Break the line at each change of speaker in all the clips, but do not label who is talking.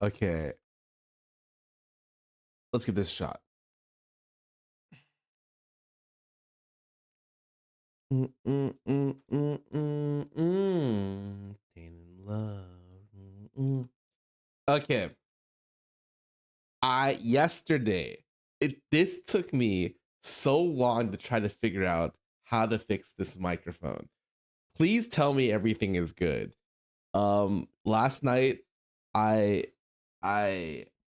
Okay. Let's give this a shot. Pain in love. Okay. Yesterday, this took me so long to try to figure out how to fix this microphone. Please tell me everything is good. Last night I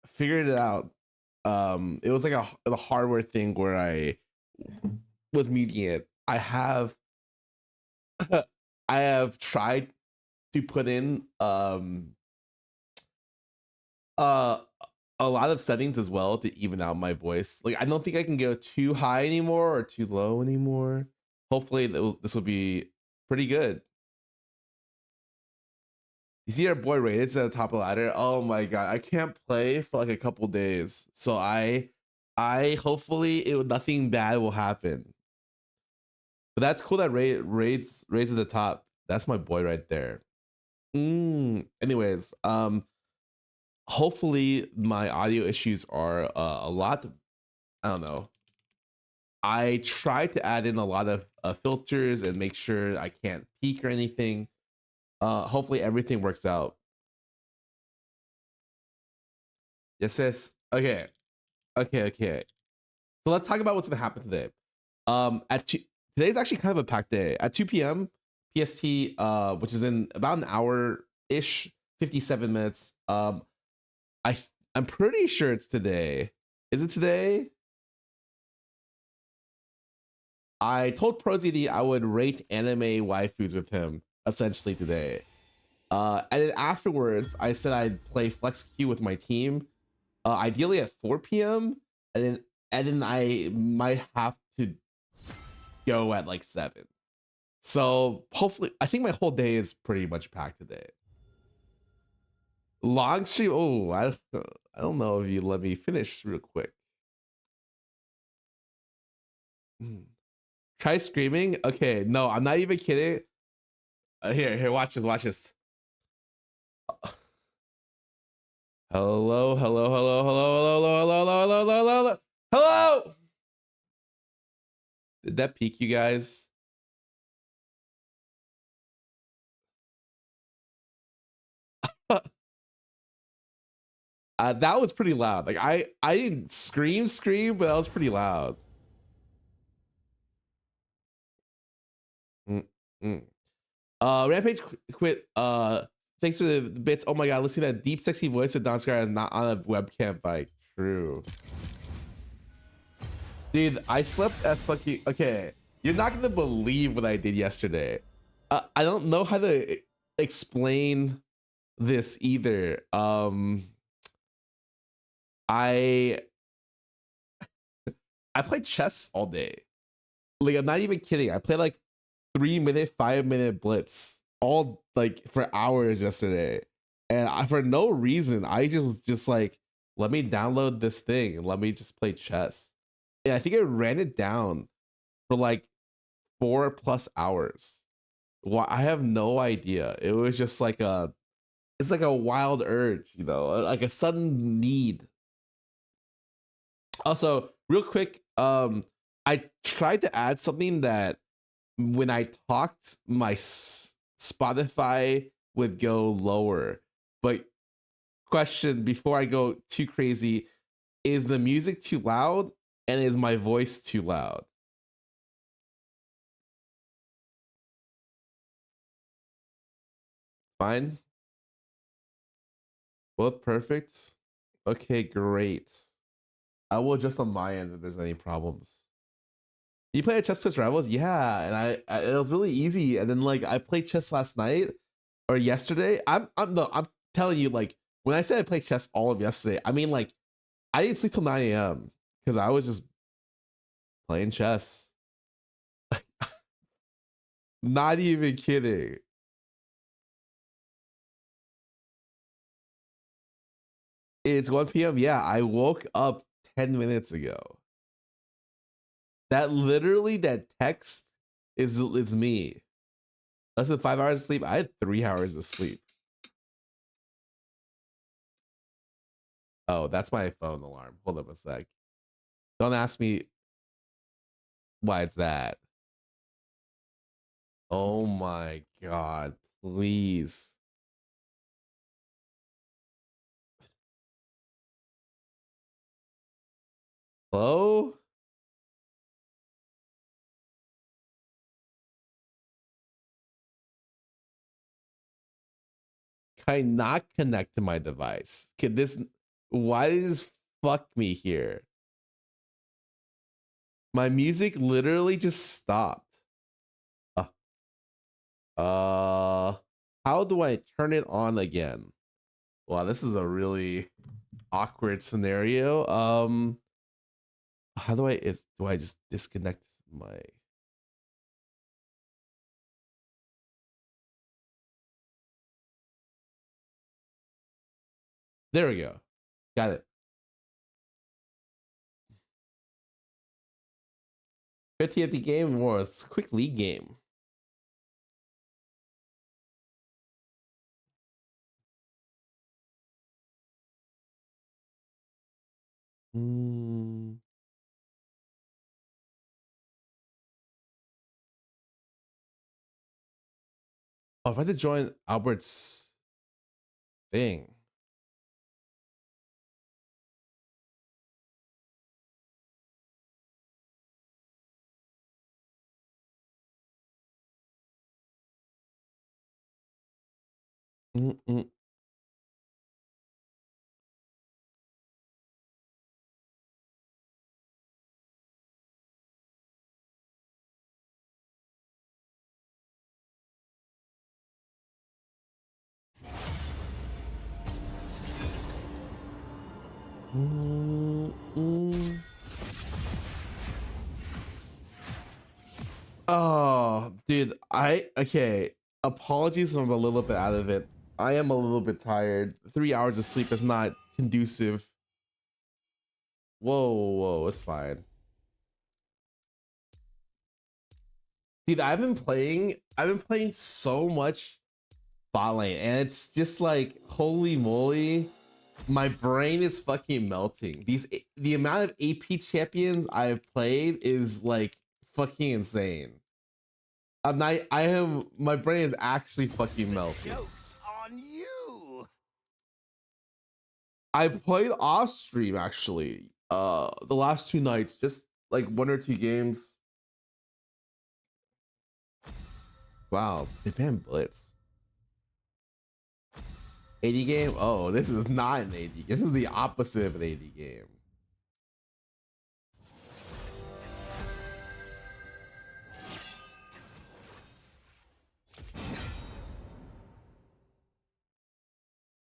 figured it out. It was like a hardware thing where I was muting it. I have I have tried to put in uh a lot of settings as well to even out my voice. Like I don't think I can go too high anymore or too low anymore. Hopefully this will be pretty good. You see our boy Raid's at the top of the ladder. Oh my god, I can't play for like a couple days. So I hopefully nothing bad will happen. But that's cool that Raid's at the top. That's my boy right there. Anyways, hopefully my audio issues are a lot. I don't know. I tried to add in a lot of filters and make sure I can't peak or anything. Hopefully everything works out. Yes. Okay. So let's talk about what's gonna happen today. Today's actually kind of a packed day. At 2 p.m. PST, which is in about an hour ish, 57 minutes. I'm pretty sure it's today. Is it today? I told ProZD I would rate anime waifus with him essentially today. And then afterwards, I said I'd play Flex Q with my team, ideally at 4 p.m. And then I might have to go at like 7. So hopefully, I think my whole day is pretty much packed today. Long stream. Oh, I don't know if you let me finish real quick. Try screaming. Okay, no, I'm not even kidding. Here, watch this. Hello. Did that peak you guys? That was pretty loud. Like I didn't scream, but that was pretty loud. Rampage quit. Thanks for the bits. Oh my god, listen to that deep, sexy voice of Don Scarra is not on a webcam bike. True. Dude, I slept at fucking. Okay, you're not gonna believe what I did yesterday. I don't know how to explain this either. I played chess all day. Like I'm not even kidding. I played like 3-minute, 5-minute blitz all like for hours yesterday, and for no reason I just like, let me download this thing and let me just play chess. And I think I ran it down for like 4+ hours. Well, I have no idea. It was just like it's like a wild urge, you know, like a sudden need. Also, real quick, I tried to add something that when I talked, my Spotify would go lower. But question before I go too crazy, is the music too loud and is my voice too loud? Fine. Both perfect. Okay, great. I will adjust on my end if there's any problems. You play at Chess Twitch Rivals? Yeah, and it was really easy. And then like I played chess last night or yesterday. I'm telling you, like when I said I played chess all of yesterday, I mean like I didn't sleep till 9 a.m. because I was just playing chess. Not even kidding. It's 1 p.m. Yeah, I woke up 10 minutes ago. That text is me. Less than 5 hours of sleep. I had 3 hours of sleep. Oh, that's my phone alarm. Hold up a sec. Don't ask me why it's that. Oh my god, please. Hello? Can I not connect to my device? Can this, why did this fuck me here? My music literally just stopped. How do I turn it on again? Wow, this is a really awkward scenario. How do do I just disconnect my? There we go. Got it. Good TFT game or a quick league game. Oh, if I had to join Albert's thing. Oh, dude, okay. Apologies, I'm a little bit out of it. I am a little bit tired. 3 hours of sleep is not conducive. Whoa, it's fine. Dude, I've been playing so much bot lane, and it's just like, holy moly, my brain is fucking melting. The amount of AP champions I've played is like fucking insane. My brain is actually fucking melting.
Joke's on you.
I played off stream actually. The last 2 nights, just like 1 or 2 games. Wow, they banned Blitz. 80 game? Oh, this is not an 80. This is the opposite of an 80 game.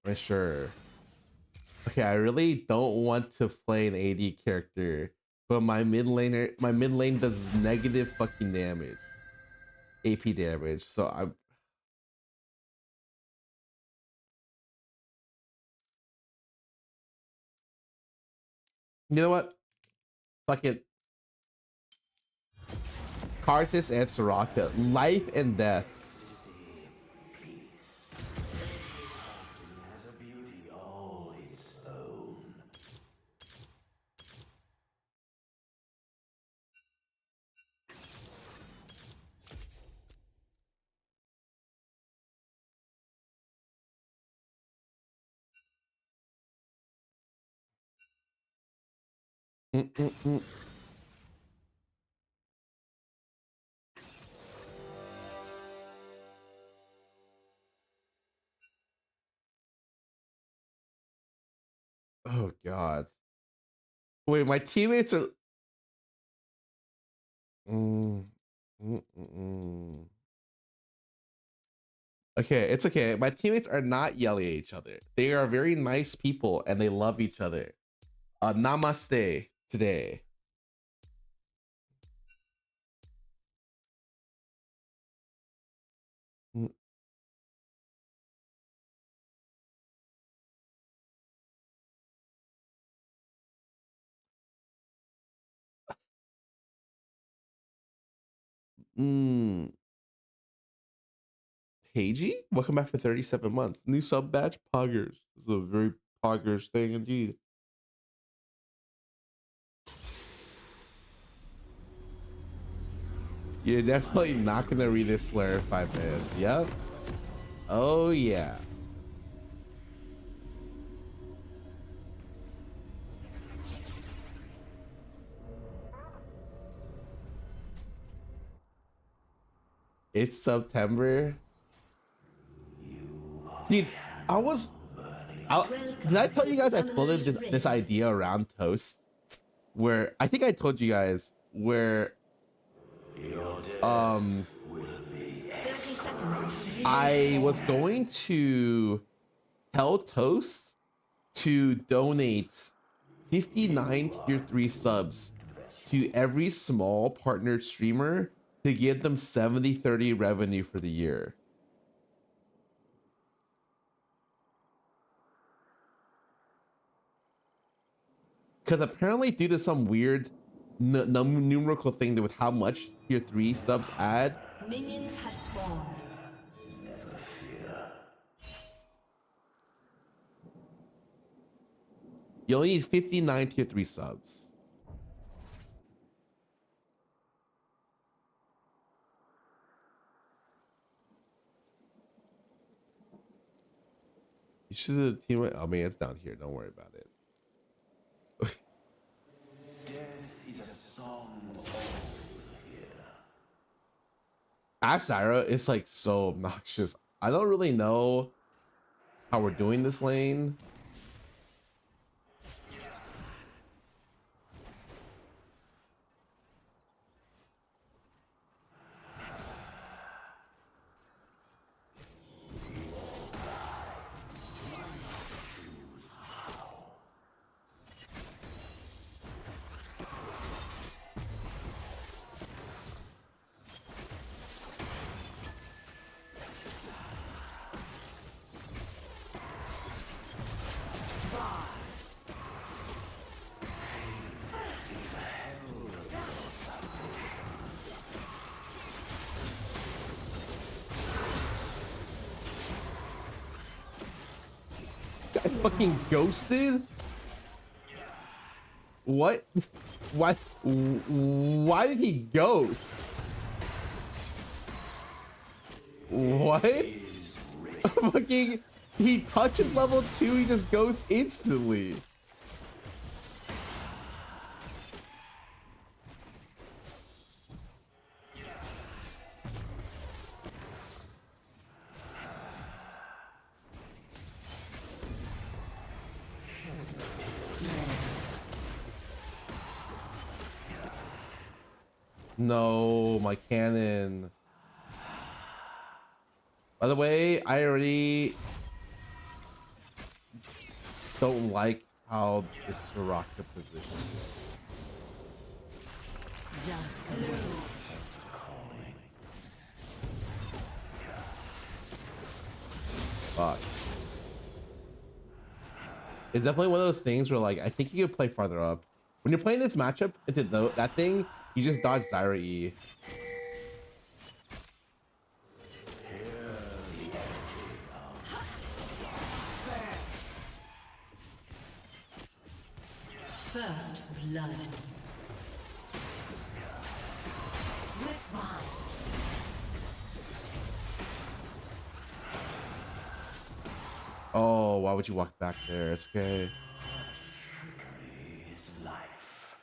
For sure. Okay, I really don't want to play an AD character, but my mid lane does negative fucking damage. AP damage. So I'm you know what? Fuck it. Karthus and Soraka. Life and death. Oh god. Wait, my teammates are Okay, it's okay. My teammates are not yelling at each other. They are very nice people and they love each other. Namaste today. Pagey, welcome back for 37 months. New sub badge, Poggers. This is a very Poggers thing indeed. You're definitely not gonna read this slur in 5 minutes. Yep. Oh yeah. It's September. Dude, did I tell you guys I floated this idea around Toast? Where I think I told you guys where I was going to tell Toast to donate 59 tier 3 subs to every small partnered streamer to give them 70-30 revenue for the year. Because apparently due to some weird numerical thing with how much tier 3 subs add,
Minions have spawned.
you only need 59 tier 3 subs. You should have team. I mean, it's down here. Don't worry about it.
Death is a song here.
Ask Zyra, it's like so obnoxious. I don't really know how we're doing this lane. I fucking ghosted? What? Why? Why did he ghost? What? Fucking, he touches level 2, he just ghosts instantly. No, my cannon. By the way, I already don't like how this Soraka position is.
Just lose.
Fuck. It's definitely one of those things where, like, I think you could play farther up. When you're playing this matchup, that thing, you just dodge Zyra E.
First blood.
Oh, why would you walk back there? It's okay.
Trickery is life.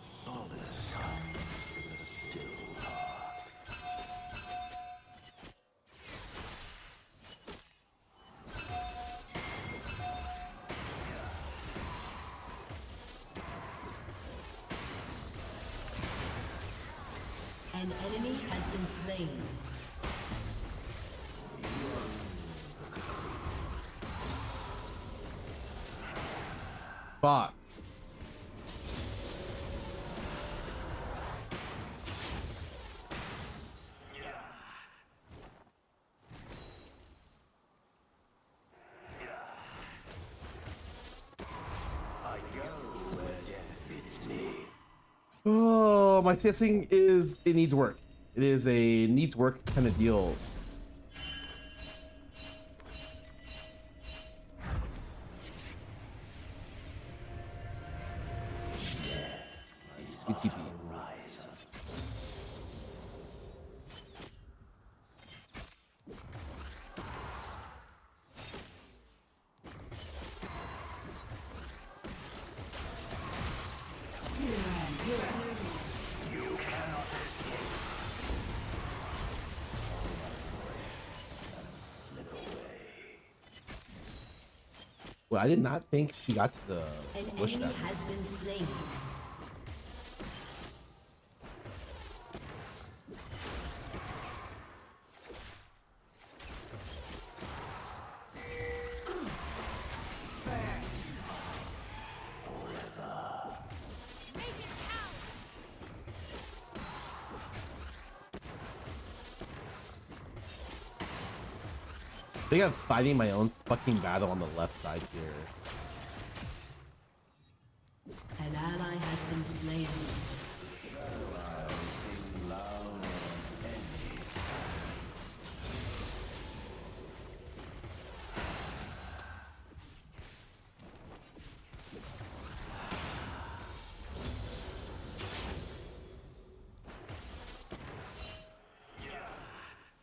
Solace comes with a still heart.
An enemy has been slain.
Fuck.
I go where death bids me.
Oh So my testing it needs work. It is a needs work kind of deal. VTuber. Well, I did not think she got to the bush
An
that.
enemy has been slain.
I think I'm fighting my own fucking battle on the left side here.
An ally has been slain.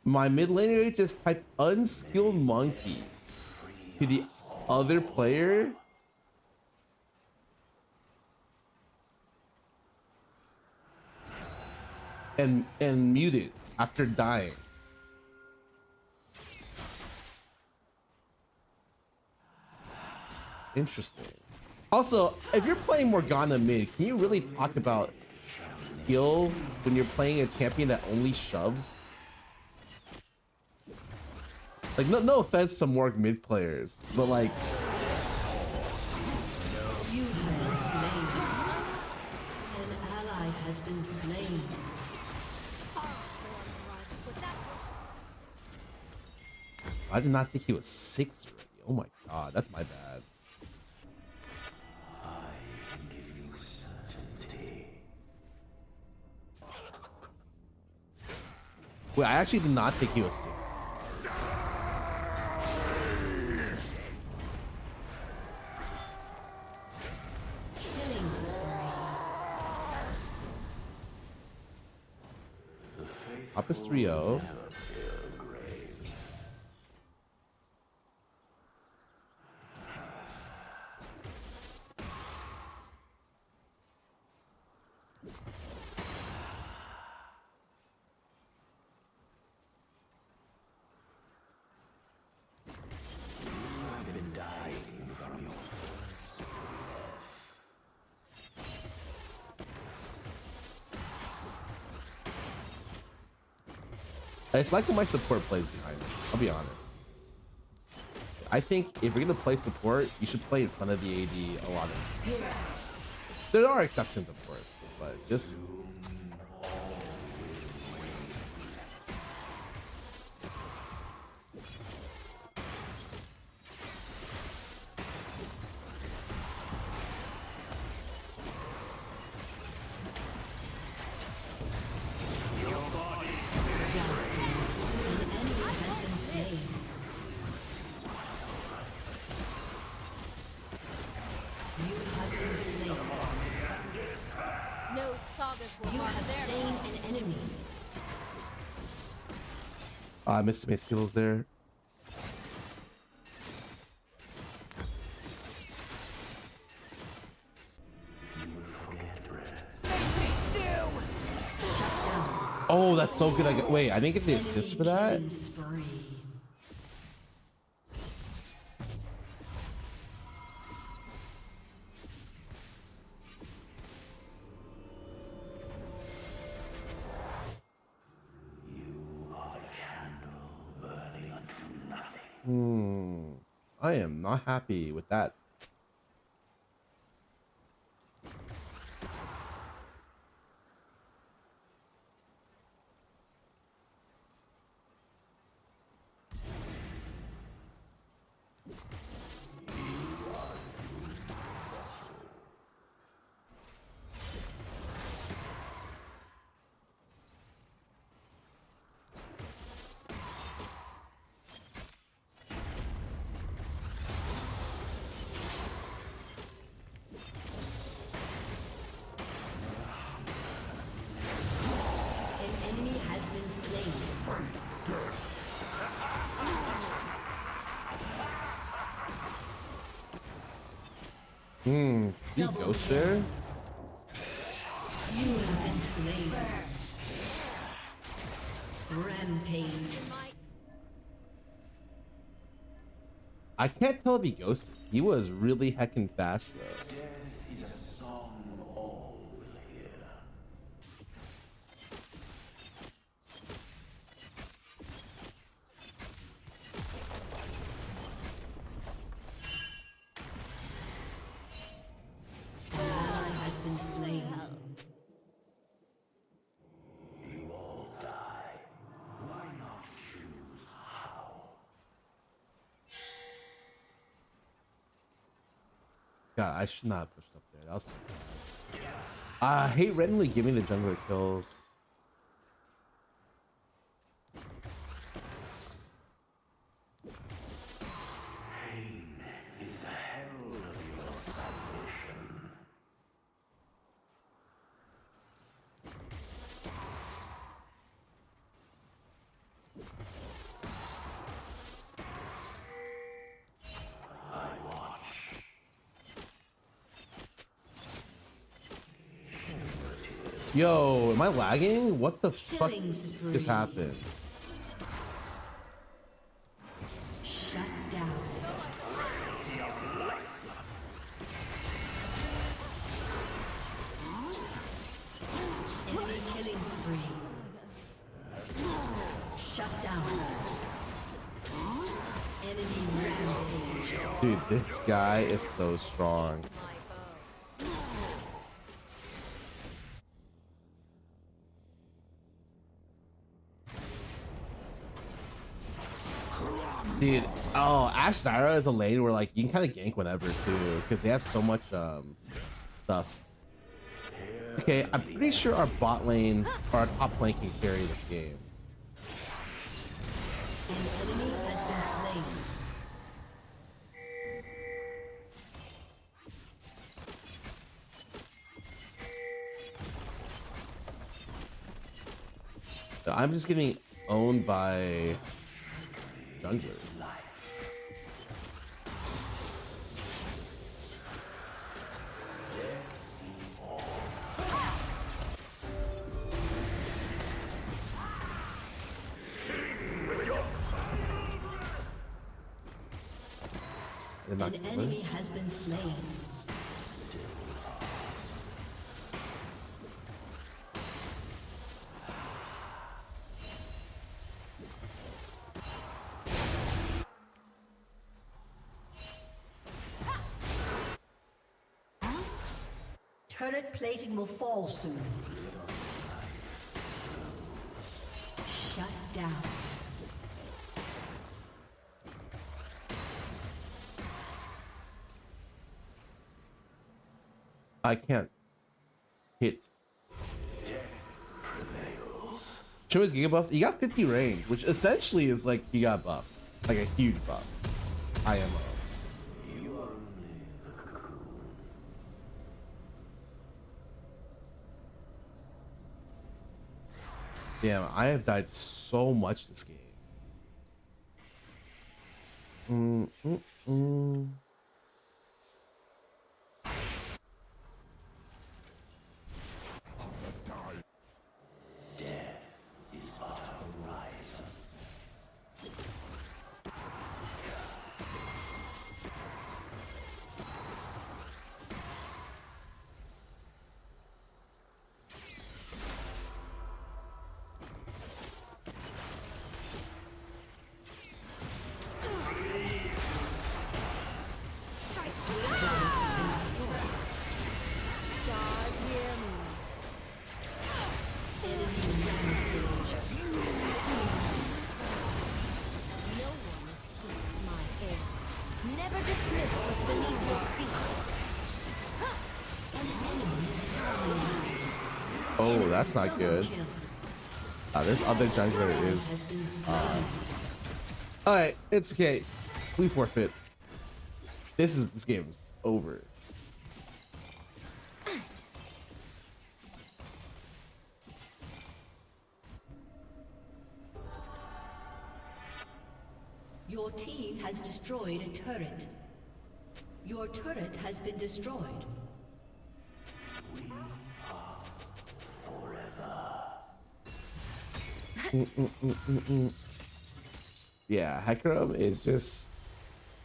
My mid laner just typed unskilled monkey to the other player. And muted after dying. Interesting. Also, if you're playing Morgana mid, can you really talk about skill when you're playing a champion that only shoves? Like, no offense to Morg mid players, but like,
You have been slain. An ally has been slain.
I did not think he was 6 already. Oh my god, that's my bad.
I can give you certainty.
Wait, I actually did not think he was 6.
Killing spree.
Up is 3-0.
I've been dying from your first breath.
It's like when my support plays behind me. I'll be honest. I think if you're gonna play support, you should play in front of the AD a lot of. There are exceptions, of course, but just.
No sagas will
You
mark
have
their
slain an enemy.
I missed my skills there. Oh, that's so good. Wait, I didn't get the assist for that.
Killing spree.
I am not happy with that. Hmm. You ghost there?
You have been slain. Rampage.
I can't tell if he ghosted. He was really heckin' fast though.
Death is a song all will hear.
An ally has been slain.
You all die. Why not choose how?
God, I should not have pushed up there. That was so bad. I hate randomly giving the jungler kills.
Pain is the herald of your salvation. I watch.
Yo, am I lagging? What the fuck
Killing spree.
just happened?
Shut down. Enemy killing spree. Shut down. Enemy rampage.
Dude, this guy is so strong. Dude, oh, Ash Zyra is a lane where like you can kind of gank whenever too, because they have so much stuff. Okay, I'm pretty sure our bot lane or our top lane can carry this game.
An enemy has been slain.
I'm just getting owned by junglers. They're not
An
killing.
enemy has been slain. Turret plating will fall soon. Shut down.
I can't hit. Show his Giga buff. He got 50 range, which essentially is like he got buff, like a huge buff. IMO. Damn, I have died so much this game.
Death is but a horizon.
God hear me. No one escapes my air. Never dismiss what's beneath your feet.
Oh, that's not good. This other jungler is. All right, it's okay. We forfeit. This game's over.
Your team has destroyed a turret. Your turret has been destroyed.
Yeah, Hecarim is just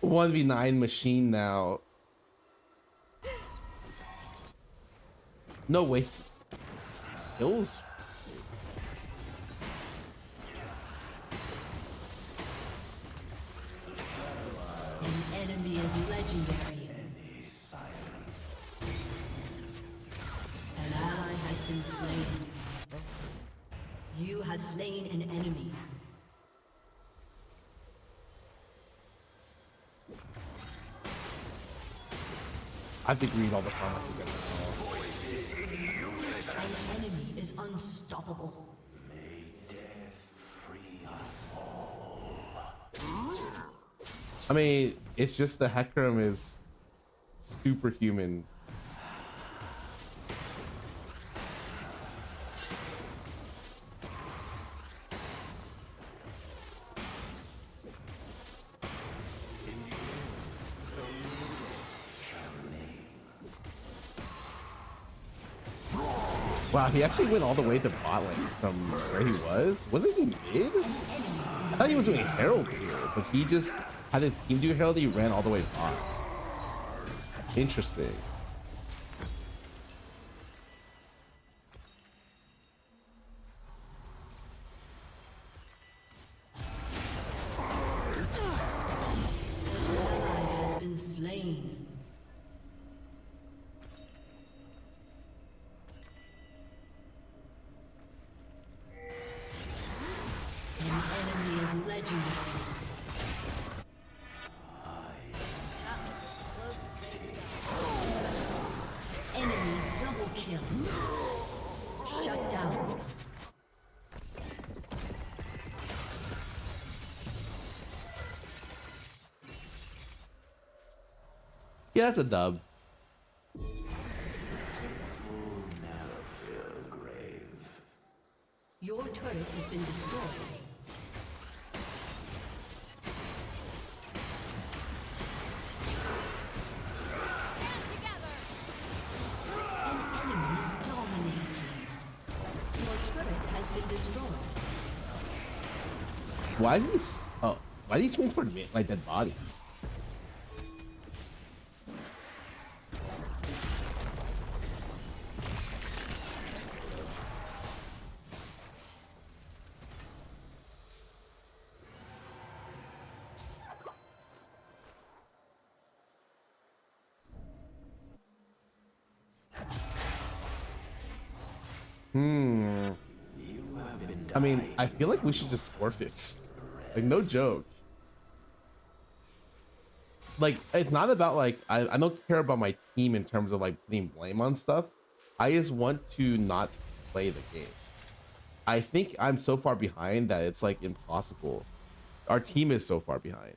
1v9 machine now. No way. Kills.
An enemy is legendary. An ally has been slain. You have slain an enemy.
I have to read all the comments again.
An enemy is unstoppable.
I mean, it's just the Hecarim is superhuman. Wow, he actually went all the way to bot lane from where he was. Wasn't he mid? I thought he was doing Herald here, but he just had his team do Herald. He ran all the way bot. Interesting.
Has been slain. An enemy is legendary. Enemy double kill. Shut down.
Yeah, that's a dub.
Your turret has been destroyed. An enemy is dominating. Your turret has been destroyed.
Why did he? Oh, why did he swing toward me like dead body? I mean, I feel like we should just forfeit. Like, no joke. Like, it's not about like I don't care about my team in terms of like putting blame on stuff. I just want to not play the game. I think I'm so far behind that it's like impossible. Our team is so far behind.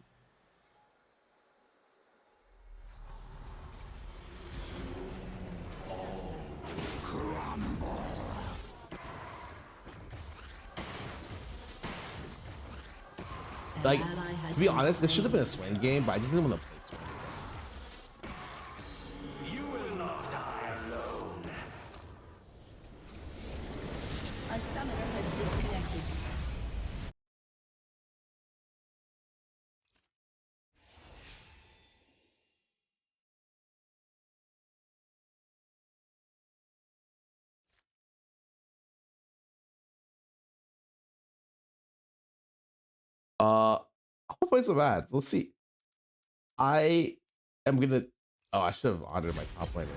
Like, to be honest, this should have been a swing game, but I just didn't want to play swing.
A summoner has disconnected.
I'll play some ads. Let's see. I am gonna. Oh, I should have honored my top laner.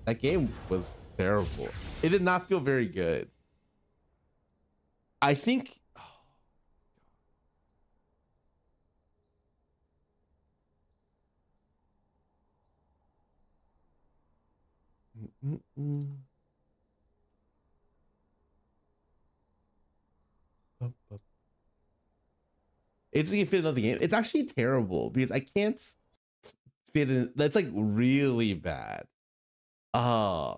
That game was terrible. It did not feel very good. I think. It's gonna fit another game. It's actually terrible because I can't fit in. That's like really bad. Uh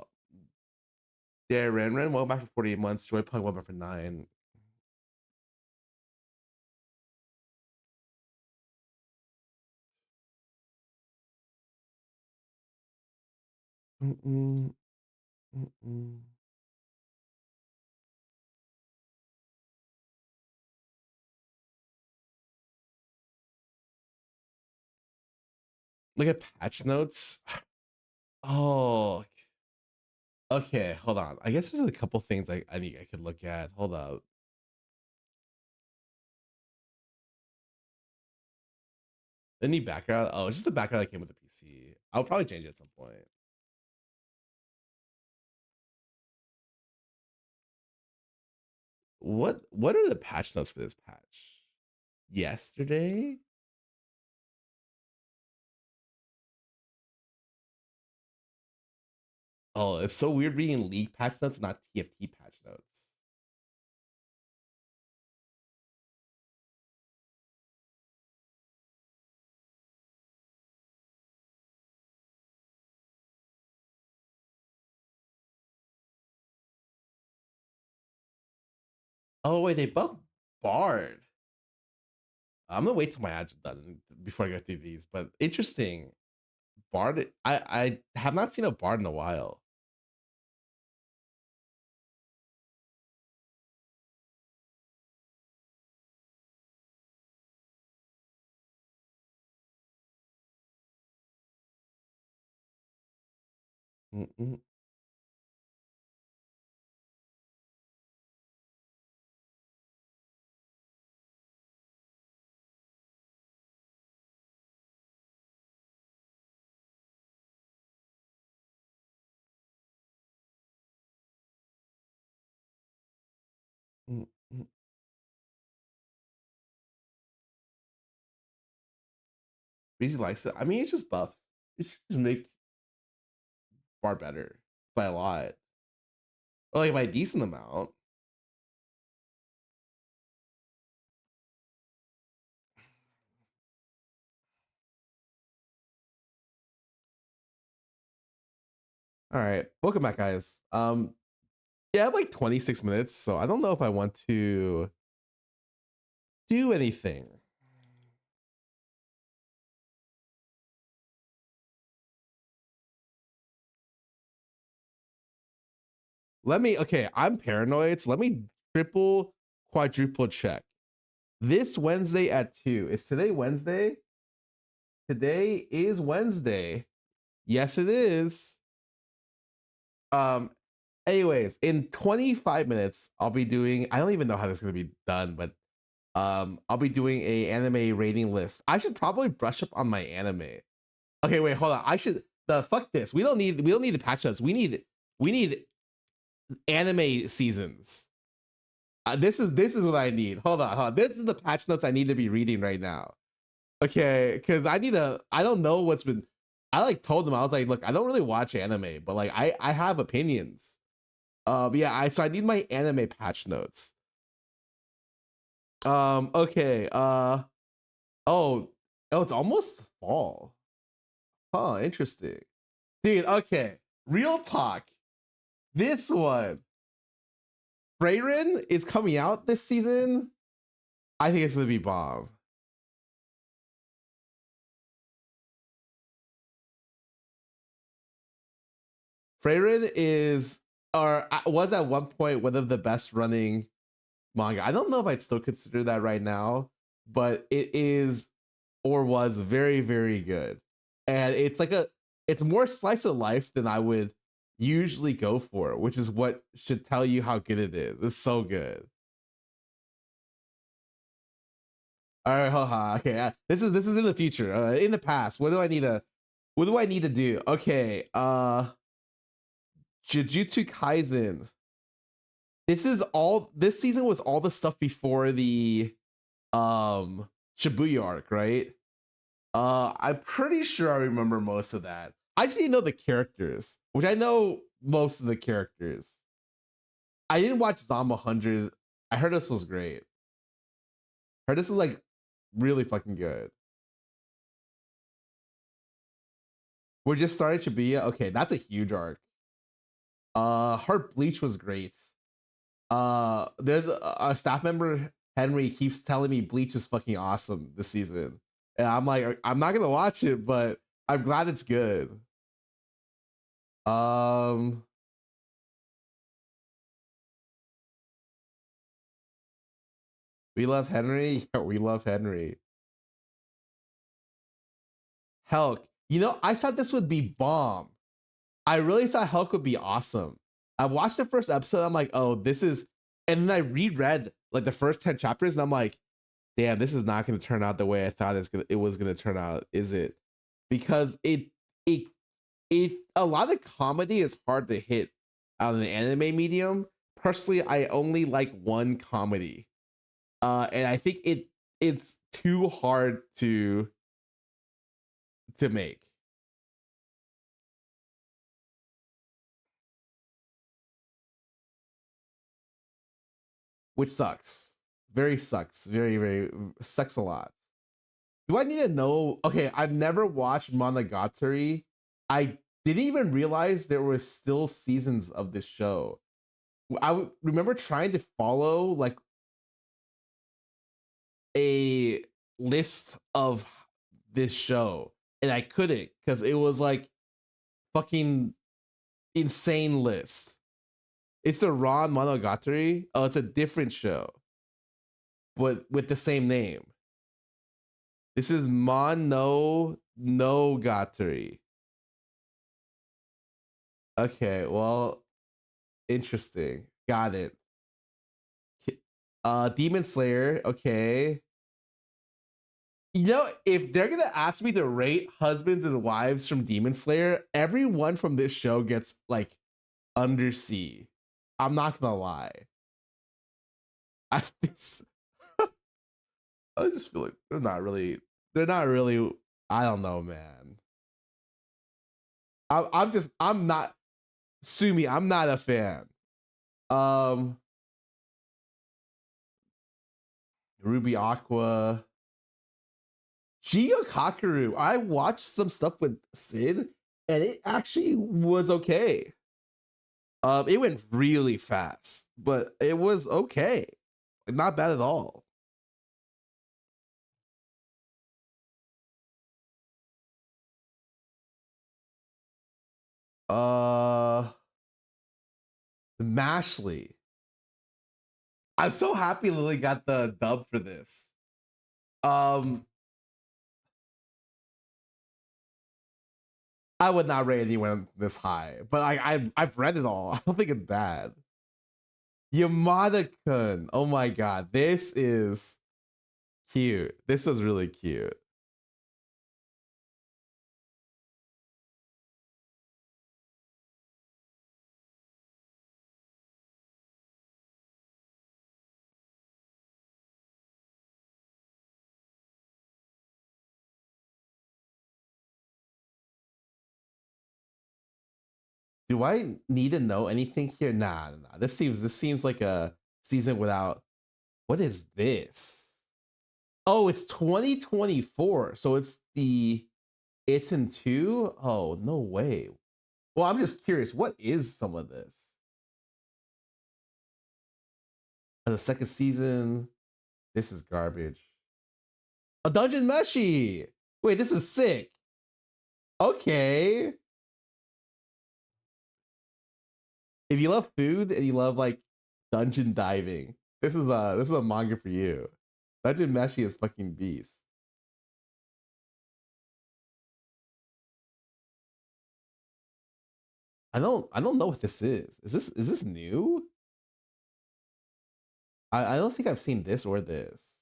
yeah, Ren, welcome back for 48 months. Joy Punk, welcome back for 9. Mm-mm, mm-mm. Look at patch notes. Oh, okay. Hold on. I guess there's a couple things I could look at. Hold up. Any background? Oh, it's just the background that came with the PC. I'll probably change it at some point. What are the patch notes for this patch? Yesterday? Oh, it's so weird reading League patch notes, not TFT patch notes. Oh wait, they buffed Bard. I'm gonna wait till my ads are done before I go through these. But interesting, Bard. I have not seen a Bard in a while. Mm-mm. Mm-mm. Breezy likes it. I mean, it's just buffs. It should just make Bard better by a lot, or like by a decent amount. All right, welcome back, guys. Yeah, I have like 26 minutes, so I don't know if I want to do anything. Let me, okay, I'm paranoid, so let me triple, quadruple check. This Wednesday at 2. Is today Wednesday? Today is Wednesday. Yes, it is. Anyways, in 25 minutes, I'll be doing, I don't even know how this is gonna be done, but I'll be doing a anime rating list. I should probably brush up on my anime. Okay, wait, hold on. I should fuck this. We don't need the patch notes. We need anime seasons. This is what I need. Hold on. This is the patch notes I need to be reading right now. Okay, because I don't know what's been. I like told them, I was like, look, I don't really watch anime, but like I have opinions. Yeah, I need my anime patch notes. Okay. Oh, it's almost fall. Huh, interesting. Dude, okay. Real talk. This one. Freyrin is coming out this season. I think it's gonna be bomb. Freyrin is or was at one point one of the best running manga. I don't know if I'd still consider that right now, but it is or was very, very good. And it's more slice of life than I would usually go for, which is what should tell you how good it is. It's so good. All right, haha. Okay, this is in the future. In the past, what do I need to do? Okay, Jujutsu Kaisen. This season was all the stuff before the Shibuya arc, right? I'm pretty sure I remember most of that. I just didn't know the characters, which I know most of the characters. I didn't watch Zom 100. I heard this was great. I heard this was like really fucking good. We're just starting Shibuya. Okay, that's a huge arc. Heart Bleach was great. There's a staff member, Henry, keeps telling me Bleach is fucking awesome this season. And I'm like, I'm not gonna watch it, but I'm glad it's good. Um, we love Henry. Yeah, we love Henry. Helk. You know, I thought this would be bomb. I really thought Helk would be awesome. I watched the first episode. I'm like, oh, this is, and then I reread like the first 10 chapters, and I'm like, damn, this is not going to turn out the way I thought it was going to turn out. Is it? Because it a lot of comedy is hard to hit on an anime medium. Personally, I only like one comedy, and I think it's too hard to make. Which sucks. Very sucks. Very, very sucks a lot. Do I need to know? Okay, I've never watched Monogatari. I didn't even realize there were still seasons of this show. Remember trying to follow like a list of this show, and I couldn't because it was like fucking insane list. It's the Ron Monogatari. Oh, it's a different show, but with the same name. This is Monogatari. Okay, well, interesting. Got it. Demon Slayer. Okay. You know, if they're gonna ask me to rate husbands and wives from Demon Slayer, everyone from this show gets like under C. I'm not gonna lie. I just feel like they're not really. I don't know, man. I'm not. Sue me. I'm not a fan. Ruby Aqua. Chiyo Kakeru. I watched some stuff with Sid, and it actually was okay. It went really fast, but it was okay. Not bad at all. Mashley. I'm so happy Lily got the dub for this. I would not rate anyone this high, but I've read it all. I don't think it's bad. Yamada-kun. Oh my god, this is cute. This was really cute. Do I need to know anything here? Nah. This seems like a season without. What is this? Oh, it's 2024. So it's in 2? Oh, no way. Well, I'm just curious. What is some of this? The second season. This is garbage. A Dungeon Meshi. Wait, this is sick. Okay. If you love food and you love like dungeon diving, this is a manga for you. Dungeon Meshi is fucking beast. I don't know what this is. Is this new? I don't think I've seen this or this.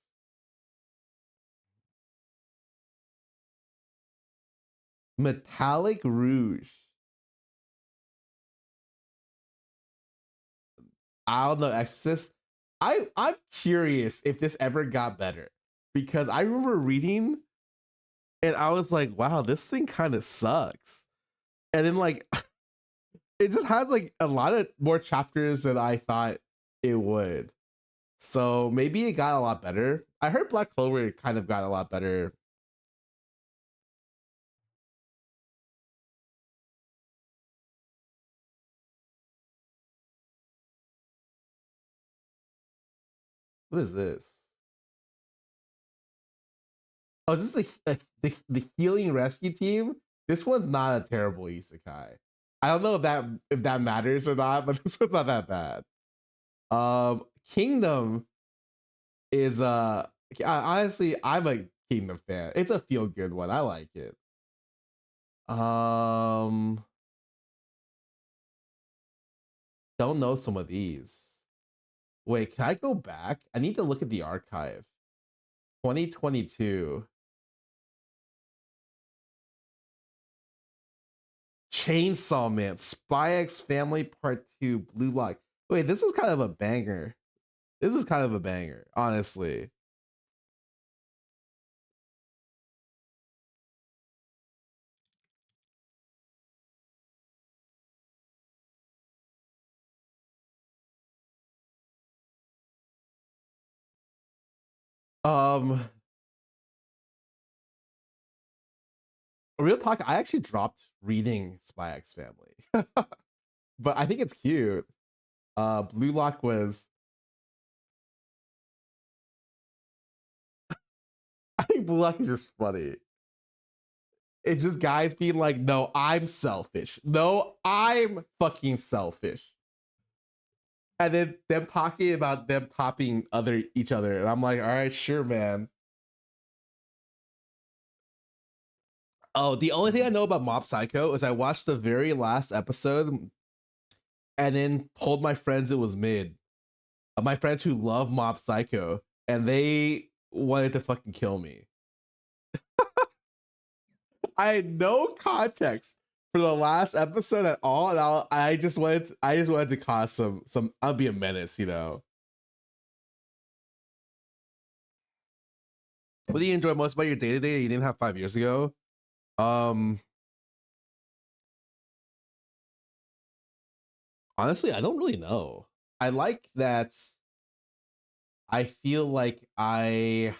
Metallic Rouge. I don't know, Exorcist. I'm curious if this ever got better because I remember reading and I was like, wow, this thing kind of sucks. And then like it just has like a lot of more chapters than I thought it would. So maybe it got a lot better. I heard Black Clover kind of got a lot better. What is this? Oh, is this the healing rescue team? This one's not a terrible isekai. I don't know if that matters or not, but this one's not that bad. Kingdom is honestly, I'm a Kingdom fan. It's a feel good one. I like it. Don't know some of these. Wait, can I go back? I need to look at the archive. 2022. Chainsaw Man, Spy X Family Part 2, Blue Lock. Wait, this is kind of a banger. This is kind of a banger, honestly. Real talk, I actually dropped reading Spy X Family. But I think it's cute. Blue Lock was I think Blue Lock is just funny. It's just guys being like, no, I'm selfish. No, I'm fucking selfish. And then them talking about them topping each other. And I'm like, all right, sure, man. Oh, the only thing I know about Mob Psycho is I watched the very last episode and then told my friends it was mid. My friends who love Mob Psycho, and they wanted to fucking kill me. I had no context for the last episode at all, and I just wanted to cause some. I'll be a menace, you know. What do you enjoy most about your day to day that you didn't have 5 years ago? Honestly, I don't really know. I like that. I feel like that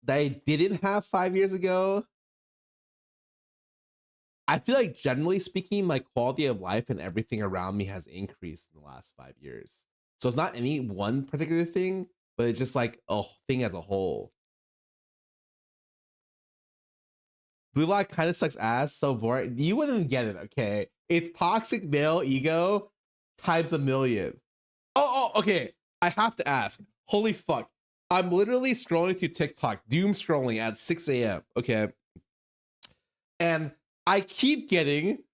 I didn't have 5 years ago. I feel like generally speaking, my quality of life and everything around me has increased in the last 5 years. So it's not any one particular thing, but it's just like a thing as a whole. Blue Lock kind of sucks ass, so boring. You wouldn't get it, okay? It's toxic male ego times a million. Oh, okay. I have to ask. Holy fuck. I'm literally scrolling through TikTok, doom scrolling at 6 a.m. Okay. And I keep getting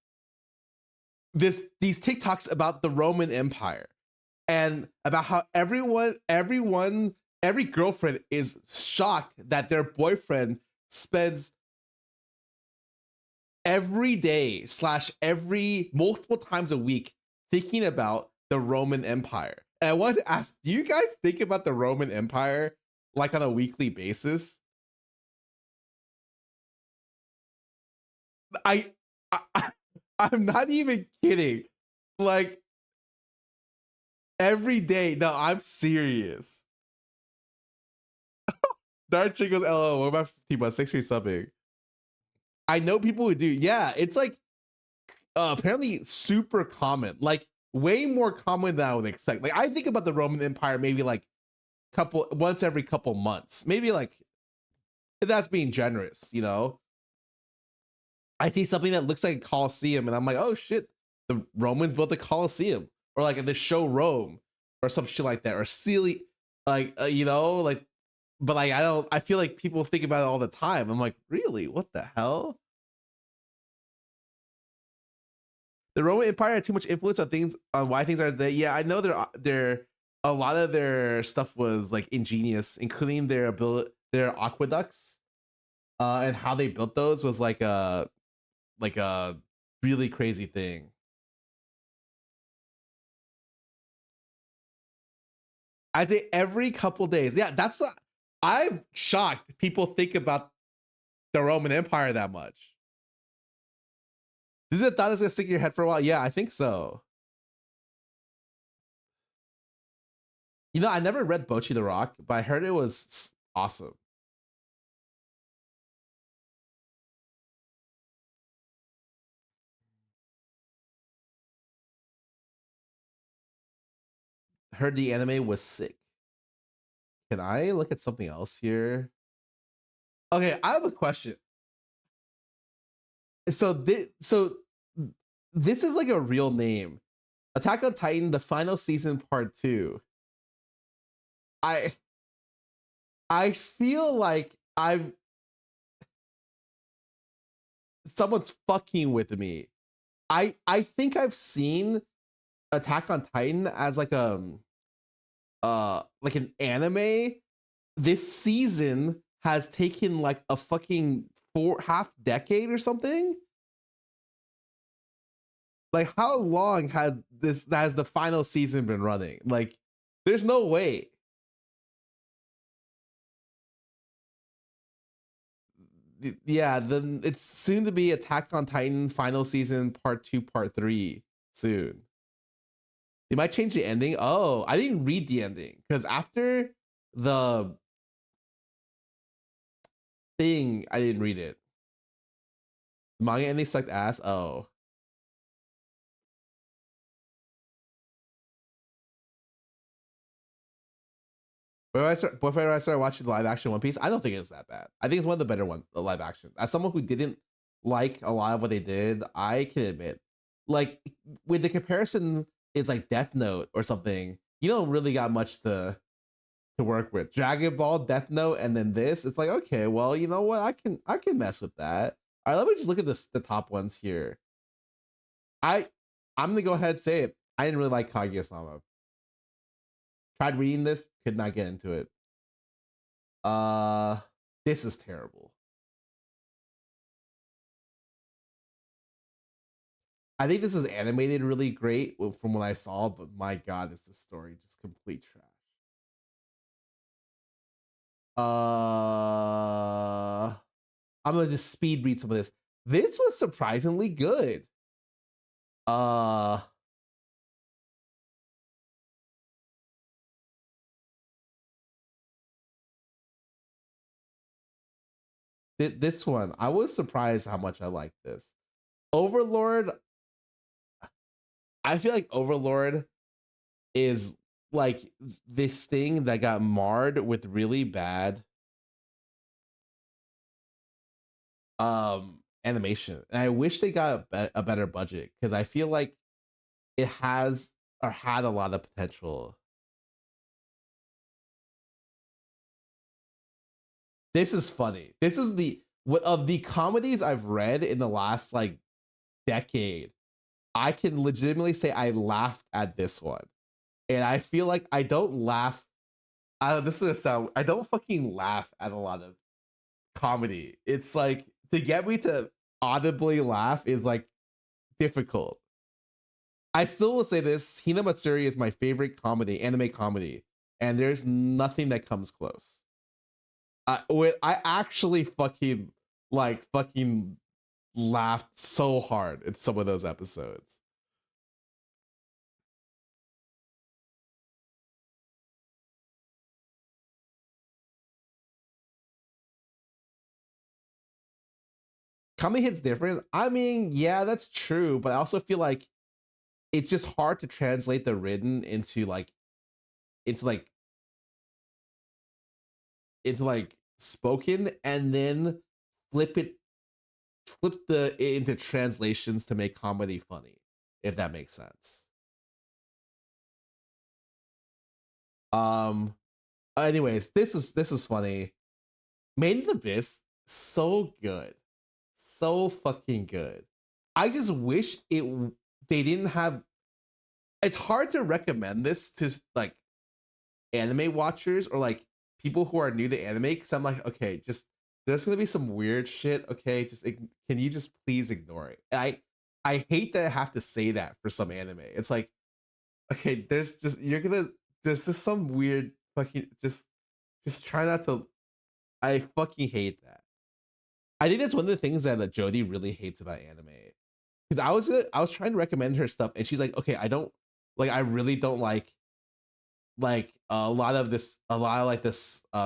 these TikToks about the Roman Empire and about how every girlfriend is shocked that their boyfriend spends every day / every multiple times a week thinking about the Roman Empire. And I wanted to ask, do you guys think about the Roman Empire like on a weekly basis? I'm not even kidding. Like every day. No, I'm serious. Dark Chick goes, LO, what about people 6 or something? I know people who do. Yeah, it's like apparently super common. Like way more common than I would expect. Like I think about the Roman Empire maybe like once every couple months. Maybe like that's being generous, you know? I see something that looks like a Colosseum and I'm like, oh shit, the Romans built a Colosseum. Or like the show Rome or some shit like that. Or silly, like, you know, like, but like, I feel like people think about it all the time. I'm like, really? What the hell? The Roman Empire had too much influence on things, on why things are there. Yeah, I know they're a lot of their stuff was like ingenious, including their aqueducts, and how they built those was like a really crazy thing. I'd say every couple days. Yeah, I'm shocked people think about the Roman Empire that much. This is a thought that's gonna stick in your head for a while. Yeah, I think so. You know, I never read Bocchi the Rock, but I heard it was awesome. Heard the anime was sick. Can I look at something else here? Okay, I have a question. So this is like a real name. Attack on Titan, the final season part 2. I feel like someone's fucking with me. I think I've seen Attack on Titan as like an anime. This season has taken like a fucking half decade or something. Like, how long has the final season been running? Like, there's no way. Yeah, then it's soon to be Attack on Titan final season part 2, part 3 soon. They might change the ending. Oh, I didn't read the ending because after the thing, I didn't read it. Manga ending sucked ass. Oh. Before I started watching the live action One Piece, I don't think it's that bad. I think it's one of the better ones, the live action. As someone who didn't like a lot of what they did, I can admit, like, with the comparison, it's like Death Note or something. You don't really got much to work with. Dragon Ball, Death Note, and then this. It's like, okay, well, you know what? I can mess with that. All right, let me just look at the top ones here. I'm gonna go ahead and say it. I didn't really like Kaguya-sama. Tried reading this, could not get into it. This is terrible. I think this is animated really great from what I saw, but my god, is this story just complete trash. I'm gonna just speed read some of this. This was surprisingly good. This one, I was surprised how much I liked this. Overlord, I feel like Overlord is like this thing that got marred with really bad animation, and I wish they got a better budget because I feel like it has or had a lot of potential. This is funny. This is of the comedies I've read in the last like decade. I can legitimately say I laughed at this one, and I feel like I don't laugh. This is a sound. I don't fucking laugh at a lot of comedy. It's like to get me to audibly laugh is like difficult. I still will say this: Hina Matsuri is my favorite anime comedy, and there's nothing that comes close. I actually fucking laughed so hard at some of those episodes. Comedy hits different. I mean, yeah, that's true, but I also feel like it's just hard to translate the written into spoken and then flip into translations to make comedy funny, if that makes sense. Anyways, this is funny. Made in the Abyss, so good. So fucking good. I just wish they didn't have. It's hard to recommend this to like anime watchers or like people who are new to anime because I'm like, okay, just there's gonna be some weird shit. Okay, just can you just please ignore it? I hate that I have to say that for some anime. It's like, okay, there's just some weird fucking just try not to. I fucking hate that. I think that's one of the things that Jody really hates about anime. Because I was trying to recommend her stuff, and she's like, okay, I really don't like a lot of this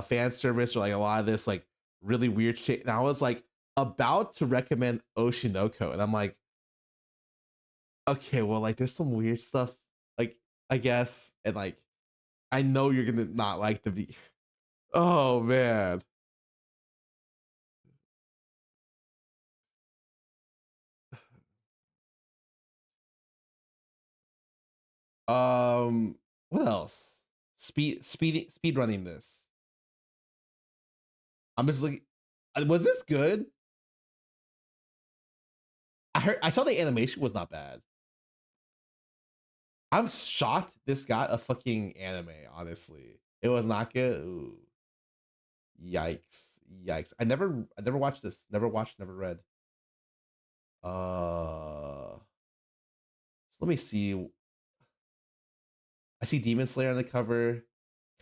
fan service or like a lot of this like really weird shit. And I was like about to recommend Oshinoko, and I'm like, okay, well, like there's some weird stuff, like I guess, and like I know you're gonna not like the oh man. What else? Speed running this. I'm just looking. Was this good? I saw the animation was not bad. I'm shocked this got a fucking anime, honestly. It was not good. Ooh. Yikes. Yikes. I never watched this. Never watched, never read. So let me see. I see Demon Slayer on the cover.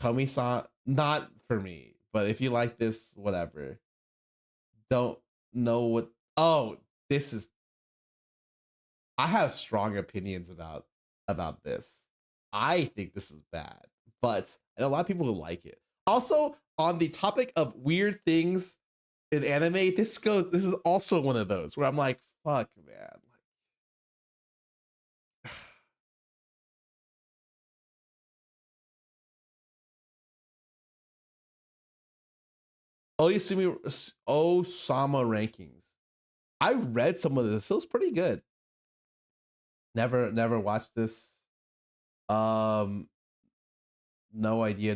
Kami-san, not for me. But if you like this, whatever. Don't know what. Oh, this is. I have strong opinions about this. I think this is bad, but a lot of people will like it. Also, on the topic of weird things in anime, this is also one of those where I'm like, fuck, man. Osama rankings. I read some of this. It was pretty good. Never watched this. No idea.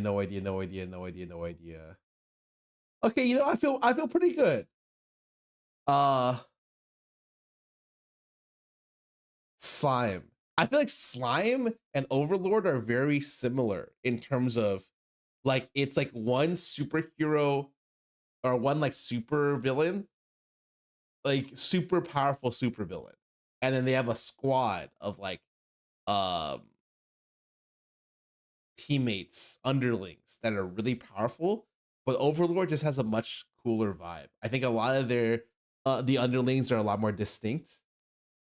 Okay, you know, I feel pretty good. Slime. I feel like Slime and Overlord are very similar in terms of like it's like one superhero or one like super villain, like super powerful super villain, and then they have a squad of like teammates, underlings that are really powerful, but Overlord just has a much cooler vibe. I think a lot of their the underlings are a lot more distinct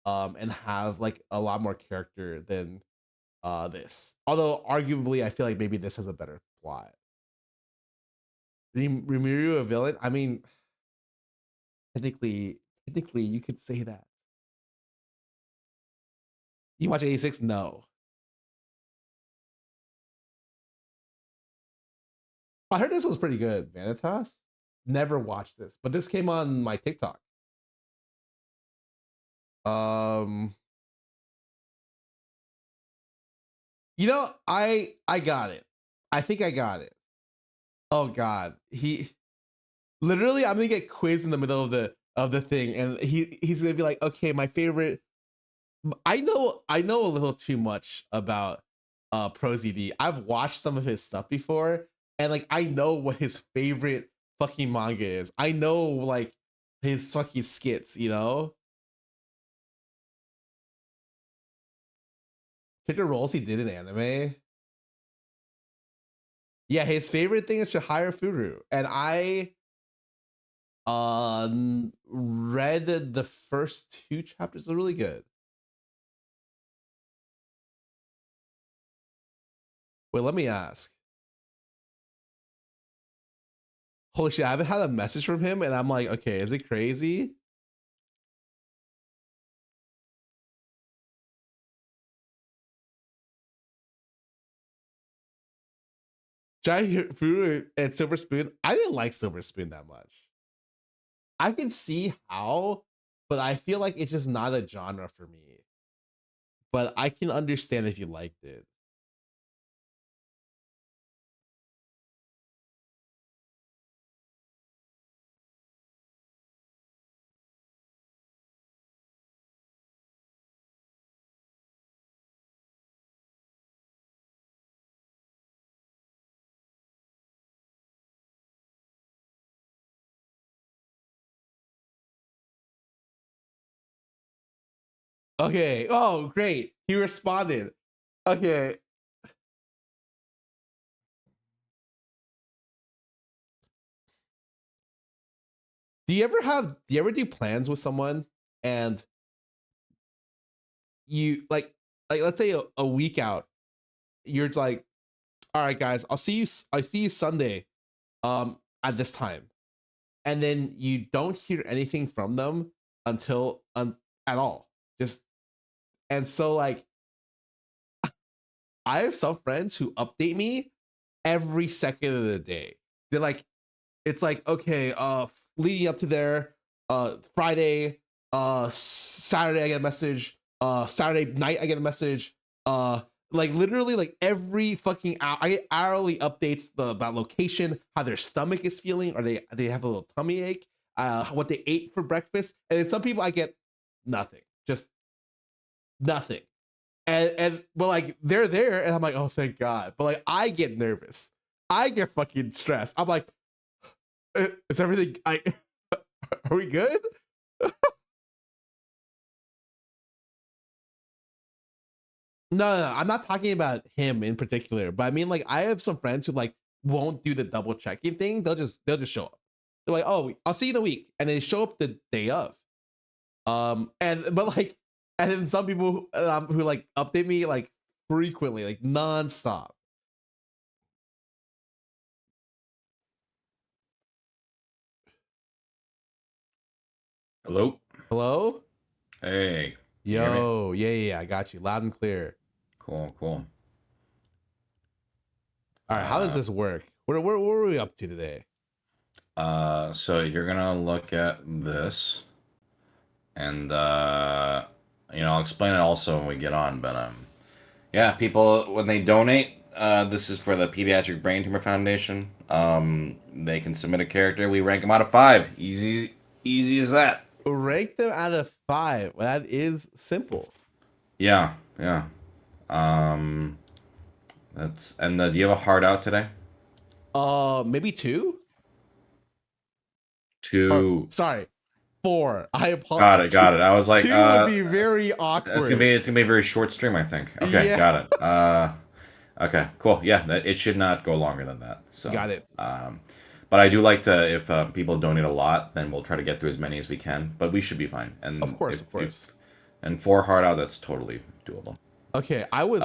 and have like a lot more character than this. Although arguably I feel like maybe this has a better plot. Rimuru a villain? I mean, technically you could say that. You watch 86? No. I heard this was pretty good. Vanitas? Never watched this, but this came on my TikTok. You know, I got it. I think I got it. Oh god. He literally I'm gonna get quizzed in the middle of the thing, and he's gonna be like, okay, my favorite. I know a little too much about ProZD. I've watched some of his stuff before, and like I know what his favorite fucking manga is. I know like his fucking skits, you know? Picture roles he did in anime. Yeah, his favorite thing is Shihiro Furu. And I read the first 2 chapters. They're really good. Wait, let me ask. Holy shit, I haven't had a message from him, and I'm like, okay, is it crazy? Giant Furu and Silver Spoon. I didn't like Silver Spoon that much. I can see how, but I feel like it's just not a genre for me. But I can understand if you liked it. Okay. Oh, great. He responded. Okay. Do you ever do plans with someone and you like let's say a week out, you're like, all right guys, I see you Sunday at this time. And then you don't hear anything from them until at all. Just and so like I have some friends who update me every second of the day. They're like, it's like, okay, leading up to there, Friday, Saturday I get a message, Saturday night I get a message, Like literally, like every fucking hour, I get hourly updates about location, how their stomach is feeling, or they have a little tummy ache, what they ate for breakfast, and then some people I get nothing, just nothing, and but like they're there, and I'm like, oh thank God, but like I get nervous, I get fucking stressed. I'm like, is everything? Are we good? No, I'm not talking about him in particular, but I mean, like, I have some friends who like won't do the double checking thing. They'll just show up. They're like, oh, I'll see you in a week, and they show up the day of. And but like, and then some people who like update me like frequently, like nonstop.
Hello?
Hello?
Hey. Can you hear me?
Yo, yeah, I got you, loud and clear.
Cool.
All right, how does this work? What are we up to today?
So you're gonna look at this, and I'll explain it also when we get on. But yeah, people when they donate, this is for the Pediatric Brain Tumor Foundation. They can submit a character. We rank them out of 5. Easy as that.
Rank them out of 5. Well, that is simple.
Yeah. That's and do you have a hard out today?
Maybe 2.
2.
Sorry, 4. I apologize.
Got it. I was like,
2 would be very awkward.
It's gonna be a very short stream, I think. Okay,
Yeah.
got it. Okay, cool. Yeah, it should not go longer than that. So
Got it.
But I do like to if people donate a lot, then we'll try to get through as many as we can. But we should be fine. And
Of course.
And 4 hard out, that's totally doable.
Okay, I was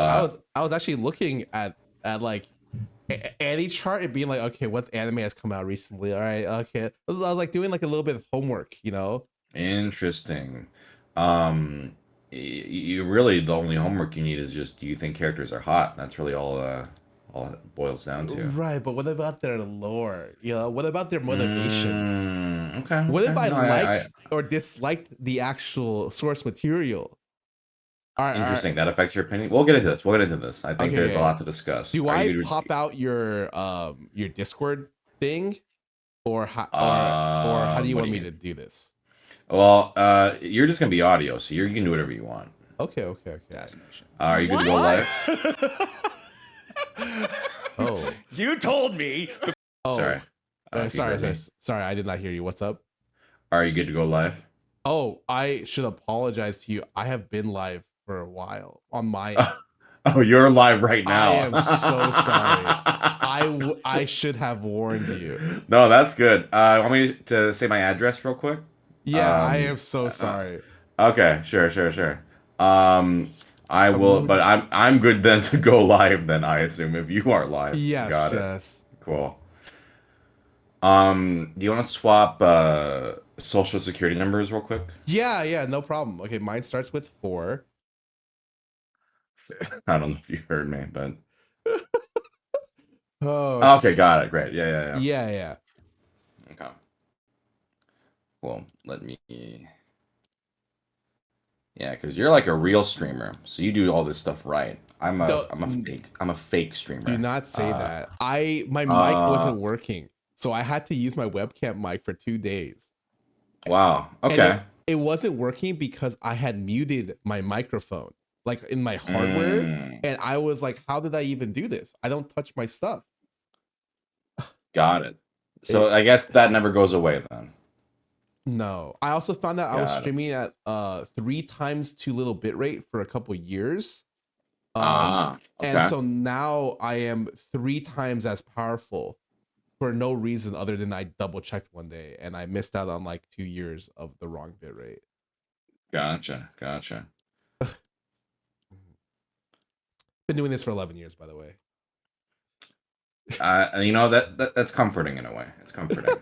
actually looking at like any chart and being like, okay, what anime has come out recently? All right, okay. I was like doing like a little bit of homework, you know.
Interesting. You really the only homework you need is just do you think characters are hot? That's really all it boils down to.
Right, but what about their lore? You know, what about their motivations?
Okay.
What if I
No,
liked or disliked the actual source material? All right,
Interesting. That affects your opinion. We'll get into this. I think
Okay,
there's
yeah.
a lot to discuss.
Do
Are
I
you-
pop out your Discord thing, or how do you
what
want
do
me
you
to do this?
Well, you're just gonna be audio, so you can do whatever you want.
Okay.
Are you good to go live?
Oh,
You told me.
oh,
Sorry.
sorry,
keep going.
sorry, I did not hear you. What's up?
Are you good to go live?
Oh, I should apologize to you. I have been live for a while on my end.
Oh, you're live right now.
I am so sorry. I should have warned you.
No, that's good. Want me to say my address real quick?
Yeah, I am so sorry.
Okay, sure. I will, but I'm good then to go live. Then I assume if you are live,
Yes,
got it.
yes.
Cool. Do you want to swap social security numbers real quick?
Yeah, no problem. Okay, mine starts with 4.
I don't know if you heard me, but
Oh,
okay, got it. Great. Yeah.
yeah.
Okay. Well, let me. Yeah, because you're like a real streamer, so you do all this stuff right. I'm a fake streamer.
Do not say that. My mic wasn't working, so I had to use my webcam mic for 2 days.
Wow.
And
Okay.
it wasn't working because I had muted my microphone, like in my hardware, and I was like, "How did I even do this? I don't touch my stuff."
Got it. So I guess that never goes away then.
No, I also found out I was
Got it.
streaming at 3 times too little bitrate for a couple years.
Okay.
And so now I am 3 times as powerful for no reason other than I double checked one day and I missed out on like 2 years of the wrong bitrate.
Gotcha.
Been doing this for 11 years, by the way.
You know that's comforting in a way. It's comforting.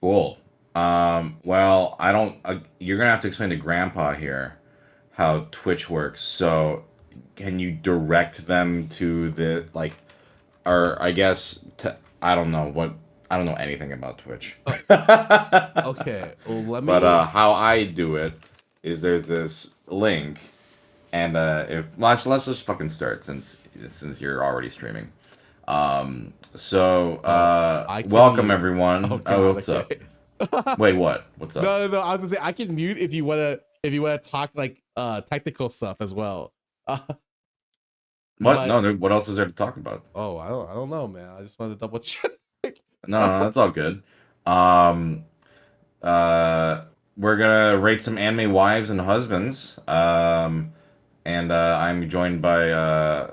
Cool. Well, I don't. You're gonna have to explain to Grandpa here how Twitch works. So, can you direct them to the like, or I guess I don't know what. I don't know anything about Twitch.
Okay, well, let me.
But how I do it is there's this link And if let's just fucking start since you're already streaming.
I can
Welcome
mute.
everyone.
Oh
Oh,
god,
what's
okay.
up? Wait, what? What's up?
No. I was gonna say I can mute if you wanna talk like technical stuff as well.
What?
But
No, what else is there to talk about?
oh, I don't know, man. I just wanted to double check.
No, that's all good. Um, we're gonna rate some anime wives and husbands. And I'm joined by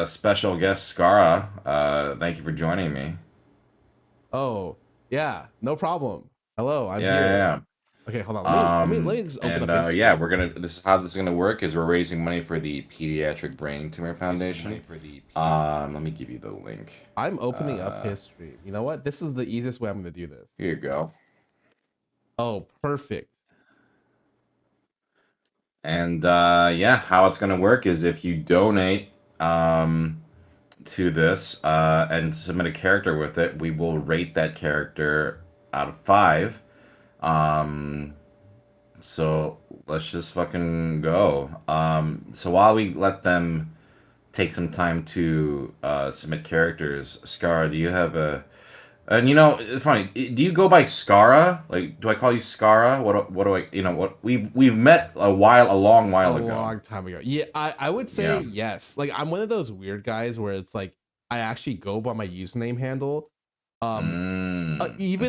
special guest Scarra. Thank you for joining me.
Oh, yeah, no problem. Hello, I'm
Yeah,
here.
yeah.
Okay, hold on. Let me just open up his
Yeah,
stream.
this is how this is gonna work. Is we're raising money for the Pediatric Brain Tumor Foundation. Let me give you the link.
I'm opening up his stream. You know what? This is the easiest way I'm gonna do this.
Here you go.
Oh, perfect.
And yeah, how it's gonna work is if you donate to this and submit a character with it, we will rate that character out of 5. So let's just fucking go. So while we let them take some time to submit characters, Scarra, do you have a? And you know, it's funny. Do you go by Scarra? Like, do I call you Scarra? What do I? You know what? We've met a long
A
while ago.
long time ago. Yeah, I would say
Yeah.
yes. Like I'm one of those weird guys where it's like I actually go by my username handle. Even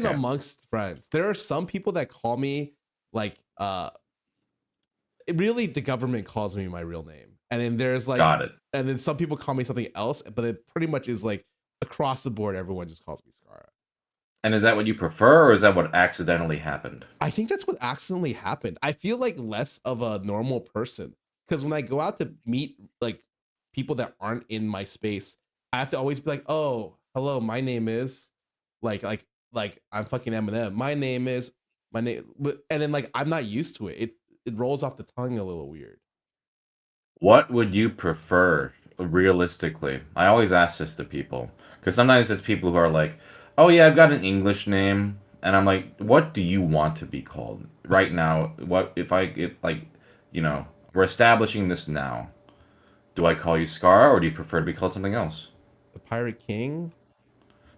Okay.
amongst friends, there are some people that call me like really the government calls me my real name, and then there's like
Got it.
and then some people call me something else, but it pretty much is like across the board everyone just calls me Scarra.
And is that what you prefer, or is that what accidentally happened?
I think that's what accidentally happened. I feel like less of a normal person because when I go out to meet like people that aren't in my space, I have to always be like, "Oh, hello, my name is like I'm fucking Eminem. My name is my name," and then like I'm not used to it. It rolls off the tongue a little weird.
What would you prefer, realistically? I always ask this to people because sometimes it's people who are like, "Oh yeah, I've got an English name," and I'm like, "What do you want to be called right now? What if I get like, you know, we're establishing this now. Do I call you Scar or do you prefer to be called something else?"
The Pirate King?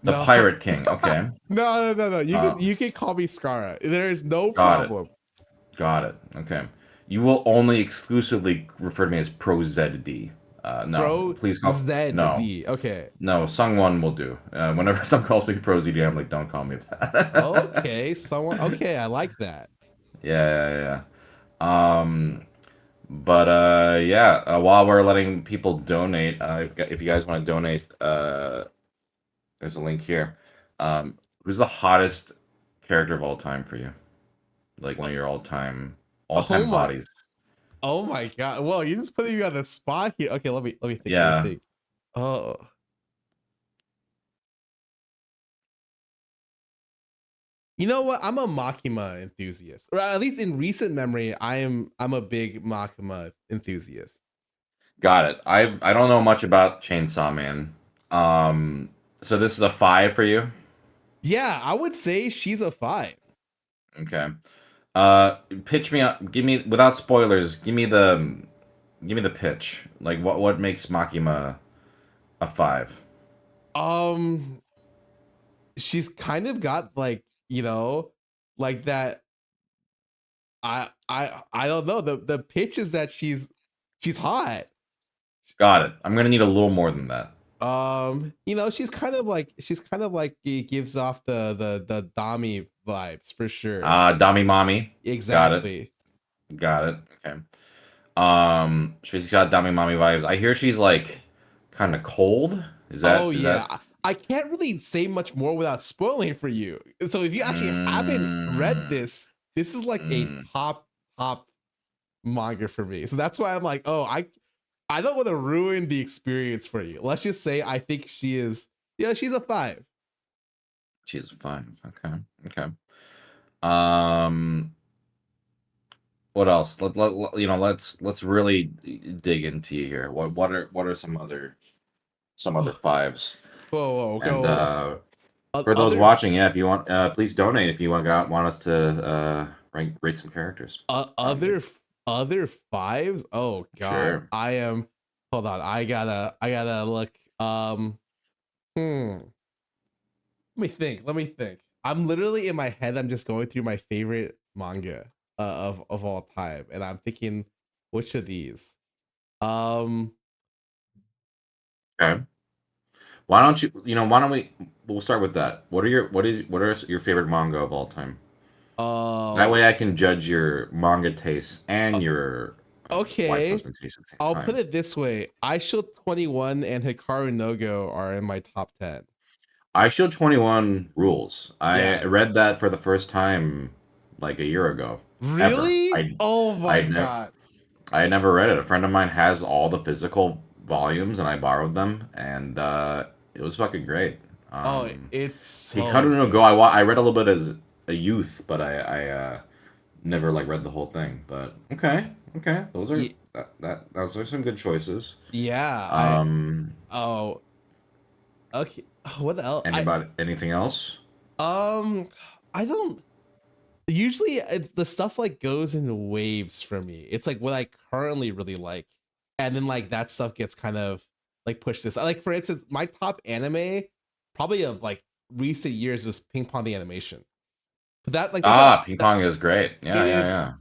The
No.
Pirate King. Okay.
No. You can call me Scarra. There is no
Got it.
problem.
Got it. Okay. You will only exclusively refer to me as ProZD. No, please call no.
ZD. Okay.
No, Sungwon will do. Whenever someone calls me ProZD, I'm like, don't call me that.
Okay. Someone. Okay. I like that.
Yeah. Yeah. While we're letting people donate, if you guys want to donate, there's a link here. Who's the hottest character of all time for you? Like one of your all-time hotties.
Oh my god. Well, you're just putting me on the spot here. Okay, let me think.
Yeah.
Let me think. Oh. You know what? I'm a Makima enthusiast. Or at least in recent memory, I'm a big Makima enthusiast.
Got it. I don't know much about Chainsaw Man. So this is a 5 for you?
Yeah, I would say she's a 5.
Okay. Pitch me up. Give me without spoilers. Give me the pitch. Like what makes Makima a 5?
She's kind of got like, you know, like that. I don't know. The pitch is that she's hot.
Got it. I'm gonna need a little more than that.
You know, she's kind of like it gives off the Dami vibes for sure.
Dami Mommy.
Exactly.
Got it. Okay. She's got Dami Mommy vibes. I hear she's like kind of cold. Is that?
Oh
is
yeah.
That...
I can't really say much more without spoiling for you. So if you actually haven't read this is like a top manga for me. So that's why I'm like, oh, I don't want to ruin the experience for you. Let's just say I think she is. Yeah, she's a 5.
She's a 5. Okay. What else? Let's really dig into you here. What are some other 5s?
Whoa.
And for those watching, yeah, if you want, please donate if you want us to rate some characters.
Other other fives. Oh god,
Sure.
I am. Hold on, I gotta look. Let me think. Let me think. I'm literally in my head. I'm just going through my favorite manga of all time, and I'm thinking, which of these? Um,
Okay. Why don't you? Why don't we? We'll start with that. What are your favorite manga of all time? That
uh,
way, I can judge your manga tastes and your wife's
okay.
husband taste at the same
I'll put
time.
it this way: I Shield 21 and Hikaru no Go are in my top 10.
I Shield 21 rules. I
Yeah.
read that for the first time like a year ago. Ever.
Really? Oh my
I never
god.
I had never read it. A friend of mine has all the physical volumes, and I borrowed them, and it was fucking great.
Oh, it's so
Hikaru no Go.
good.
I read a little bit as a youth, but I never like read the whole thing. But okay,
Ye-
those are some good choices.
Yeah,
Um,
oh, okay. What else?
anything else?
Um, I don't usually it's the stuff like goes in waves for me. It's like what I currently really like, and then like that stuff gets kind of like pushed this. Like for instance, my top anime probably of like recent years was Ping Pong the animation. But that like that's a
Ping pong is great.
it
Yeah, yeah,
is
yeah.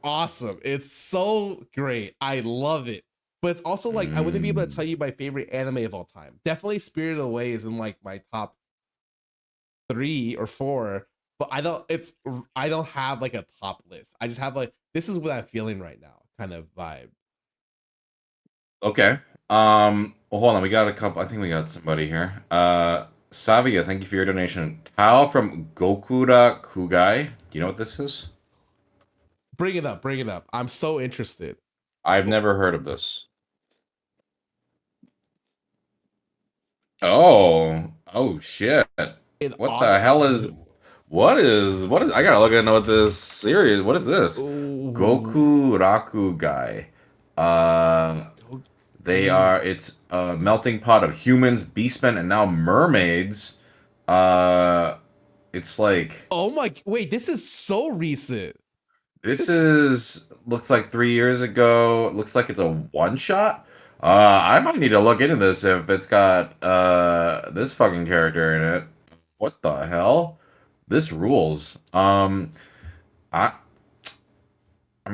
awesome. It's so great. I love it. But it's also like I wouldn't be able to
Mm.
tell you my favorite anime of all time. Definitely Spirited Away is in like my top 3 or 4, but I don't have like a top list. I just have like this is what I'm feeling right now kind of vibe.
Okay. Well, hold on. We got a couple. I think we got somebody here. Savia, thank you for your donation. Tao from Gokura Kugai. Do you know what this is?
Bring it up, bring it up. I'm so interested.
I've never heard of this. Oh shit.
In
What the
August.
hell is what is I gotta look into what this series. What is this?
Oh,
Goku Raku Guy. Uh it's a melting pot of humans, beastmen, and now mermaids. Uh it's like
oh my wait, this is so recent.
this
This
is looks like 3 years ago. It looks like it's a one shot. I might need to look into this if it's got this fucking character in it. What the hell? This rules. I I'm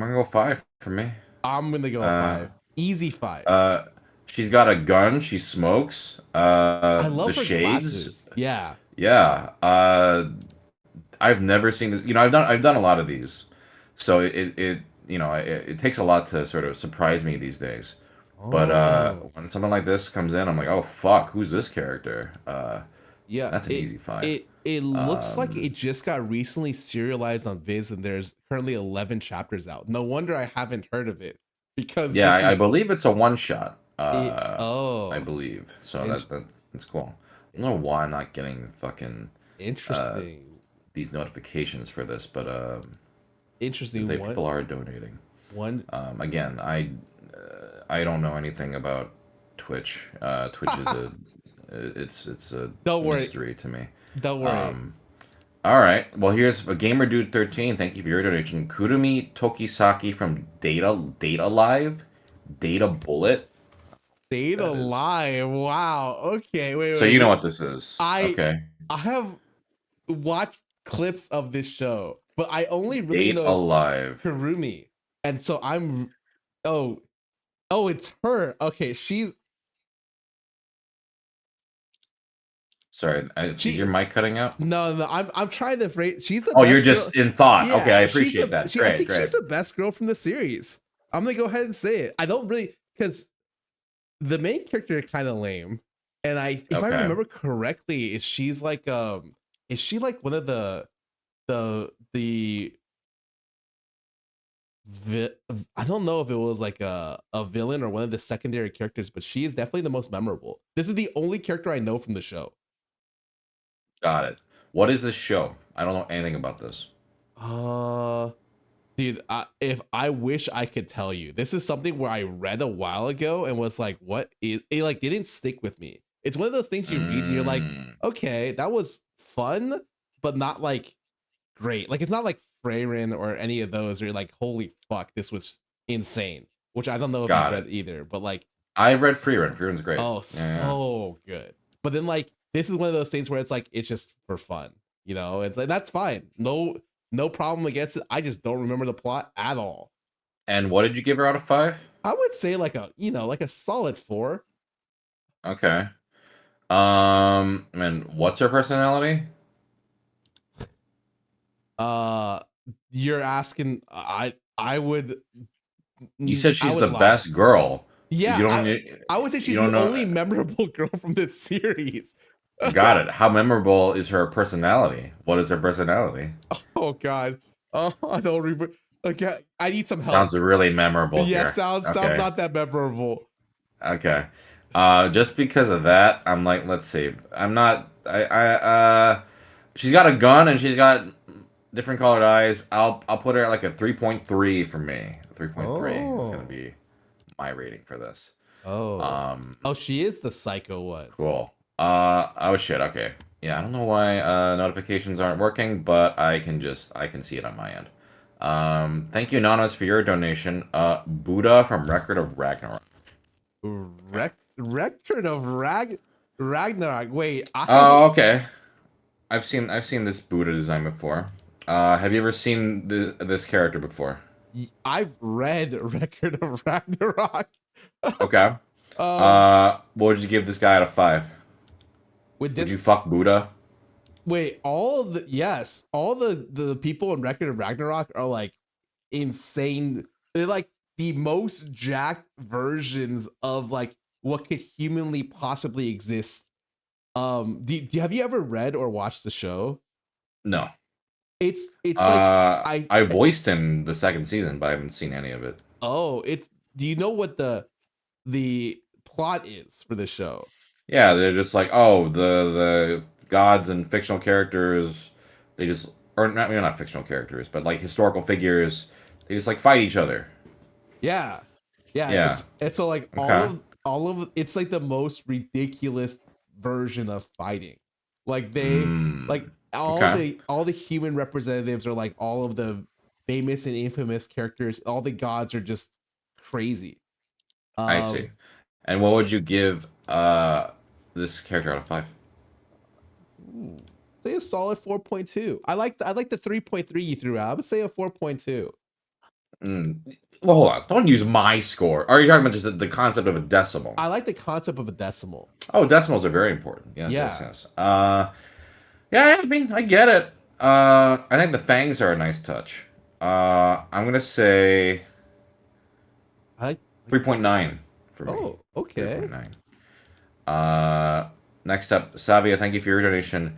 gonna go 5 for me.
I'm gonna go
Uh
5. Easy 5.
uh she's got a gun, she smokes.
I
The
love her
shades.
glasses. Yeah.
Yeah. I've never seen this. I've done a lot of these. So it takes a lot to sort of surprise me these days. But
Oh.
when something like this comes in, I'm like, oh fuck, who's this character?
Yeah,
That's an easy 5.
it looks like
Um,
it just got recently serialized on Viz, and there's currently 11 chapters out. No wonder I haven't heard of it because
yeah,
this
I
is
believe it's a one shot.
it.
I
Oh,
believe so.
int-
That's cool. I don't know why I'm not getting fucking uh,
interesting,
these notifications for this, but 'cause
interesting.
people are donating.
One.
Again, I don't know anything about Twitch. Twitch is it's a
Don't worry,
mystery to me.
don't worry.
Um, all right. Well, here's a gamer dude 13. Thank you for your donation. Kurumi Tokisaki from Data Live, Data Bullet.
Data
That is.
Live. Wow. Okay. Wait.
So
Wait.
you know what this is?
I
Okay.
I have watched clips of this show, but I only really
Data
know
Live.
Kurumi, and so I'm. Oh, oh, it's her. Okay,
Sorry, is your
she.
mic cutting out?
No. I'm trying to phrase. She's the
Oh, you're
best girl.
just in thought. Okay, I
Yeah, she's
appreciate
the.
that.
I
Great,
think she's
great.
the best girl from the series. I'm gonna go ahead and say it. I don't really because the main character is kind of lame, and if I
Okay.
remember correctly, is she like one of the I don't know if it was like a villain or one of the secondary characters, but she is definitely the most memorable. This is the only character I know from the show.
Got it. What is this show? I don't know anything about this.
Uh, dude, if I wish I could tell you, this is something where I read a while ago and was like, "What is?" It like didn't stick with me. It's one of those things you read and you're like,
Mm,
"Okay, that was fun, but not like great. Like it's not like Freyrin or any of those, where you're like, holy fuck, this was insane. Which I don't know if
Got
you've
it.
read either, but like,
I've read Freerun. Freerun's great.
oh, so good. But then like, this is one of those things where it's like, it's just for fun, you know? It's like, that's fine. No problem against it. I just don't remember the plot at all.
And what did you give her out of 5?
I would say like a, like a solid 4.
Okay. And what's her personality?
You're asking, I would.
You said
I
she's
would
the
lie.
best girl.
Yeah,
You don't,
I would say she's
you
the
don't know-
only memorable girl from this series.
Got it. How memorable is her personality? What is her personality?
Oh God. Oh, I don't remember. Okay, I need some help.
Sounds really memorable.
Yeah,
here.
sounds
Okay.
not that memorable.
Okay. Just because of that, I'm like, let's see. I'm not. She's got a gun and she's got different colored eyes. I'll put her at like a 3.3 for me. 3.3 is gonna be my rating for this.
Oh. Oh, she is the psycho one.
Cool. Oh shit. Okay. Yeah, I don't know why notifications aren't working, but I can see it on my end. Thank you, Anonymous, for your donation. Buddha from Record of Ragnarok.
Record of Ragnarok. Wait.
Oh, okay. I've seen this Buddha design before. Have you ever seen this character before?
I've read Record of Ragnarok.
Okay. What would you give this guy out of 5?
Would
you fuck Buddha?
Wait, all the people in Record of Ragnarok are like insane. They're like the most jacked versions of like what could humanly possibly exist. Have you ever read or watched the show?
No.
It's
like I voiced in the 2nd season, but I haven't seen any of it.
Oh, do you know what the plot is for the show?
Yeah, they're just like, oh, the gods and fictional characters, they just, or not fictional characters, but like historical figures, they just like fight each other.
Yeah. It's so like all of it's like the most ridiculous version of fighting. Like they like all the human representatives are like all of the famous and infamous characters. All the gods are just crazy.
I see. And what would you give this character out of 5?
Say a solid 4.2. I like the 3.3 you threw out. I would say a 4.2.
Well, hold on. Don't use my score. Are you talking about just the concept of a decimal?
I like the concept of a decimal.
Oh, decimals are very important. Yes,
yeah.
Yes. Yeah, I mean, I get it. I think the fangs are a nice touch. I'm gonna say 3.9 for me.
Oh, okay.
3.9. Next up, Savia, thank you for your donation.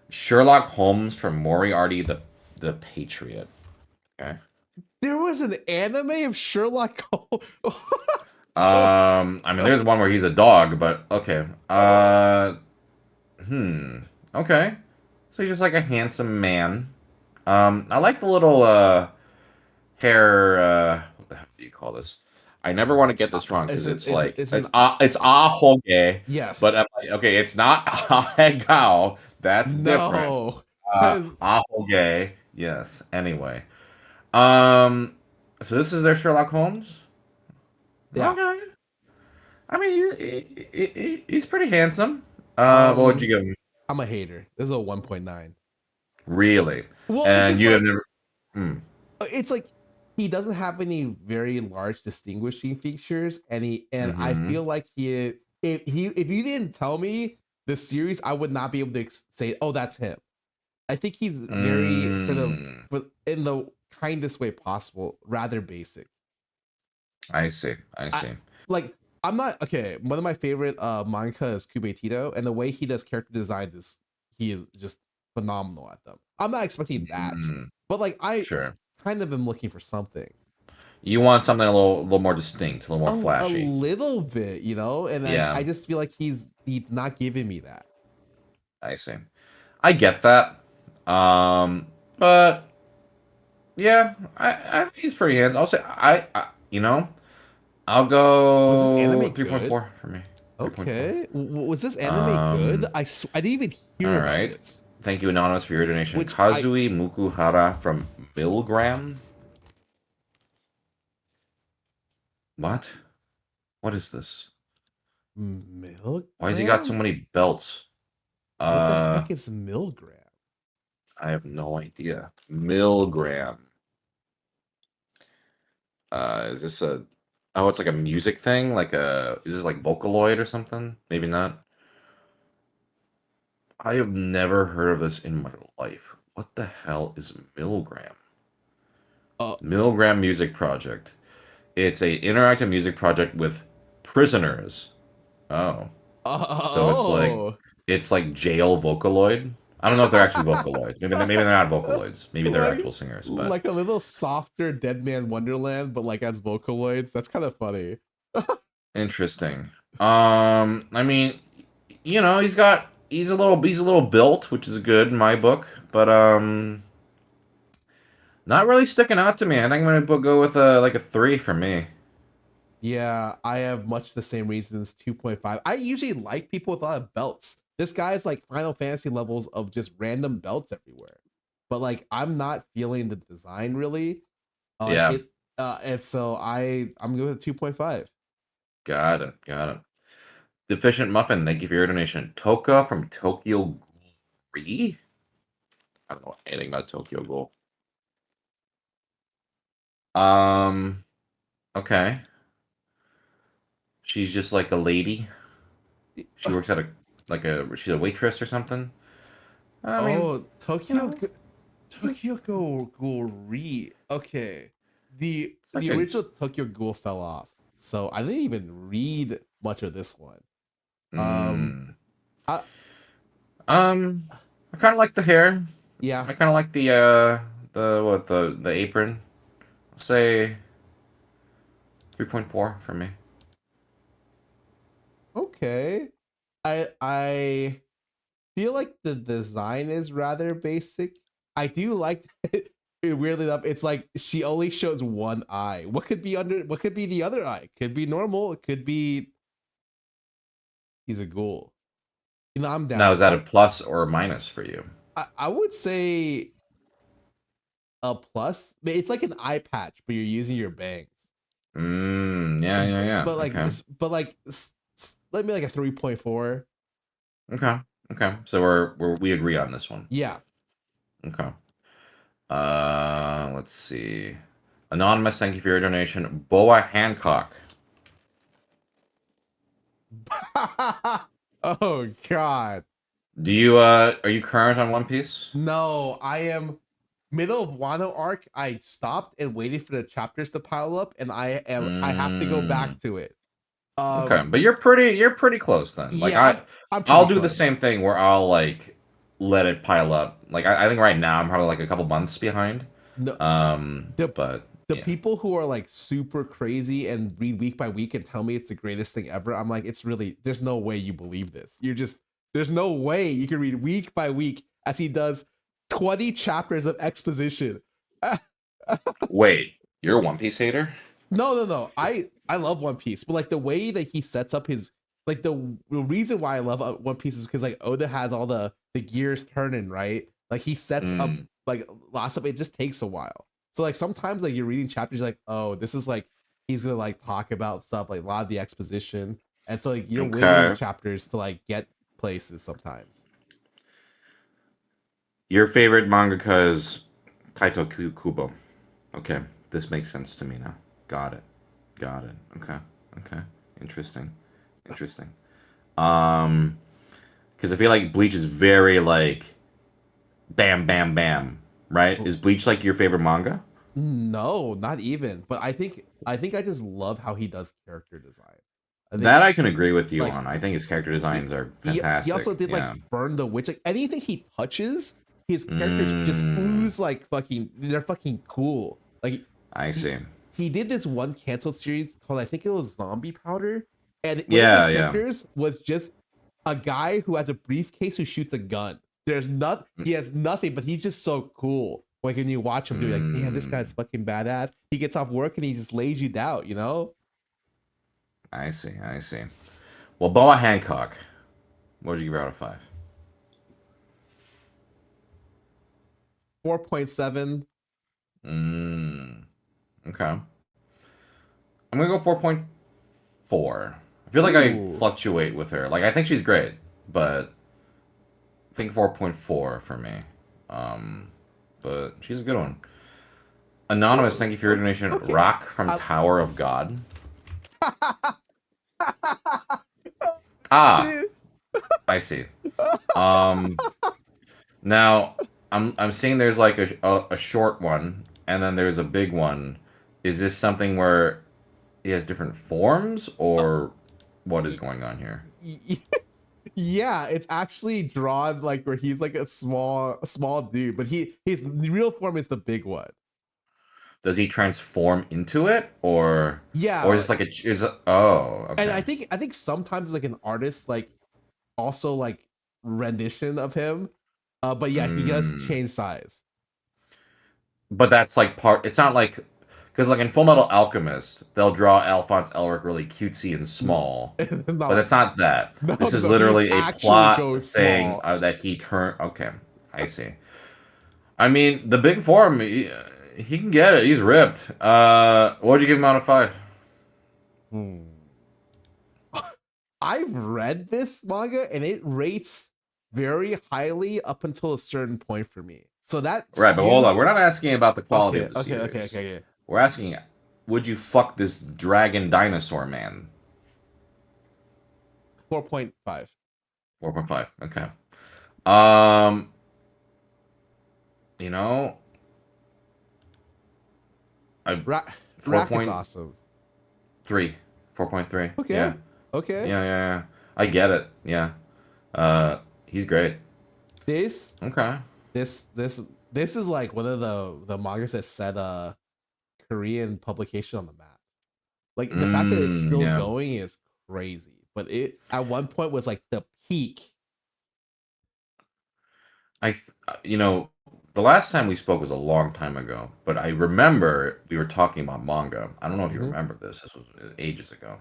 Sherlock Holmes from Moriarty the Patriot. Okay.
There was an anime of Sherlock Holmes.
I mean, there's one where he's a dog, but okay. Okay. So he's just like a handsome man. I like the little hair. What the hell do you call this? I never want to get this wrong because it's ahoge.
Yes.
But I'm like, okay, it's not ahegao. That's different. Ahoge. Yes. Anyway. So this is their Sherlock Holmes.
Yeah.
Okay. I mean, he's pretty handsome. What would you give him?
I'm a hater. This is a 1.9.
Really?
Well,
and you
like,
have never.
It's like he doesn't have any very large distinguishing features, and I feel like if you didn't tell me the series, I would not be able to say, oh, that's him. I think he's very in the kindest way possible, rather basic.
I see.
I'm not okay. One of my favorite manga is Kubetito, and the way he does character designs he is just phenomenal at them. I'm not expecting that, but like I kind of am looking for something.
You want something a little more distinct, a little more flashy,
a little bit, you know. And I just feel like he's not giving me that.
I see. I get that, but yeah, I think he's pretty handsome. I'll say I'll go 3.4 for me.
Okay. Was this anime good? I didn't even hear about it.
Thank you, Anonymous, for your donation.
Which
Kazui Mukuhara from Milgram? What? What is this?
Milligram?
Why has he got so many belts?
What the heck is milligram?
I have no idea. Milgram. Is this a... Oh, it's like a music thing? Like a... Is this like Vocaloid or something? Maybe not. I have never heard of this in my life. What the hell is Milgram?
Uh,
Milgram Music Project. It's a interactive music project with prisoners. Oh. So
oh.
it's like jail Vocaloid. I don't know if they're actually Vocaloids. Maybe they're not Vocaloids. Maybe they're actual singers. But
Like a little softer Dead Man Wonderland, but like as Vocaloids. That's kind of funny.
interesting. I mean, you know, he's a little built, which is good in my book, but not really sticking out to me. I think I'm gonna go with a 3 for me.
Yeah, I have much the same reasons. 2.5. I usually like people with a lot of belts. This guy's like Final Fantasy levels of just random belts everywhere. But like I'm not feeling the design really.
Yeah.
And so I'm going with 2.5.
Got it. Got it. Deficient Muffin, thank you for your donation. Toka from Tokyo Ghoul. I don't know anything about Tokyo Ghoul. Okay. She's just like a lady. She works at she's a waitress or something. I mean,
Tokyo Ghoul Re. Okay. The
like
original Tokyo Ghoul fell off. So I didn't even read much of this one. I,
I kind of like the hair.
yeah.
I kind of like the apron. I'll say 3.4 for me.
Okay. I feel like the design is rather basic. I do like it. Weirdly enough, it's like she only shows one eye. What could be the other eye? Could be normal. It could be he's a ghoul. You know, I'm down.
Now, is that a plus or a minus for you?
I would say a plus. It's like an eye patch, but you're using your bangs.
Yeah.
But like,
okay.
let me like a 3.4.
Okay. So we agree on this one.
Yeah.
Okay. Let's see. Anonymous, thank you for your donation. Boa Hancock.
Oh God.
Do you are you current on One Piece?
No, I am middle of Wano arc. I stopped and waited for the chapters to pile up, and I have to go back to it.
Okay, but you're pretty close then. Like
yeah, I'm
I'll
pretty
do the
close.
same thing where I'll like let it pile up. Like I think right now I'm probably like a couple months behind.
No,
But
the
yeah.
people who are like super crazy and read week by week and tell me it's the greatest thing ever, I'm like, it's really, there's no way you believe this. There's no way you can read week by week as he does 20 chapters of exposition.
Wait, you're a One Piece hater?
No. I love One Piece, but like the way that he sets up his, like the reason why I love One Piece is because like Oda has all the gears turning, right? Like he sets up like lots of it just takes a while. So like sometimes like you're reading chapters, you're like, oh, this is like he's gonna like talk about stuff, like a lot of the exposition, and so like you're waiting chapters to like get places sometimes.
Your favorite mangaka is Taito Kubo. Okay, this makes sense to me now. Got it. Okay. Interesting. Because I feel like Bleach is very like bam, bam, bam. Right? Is Bleach like your favorite manga?
No, not even. But I think I just love how he does character design.
I can agree with you on. I think his character designs are fantastic.
He also did like Burn the Witch. Like anything he touches, his characters just ooze like fucking. They're fucking cool. Like
I see.
He did this one canceled series called, I think it was Zombie Powder, and one of the characters was just a guy who has a briefcase who shoots a gun. He has nothing, but he's just so cool. Like when you watch him do, like, damn, this guy's fucking badass. He gets off work and he just lays you down, you know?
I see. Well, Boa Hancock, what would you give her out of 5?
4.7.
Okay. I'm gonna go 4.4. I feel like I
Ooh.
fluctuate with her. Like I think she's great, but I think 4.4 for me. But she's a good one. Anonymous, thank you for your donation.
Okay.
Rock from Tower of God. Ah,
Dude.
I see. Um, now I'm seeing there's like a short one, and then there's a big one. Is this something where he has different forms, or what is going on here?
Yeah, it's actually drawn like where he's like a small dude, but his real form is the big one.
Does he transform into it, or
Yeah,
is this like oh,
and
okay.
I think sometimes it's like an artist like also like rendition of him. But yeah, he does
Mm.
change size.
But that's like part. It's not like because like in Full Metal Alchemist, they'll draw Alphonse Elric really cutesy and small,
It's not
but
like
it's not that.
no,
This is
no, he
literally a
actually
plot
goes
thing
small.
that he turned. Okay, I see. I mean, the big form, he can get it. He's ripped. What'd you give him out of 5?
Hmm. I've read this manga and it rates very highly up until a certain point for me. So that
Right, but hold on.
skews.
We're not asking about the quality
Okay,
of the
okay, okay,
series.
okay, okay.
We're asking, would you fuck this dragon dinosaur man?
4.5.
4.5. Okay. Um, you know, I
Rack is
4.3.
awesome.
4.3.
Okay,
Yeah.
okay.
Yeah. I get it. Yeah. He's great.
This
Okay.
this this this is like one of the mangas that set a Korean publication on the map. Like the fact that it's still
Yeah.
going is crazy. But it at one point was like the peak.
The last time we spoke was a long time ago, but I remember we were talking about manga. I don't know if you
Mhm.
remember this. This was ages ago.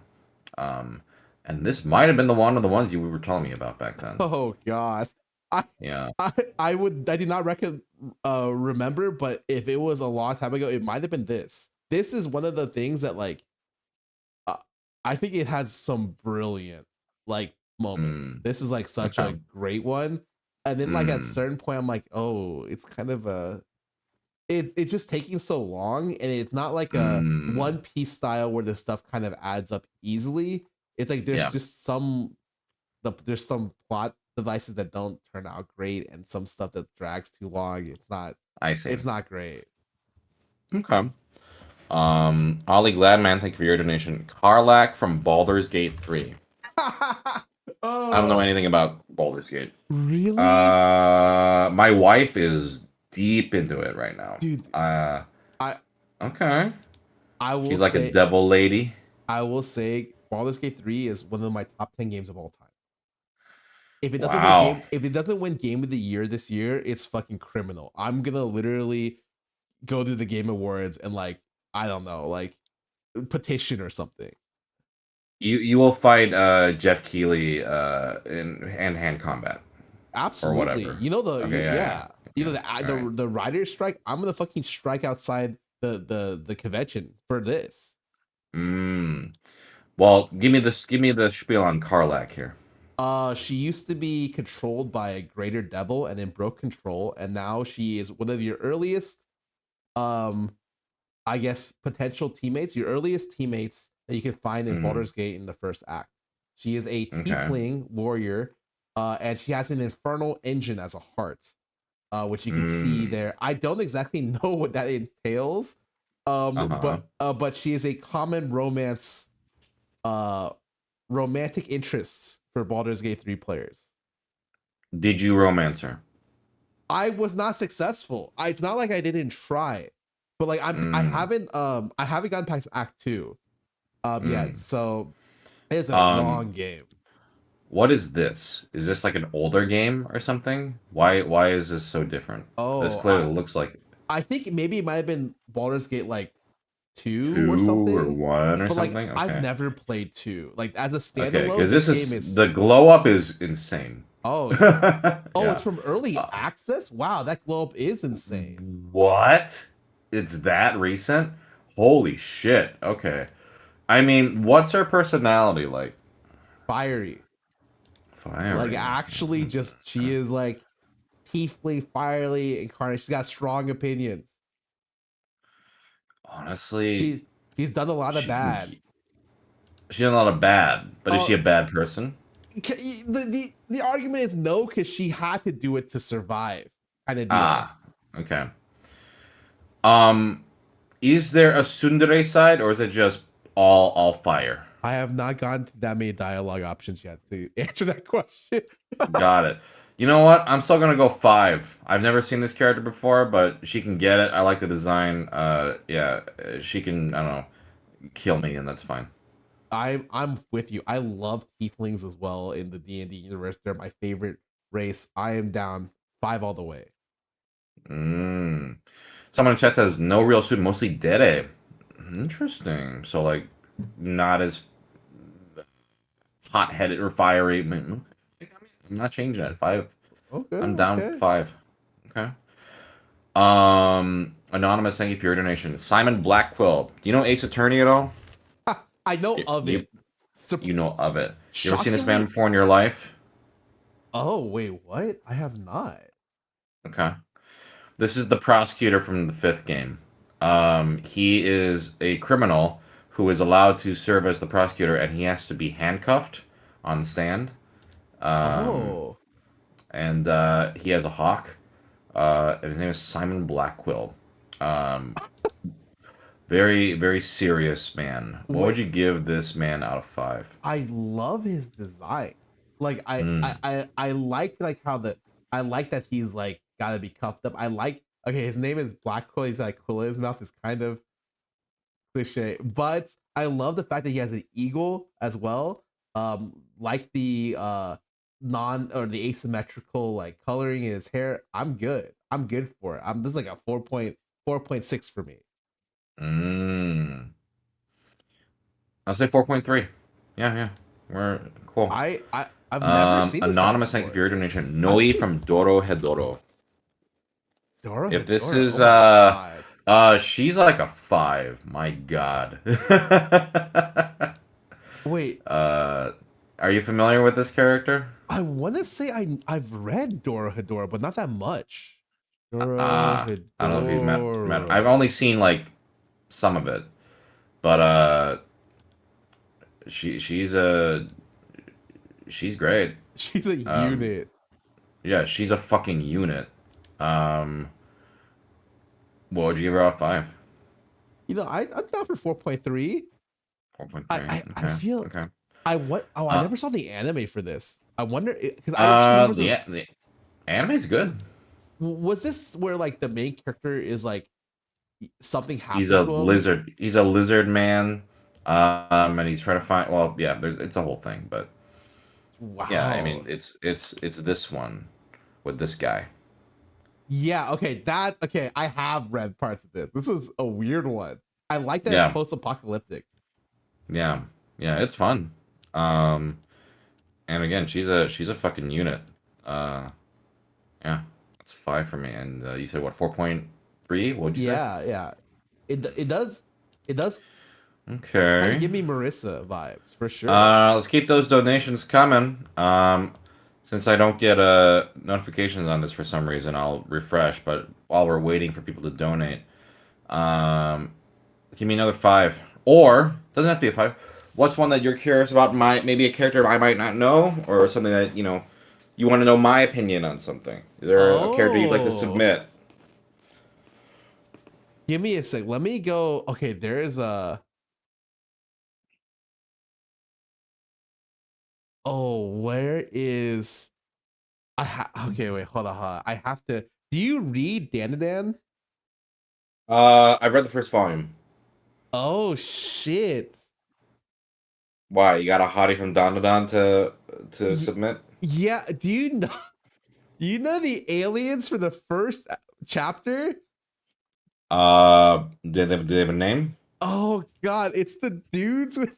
Um, and this might have been the one of the ones you were telling me about back then.
Oh god. I
Yeah.
I did not remember, but if it was a long time ago, it might have been this. This is one of the things that like uh, I think it has some brilliant like moments.
Mm.
This is like such
Okay.
a great one. And then like at
Mm.
certain point I'm like, "Oh, it's kind of a it's just taking so long and it's not like a
Mm.
one piece style where the stuff kind of adds up easily. It's like there's
Yeah.
just there's some plot devices that don't turn out great and some stuff that drags too long.
I see.
It's not great.
Okay. Ollie Gladman, thank you for your donation. Karlak from Baldur's Gate 3. I don't know
Oh,
anything about Baldur's Gate.
really?
My wife is deep into it right now.
Dude, I
Okay.
I will
She's like a
say
devil lady.
Baldur's Gate 3 is one of my top 10 games of all time.
Wow.
If it doesn't win game of the year this year, it's fucking criminal. I'm gonna literally go to the game awards and like I don't know, like petition or something.
You will fight Jeff Keighley in hand-to-hand combat or
Absolutely.
whatever.
You know
Okay,
yeah. You know
Yeah. All right.
the writer's strike. I'm gonna fucking strike outside the convention for this.
Mm. Well, give me the spiel on Karlak here.
She used to be controlled by a greater devil and then broke control, and now she is one of your earliest, um, I guess potential teammates, your earliest teammates that you can find in
Mm.
Baldur's Gate in the first act. She is a
Okay.
tiefling warrior, and she has an infernal engine as a heart, which you can see
Mm.
there. I don't exactly know what that entails,
Uh-huh.
but she is a common uh, romantic interests for Baldur's Gate 3 players.
Did you romance her?
I was not successful. It's not like I didn't try, but like
Mm.
I haven't gotten past Act 2 yet.
Mm.
So it's a long
Um,
game.
what is this? Is this like an older game or something? Why is this so different? This
Oh,
clearly looks like
I think maybe it might have been Baldur's Gate like 2 or
2 or
something.
1 or
But like
something.
I've
Okay.
never played 2. Like as a
Okay,
standalone,
because
this
this
game
is the
is
glow up is insane.
Oh, yeah. Oh,
Yeah.
it's from early access? Wow, that glow up is insane.
What? It's that recent? Holy shit. Okay. I mean, what's her personality like?
Fiery. Like,
Fiery.
actually, just she is like tiefly, fiery incarnate. She's got strong opinions.
Honestly,
She's done a lot of
she can.
bad.
She's done a lot of bad, but is
Oh,
she a bad person?
the argument is no, because she had to do it to survive, kind of deal.
Ah, okay. Um, is there a tsundere side, or is it just all fire?
I have not gotten to that many dialogue options yet to answer that question.
Got it. You know what? I'm still gonna go 5. I've never seen this character before, but she can get it. I like the design. Yeah, she can. I don't know, kill me, and that's fine.
I'm with you. I love tieflings as well in the D&D universe. They're my favorite race. I am down 5 all the way.
Someone in chat says no real suit, mostly dere. Interesting. So like, not as hot-headed or fiery. I'm not changing it. 5.
Okay,
I'm down
okay.
5. Okay. Anonymous, thank you for your donation. Simon Blackquill. Do you know Ace Attorney at all?
I know of it.
You know of it. You ever seen this
Shockingly-
man before in your life?
Oh, wait, what? I have not.
Okay. This is the prosecutor from the 5th game. He is a criminal who is allowed to serve as the prosecutor, and he has to be handcuffed on the stand.
Oh.
And he has a hawk. And his name is Simon Blackquill. Very, very serious man. What would you give this man out of 5?
I love his design. Like I like how I like that he's like gotta be cuffed up. I like, okay, his name is Blackquill. He's like quill in his mouth is kind of cliche, but I love the fact that he has an eagle as well. Like the the asymmetrical like coloring in his hair. I'm good for it. This is like a 4.6 for me.
I'll say 4.3. Yeah. We're cool.
I've never seen this
anonymous.
guy
Thank you for your
before.
donation. Noi from Doro Hedoro.
Dora
If this
Hedora,
is
oh my God.
she's like a 5. My God.
Wait,
are you familiar with this character?
I want to say I've read Dora Hedora, but not that much. Dora
I don't know if you've met.
Hedora.
I've only seen like some of it, but she's great.
She's a unit.
Yeah, she's a fucking unit. What would you give her out of 5?
You know, I'm down for 4.3.
4.3.
I feel
okay.
I never saw the anime for this. I wonder, because I just remember
the anime's good.
was this where like the main character is like something happens
He's a
to him?
lizard. He's a lizard man. And he's trying to find. Well, yeah, it's a whole thing, but
Wow.
yeah, I mean, it's this one with this guy.
Yeah, okay, okay, I have read parts of this. This is a weird one. I like that
Yeah.
it's post-apocalyptic.
Yeah, it's fun. And again, she's a fucking unit. Yeah, that's 5 for me. And you said what, 4.3? What'd you say?
Yeah. It does
Okay.
kind of give me Marissa vibes for sure.
Let's keep those donations coming. Since I don't get notifications on this for some reason, I'll refresh. But while we're waiting for people to donate, give me another 5. Or doesn't have to be a 5. What's one that you're curious about? Maybe a character I might not know, or something that you want to know my opinion on something. Is there a character you'd like to submit?
Give me a sec. Let me go. Okay, there is a. Oh, where is? Okay, wait, hold on. I have to. Do you read Danadan?
I've read the first volume.
Oh shit!
Why, you got a hottie from Dandadan to submit?
Yeah. Do you know? You know the aliens for the first chapter?
Do they have a name?
Oh god, it's the dudes with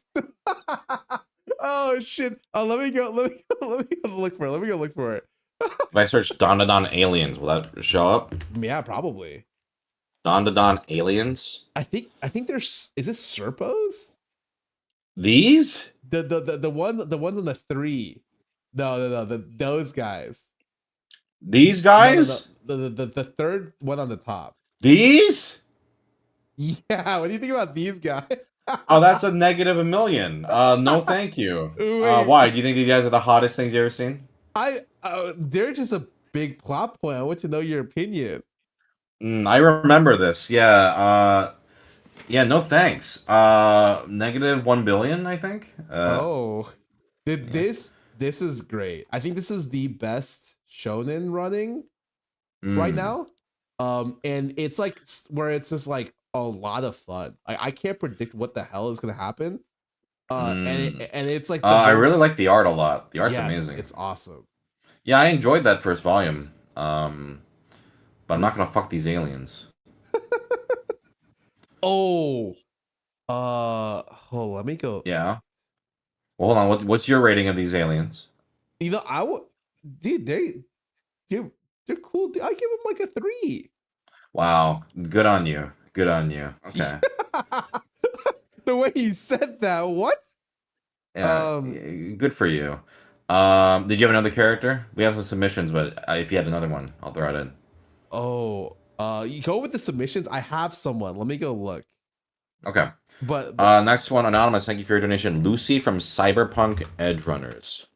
Oh shit! Let me go. Let me go. Let me go look for it. Let me go look for it.
If I search Don aliens, will that show up?
Yeah, probably.
Don aliens?
I think there's is it Serpos?
These?
The ones on the three. No, those guys.
These
No.
guys?
The third one on the top.
These?
Yeah, what do you think about these guys?
Oh, that's a negative a million. No, thank you.
Wait,
Why? Do you think these guys are the hottest things you ever seen?
they're just a big plot point. I want to know your opinion.
I remember this. Yeah. Yeah. No, thanks. Negative 1 billion, I think.
Oh, did
Yeah.
this is great. I think this is the best shonen running right
Mm,
now. And it's like where it's just like a lot of fun. I can't predict what the hell is gonna happen.
mm.
And it's like the
I really
most.
like the art a lot. The art's
Yes,
amazing.
it's awesome.
Yeah, I enjoyed that first volume. But I'm not
This.
gonna fuck these aliens.
Oh, let me go.
Yeah. Well, hold on. What's your rating of these aliens?
You know, I would, dude. They're cool. Dude. I give them like a 3.
Wow. Good on you. Good on you. Okay.
The way you said that, what?
Yeah. Good for you. Did you have another character? We have some submissions, but if you had another one, I'll throw it in.
Oh, you go with the submissions. I have someone. Let me go look.
Okay.
But
Next one, anonymous. Thank you for your donation. Lucy from Cyberpunk Edge Runners.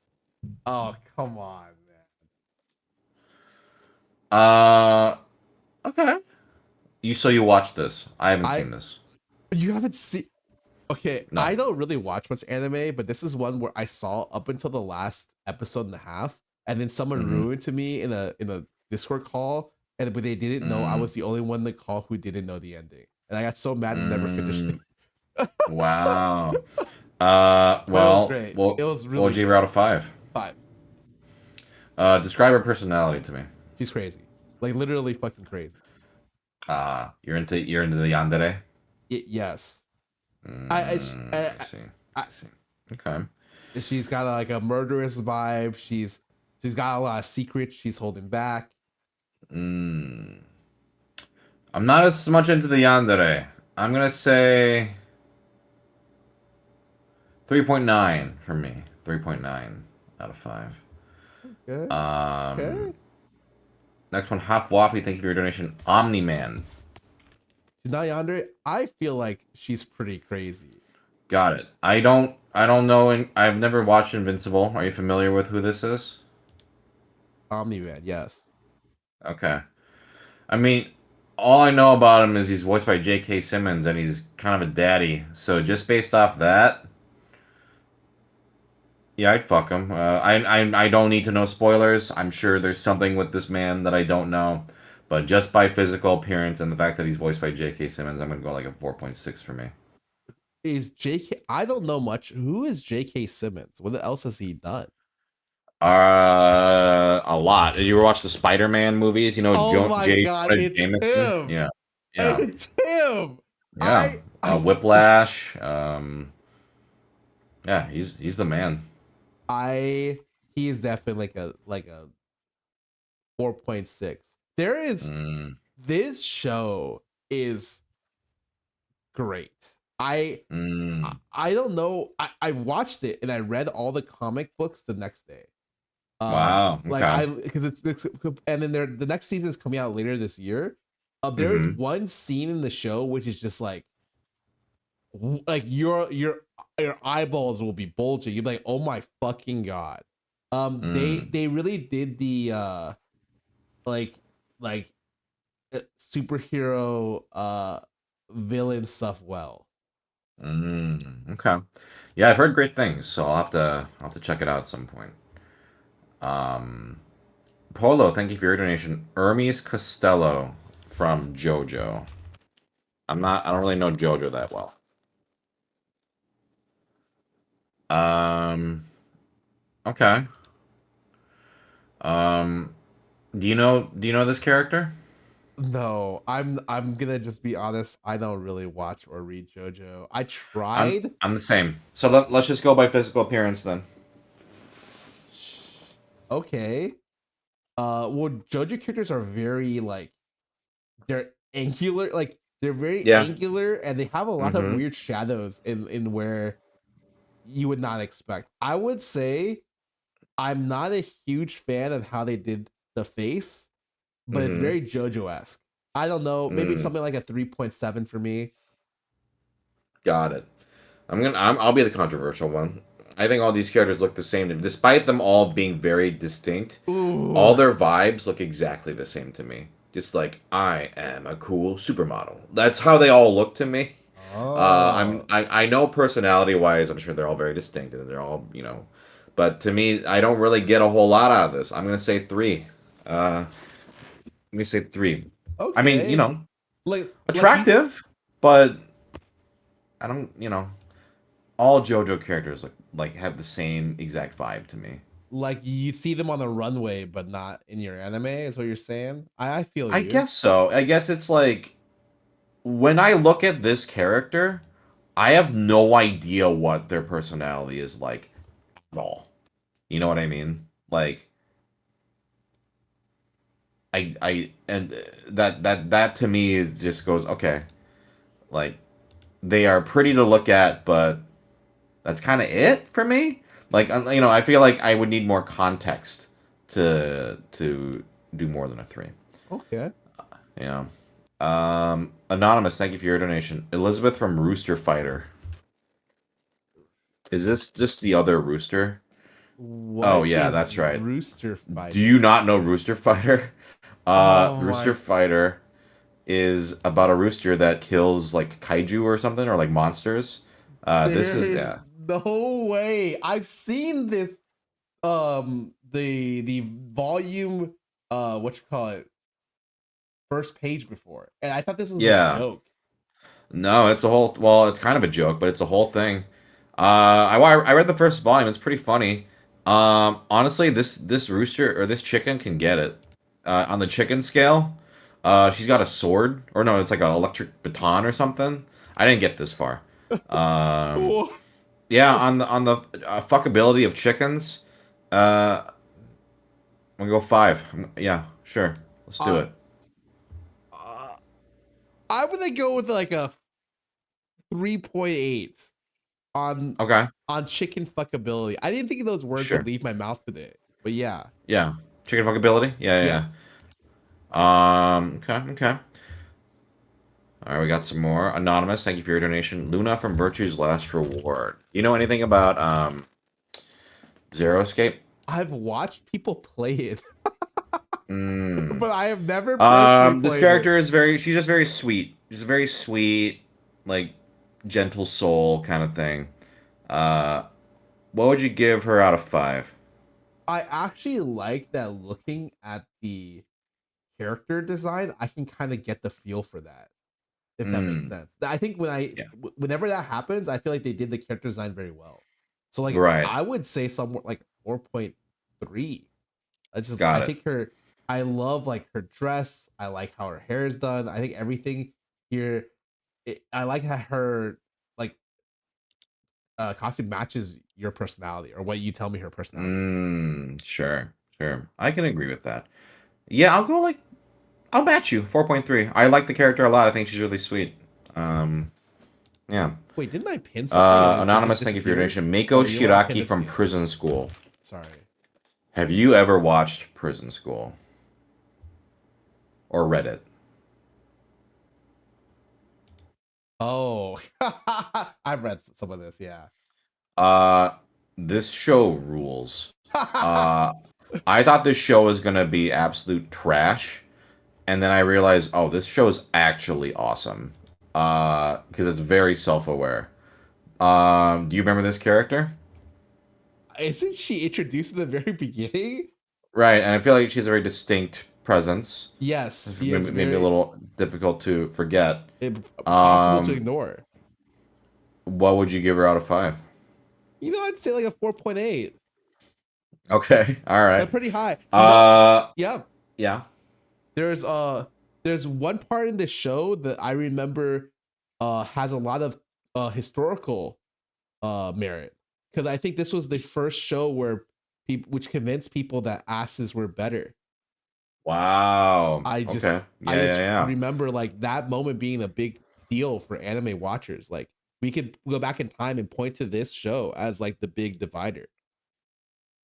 oh, come on, man.
Okay. You watched this? I haven't
I
seen this.
You haven't seen. Okay,
No.
I don't really watch much anime, but this is one where I saw up until the last episode and a half, and then someone
Mhm.
ruined to me in a Discord call, but they didn't know I
Mm,
was the only one in the call who didn't know the ending, and I got so mad and never finished it.
mm, wow.
But it was
Well,
great.
what
It was
what
really
would you give
great.
her out of 5?
5.
Describe her personality to me.
She's crazy, like literally fucking crazy.
You're into the yandere.
Yes, I,
I see.
I,
I see. Okay.
she's got like a murderous vibe. She's got a lot of secrets she's holding back.
Mm. I'm not as much into the yandere. I'm gonna say 3.9 for me. 3.9 out of 5.
Okay.
Um,
Okay.
Next one, Half Waffy. Thank you for your donation. Omni Man.
She's not yonder. I feel like she's pretty crazy.
Got it. I don't know. I've never watched Invincible. Are you familiar with who this is?
Omni-Man, yes.
Okay. I mean, all I know about him is he's voiced by J.K. Simmons, and he's kind of a daddy. So just based off that, yeah, I'd fuck him. I don't need to know spoilers. I'm sure there's something with this man that I don't know, but just by physical appearance and the fact that he's voiced by J.K. Simmons, I'm gonna go like a 4.6 for me.
Is JK? I don't know much. Who is JK Simmons? What else has he done?
A lot. You ever watch the Spider-Man movies? You know,
Oh my
J.
god,
Jonah
it's
Jameson.
him.
Yeah, yeah,
It's him.
yeah.
I
Whiplash. Yeah, he's the man.
I he is definitely like a 4.6. There is
Mm,
this show is great. I
mm.
I don't know. I watched it and I read all the comic books the next day.
Wow.
Like
Okay.
because it's and then the next season is coming out later this year. There is
Mm-hmm.
one scene in the show which is just like your eyeballs will be bulging. You'll be like, oh my fucking god.
Mm,
They really did the like like superhero villain stuff well.
okay. Yeah, I've heard great things, so I'll have to check it out at some point. Um, Polo, thank you for your donation. Hermes Costello from JoJo. I don't really know JoJo that well. Um, okay. Um, do you know this character?
No, I'm gonna just be honest. I don't really watch or read JoJo. I
I'm
tried.
I'm the same. So let's just go by physical appearance then.
Okay. Well, JoJo characters are very like they're angular, like they're very
Yeah.
angular, and they have a lot of
Mm-hmm.
weird shadows in where you would not expect. I would say I'm not a huge fan of how they did the face, but it's
Mm-hmm.
very JoJo-esque. I don't know, maybe
Mm,
something like a 3.7 for me.
got it. I'll be the controversial one. I think all these characters look the same to me, despite them all being very distinct. All
Ooh.
their vibes look exactly the same to me. Just like I am a cool supermodel. That's how they all look to me.
Oh.
I know personality wise, I'm sure they're all very distinct and they're all but to me, I don't really get a whole lot out of this. I'm gonna say three. Let me say three. I mean,
Okay. Like you
attractive, but I don't, all JoJo characters like have the same exact vibe to me.
like you see them on the runway, but not in your anime, is what you're saying? I feel
I
you.
guess so. I guess it's like when I look at this character, I have no idea what their personality is like at all. You know what I mean? Like I and that to me is just goes okay. Like they are pretty to look at, but that's kind of it for me. Like I feel like I would need more context to do more than a three.
Okay.
Yeah. Anonymous, thank you for your donation. Elizabeth from Rooster Fighter. Is this just the other rooster? Oh
What
yeah,
is
that's right.
Rooster
Do you
Fighter?
not know Rooster Fighter?
Oh
Rooster
my,
Fighter is about a rooster that kills like kaiju or something or like monsters. This
there
is
is
yeah.
no way. I've seen this the volume what you call it first page before, and I thought this was a
Yeah.
joke.
No, it's a whole. Well, it's kind of a joke, but it's a whole thing. I read the first volume. It's pretty funny. Honestly, this rooster or this chicken can get it. On the chicken scale, she's got a sword, or no, it's like an electric baton or something. I didn't get this far. Um,
Cool.
yeah, on the fuckability of chickens, uh, I'm gonna go five. Yeah, sure, let's do
Uh,
it.
uh, I'm gonna go with like a 3.8 on
Okay,
chicken fuckability. I didn't think those words would
sure.
leave my mouth today, but yeah,
Yeah, chicken fuckability. Yeah,
yeah.
yeah. Okay, okay. All right, we got some more. Anonymous, thank you for your donation. Luna from Virtue's Last Reward. You know anything about Zero Escape?
I've watched people play it,
Mm.
but I have never personally
This
played it.
character is she's just very sweet. She's a very sweet, like, gentle soul kind of thing. Uh, what would you give her out of five?
I actually like that looking at the character design, I can kind of get the feel for that, if that makes
Mm.
sense. I think
Yeah.
whenever that happens, I feel like they did the character design very well. So like
Right.
I would say somewhere like 4.3. I
Got it.
think I love like her dress. I like how her hair is done. I think everything here I like how her like costume matches your personality or what you tell me her personality is.
Sure. Sure. I can agree with that. Yeah, I'll match you. 4.3. I like the character a lot. I think she's really sweet. Um, yeah.
Wait, didn't I pin something and it just
Anonymous, thank you for your
disappeared?
donation. Mako
Oh, you don't want to pin
Shiraki
this
from
again.
Prison School.
Sorry.
Have you ever watched Prison School or read it?
Oh, I've read some of this. Yeah.
Uh, this show rules. Uh, I thought this show was gonna be absolute trash, and then I realized, oh, this show is actually awesome. Because it's very self-aware. Do you remember this character?
Isn't she introduced in the very beginning?
Right, and I feel like she's a very distinct presence.
Yes, she is
Maybe a
very
little difficult to forget.
possible to
Um,
ignore.
what would you give her out of five?
I'd say like a 4.8.
Okay, all right.
Pretty high.
Uh,
Yeah.
yeah.
There's there's one part in the show that I remember has a lot of historical merit, because I think this was the first show where people, which convinced people that asses were better.
Wow.
I just
Okay.
I
Yeah,
just
yeah.
remember like that moment being a big deal for anime watchers. Like we could go back in time and point to this show as like the big divider.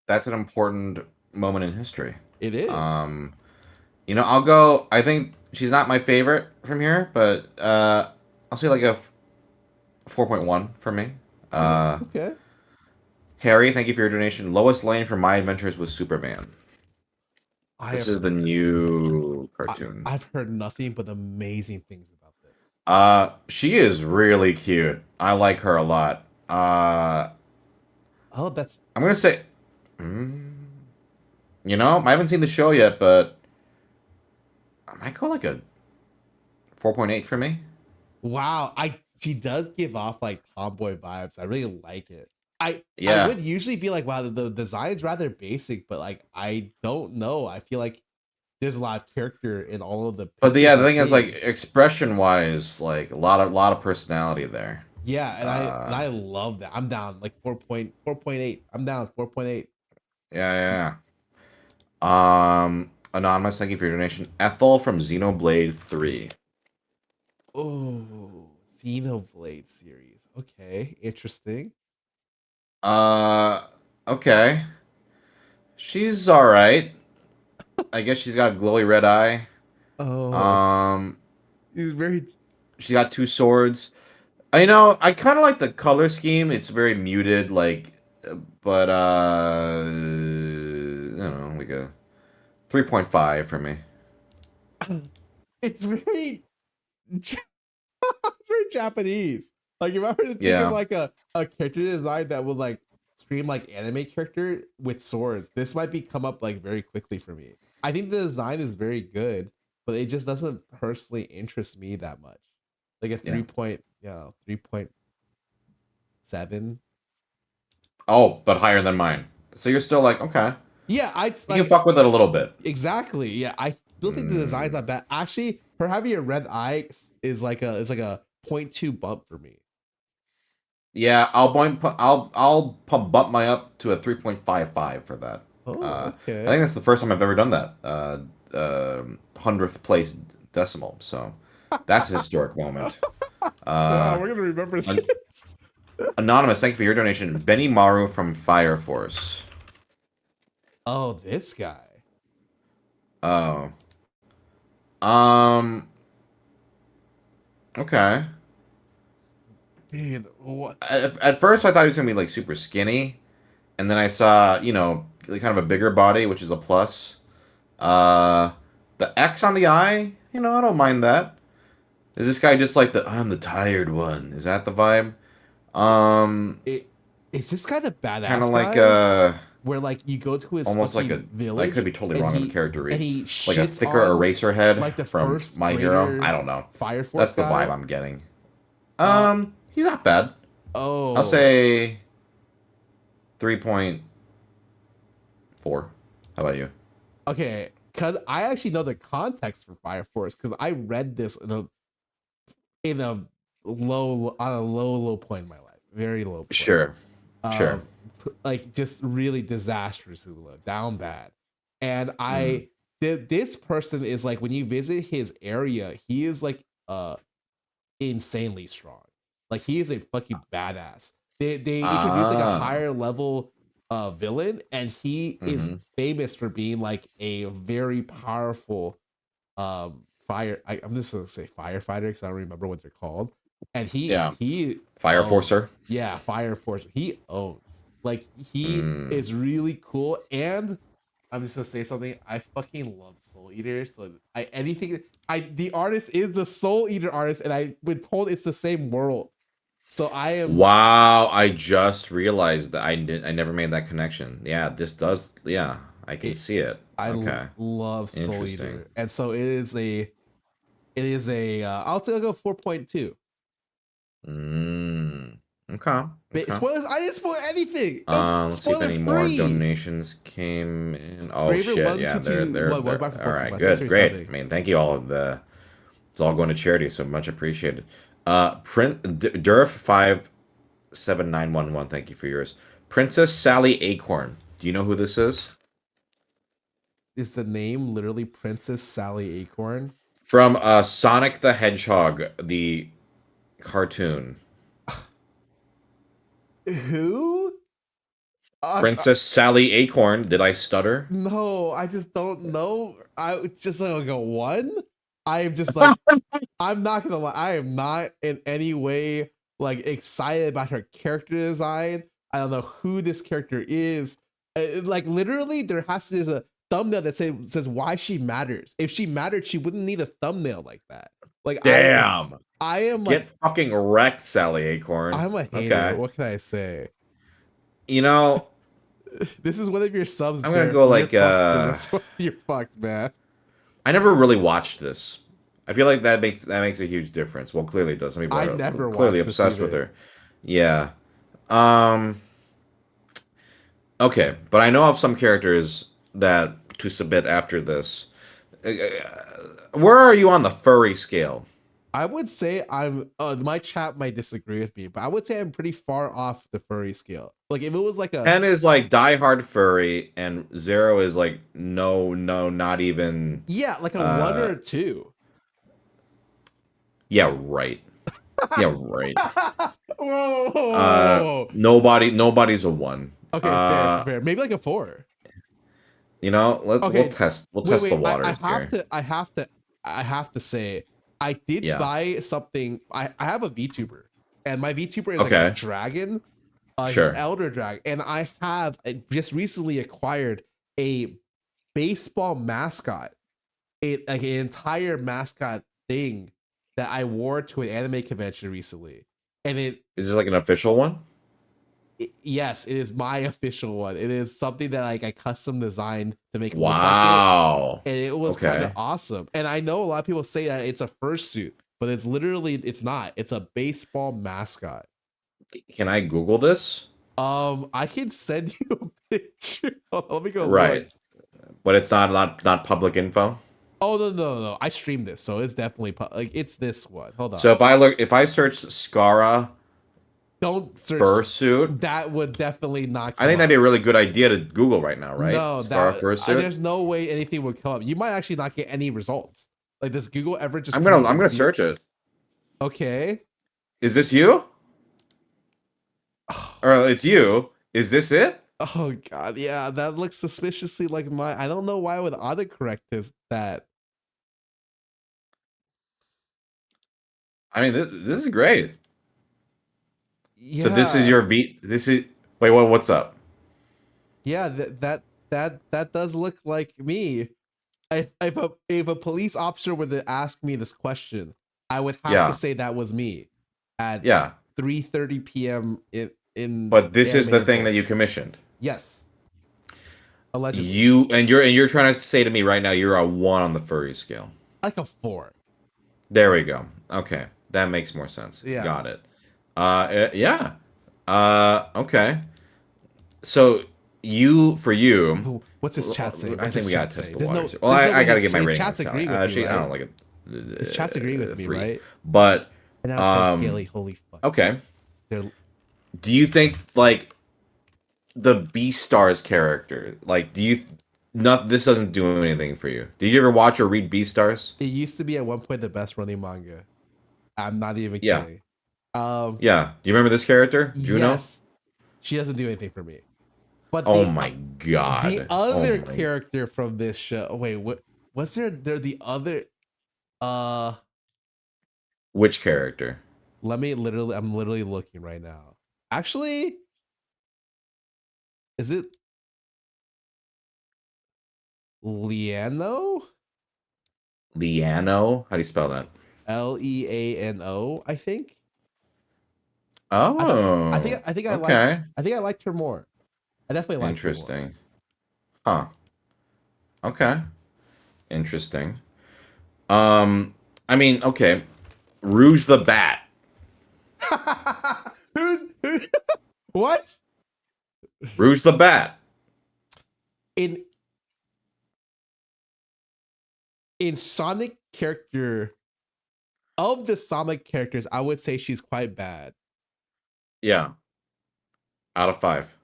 That's an important moment in history.
It is.
You know, I'll go. I think she's not my favorite from here, but I'll say like a 4.1 for me.
Okay.
Harry, thank you for your donation. Lowest Lane from My Adventures with Superman. This is the new cartoon.
I've heard nothing but amazing things about this.
She is really cute. I like her a lot.
Oh, that's.
I'm gonna say, you know, I haven't seen the show yet, but I might go like a 4.8 for me.
Wow. She does give off like tomboy vibes. I really like it. I
Yeah.
would usually be like, wow, the design's rather basic, but like I don't know. I feel like there's a lot of character in all of the.
But yeah, the
pictures
thing
I'm
is, like,
seeing.
expression wise, like a lot of personality there.
Yeah, and I love that. I'm down like 4.8. I'm down 4.8.
Yeah. Anonymous, thank you for your donation. Ethel from Xenoblade 3.
Oh, Xenoblade series. Okay, interesting.
Okay. She's all right. I guess she's got a glowy red eye.
Oh, he's very.
She got 2 swords. You know, I kind of like the color scheme. It's very muted, like, but I don't know, like a 3.5 for me.
It's very. It's very Japanese. Like if I were to think of like a character design that would like scream like anime character with swords, this might be come up like very quickly for me. I think the design is very good, but it just doesn't personally interest me that much. Like a 3.7.
Oh, but higher than mine. So you're still like, okay.
Yeah,
You can fuck with it a little bit.
Exactly. Yeah, I still think the design's not bad. Actually, her having a red eye is like a 0.2 bump for me.
Yeah, I'll bump my up to a 3.55 for that.
Oh, okay.
I think that's the first time I've ever done that. 100th place decimal. So that's a historic moment.
Wow, we're gonna remember this.
Anonymous, thank you for your donation. Benny Maru from Fire Force.
Oh, this guy.
Oh. Okay.
Dude, what?
At first, I thought he was gonna be like super skinny, and then I saw, you know, kind of a bigger body, which is a plus. The X on the eye, you know, I don't mind that. Is this guy just like I'm the tired one? Is that the vibe?
Is this guy the badass
kind of like
guy? Where like you go to his
almost like a
village.
I could be totally wrong on the character read.
And he
like a thicker eraser head
like the
from
first
My Hero. I don't know.
Fire Force.
That's the
guy.
vibe I'm getting. He's not bad.
Oh,
I'll say 3.4. How about you?
Okay, because I actually know the context for Fire Force because I read this in a low point in my life, very low point.
Sure.
Like just really disastrously low, down bad. And this person is like, when you visit his area, he is like insanely strong. Like he is a fucking badass. They introduce like a higher level villain, and he is famous for being like a very powerful I'm just gonna say firefighter because I don't remember what they're called. And he
Fire
owns.
Forcer.
Yeah, Fire Forcer. He owns. Like he is really cool. And I'm just gonna say something. I fucking love Soul Eater. So the artist is the Soul Eater artist, and I've been told it's the same world. So I am.
Wow, I just realized that I never made that connection. Yeah, this does. Yeah, I can see it.
I
Okay.
love Soul Eater, and so it is a. I'll go 4.2.
Okay.
Spoilers. I didn't spoil anything.
Let's see if any more donations came in. Oh
Braver
shit!
1,
Yeah,
2, 2,
they're
what about
all right.
14?
Good, great.
Something.
I mean, thank you all of the It's all going to charity, so much appreciated. Durf57911, thank you for yours. Princess Sally Acorn. Do you know who this is?
Is the name literally Princess Sally Acorn?
From Sonic the Hedgehog, the cartoon.
Who?
Princess Sally Acorn. Did I stutter?
No, I just don't know. I just like a one. I am just like, I'm not gonna lie. I am not in any way like excited about her character design. I don't know who this character is. Like literally, there's a thumbnail that says why she matters. If she mattered, she wouldn't need a thumbnail like that. Like
Damn.
I am
Get
like
fucking wrecked, Sally Acorn.
I'm a hater.
Okay.
What can I say?
You know,
This is one of your subs.
I'm gonna
there.
go like
You're fucked, man.
I never really watched this. I feel like that makes a huge difference. Well, clearly it does. Some people
I
are
never
clearly
watched this
obsessed with
either.
her. Yeah. Okay, but I know of some characters that to submit after this. Where are you on the furry scale?
I would say I'm. My chat might disagree with me, but I would say I'm pretty far off the furry scale. Like if it was like a
10 is like diehard furry, and 0 is like no, not even.
yeah, like a 1 or a 2.
Yeah, right. Yeah, right.
Whoa.
Nobody's a 1.
Okay, fair. Maybe like a 4.
You know,
Okay.
we'll test
Wait,
the waters here.
I have to say, I did buy something. I have a VTuber, and my VTuber is like a dragon,
Sure.
an elder dragon, and I have just recently acquired a baseball mascot, like an entire mascot thing that I wore to an anime convention recently, and
Is this like an official one?
Yes, it is my official one. It is something that like I custom designed to make it look
Wow.
like it, and it was kind of awesome. And I know a lot of people say that it's a fursuit, but it's not. It's a baseball mascot.
Can I Google this?
I can send you a picture. Let me go.
Right,
look.
but it's not public info.
Oh no! I streamed this, so it's definitely like it's this one. Hold on.
So if I search Scarra,
don't search
fursuit.
That would definitely not.
I think that'd be a really good idea to Google right now, right?
No,
Scarra fursuit.
There's no way anything would come up. You might actually not get any results. Like does Google ever just?
I'm gonna search it.
Okay.
Is this you? Or it's you? Is this it?
Oh god, yeah, that looks suspiciously like mine. I don't know why it would autocorrect that.
I mean, this is great.
Yeah.
So this is your This is wait. What's up?
Yeah, that does look like me. If a police officer were to ask me this question, I would have to say that was me at 3:30 p.m. in.
But this is the thing that you commissioned.
Yes. Allegedly.
You're trying to say to me right now you're a 1 on the furry scale.
Like a 4.
There we go. Okay, that makes more sense.
Yeah.
Got it. Yeah. Okay. So
what's his chat saying?
I think we gotta test the waters.
Well,
I gotta get my
his
rating.
chat's agreeing with me,
Actually,
right?
I don't like it.
His chat's agreeing with me, right?
But
and now Scaly, holy fuck.
Okay. Do you think like the Beastars character, like this doesn't do anything for you? Did you ever watch or read Beastars?
It used to be at one point the best running manga. I'm not even
Yeah.
kidding.
Yeah. Do you remember this character, Juno?
Yes. She doesn't do anything for me. But
oh my god.
The other character from this show. Wait, what was there the other
which character?
I'm literally looking right now. Actually, is it Liano?
Liano? How do you spell that?
Leano, I think.
Oh.
I think I liked her more. I definitely liked her more.
Interesting. Huh. Okay. Interesting. I mean, okay. Rouge the Bat.
Who's what?
Rouge the Bat.
In Sonic character of the Sonic characters, I would say she's quite bad.
Yeah. Out of 5.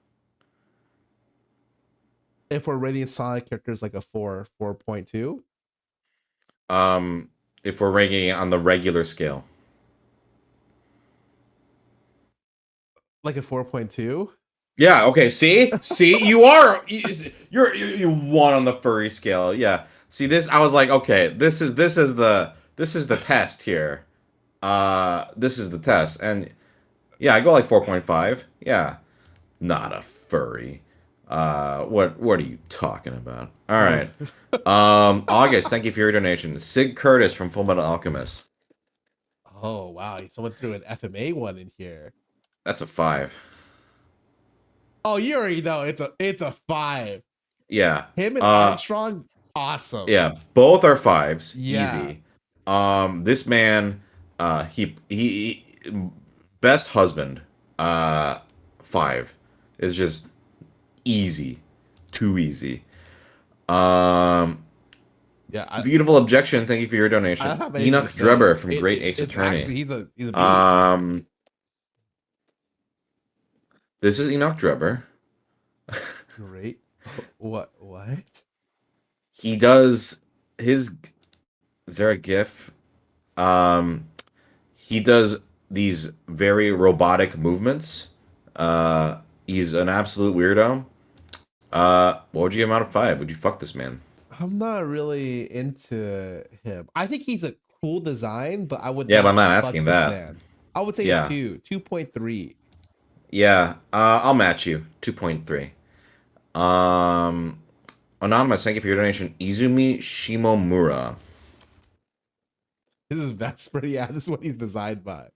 If we're rating Sonic characters like a 4.2.
If we're ranking it on the regular scale.
Like a 4.2?
Yeah, okay, see? You're 1 on the furry scale. Yeah. See this, I was like, okay, this is the test here. This is the test. And yeah, I go like 4.5. Yeah. Not a furry. What are you talking about? All right. August, thank you for your donation. Sig Curtis from Full Metal Alchemist.
Oh wow, someone threw an FMA one in here.
That's a 5.
Oh, you already know it's a 5.
Yeah.
Him and Armstrong, awesome.
Yeah, both are 5s.
Yeah.
Easy. This man, he best husband, 5 is just easy, too easy.
Yeah.
Beautiful objection. Thank you for your donation. Enoch Drebber from Great Ace Attorney.
Actually, he's a beast.
This is Enoch Drebber.
Great. What?
He does his. Is there a GIF? He does these very robotic movements. He's an absolute weirdo. What would you give him out of 5? Would you fuck this man?
I'm not really into him. I think he's a cool design, but I would.
Yeah, but I'm not
fuck
asking
this
that.
man. I would say
Yeah.
2.3.
Yeah, I'll match you. 2.3. Anonymous, thank you for your donation. Izumi Shimomura.
This is Vesper. Yeah, this is what he's designed by.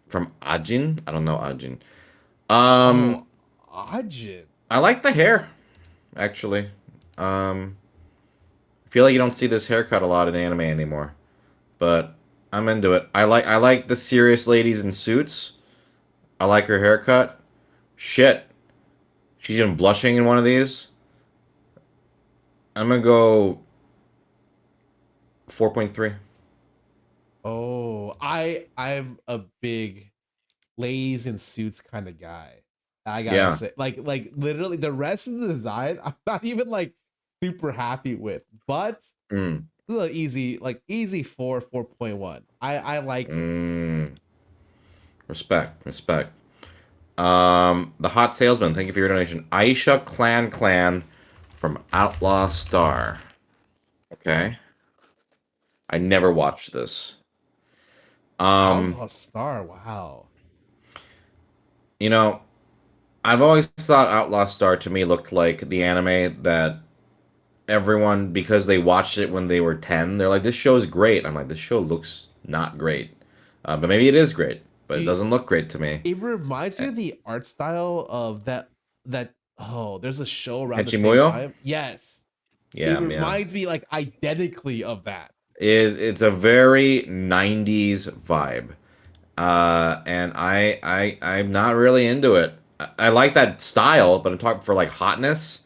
From Ajin? I don't know Ajin.
Ajin.
I like the hair, actually. I feel like you don't see this haircut a lot in anime anymore, but I'm into it. I like the serious ladies in suits. I like her haircut. Shit. She's even blushing in one of these. I'm gonna go 4.3.
Oh, I'm a big ladies in suits kind of guy. I gotta say, like literally the rest of the design, I'm not even like super happy with, but this is a easy 4.1. I like it.
Respect. The Hot Salesman, thank you for your donation. Aisha Clan from Outlaw Star. Okay. I never watched this.
Outlaw Star, wow.
You know, I've always thought Outlaw Star to me looked like the anime that everyone, because they watched it when they were 10, they're like, this show's great. I'm like, this show looks not great. But maybe it is great, but it doesn't look great to me.
It reminds me of the art style of that there's a show around the
Henchimuyo?
same time. Yes.
Yeah,
It reminds me like identically of that.
It's a very 90s vibe. And I'm not really into it. I like that style, but I'm talking for like hotness.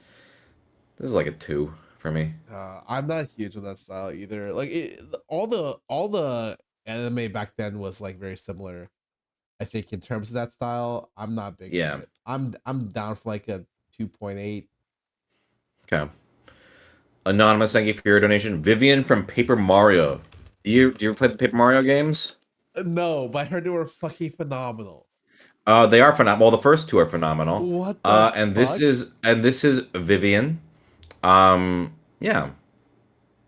This is like a 2 for me.
I'm not huge on that style either. Like all the anime back then was like very similar. I think in terms of that style, I'm not big.
Yeah.
On it. I'm down for like a 2.8.
Okay. Anonymous, thank you for your donation. Vivian from Paper Mario. Do you ever play the Paper Mario games?
No, but I heard they were fucking phenomenal.
They are phenomenal. Well, the first 2 are phenomenal.
What the
and
fuck?
this is Vivian. Yeah.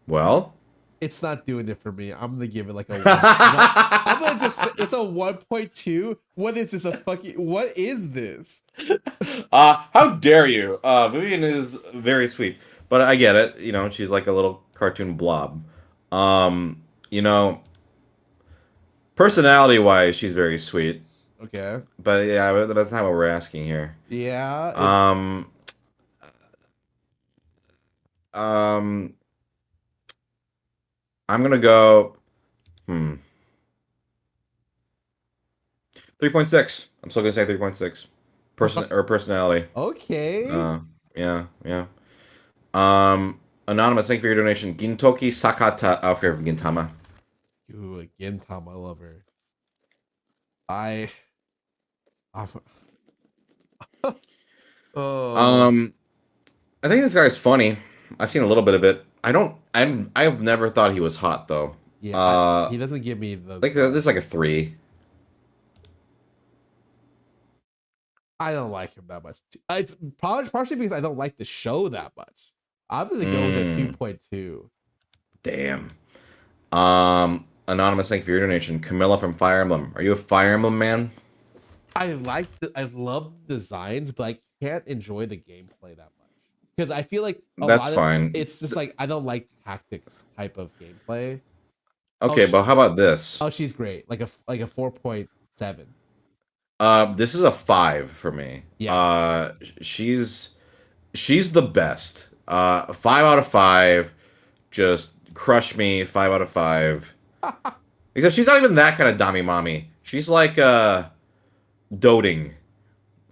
Well,
it's not doing it for me. I'm gonna give it like a 1. I'm gonna just say it's a 1.2. What is this? What is this?
How dare you? Vivian is very sweet, but I get it. You know, she's like a little cartoon blob. You know, personality wise, she's very sweet.
Okay.
But yeah, that's not what we're asking here.
Yeah.
I'm gonna go 3.6. I'm still gonna say 3.6. Personality.
Okay.
Yeah. Anonymous, thank you for your donation. Gintoki Sakata Alfred from Gintama.
Ooh, again, Tom, I love her. I. I'm, oh.
I think this guy's funny. I've seen a little bit of it. I've never thought he was hot though.
Yeah,
I
he doesn't give me the.
think this is like a 3.
I don't like him that much. It's probably partially because I don't like the show that much. I'm gonna go with a 2.2.
Damn. Anonymous, thank you for your donation. Camilla from Fire Emblem. Are you a Fire Emblem man?
I love the designs, but I can't enjoy the gameplay that much because I feel like
That's fine.
It's just like I don't like tactics type of gameplay.
Okay, but how about this?
Oh, she's great. Like a 4.7.
This is a 5 for me.
Yeah.
She's the best. 5 out of 5. Just crush me. 5 out of 5. Except she's not even that kind of dami mommy. She's like doting.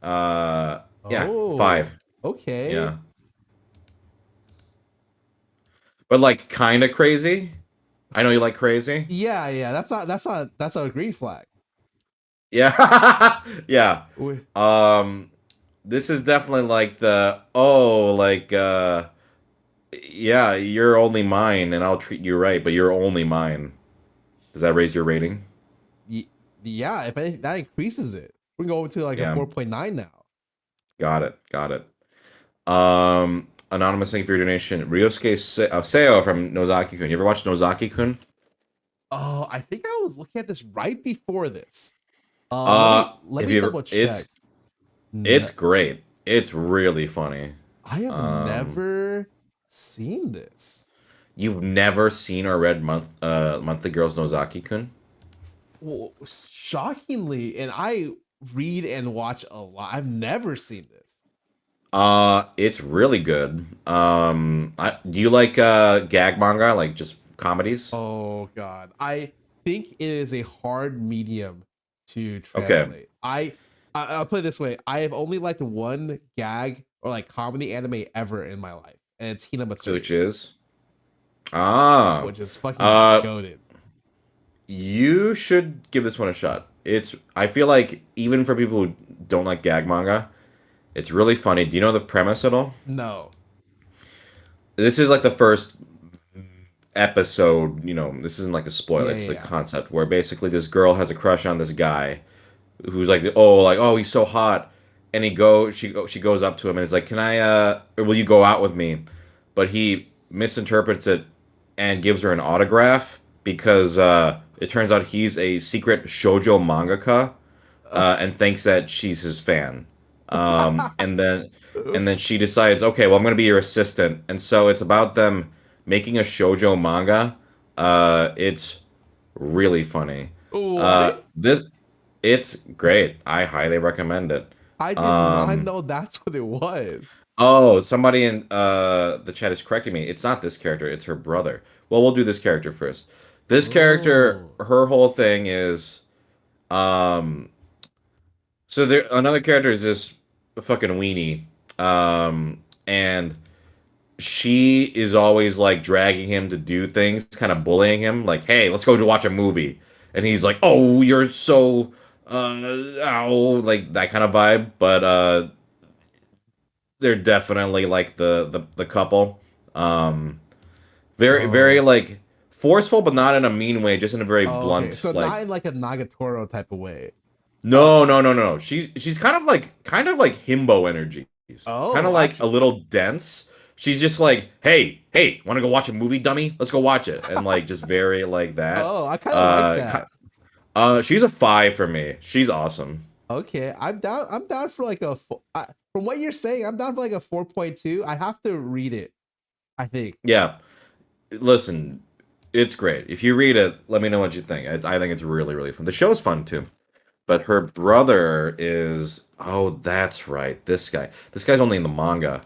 Yeah,
Oh,
5.
Okay.
Yeah. But like kind of crazy. I know you like crazy.
Yeah. That's not a green flag.
Yeah. Yeah. This is definitely like yeah, you're only mine and I'll treat you right, but you're only mine. Does that raise your rating?
Yeah, if anything, that increases it. We're going to like a 4.9 now.
Got it. Anonymous, thank you for your donation. Ryosuke Seo from Nozaki-kun. You ever watch Nozaki-kun?
Oh, I think I was looking at this right before this. Let me double check.
It's great. It's really funny.
I have never seen this.
You've never seen or read Monthly Girls Nozaki-kun?
Well, shockingly, and I read and watch a lot. I've never seen this.
It's really good. Do you like gag manga, like just comedies?
Oh god, I think it is a hard medium to translate.
Okay.
I'll put it this way: I have only liked one gag or like comedy anime ever in my life, and it's Hinamatsuri,
Which is
which is fucking goated.
You should give this one a shot. I feel like even for people who don't like gag manga, it's really funny. Do you know the premise at all?
No.
This is like the first episode, this isn't like a spoiler, it's the concept where basically this girl has a crush on this guy who's like, oh, he's so hot, and she goes up to him and is like, can I or will you go out with me? But he misinterprets it and gives her an autograph because it turns out he's a secret shoujo mangaka and thinks that she's his fan. And then she decides, okay, well, I'm gonna be your assistant, and so it's about them making a shoujo manga. It's really funny. It's great. I highly recommend it.
I did not know that's what it was.
Oh, somebody in the chat is correcting me. It's not this character, it's her brother. Well, we'll do this character first. This character, her whole thing is so there another character is this fucking weenie. And she is always like dragging him to do things, kind of bullying him, like, hey, let's go to watch a movie. And he's like, oh, you're so like that kind of vibe. But they're definitely like the couple. Very like forceful, but not in a mean way, just in a very blunt.
Okay. So
like,
not in like a Nagatoro type of way.
No. She's kind of like himbo energy. Kind of like a little dense. She's just like, hey, want to go watch a movie, dummy? Let's go watch it. And like just very like that.
Oh, I kind of like
that. She's a 5 for me. She's awesome.
Okay, I'm down for like a from what you're saying, I'm down for like a 4.2. I have to read it, I think.
Yeah. Listen, it's great. If you read it, let me know what you think. I think it's really, really fun. The show's fun too. But her brother is, oh, that's right. This guy's only in the manga.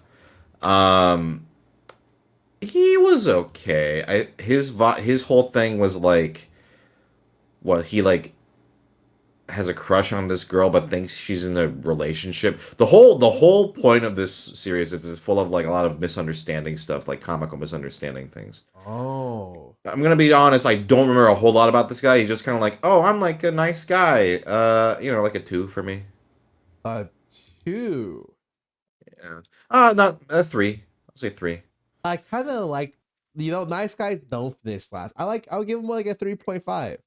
He was okay. His whole thing was like, what, he like has a crush on this girl but thinks she's in a relationship. The whole point of this series is it's full of like a lot of misunderstanding stuff, like comical misunderstanding things.
Oh.
I'm gonna be honest, I don't remember a whole lot about this guy. He's just kind of like, oh, I'm like a nice guy. Like a 2 for me.
A 2.
Yeah. Not a 3. I'll say 3.
I kind of like, nice guys don't finish last. I'll give him like a 3.5.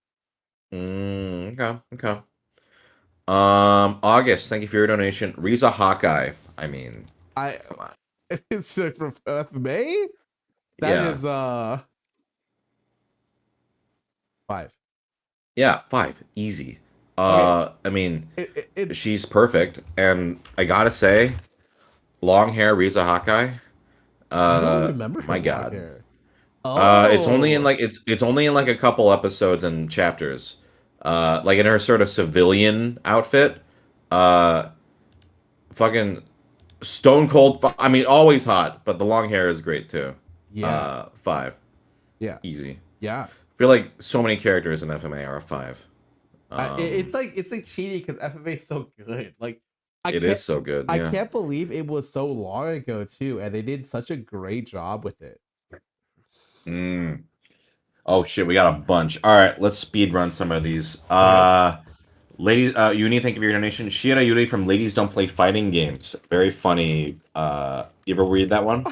Okay. August, thank you for your donation. Riza Hawkeye. I mean, come on.
It's from May. That
Yeah.
is 5.
Yeah, 5. Easy.
Okay.
I mean,
It
she's perfect, and I gotta say, long hair Riza Hawkeye.
I don't remember
My
her long
God.
hair.
It's only in
Oh.
like it's only in like a couple episodes and chapters. Like in her sort of civilian outfit. Uh, fucking stone cold. I mean, always hot, but the long hair is great too.
Yeah.
5.
Yeah.
Easy.
Yeah.
I feel like so many characters in FMA are a 5.
It's like cheating because FFA is so good. Like
It is so good.
I
Yeah.
can't believe it was so long ago too, and they did such a great job with it.
Mm. Oh shit, we got a bunch. All right, let's speed run some of these. Ladies, Uni, thank you for your donation. Shira Yuri from Ladies Don't Play Fighting Games. Very funny. You ever read that one?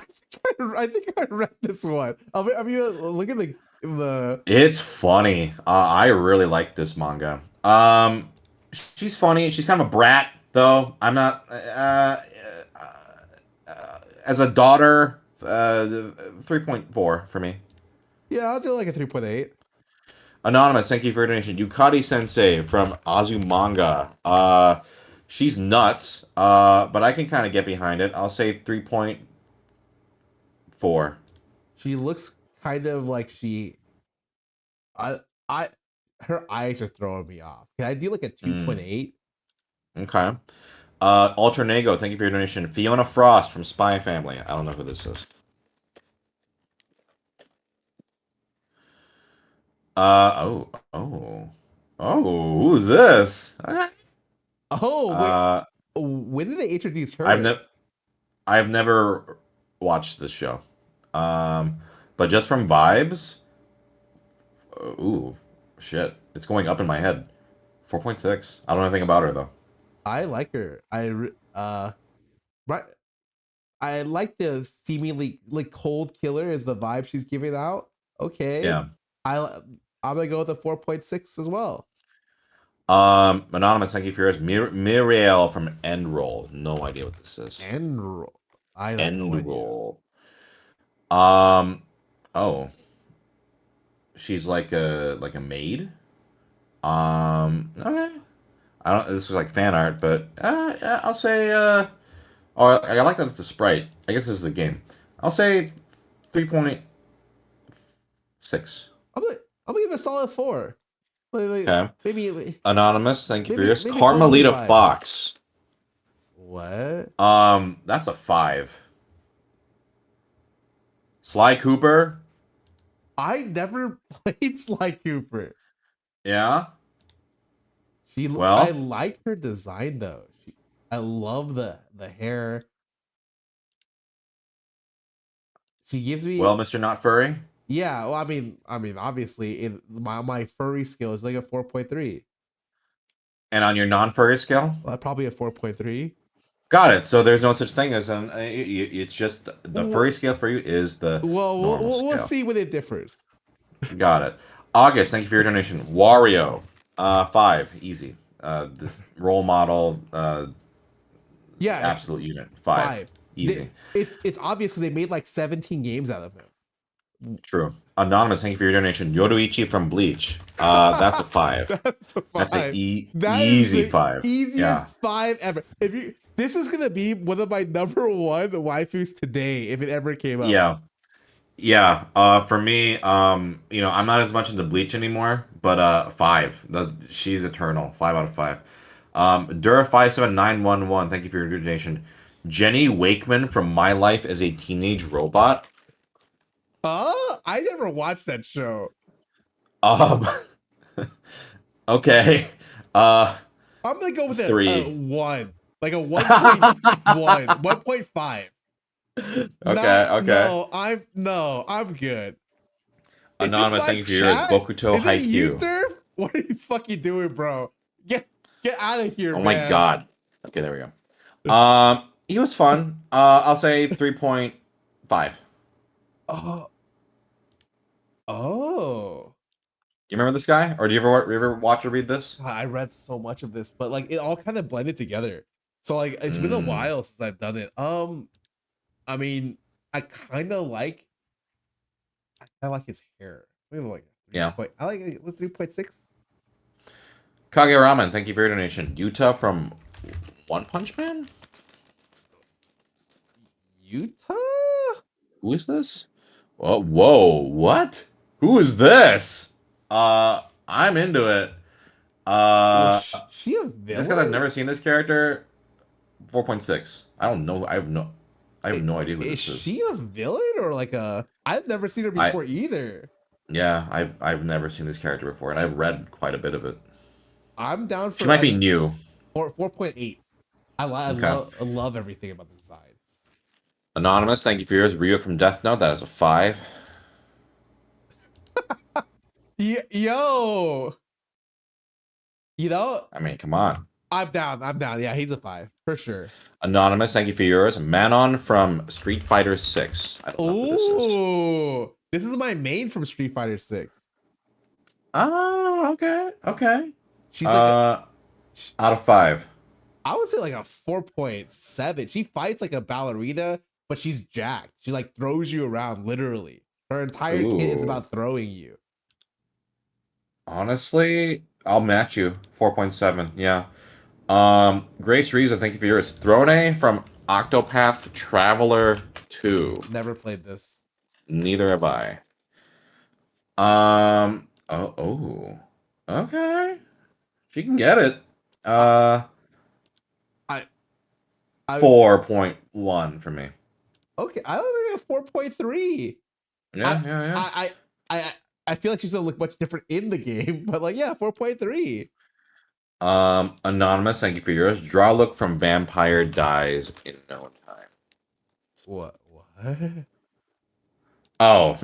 I think I read this one. I mean, look at the.
It's funny. I really like this manga. She's funny. She's kind of a brat, though. I'm not. As a daughter, 3.4 for me.
Yeah, I'll do like a 3.8.
Anonymous, thank you for your donation. Yukari Sensei from Azumanga. She's nuts, but I can kind of get behind it. I'll say 3.4.
She looks kind of like I her eyes are throwing me off. Can I do like a 2.8?
Okay. Alternego, thank you for your donation. Fiona Frost from Spy Family. I don't know who this is. Who's this? Okay.
Oh, wait. When did they introduce her?
I've never watched this show. But just from vibes, ooh, shit. It's going up in my head. 4.6. I don't know anything about her though.
I like her. Right. I like the seemingly like cold killer is the vibe she's giving out. Okay.
Yeah.
I'm gonna go with a 4.6 as well.
Anonymous, thank you for yours. Miriel from End Roll. No idea what this is.
End roll. I have
End
no idea.
Roll. Oh. She's like a maid. Okay. I don't. This was like fan art, but yeah, I'll say. Oh, I like that it's a sprite. I guess this is a game. I'll say 3.6.
I'm gonna give it a solid 4.
Okay.
Maybe
Anonymous, thank you for yours.
maybe
Carmelita
ugly vibes.
Fox.
What?
That's a 5. Sly Cooper.
I never played Sly Cooper.
Yeah.
I like her design though. I love the hair. She gives me
Mr. Not Furry.
Yeah, well, I mean, obviously, in my furry skill is like a 4.3.
And on your non-furry scale?
Probably a 4.3.
Got it. So there's no such thing as an. It's just the furry scale for you is the.
Well, we'll
scale.
see when it differs.
Got it. August, thank you for your donation. Wario, 5, easy. This role model,
yeah,
absolute unit, 5, easy.
It's obvious because they made like 17 games out of him.
True. Anonymous, thank you for your donation. Yoruichi from Bleach. That's a 5.
That's a 5.
That's an
That
easy
is the
5.
Easiest 5 ever. This is gonna be one of my number 1 waifus today if it ever came up.
Yeah. For me, I'm not as much into Bleach anymore, but 5. She's eternal. 5 out of 5. Dura57911, thank you for your donation. Jenny Wakeman from My Life as a Teenage Robot.
I never watched that show.
Okay.
I'm gonna go with a
3.
1, like a 1.1, 1.5.
Okay.
I'm good. Is this
Anonymous,
my
thank you for yours.
chat?
Bokuto
Is it you,
Haikyuu.
Derp? What are you fucking doing, bro? Get out of here,
Oh
man.
my god. Okay, there we go. He was fun. I'll say 3.5.
Oh.
You remember this guy, or do you ever watch or read this?
I read so much of this, but like it all kind of blended together. So like it's been a while since I've done it. I mean, I kind of like his hair. Maybe like
Yeah.
I like it with 3.6.
Kage Ramen, thank you for your donation. Utah from One Punch Man.
Utah?
Who is this? Whoa, what? Who is this? I'm into it.
Was she a villain?
Just because I've never seen this character, 4.6. I don't know. I have no idea who this is.
Is she a villain or like a? I've never seen her before either.
Yeah, I've never seen this character before, and I've read quite a bit of it.
I'm down for.
She might be new.
4.8. I love everything about the design.
Anonymous, thank you for yours. Ryuk from Death Note, that is a 5.
Yo. You know,
I mean, come on.
I'm down. Yeah, he's a 5 for sure.
Anonymous, thank you for yours. Manon from Street Fighter 6. I don't know who this is.
Ooh, this is my main from Street Fighter 6.
Oh, okay.
She's like
out of 5.
I would say like a 4.7. She fights like a ballerina, but she's jacked. She like throws you around literally. Her entire kit is about throwing you.
Honestly, I'll match you. 4.7. Yeah. Grace Reza, thank you for yours. Throne from Octopath Traveler 2.
Never played this.
Neither have I. Okay. She can get it. 4.1 for me.
Okay, I don't think a 4.3.
Yeah.
I feel like she's gonna look much different in the game, but like, yeah, 4.3.
Anonymous, thank you for yours. Draw look from Vampire Dies in No Time.
What?
Oh,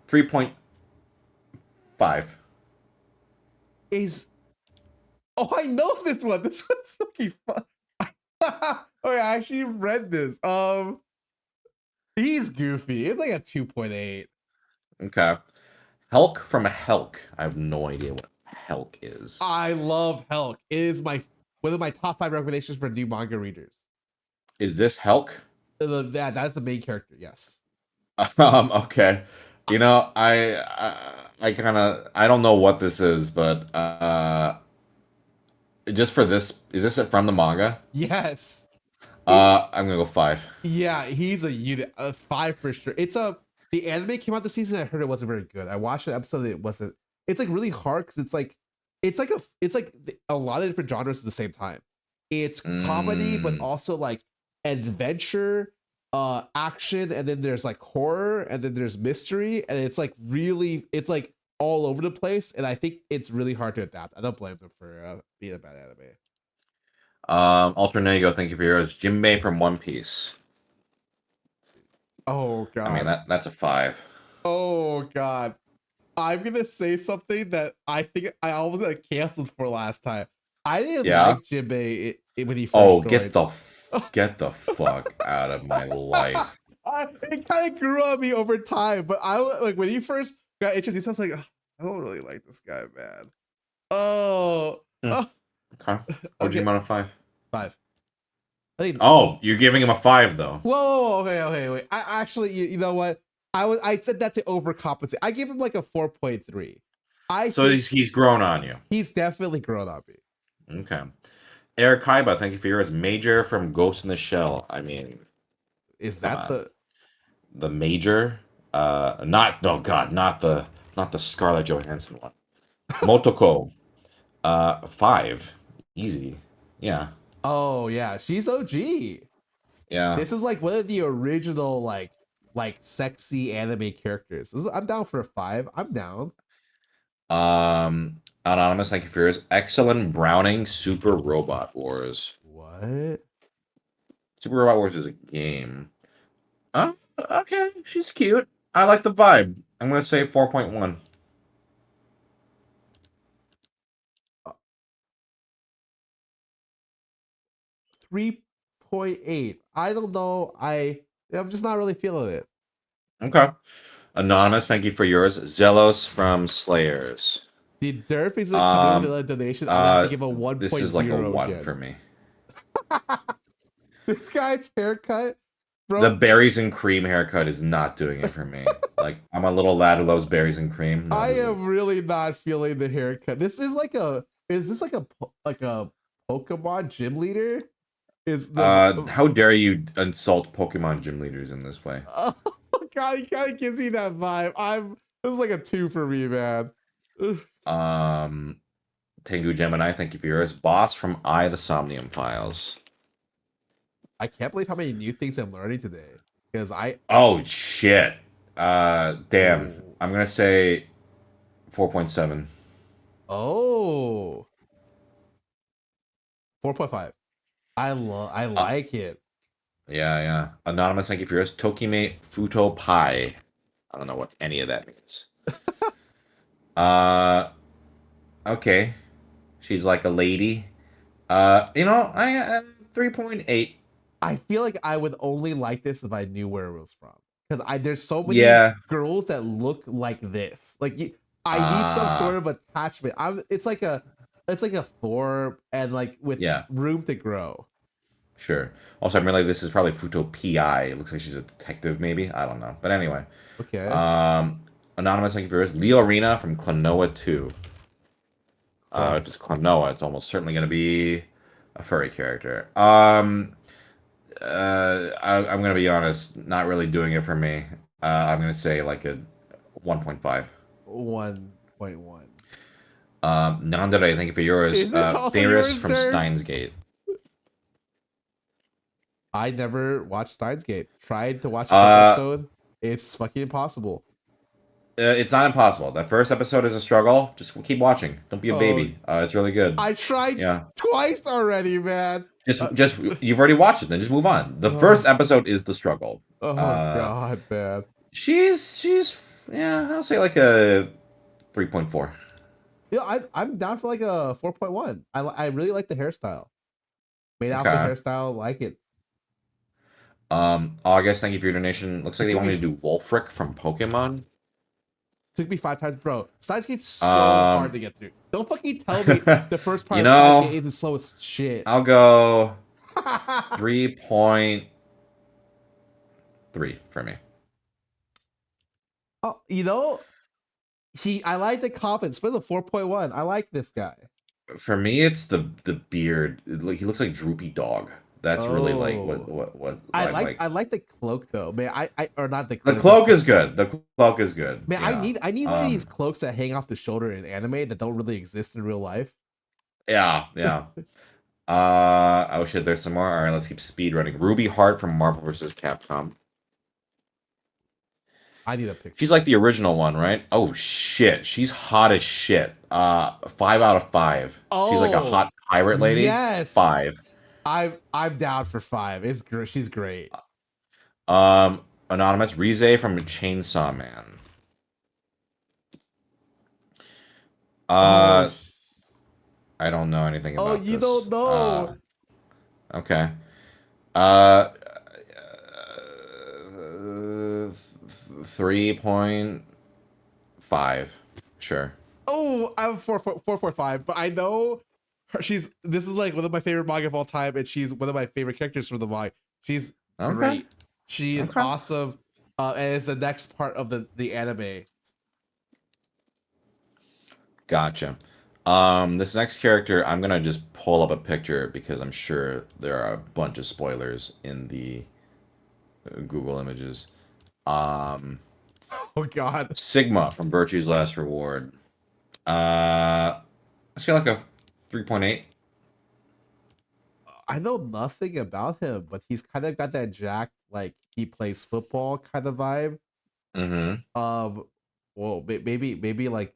3.5
is. Oh, I know this one. This one's fucking fun. Oh, yeah, I actually read this. He's goofy. It's like a 2.8.
Okay. Helk from Helk. I have no idea what Helk is.
I love Helk. It is one of my top 5 recommendations for new manga readers.
Is this Helk?
That's the main character. Yes.
Okay. You know, I kind of don't know what this is, but just for this, is this from the manga?
Yes.
I'm gonna go 5.
Yeah, he's a unit. 5 for sure. The anime came out this season. I heard it wasn't very good. I watched the episode. It wasn't. It's like really hard because it's like a lot of different genres at the same time. It's comedy, but also like adventure, action, and then there's like horror, and then there's mystery, and it's like all over the place. And I think it's really hard to adapt. I don't blame them for being a bad anime.
Alternego, thank you for yours. Jinbei from One Piece.
Oh god.
I mean that's a 5.
Oh god. I'm gonna say something that I think I almost got canceled for last time. I didn't like Jinbei when he first joined.
Get the fuck out of my life.
It kind of grew on me over time, but I like when he first got introduced, I was like, I don't really like this guy, man.
Okay. What'd you give him out of 5?
5.
You're giving him a 5 though.
Whoa, okay, wait. I actually, you know what? I said that to overcompensate. I give him like a 4.3.
So he's grown on you.
He's definitely grown on me.
Okay. Eric Kaiba, thank you for yours. Major from Ghost in the Shell. I mean,
is that
the Major? Not the Scarlett Johansson one. Motoko. 5. Easy. Yeah.
Oh yeah, she's OG.
Yeah.
This is like one of the original like sexy anime characters. I'm down for a 5. I'm down.
Anonymous, thank you for yours. Excellent Browning Super Robot Wars.
What?
Super Robot Wars is a game. Oh, okay. She's cute. I like the vibe. I'm gonna say 4.1.
3.8. I don't know. I'm just not really feeling it.
Okay. Anonymous, thank you for yours. Zelos from Slayers.
The Derp isn't coming with a donation. I'm gonna have to give a
This is like a
1.0
1
again.
for me.
This guy's haircut, bro.
The berries and cream haircut is not doing it for me. Like, I'm a little lad who loves berries and cream. No,
I am really not feeling the haircut. This is like a. Is this like a Pokemon gym leader? Is the
how dare you insult Pokemon gym leaders in this way?
oh god, he kind of gives me that vibe. This is like a 2 for me, man.
Tengu Gemini, thank you for yours. Boss from the Somnium Files.
I can't believe how many new things I'm learning today. Because
Oh shit. Damn.
Ooh.
I'm gonna say 4.7.
Oh. 4.5. I like it.
Yeah. Anonymous, thank you for yours. Tokime Futo Pai. I don't know what any of that means. Okay. She's like a lady. I 3.8.
I feel like I would only like this if I knew where it was from. Because there's so many
Yeah.
girls that look like this. Like I need some sort of attachment. It's like a form and like with room to grow.
Sure. Also, I'm realizing this is probably Futo PI. It looks like she's a detective, maybe. I don't know. But anyway.
Okay.
Anonymous, thank you for yours. Leo Arena from Klonoa 2. If it's Klonoa, it's almost certainly going to be a furry character. I'm going to be honest, not really doing it for me. I'm going to say like a 1.5.
1.1.
Nandere, thank you for yours.
Is this also
Varys
yours,
from
Dirk?
Steins Gate.
I never watched Steins Gate. Tried to watch the first episode. It's fucking impossible.
It's not impossible. That first episode is a struggle. Just keep watching. Don't be a baby. It's really good.
I tried twice already, man.
Just you've already watched it. Then just move on. The first episode is the struggle.
Oh god, man.
She's I'll say like a 3.4.
Yeah, I'm down for like a 4.1. I really like the hairstyle. Made outfit hairstyle, like it.
August, thank you for your donation. Looks like they want me to do Wolfric from Pokemon.
Took me 5 times, bro. Steins Gate's so hard to get through. Don't fucking tell me the first part of Steins Gate is slow as shit.
I'll go 3.3 for me.
Oh, I like the confidence. For the 4.1, I like this guy.
For me, it's the beard. He looks like Droopy Dog. That's really like what
I like the cloak though, man. Or not the cloak.
The cloak is good. The cloak is good.
Man, yeah. I need one of these cloaks that hang off the shoulder in anime that don't really exist in real life.
Yeah. Oh shit, there's some more. All right, let's keep speed running. Ruby Heart from Marvel vs. Capcom.
I need a picture.
She's like the original one, right? Oh shit, she's hot as shit. 5 out of 5. She's like a hot pirate lady.
Yes.
5.
I'm down for 5. She's great.
Anonymous Rize from Chainsaw Man. I don't know anything about this.
Oh, you don't know.
Okay. 3.5. Sure.
Oh, I'm 4.5, but I know this is like one of my favorite manga of all time, and she's one of my favorite characters from the manga. She's great. She is awesome. And it's the next part of the anime.
Gotcha. This next character, I'm gonna just pull up a picture because I'm sure there are a bunch of spoilers in the Google images.
Oh god.
Sigma from Virtue's Last Reward. I feel like a 3.8.
I know nothing about him, but he's kind of got that Jack, like he plays football kind of vibe.
Mm-hmm.
Well, maybe like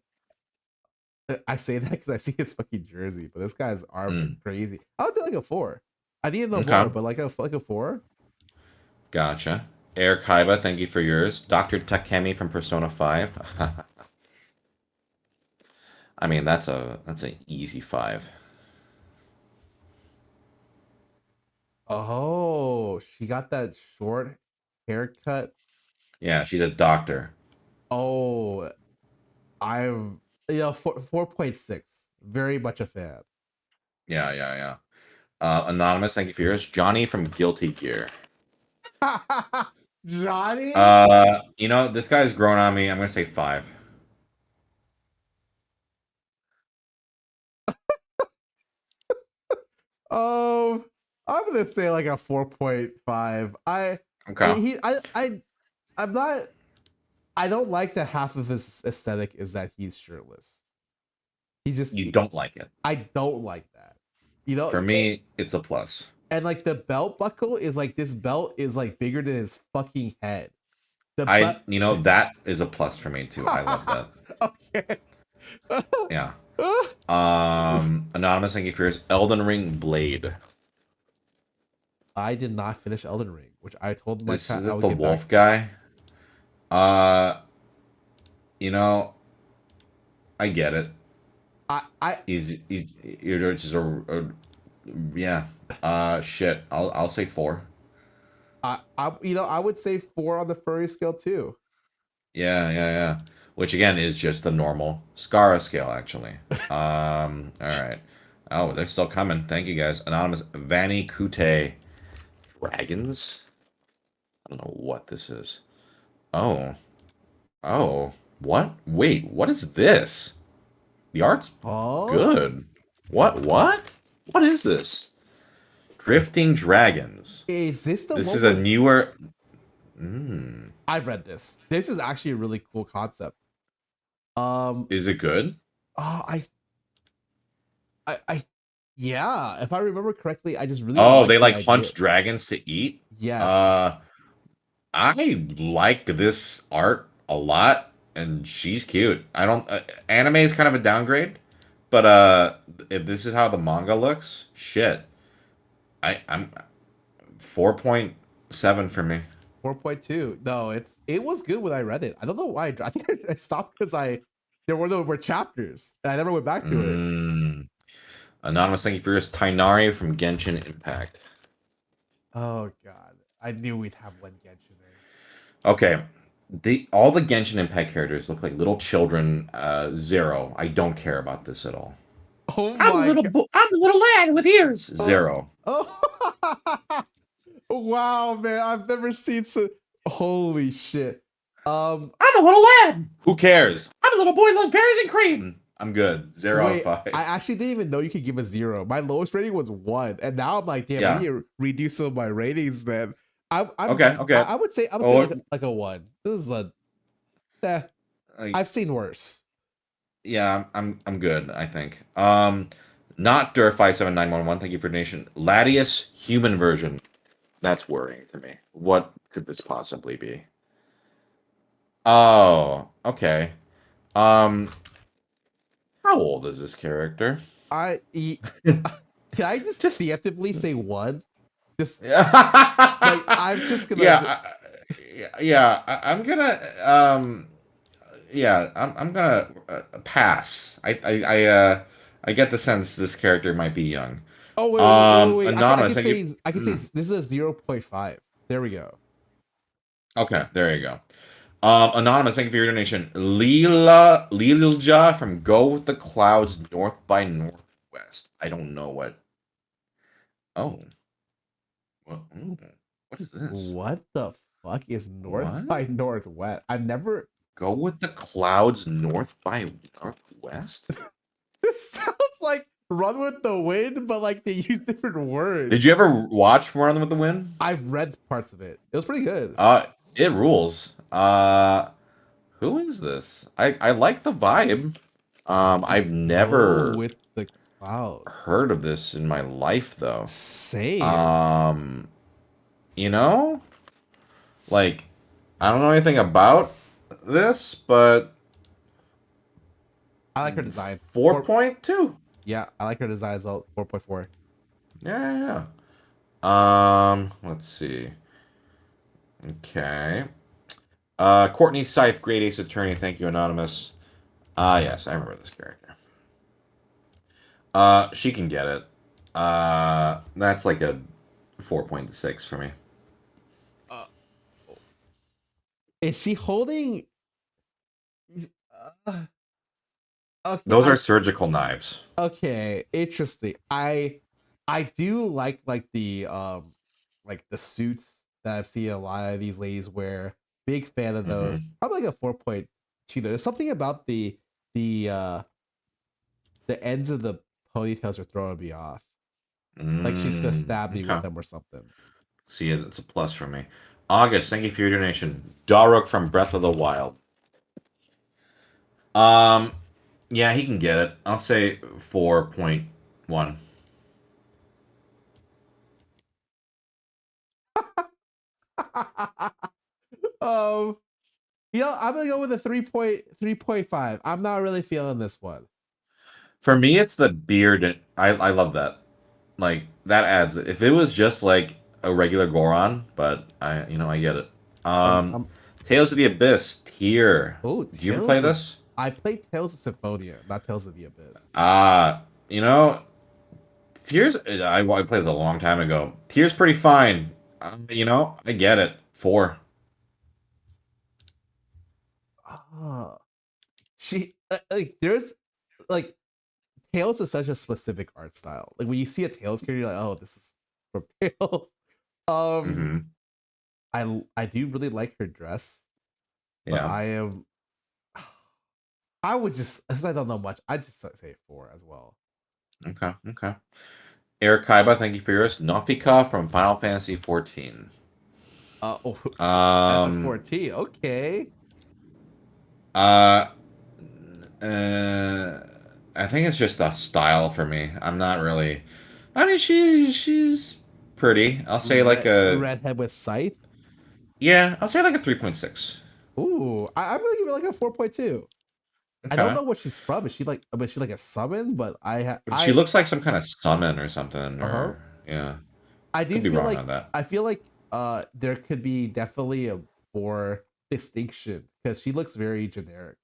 I say that because I see his fucking jersey, but this guy's arms are
Mm.
crazy. I would say like a 4. I need to know
Okay.
more, but like a 4.
Gotcha. Air Kaiba, thank you for yours. Dr. Takemi from Persona 5. I mean, that's an easy 5.
Oh, she got that short haircut.
Yeah, she's a doctor.
Oh, I'm 4.6. Very much a fan.
Yeah, yeah, yeah. Anonymous, thank you for yours. Johnny from Guilty Gear.
Johnny?
You know, this guy's grown on me. I'm gonna say 5.
I'm gonna say like a 4.5.
Okay.
I'm not. I don't like that half of his aesthetic is that he's shirtless. He's just.
You don't like it.
I don't like that. You know.
For me, it's a plus.
And like the belt buckle is like this belt is like bigger than his fucking head.
You know, that is a plus for me too. I love that.
Okay.
Yeah. Anonymous, thank you for yours. Elden Ring Blade.
I did not finish Elden Ring, which I told my
This
chat
is
I would
the
get
wolf
back.
guy. You know, I get it. You're just yeah. Shit. I'll say 4.
I would say 4 on the furry scale too.
Yeah, yeah, yeah. Which again is just the normal Scarra scale, actually. All right. Oh, they're still coming. Thank you guys. Anonymous Vanny Kute Dragons. I don't know what this is. Oh. Oh. What? Wait, what is this? The art's good. What? What is this? Drifting Dragons.
Is this the
This
one
is a
with...
newer...
I've read this. This is actually a really cool concept.
Is it good?
Yeah, if I remember correctly, I just really
Oh, they
the
like
idea.
hunt dragons to eat?
Yes.
I like this art a lot, and she's cute. I don't anime is kind of a downgrade, but if this is how the manga looks, shit. I'm 4.7 for me.
4.2. No, it was good when I read it. I don't know why. I think I stopped because there were no more chapters. And I never went back to it.
Anonymous, thank you for yours. Tainari from Genshin Impact.
Oh god. I knew we'd have one Genshin.
Okay. All the Genshin Impact characters look like little children. Zero. I don't care about this at all.
Oh my god.
I'm a little lad with ears. Zero.
Oh. Wow, man. I've never seen so... Holy shit.
I'm a little lad. Who cares? I'm a little boy who loves berries and cream. I'm good. 0 out of 5.
I actually didn't even know you could give a 0. My lowest rating was 1, and now I'm like, damn,
Yeah.
I need to reduce some of my ratings. Then
Okay.
I would say like a 1. This is I've seen worse.
Yeah, I'm good. I think. Not Dur57911. Thank you for donation. Latius human version. That's worrying to me. What could this possibly be? Oh, okay. How old is this character?
Can I just preemptively say 1? Just like I'm just gonna
I'm gonna I'm gonna pass. I get the sense this character might be young.
Oh wait.
Anonymous,
I can say this is a 0.5. There we go.
Okay, there you go. Anonymous, thank you for your donation. Lilja from Go with the Clouds North by Northwest. I don't know what. Oh. What is this?
What the fuck is North by Northwest? I've never...
Go with the Clouds North by Northwest?
This sounds like Run with the Wind, but like they use different words.
Did you ever watch Run with the Wind?
I've read parts of it. It was pretty good.
It rules. Who is this? I like the vibe. I've never
with the cloud
heard of this in my life though.
Same.
You know? Like, I don't know anything about this, but
I like her design.
4.2.
Yeah, I like her design as well. 4.4.
Yeah. Let's see. Okay. Courtney Scythe, Great Ace Attorney. Thank you, Anonymous. Yes, I remember this character. She can get it. That's like a 4.6 for me.
Is she holding? Okay,
Those are surgical knives.
okay, interesting. I do like the suits that I've seen a lot of these ladies wear. Big fan of those. Probably like a 4.2. There's something about the ends of the ponytails are throwing me off. Like she's gonna stab me with them or something.
See, it's a plus for me. August, thank you for your donation. Daruk from Breath of the Wild. Yeah, he can get it. I'll say 4.1.
I'm gonna go with a 3.5. I'm not really feeling this one.
For me, it's the beard. I love that. Like that adds. If it was just like a regular Goron, but I get it. Tales of the Abyss tier.
Oh,
do you ever play this?
I played Tales of Symphonia, not Tales of the Abyss.
Tears. I played it a long time ago. Tears pretty fine. I get it. 4.
She like there's like Tails is such a specific art style. Like when you see a Tails character, you're like, oh, this is from Tails. I do really like her dress.
Yeah.
I would just, as I don't know much, I'd just say 4 as well.
Okay. Eric Kaiba, thank you for yours. Nofika from Final Fantasy 14.
That's a 14. Okay.
I think it's just a style for me. I'm not really. I mean, she's pretty. I'll say like a
redhead with scythe.
Yeah, I'll say like a 3.6.
Ooh, I'm gonna give it like a 4.2. Okay. I don't know what she's from. Is she like a summon? But
she looks like some kind of summon or something. Or yeah,
I do feel
wrong
like
on that.
I feel like there could be definitely a more distinction because she looks very generic.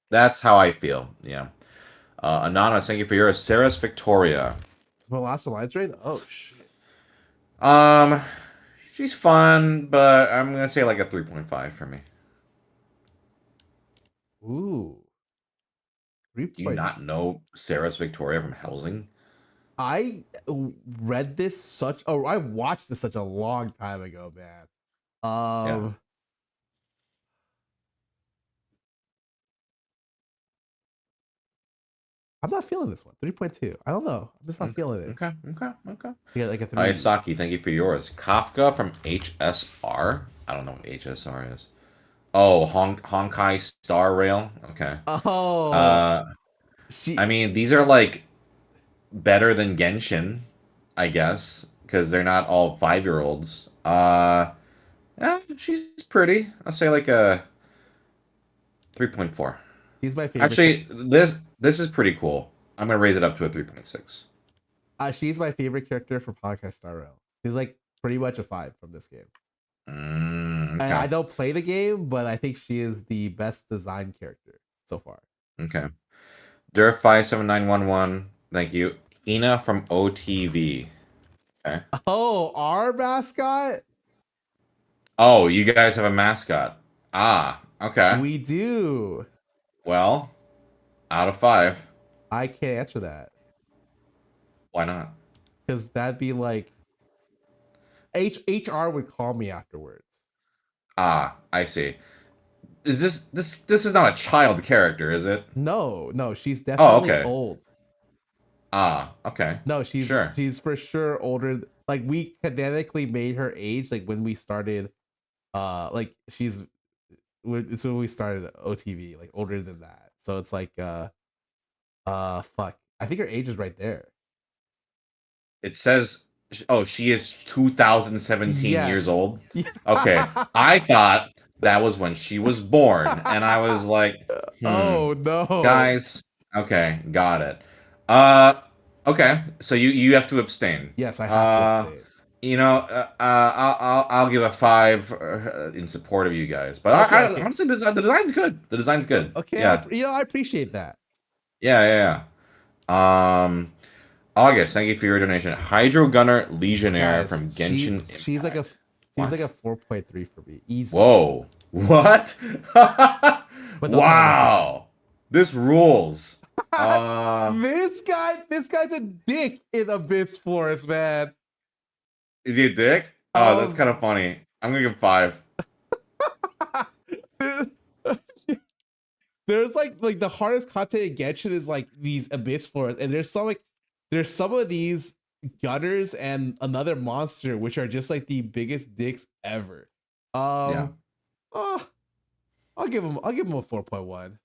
That's how I feel. Yeah. Anonymous, thank you for yours. Sarah's Victoria.
Velocity Lines Raid? Oh shit.
She's fun, but I'm gonna say like a 3.5 for me.
Ooh.
Do you not know Sarah's Victoria from Helsing?
I read this I watched this such a long time ago, man.
Yeah.
I'm not feeling this one. 3.2. I don't know. I'm just not feeling it.
Okay.
Yeah, like a 3.
Ayasaki, thank you for yours. Kafka from HSR. I don't know what HSR is. Oh, Honkai Star Rail. Okay.
Oh.
I mean, these are like better than Genshin, I guess, because they're not all 5-year-olds. Yeah, she's pretty. I'll say like a 3.4.
She's my favorite.
Actually, this is pretty cool. I'm gonna raise it up to a 3.6.
She's my favorite character for Podcast Star Rail. She's like pretty much a 5 from this game.
Okay.
I don't play the game, but I think she is the best design character so far.
Okay. Durf57911, thank you. Ina from OTV. Okay.
Oh, our mascot?
Oh, you guys have a mascot. Okay.
We do.
Well, out of 5.
I can't answer that.
Why not?
Because that'd be like HR would call me afterwards.
I see. Is this is not a child character, is it?
No, she's definitely
okay.
old.
Okay.
No, she's for sure older. Like we canonically made her age like when we started like it's when we started OTV, like older than that. So it's like fuck. I think her age is right there.
It says she is 2017 years old.
Yeah.
Okay. I thought that was when she was born, and I was like,
oh no,
guys, Okay, got it. Okay, so you have to abstain.
Yes, I have to abstain.
You know, I'll give a 5 in support of you guys. But
Okay,
I
okay.
honestly, the design's good. The design's good.
Okay,
Yeah,
I appreciate that.
yeah. August, thank you for your donation. Hydro Gunner Legionnaire
Guys,
from Genshin
she's like a
Impact.
she's
What?
like a 4.3 for me. Easy.
Whoa. What?
But don't tell me that's
Wow. This rules. Uh,
this guy's a dick in Abyss Forest, man.
is he a dick? Oh, that's kind of funny. I'm gonna give 5.
There's like the hardest content in Genshin is like these Abyss Forest, and there's some of these gunners and another monster which are just like the biggest dicks ever.
Yeah.
Oh, I'll give him a 4.1.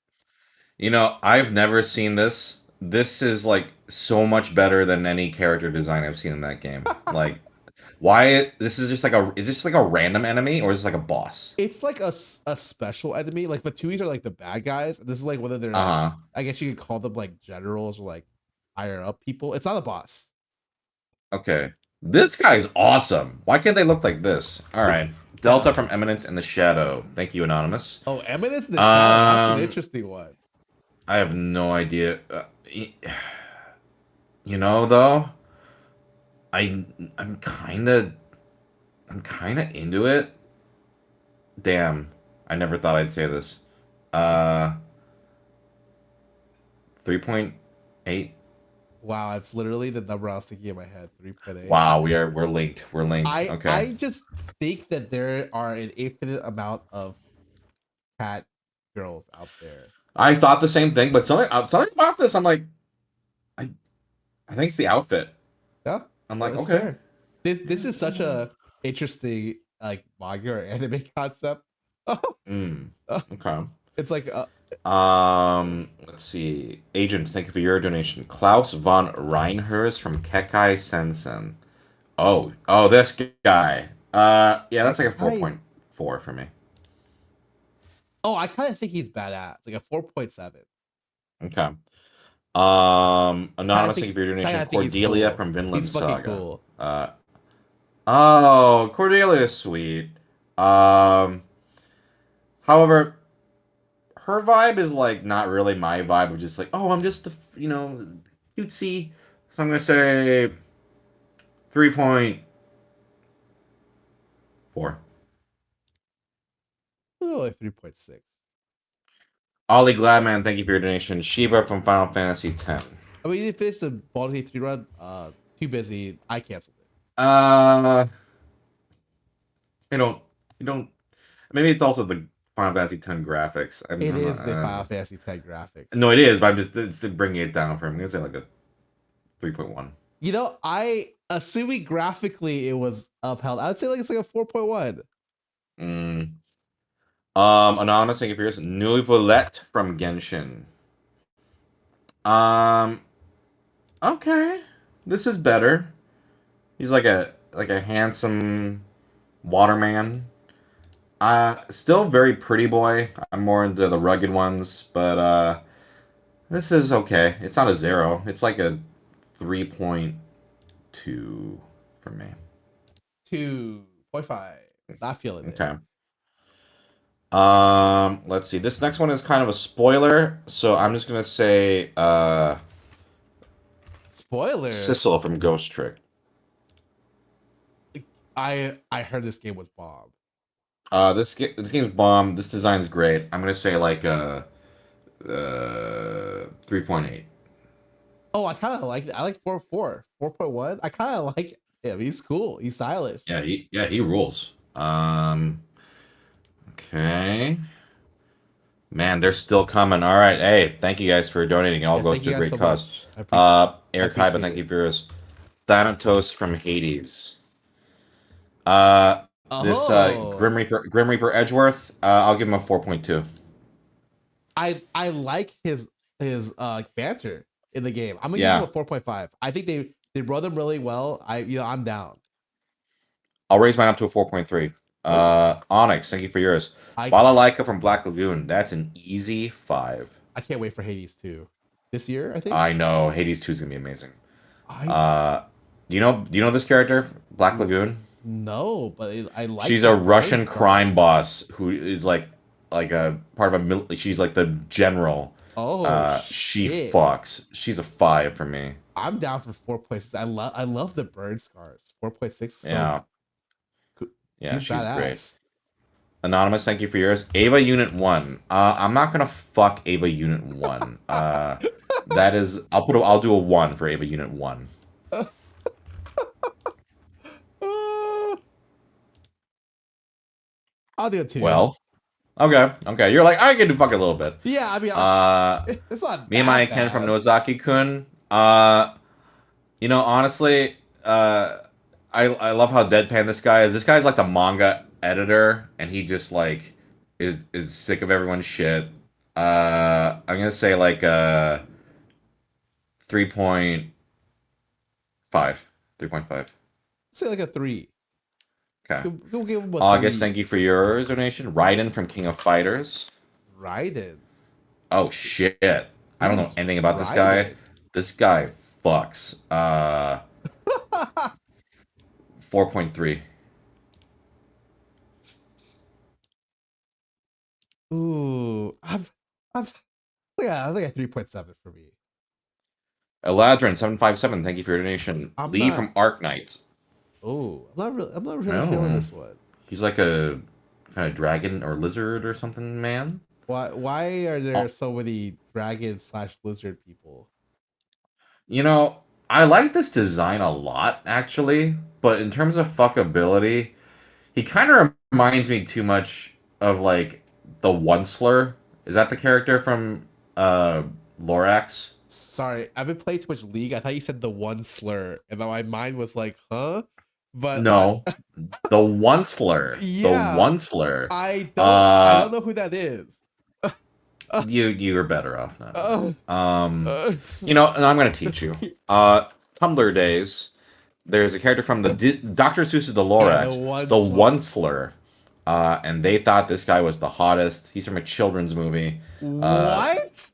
You know, I've never seen this. This is like so much better than any character design I've seen in that game. Like, this is just like is this like a random enemy or is this like a boss?
It's like a special enemy. Like the Tuis are like the bad guys. And this is like whether they're like, I guess you could call them like generals or like higher up people. It's not a boss.
Okay. This guy's awesome. Why can't they look like this? All right. Delta from Eminence in the Shadow. Thank you, Anonymous.
Oh, Eminence in the Shadow. That's an interesting one.
I have no idea. You know, though, I'm kind of into it. Damn, I never thought I'd say this. 3.8.
Wow, it's literally the number I was thinking in my head. 3.8.
Wow, we're linked. We're linked. Okay.
I just think that there are an infinite amount of cat girls out there.
I thought the same thing, but something about this, I'm like, I think it's the outfit.
Yeah,
I'm like,
that's
okay.
fair. This is such a interesting like manga or anime concept.
Okay.
It's like
let's see. Agent, thank you for your donation. Klaus von Reinhurst from Kekai Sensen. Oh, this guy. Yeah, that's like a 4.4 for me.
Oh, I kind of think he's badass. Like a 4.7.
Okay. Anonymous, thank you for your donation. Cordelia
cool.
from Vinland
He's fucking
Saga.
cool.
Oh, Cordelia is sweet. However, her vibe is like not really my vibe of just like, oh, I'm just cutesy. So I'm gonna say 3.4.
Oh, like 3.6.
Ollie Gladman, thank you for your donation. Shiva from Final Fantasy X.
I mean, you finished the Baldur's Gate 3 run. Too busy. I canceled it.
You don't. Maybe it's also the Final Fantasy X graphics.
It is the Final Fantasy X graphics.
No, it is, but I'm just bringing it down for him. I'm gonna say like a 3.1.
You know, assuming graphically it was upheld, I would say like it's like a 4.1.
Anonymous, thank you for yours. Nouvelette from Genshin. Okay, this is better. He's like a handsome waterman. Still very pretty boy. I'm more into the rugged ones, but this is okay. It's not a 0. It's like a 3.2 for me.
2.5. Not feeling it.
Okay. Let's see. This next one is kind of a spoiler, so I'm just gonna say
spoiler.
Sissel from Ghost Trick.
I heard this game was bomb.
This game's bomb. This design's great. I'm gonna say like 3.8.
Oh, I kind of like it. I like 4.1. I kind of like him. He's cool. He's stylish.
Yeah, he rules. Okay. Man, they're still coming. All right. Hey, thank you guys for donating. It all goes to a great cause. Eric Hyba, thank you for yours. Thanatos from Hades. This Grim Reaper Edgeworth, I'll give him a 4.2.
I like his banter in the game. I'm gonna give him a 4.5. I think they wrote them really well. I'm down.
I'll raise mine up to a 4.3. Onyx, thank you for yours. Balalaika from Black Lagoon, that's an easy 5.
I can't wait for Hades too. this year, I think.
I know Hades 2 is gonna be amazing.
I
Do you know this character, Black Lagoon?
no, but I like.
She's
the
a
bird
Russian
scar.
crime boss who is like a part of a she's like the general.
Oh
She
shit!
fucks. She's a 5 for me.
I'm down for 4.6. I love the bird scars. 4.6. So
Yeah. Yeah,
she's
she's great.
badass.
Anonymous, thank you for yours. Ava Unit 1. I'm not gonna fuck Ava Unit 1. That is I'll do a 1 for Ava Unit 1.
I'll do it too.
Well, okay. You're like, I can do fuck a little bit.
Yeah, I mean, it's not
Me and my Ken from Nozaki-kun. You know, honestly, I love how deadpan this guy is. This guy's like the manga editor, and he just like is sick of everyone's shit. I'm gonna say like 3.5. 3.5.
Say like a 3.
Okay.
Go give him a
August,
3.
thank you for your donation. Raiden from King of Fighters.
Raiden.
Oh shit. I don't know
Who's
anything about this guy.
Raiden?
This guy fucks. 4.3.
Ooh, yeah, I think a 3.7 for me.
Eladrin 757, thank you for your donation.
I'm
Lee
not-
from Arc Knight.
Oh, I'm not really feeling this one.
He's like a kind of dragon or lizard or something, man.
Why are there so many dragon / lizard people?
You know, I like this design a lot, actually, but in terms of fuckability, he kind of reminds me too much of like the Onceler. Is that the character from Lorax?
Sorry, I've been playing too much League. I thought you said the one slur, and my mind was like, huh? But
No, the Onceler.
Yeah.
The Onceler.
I don't know who that is.
You're better off now.
Uh,
You know, and I'm gonna teach you. Tumblr days. There's a character from the Dr. Seuss's The Lorax, the Onceler. And they thought this guy was the hottest. He's from a children's movie.
what?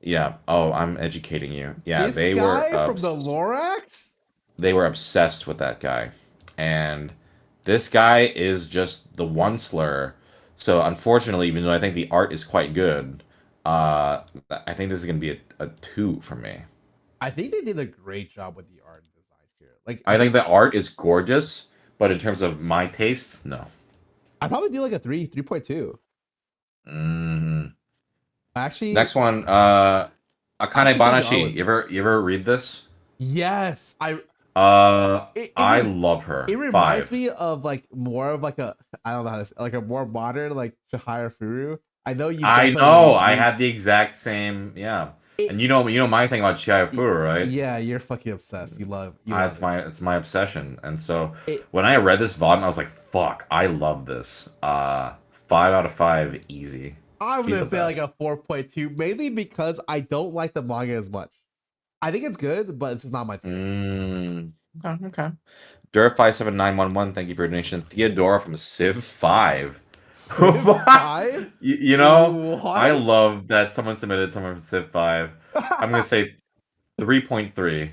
Yeah. Oh, I'm educating you. Yeah,
This
they
guy
were
from the Lorax?
they were obsessed with that guy. And this guy is just the Onceler. So unfortunately, even though I think the art is quite good, I think this is gonna be a 2 for me.
I think they did a great job with the art design here. Like,
I think the art is gorgeous, but in terms of my taste, no.
I'd probably do like a 3.2. Actually,
Next one, Akane
Actually,
Banashi.
to
You ever read this?
yes, I
love her.
It reminds
5.
me of like more of like a, I don't know how to say, like a more modern like Chihaya Furu. I know you.
I
definitely-
know. I had the exact same. Yeah. And you know my thing about Chihaya Furu, right?
Yeah, you're fucking obsessed. You love.
It's my obsession. And so
It-
when I read this volume, I was like, "Fuck, I love this." 5 out of 5, easy.
I'm
She's
gonna
the
say like
best.
a 4.2, mainly because I don't like the manga as much. I think it's good, but it's just not my taste.
Okay. Dura57911, thank you for your donation. Theodora from Civ 5.
Civ 5?
You know,
What?
I love that someone submitted someone from Civ 5. I'm gonna say 3.3.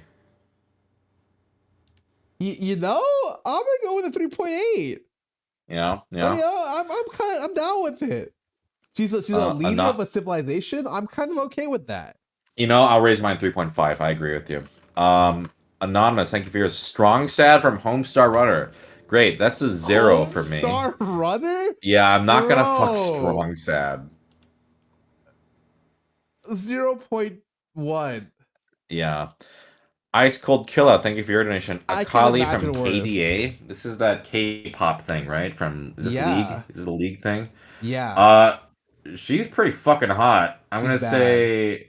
You know, I'm gonna go with a 3.8.
Yeah.
I'm down with it. She's a leader of a civilization. I'm kind of okay with that.
You know, I'll raise mine 3.5. I agree with you. Anonymous, thank you for your strong sad from Homestar Runner. Great, that's a 0 for me.
Homestar Runner?
Yeah, I'm not gonna fuck
Bro.
strong sad.
0.1.
Yeah. Ice Cold Killer, thank you for your donation.
I can
Akali
imagine
from
worse.
KDA. This is that K-pop thing, right? From is this
Yeah.
League? Is it a League thing?
Yeah.
She's pretty fucking hot. I'm
She's
gonna
bad.
say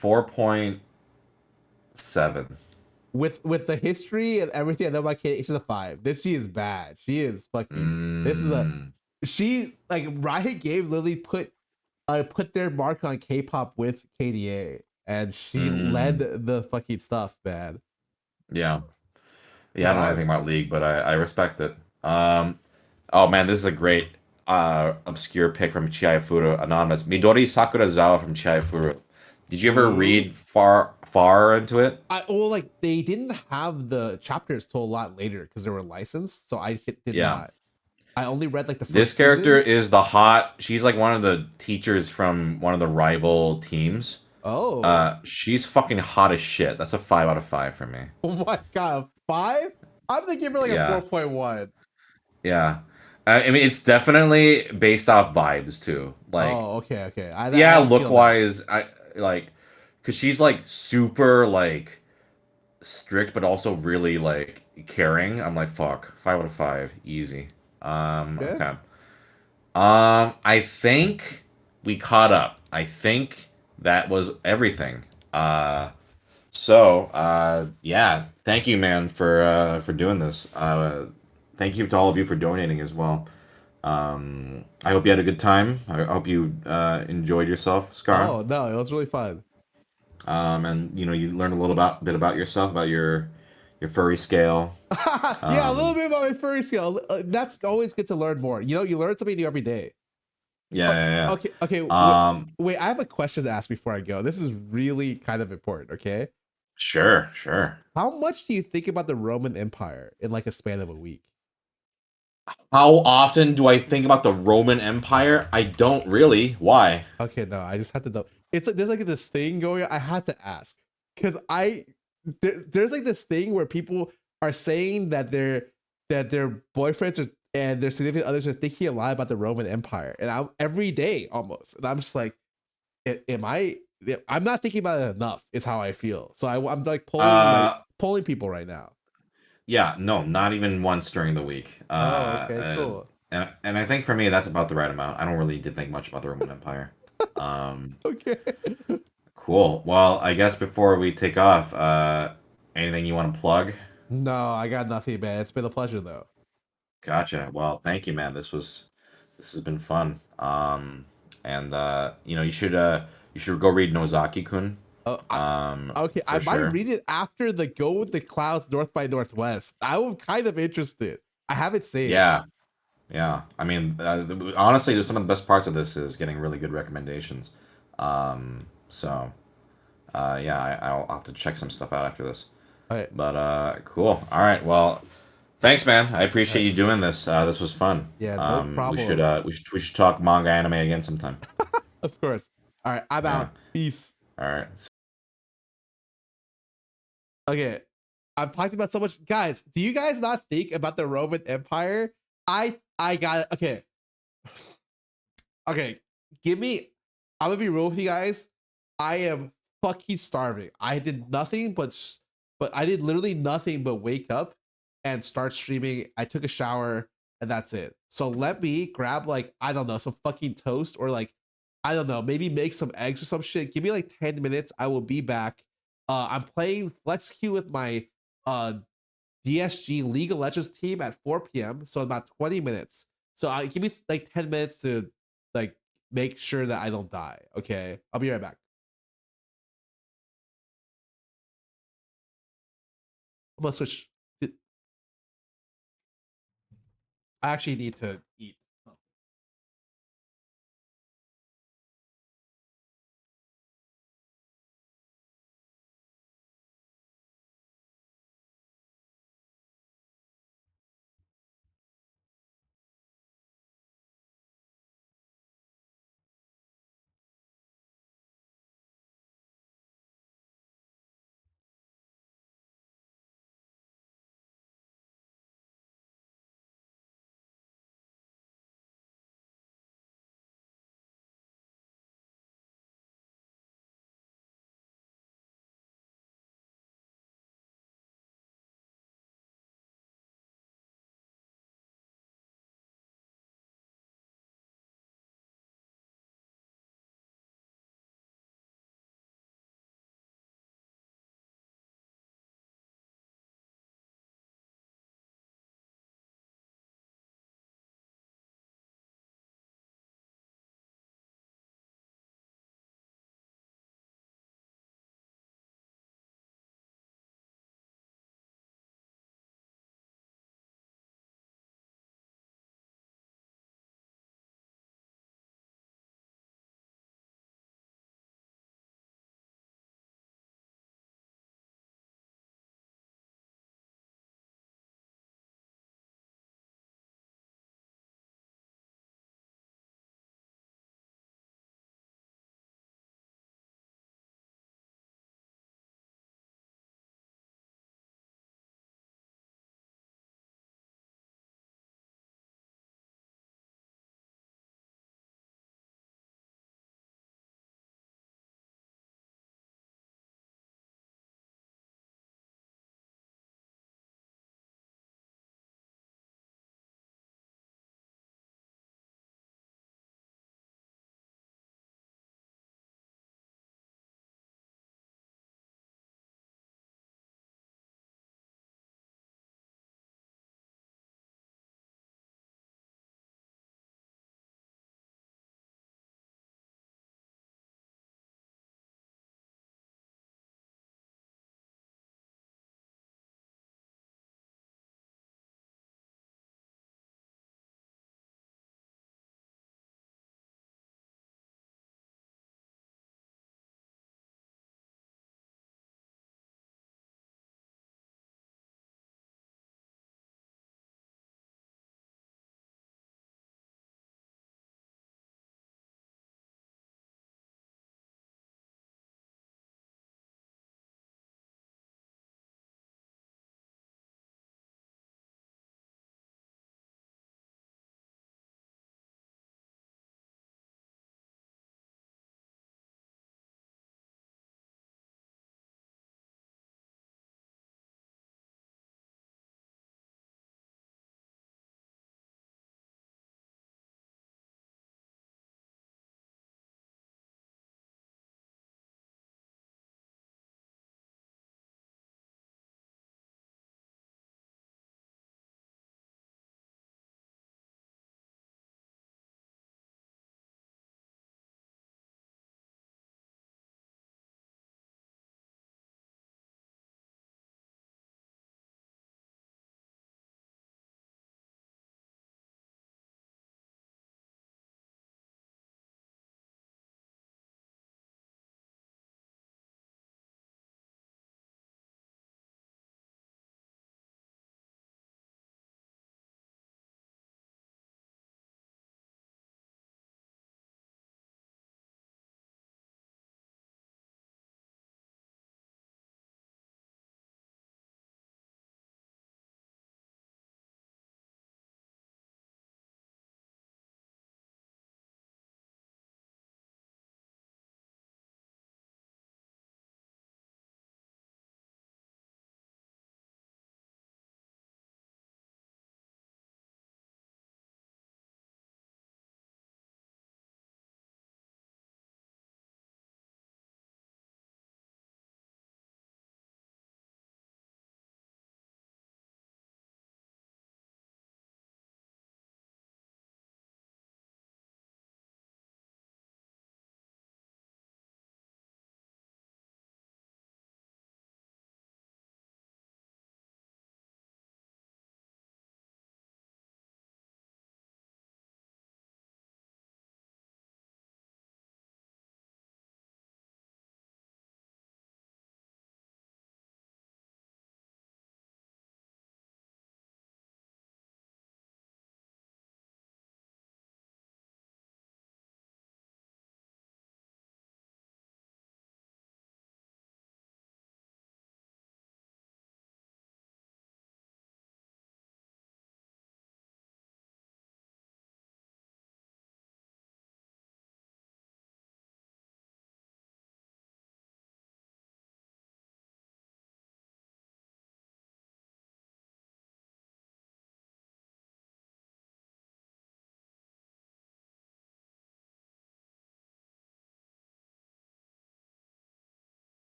4.7.
With the history and everything I know about Kate, she's a 5. She is bad. She is fucking. This is she like Riot Games literally put their mark on K-pop with KDA, and she led the fucking stuff, man.
Yeah. Yeah, I don't know anything about League, but I respect it. Oh man, this is a great. obscure pick from Chiaifuru, anonymous. Midori Sakurazawa from Chiaifuru. Did you ever read far into it?
Like they didn't have the chapters till a lot later because they were licensed, so did
Yeah.
not. I only read like the
This
first
character
season.
is the hot. She's like one of the teachers from one of the rival teams.
Oh,
She's fucking hot as shit. That's a 5 out of 5 for me.
oh my god, 5? I'm gonna give her like a
Yeah,
4.1.
yeah. I mean, it's definitely based off vibes too. Like,
Oh, okay.
yeah,
I
look
feel that.
wise, I like, cause she's like super like strict, but also really like caring. I'm like, fuck, 5 out of 5, easy.
Okay.
Okay. I think we caught up. I think that was everything. Yeah, thank you, man, for doing this. Thank you to all of you for donating as well. I hope you had a good time. I hope you enjoyed yourself, Scar.
Oh no, it was really fun.
And you know, you learned a little bit about yourself, about your furry scale.
Yeah, a little
Um,
bit about my furry skill. That's always good to learn more. You know, you learn something new every day.
yeah,
Oh,
yeah,
okay.
yeah.
Wait, I have a question to ask before I go. This is really kind of important. Okay,
Sure, sure.
how much do you think about the Roman Empire in like a span of a week?
How often do I think about the Roman Empire? I don't really. Why?
Okay, no, I just had to know. It's like there's like this thing going on. I had to ask because there's like this thing where people are saying that their boyfriends and their significant others are thinking a lot about the Roman Empire, and I'm every day almost, and I'm just like, am I? I'm not thinking about it enough. Is how I feel. So I'm like
Uh,
polling people right now.
yeah, no, not even once during the week.
Oh, okay, cool.
And I think for me that's about the right amount. I don't really need to think much about the Roman Empire. Um,
Okay.
cool. Well, I guess before we take off, anything you want to plug?
No, I got nothing, man. It's been a pleasure though.
Gotcha. Well, thank you, man. This has been fun. And you know, you should go read Nozaki-kun.
Oh, okay, I
For
might
sure.
read it after the Go with the Clouds North by Northwest. I'm kind of interested. I have it saved.
Yeah. Yeah, I mean, honestly, some of the best parts of this is getting really good recommendations. So, yeah, I'll have to check some stuff out after this.
Okay,
But cool. All right. Well, thanks, man. I
all
appreciate
right.
you doing this. This was fun.
Yeah, no
We should
problem.
we should talk manga anime again sometime.
Of course. All right, I'm
Yeah.
out. Peace.
All right.
Okay, I've talked about so much, guys. Do you guys not think about the Roman Empire? I got it. Okay, okay. Give me. I'm gonna be real with you guys. I am fucking starving. I did nothing but I did literally nothing but wake up and start streaming. I took a shower and that's it. So let me grab like I don't know some fucking toast or like I don't know maybe make some eggs or some shit. Give me like 10 minutes. I will be back. I'm playing Flex Q with my uh DSG League of Legends team at 4 p.m. So about 20 minutes. So I give me like 10 minutes to like make sure that I don't die. Okay, I'll be right back. I'm gonna switch. I actually need to eat.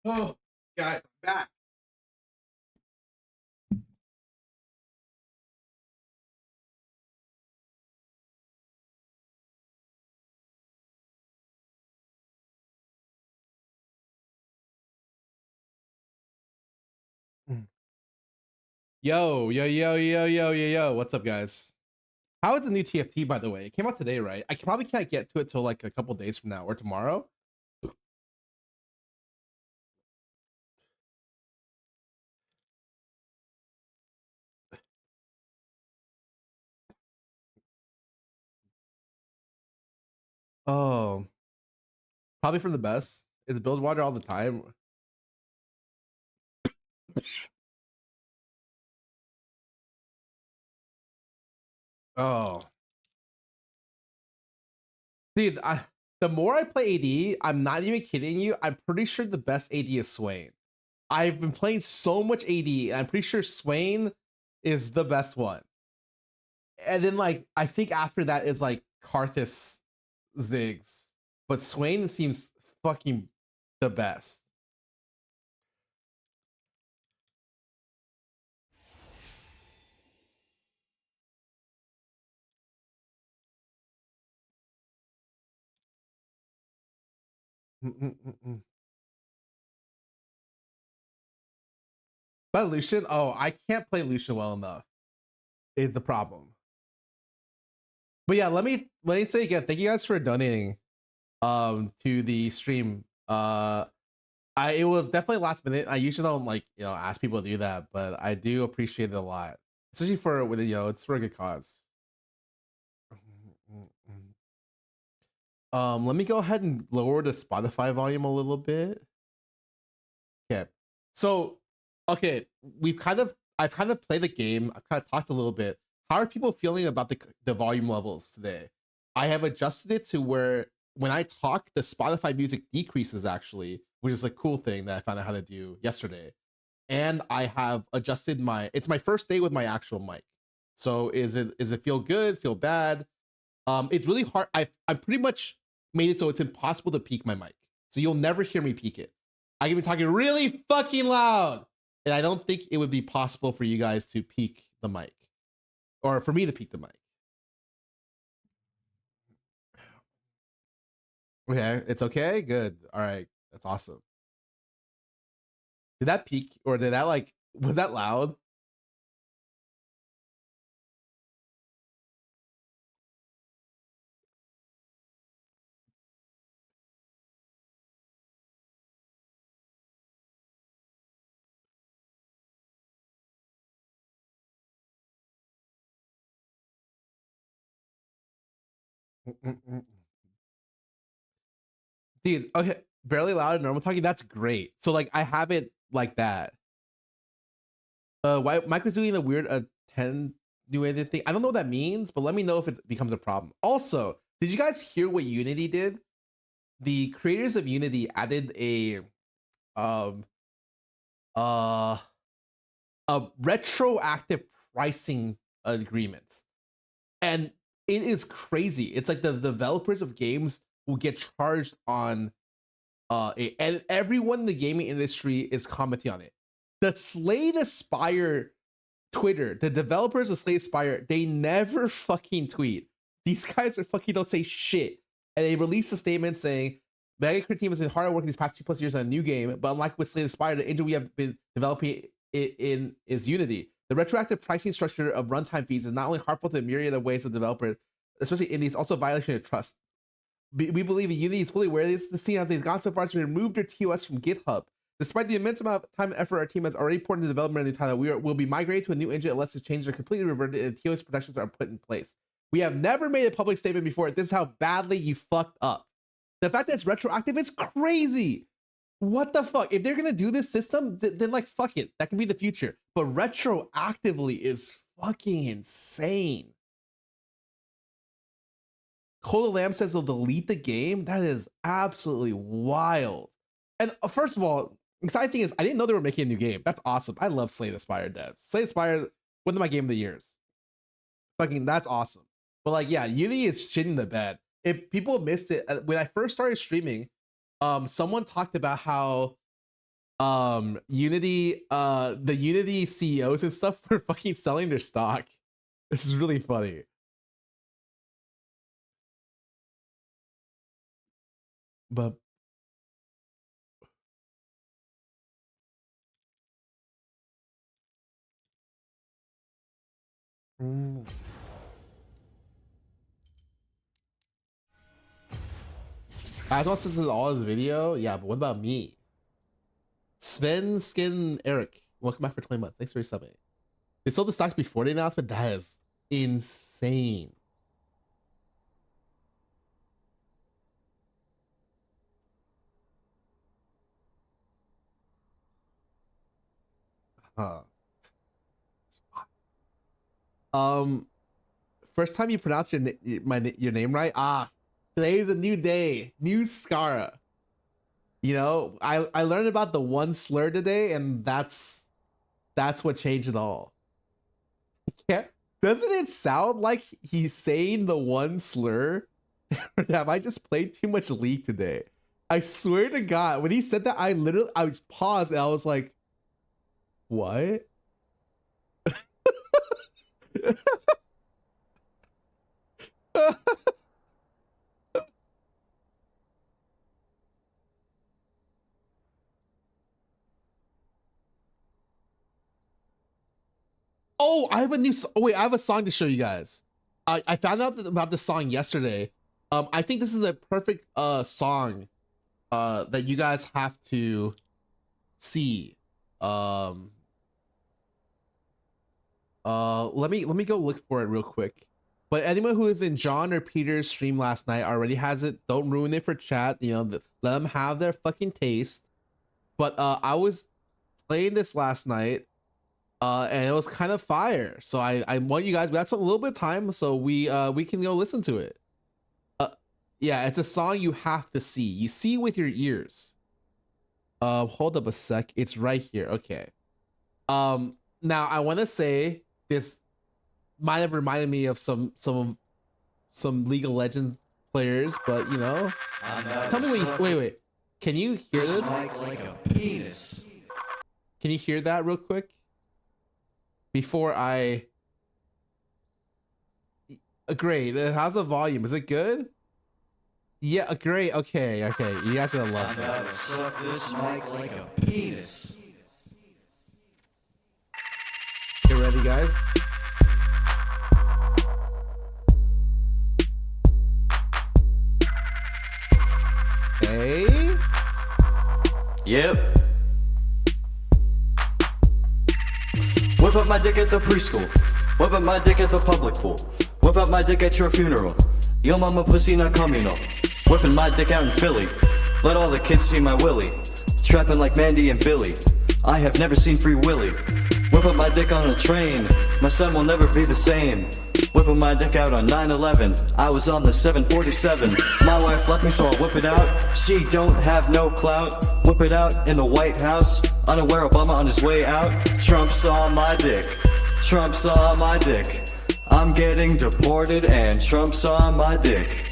Oh, guys, I'm back. Yo. What's up, guys? How is the new TFT, by the way? It came out today, right? I probably can't get to it till like a couple days from now or tomorrow. Oh, probably for the best. It's build water all the time. Oh, dude, the more I play AD, I'm not even kidding you. I'm pretty sure the best AD is Swain. I've been playing so much AD, and I'm pretty sure Swain is the best one. And then like I think after that is like Karthus, Ziggs, but Swain seems fucking the best. But Lucian, oh, I can't play Lucian well enough. Is the problem. But yeah, let me say again, thank you guys for donating to the stream. It was definitely last minute. I usually don't like, ask people to do that, but I do appreciate it a lot. Especially for with it's for a good cause. Let me go ahead and lower the Spotify volume a little bit. Okay. So, okay, I've kind of played the game. I've kind of talked a little bit. How are people feeling about the volume levels today? I have adjusted it to where when I talk, the Spotify music decreases actually, which is a cool thing that I found out how to do yesterday. And I have adjusted it's my first day with my actual mic. So is it feel good, feel bad? It's really hard. I pretty much made it so it's impossible to peak my mic. So you'll never hear me peak it. I can be talking really fucking loud. And I don't think it would be possible for you guys to peak the mic. Or for me to peak the mic. Okay, it's okay? Good. All right. That's awesome. Did that peak or did that was that loud? Dude, okay, barely loud and normal talking, that's great. So like I have it like that. Why Mike was doing the weird 10 new edited thing. I don't know what that means, but let me know if it becomes a problem. Also, did you guys hear what Unity did? The creators of Unity added a retroactive pricing agreement. And it is crazy. It's like the developers of games will get charged on it, and everyone in the gaming industry is commenting on it. The Slay the Spire Twitter, the developers of Slay the Spire, they never fucking tweet. These guys are fucking don't say shit. And they released a statement saying, Mega Crit team has been hard at work these past 2+ years on a new game, but unlike with Slay the Spire, the engine we have been developing it in is Unity. The retroactive pricing structure of runtime fees is not only harmful to a myriad of ways of developers, especially indies, also a violation of trust. We believe Unity is fully aware of this. The scene as they've gone so far as to remove their TOS from GitHub. Despite the immense amount of time and effort our team has already poured into the development of the title, will be migrated to a new engine unless its changes are completely reverted and TOS protections are put in place. We have never made a public statement before. This is how badly you fucked up. The fact that it's retroactive, it's crazy. What the fuck? If they're gonna do this system, then like fuck it. That can be the future. But retroactively is fucking insane. Cola Lamb says they'll delete the game. That is absolutely wild. And first of all, exciting thing is I didn't know they were making a new game. That's awesome. I love Slay the Spire devs. Slay the Spire, one of my game of the years. Fucking that's awesome. But like, yeah, Unity is shitting the bed. If people missed it when I first started streaming, someone talked about how Unity, the Unity CEOs and stuff were fucking selling their stock. This is really funny. But Asma says this is all his video. Yeah, but what about me? Sven Skin Eric, welcome back for 20 months. Thanks for resubbing. They sold the stocks before the announcement. That is insane. Huh. First time you pronounce your name right. Today is a new day, new Scarra. You know, I learned about the one slur today, and that's what changed it all. Yeah, doesn't it sound like he's saying the one slur? Have I just played too much League today? I swear to God, when he said that, I was paused and I was like, what? Oh, I have a new wait, I have a song to show you guys. I found out about this song yesterday. I think this is a perfect song that you guys have to see. Let me go look for it real quick. But anyone who is in John or Peter's stream last night already has it. Don't ruin it for chat. You know, let them have their fucking taste. But I was playing this last night, and it was kind of fire. So I want you guys. We got a little bit of time, so we can go listen to it. Yeah, it's a song you have to see. You see with your ears. Hold up a sec. It's right here. Okay. Now I want to say this might have reminded me of some League of Legends players, but you know, tell me what you, wait. Can you hear this?
Like a penis.
Can you hear that real quick? Before I... Great. How's the volume? Is it good? Yeah, great. Okay. You guys are gonna love
I'm about to suck this mic like a penis.
You ready, guys? Hey.
Yep. Whip up my dick at the preschool. Whip up my dick at the public pool. Whip up my dick at your funeral. Yo mama pussy not communal. Whipping my dick out in Philly. Let all the kids see my willy. Trapping like Mandy and Billy. I have never seen Free Willy. Whip up my dick on a train. My son will never be the same. Whipping my dick out on 9/11. I was on the 747. My wife left me, so I'll whip it out. She don't have no clout. Whip it out in the White House. Unaware Obama on his way out. Trump saw my dick. Trump saw my dick. I'm getting deported and Trump saw my dick.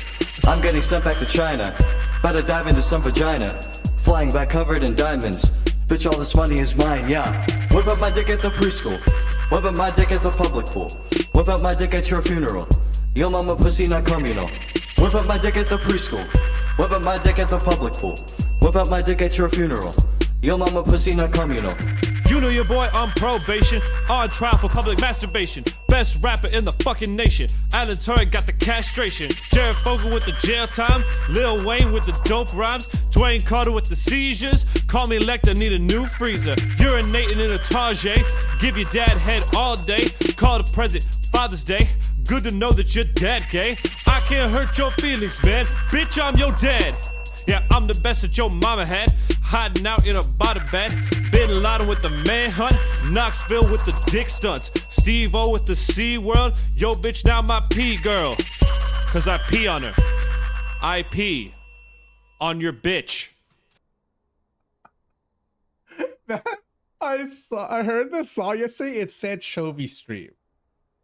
I'm getting sent back to China. About to dive into some vagina. Flying back covered in diamonds. Bitch, all this money is mine, yeah. Whip up my dick at the preschool. Whip up my dick at the public pool. Whip up my dick at your funeral. Yo mama pussy not communal. Whip up my dick at the preschool. Whip up my dick at the public pool. Whip up my dick at your funeral. Yo mama pussy not communal.
You know your boy on probation, on trial for public masturbation. Best rapper in the fucking nation. Alan Turing got the castration. Jared Fogle with the jail time. Lil Wayne with the dope rhymes. Dwayne Carter with the seizures. Call me Lecter, need a new freezer. Urinating in a Target. Give your dad head all day. Call the present Father's Day. Good to know that your dad gay. I can't hurt your feelings, man. Bitch, I'm your dad. Yeah, I'm the best that your mama had. Hiding out in a body bed. Bin Laden with the manhunt. Knoxville with the dick stunts. Steve-O with the C-World. Yo, bitch, now my P girl. Cause I pee on her. I pee on your bitch.
I heard that song yesterday. It said Chovy stream.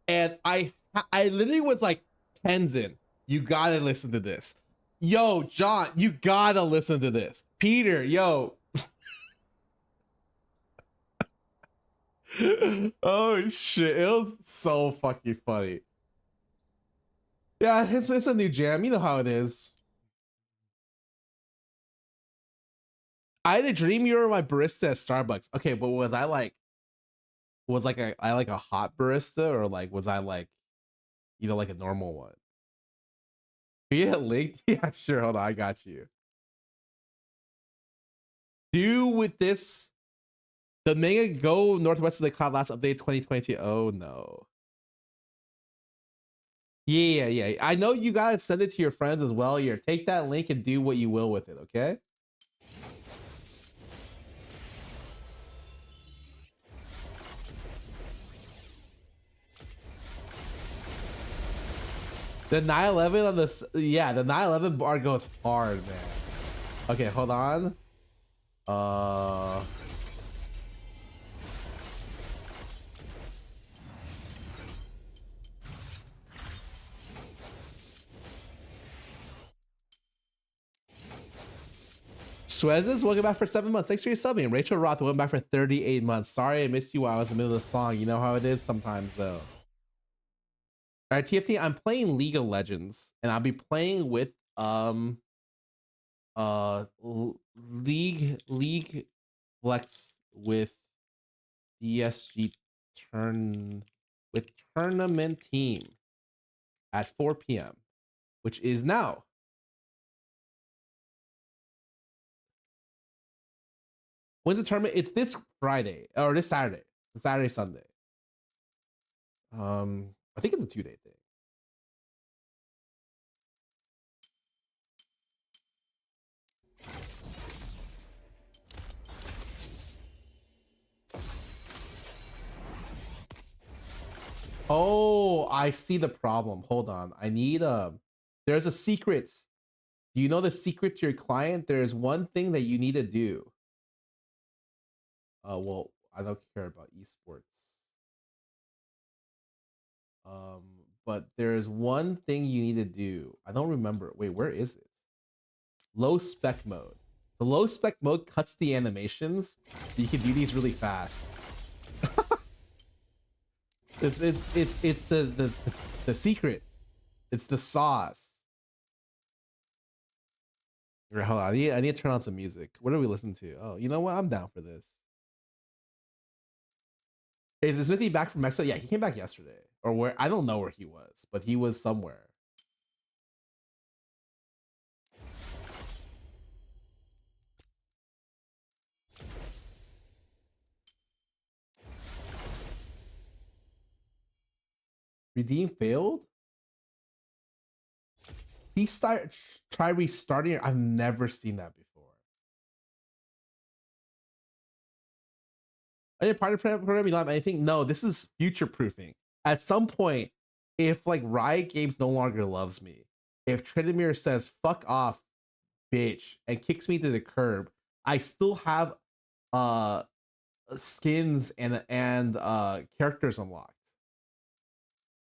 And I literally was like, Tenzin, you gotta listen to this. Yo, John, you gotta listen to this. Peter, yo. Oh shit, it was so fucking funny. Yeah, it's a new jam. You know how it is. I had a dream you were my barista at Starbucks. Okay, but was I like a hot barista, or like was I like, you know, like a normal one? Yeah, linked. Yeah, sure. Hold on, I got you. Do with this the mega go northwest of the cloud last update 2022. Oh no. Yeah. I know you gotta send it to your friends as well. Here, take that link and do what you will with it, okay? The 911 on this, yeah, the 911 bar goes hard, man. Okay, hold on. Suezes, welcome back for 7 months. Thanks for your subbing. Rachel Roth, welcome back for 38 months. Sorry I missed you while I was in the middle of the song. You know how it is sometimes, though. All right, TFT, I'm playing League of Legends, and I'll be playing with League Flex with DSG tournament team at 4 p.m., which is now. When's the tournament? It's this Friday or this Saturday. Saturday, Sunday. I think it's a 2-day thing. Oh, I see the problem. Hold on. I need there's a secret. Do you know the secret to your client? There's one thing that you need to do. Well, I don't care about esports. But there's one thing you need to do. I don't remember. Wait, where is it? Low spec mode. The low spec mode cuts the animations, so you can do these really fast. It's the secret. It's the sauce. Right, hold on. I need to turn on some music. What are we listening to? Oh, you know what? I'm down for this. Is Smithy back from Mexico? Yeah, he came back yesterday. Or where? I don't know where he was, but he was somewhere. Redeem failed? He try restarting it. I've never seen that before. I didn't party program, you don't have anything? No, this is future proofing. At some point, if like Riot Games no longer loves me, if Trinamir says fuck off, bitch, and kicks me to the curb, I still have skins and characters unlocked.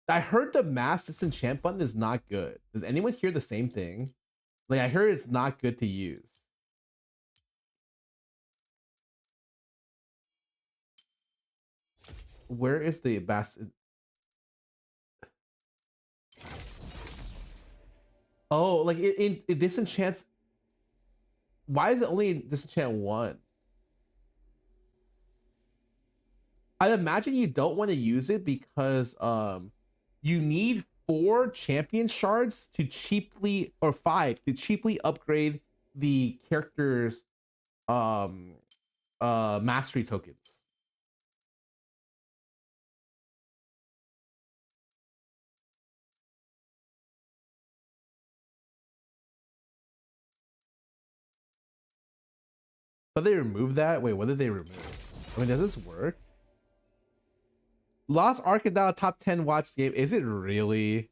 I heard the mass disenchant button is not good. Does anyone hear the same thing? Like, I heard it's not good to use. Where is the mass? Oh, like it disenchants. Why is it only disenchant 1? I imagine you don't want to use it because you need 4 champion shards to cheaply, or 5 to cheaply upgrade the character's mastery tokens. But they removed that? Wait, what did they remove? I mean, does this work? Lost Ark is now a top 10 watched game. Is it really?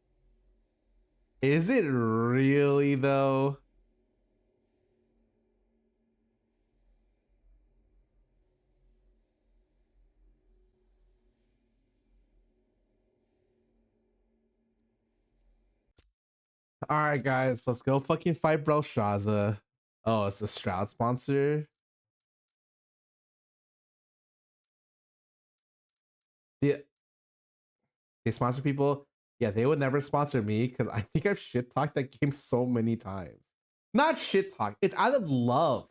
Is it really though? All right, guys, let's go fucking fight Belshaza. Oh, it's a Stroud sponsor. They sponsor people. Yeah, they would never sponsor me because I think I've shit talked that game so many times. Not shit talk. It's out of love.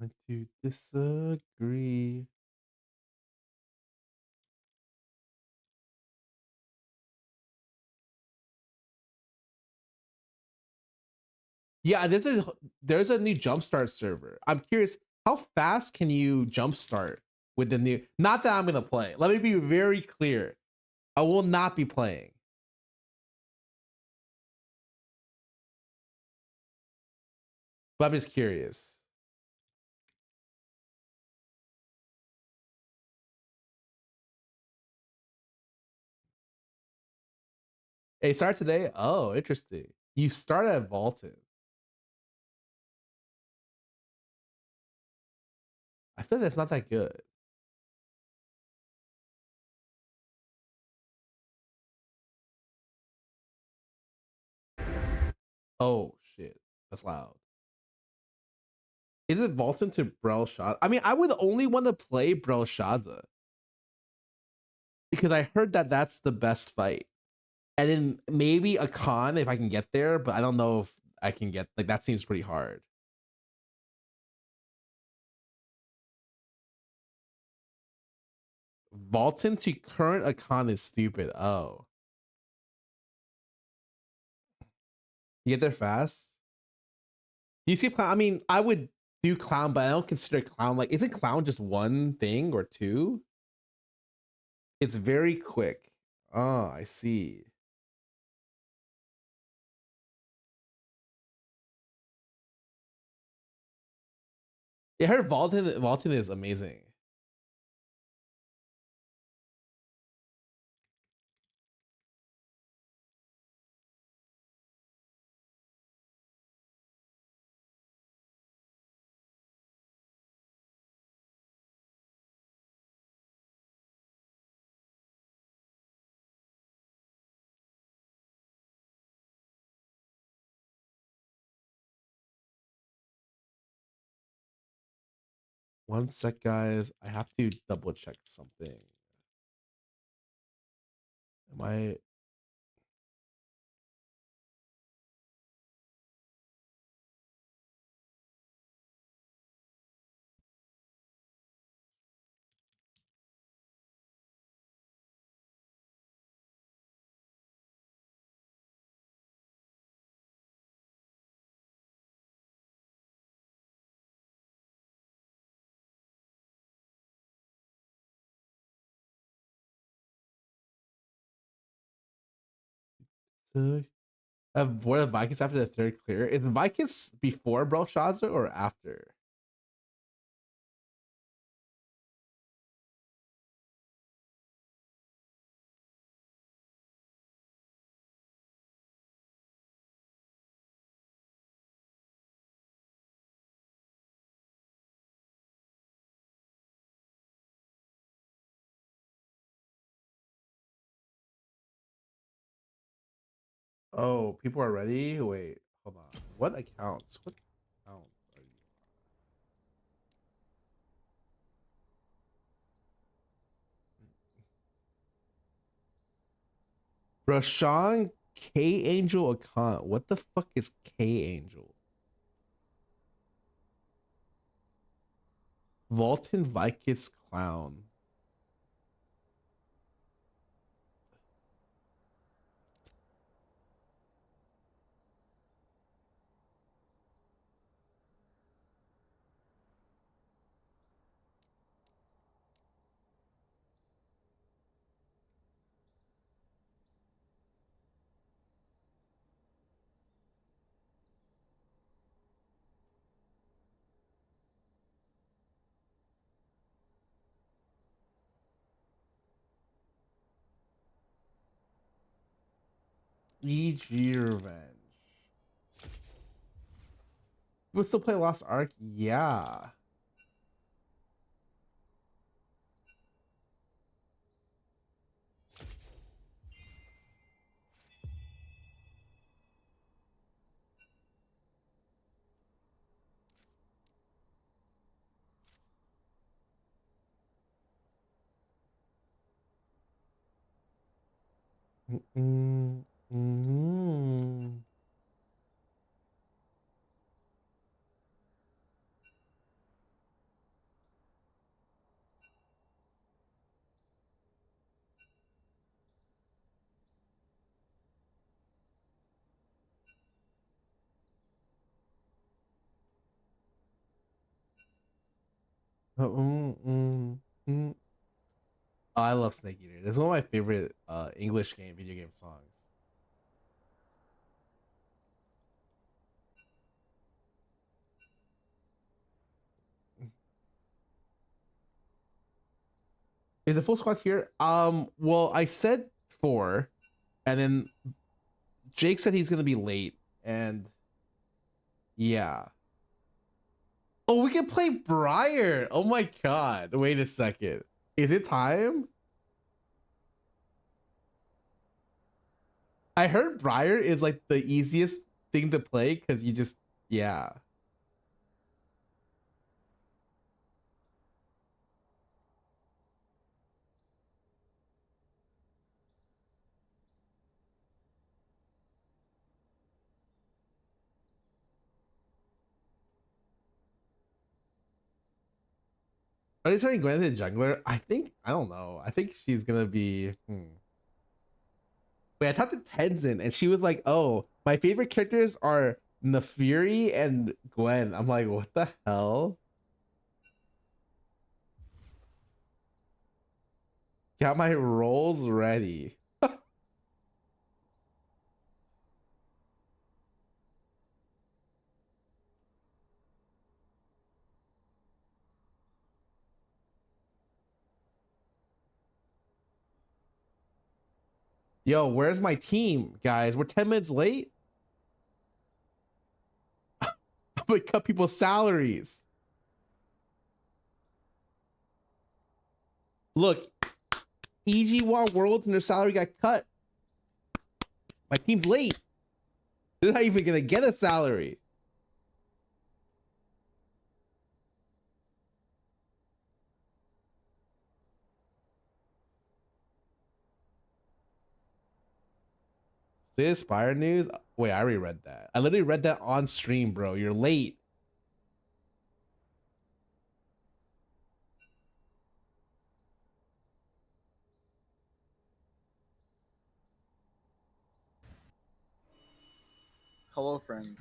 I to disagree. Yeah, there's a new jumpstart server. I'm curious, how fast can you jumpstart with the new? Not that I'm gonna play. Let me be very clear. I will not be playing. But I'm just curious. Hey, start today. Oh, interesting. You start at Vaulted. I feel like that's not that good. Oh shit, that's loud. Is it vaulted to Brelshaza? I mean, I would only want to play Brelshaza because I heard that that's the best fight, and then maybe a con if I can get there, but I don't know if I can get like that. Seems pretty hard. Vaulting to current Akon is stupid. Oh, you get there fast. Do you skip clown? I mean, I would do clown, but I don't consider clown like. Isn't clown just one thing or two? It's very quick. Oh, I see. Yeah, her Vaulting is amazing. One sec, guys. I have to double check something. Am I? What are Vikings after the third clear? Is the Vikings before Belshazzar or after? Oh, people are ready. Wait, hold on. What accounts? What accounts are you? Rashawn K Angel account. What the fuck is K Angel? Volton Vikings clown. EG Revenge. People still play Lost Ark? Yeah. Mm, mm, mm. Oh, I love Snake Eater. It's one of my favorite English video game songs. Is the full squad here? Well, I said 4, and then Jake said he's gonna be late, and yeah. Oh, we can play Briar. Oh my god. Wait a second. Is it time? I heard Briar is like the easiest thing to play because you just, yeah. Are they turning Gwen into jungler? I don't know. I think she's gonna be. Wait, I talked to Tenzin and she was like, oh, my favorite characters are Neferi and Gwen. I'm like, what the hell? Got my rolls ready. Yo, where's my team, guys? We're 10 minutes late. I'm gonna cut people's salaries. Look, EG won Worlds and their salary got cut. My team's late. They're not even gonna get a salary. This Spire news? Wait, I already read that. I literally read that on stream, bro. You're late.
Hello, friends.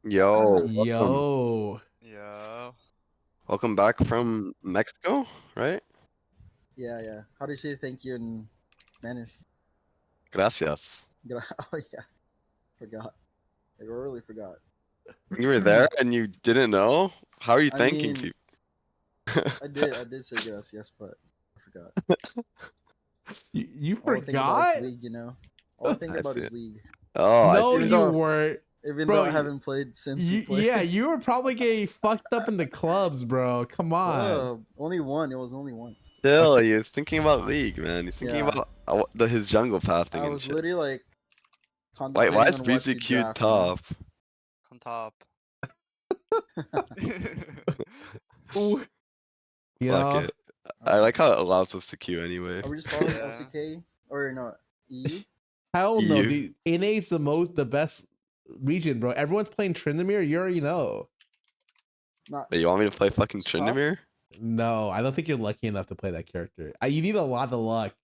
Yo,
Yo.
Yeah.
welcome back from Mexico, right?
Yeah. How do you say thank you in Spanish?
Gracias.
Oh yeah, forgot. I really forgot.
You were there and you didn't know? How are you
I
thanking
mean,
people?
I did say gracias, but I forgot.
You
All I think about
forgot?
is league, you know. All I think
I
about
see.
is league.
Oh,
No,
Even
you
though-
weren't.
Even
Bro,
though I haven't played since you played.
Yeah, you were probably getting fucked up in the clubs, bro. Come on.
Only one. It was only one.
still, he's thinking about League, man. He's thinking
Yeah.
about his jungle path thing
I
and
was
shit.
literally like
Why
contemplating
is
on what
Breezy
to
Q
draft, you know?
top?
On top.
Ooh. You
Fuck
know,
it. I like how it allows us to queue anyways.
Are we just following
Yeah.
LCK or no EU?
hell no,
EU.
dude. NA's the best region, bro. Everyone's playing Tryndamere. You already know.
Not
Wait, you want me to play fucking
Stop.
Tryndamere?
No, I don't think you're lucky enough to play that character. You need a lot of luck.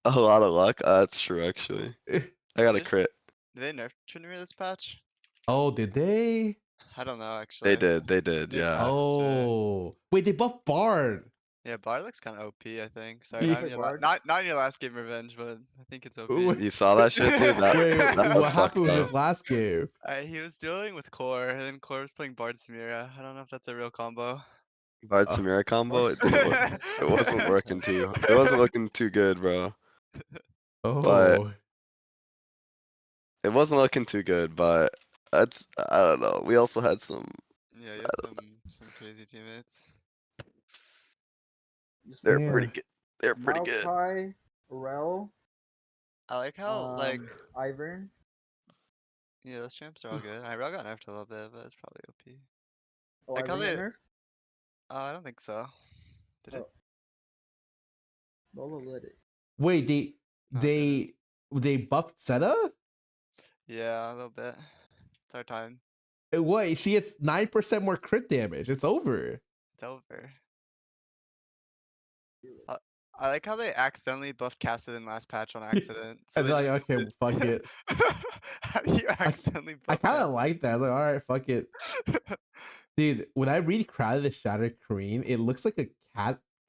A lot of luck. That's true, actually. I got a
Just-
crit.
Did they nerf Trinity this patch?
Oh, did they?
I don't know actually.
They did,
They
yeah.
have to.
Oh, wait, they buffed Bard.
Yeah, Bard looks kind of OP, I think. Sorry,
Yeah.
not in, your
Bard?
not in your last game revenge, but I think it's OP.
Ooh.
You saw that shit, dude? That,
Wait,
that was
what
fucked
happened with
up.
his last game?
He was dealing with Core, and then Core was playing Bard Samira. I don't know if that's a real combo.
Bard
Oh.
Samira combo, it
Bard
didn't look,
Samira.
it wasn't working too. It wasn't looking too good, bro.
Oh,
It wasn't looking too good, but I don't know. We also had some.
Yeah, you had some crazy teammates.
Just
They're
Yeah.
pretty good. They're pretty good.
Maokai, Rel,
I like how like
Ivern.
yeah, those champs are all good. I got nerfed a little bit, but it's probably OP.
Oh,
Like how
Ivern got
they
nerfed?
I don't think so. Did it?
Oh. Bolo lit it.
Wait,
No, it didn't.
they buffed Zeta?
Yeah, a little bit. It's our time.
What? She gets 9% more crit damage. It's over.
It's over. I like how they accidentally buffed Cassid in last patch on accident. So
And
they
they're
just
like, okay,
did-
fuck it.
How do you accidentally
I
buff
kind of
Cassid?
like that. I was like, all right, fuck it. Dude, when I read Crowd the Shattered Queen, it looks like a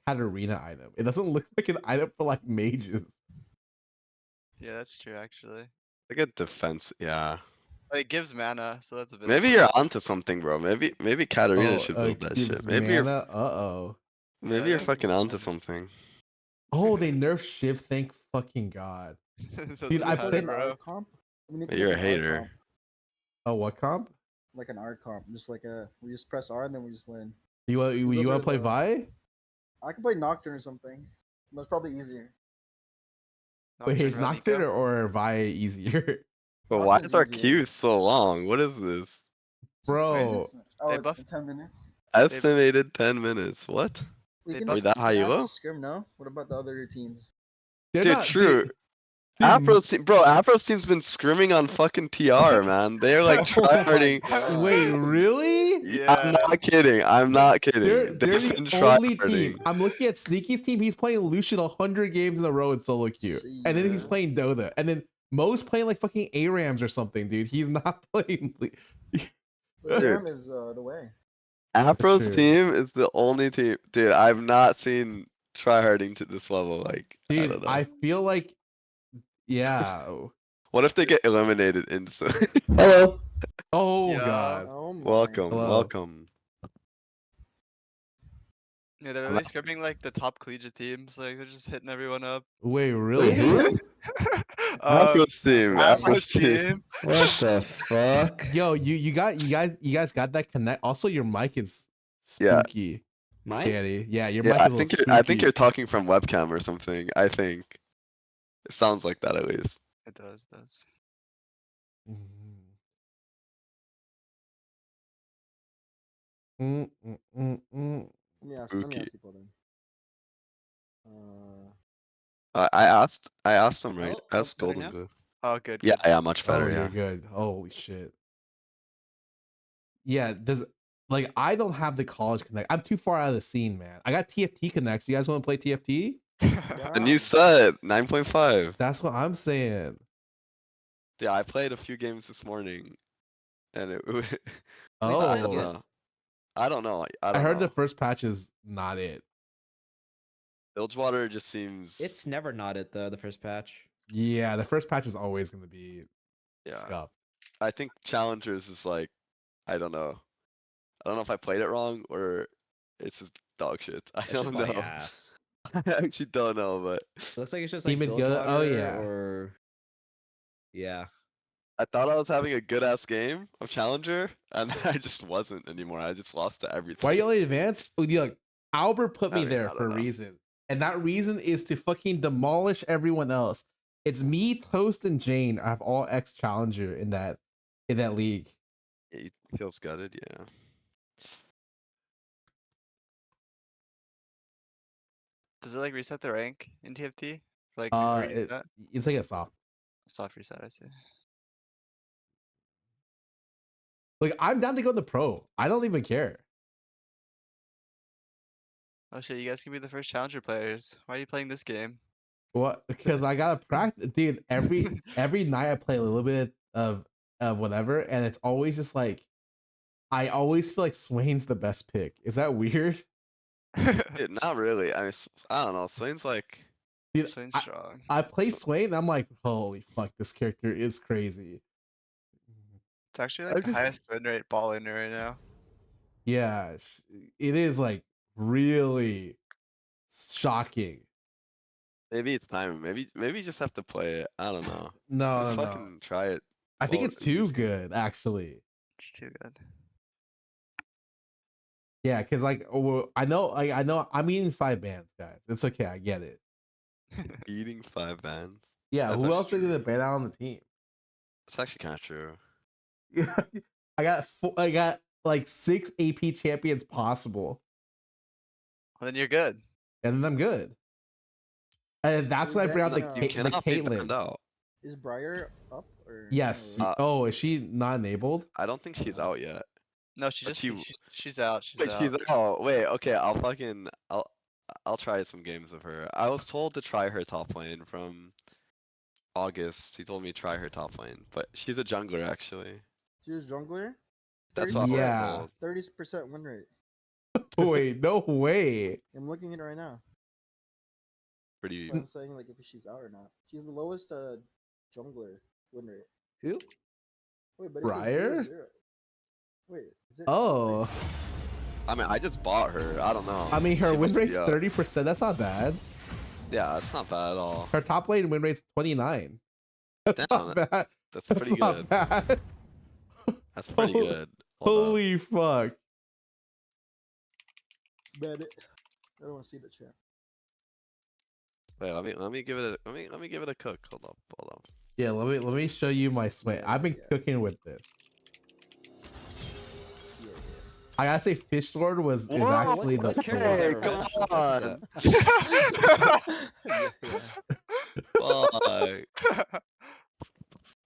Katarina item. It doesn't look like an item for like mages.
Yeah, that's true actually.
Like a defense. Yeah.
But it gives mana, so that's a bit.
Maybe you're onto something, bro. Maybe Katarina should build that
gives
shit. Maybe you're
mana. Uh-oh.
maybe
Yeah,
you're
that
fucking
gives
onto
mana.
something.
Oh, they nerfed Shiv. Thank fucking God.
Doesn't
Dude, I
matter,
played-
bro.
Comp? We need to
You're
make
a
an art
hater.
comp,
Oh, what comp?
like an art comp, just like we just press R and then we just win.
You want
Those
you
are
want to play
the-
Vi?
I can play Nocturne or something. That's probably easier.
Wait, is
Nocturne
Nocturne
Ramiko?
or Vi easier?
But why
Nocturne's
is our
easier.
queue so long? What is this?
Bro,
Oh,
They
it's
buff-
in 10 minutes.
Estimated 10 minutes. What?
We
They
can,
buff-
Are that
we
high
can ask
elo?
the scrim, no? What about the other teams?
they're
Dude,
not
true.
Dude,
Afro's team, bro, Afro's team's been scrimming on fucking TR, man. They're like
Oh my
tryharding.
God.
wait, really?
Yeah, I'm
Yeah.
not kidding. I'm not kidding.
They're
They've
the
been
only
tryharding.
team. I'm looking at Sneaky's team. He's playing Lucian 100 games in a row in solo queue, and then he's
Yeah.
playing Dota, and then Mo's playing like fucking ARAMs or something, dude. He's not playing.
The
Dude.
ARM is the way.
Afro's
true.
team is the only team. Dude, I've not seen tryharding to this level. Like, I
Dude,
don't know.
I feel like, yeah.
What if they get eliminated instantly?
Hello. Oh
Yeah.
God.
Oh my
Welcome,
Hello.
welcome.
Yeah, they're
I'm
really scrimming like the top collegiate teams. Like they're just hitting everyone up.
Wait, really?
Afro's team.
Afro's
Afro's team.
team.
What the fuck?
Yo, you guys got that connect. Also, your mic is
Yeah.
spooky.
Mine?
Danny. Yeah, your
Yeah,
mic is
I
a little
think
spooky.
I think you're talking from webcam or something. I think it sounds like that at least.
It does.
Let me ask
Spooky.
people then.
I asked them right.
Oh,
Ask
better
Golden
now?
Glue.
Oh, good.
Yeah,
good.
yeah, much better.
Oh,
Yeah.
you're good. Holy shit. Yeah, does like I don't have the college connect. I'm too far out of the scene, man. I got TFT connects. You guys want to play TFT?
The new set 9.5.
That's what I'm saying.
Yeah, I played a few games this morning, and it. I
Oh,
don't know. I don't know. I
I
don't
heard
know.
the first patch is not it.
Bilgewater just seems.
It's never not it though, the first patch.
Yeah, the first patch is always going to be
Yeah.
scuffed.
I think Challengers is like, I don't know. I don't know if I played it wrong or it's just dog shit. I
That's
don't
just
know.
probably ass.
I actually don't know, but
It looks like it's just like
Demons Gilda? Oh,
Bilgewater
yeah.
or yeah.
I thought I was having a good ass game of Challenger, and I just wasn't anymore. I just lost to everything.
Why are you only advanced? Like Albert put
I
me
mean,
there
I
for a
don't know.
reason, and that reason is to fucking demolish everyone else. It's me, Toast, and Jane. I have all X Challenger in that league.
Yeah, he feels gutted, yeah.
Does it like reset the rank in TFT? Like before you set?
It's like a soft.
Soft reset, I see.
Like I'm down to go to the pro. I don't even care.
Oh shit, you guys can be the first challenger players. Why are you playing this game?
What? Because I gotta practice, dude. Every night I play a little bit of whatever, and it's always just like I always feel like Swain's the best pick. Is that weird?
Dude, not really. I mean, I don't know. Swain's like.
Dude,
Swain's strong.
I play Swain, and I'm like, holy fuck, this character is crazy.
It's actually like the highest win rate ball in right now.
Yeah, it is like really shocking.
Maybe it's time. Maybe you just have to play it. I don't know.
No,
Just
no,
fucking try it.
I think
Well,
it's too
he's-
good, actually.
It's too good.
Yeah, because like I know I'm eating 5 bands, guys. It's okay, I get it.
Eating 5 bands.
Yeah,
That's
who
actually
else are
true.
gonna ban out on the team?
It's actually kind of true.
I got like 6 AP champions possible,
Well, then you're good.
and then I'm good. And that's when I bring out
Exactly.
the
You cannot be banned
Caitlyn.
out.
Is Briar up or?
Yes.
no, right?
Is she not enabled?
I don't think she's out yet.
No, she
But
just
she-
she's out. She's
Wait,
out.
she's out. Wait, okay. I'll try some games of her. I was told to try her top lane from August. He told me to try her top lane, but she's a jungler actually.
She was jungler.
That's what I was
Yeah.
told.
30% win rate.
Wait, no way.
I'm looking at it right now.
Pretty.
So I'm saying like if she's out or not. She's the lowest jungler win rate.
Who?
Wait, but it says
Briar?
0-0. Wait, is it?
Oh,
I mean, I just bought her. I don't know.
I mean her
She
win
must be
rate's
up.
30%. That's not bad.
Yeah, it's not bad at all.
Her top lane win rate's 29. That's not
Damn,
bad.
That's
That's
pretty
not
good.
bad.
That's pretty
Holy-
good. Hold up.
Holy fuck.
It's bad. I don't want to see the chat.
Wait, let me give it a cook. Hold up.
Yeah, let me show you my swing. I've been
Yeah.
cooking with this.
Yeah,
I gotta say, Fish Sword is actually
what
the
character
the
was
one.
that? What character was that?
yeah.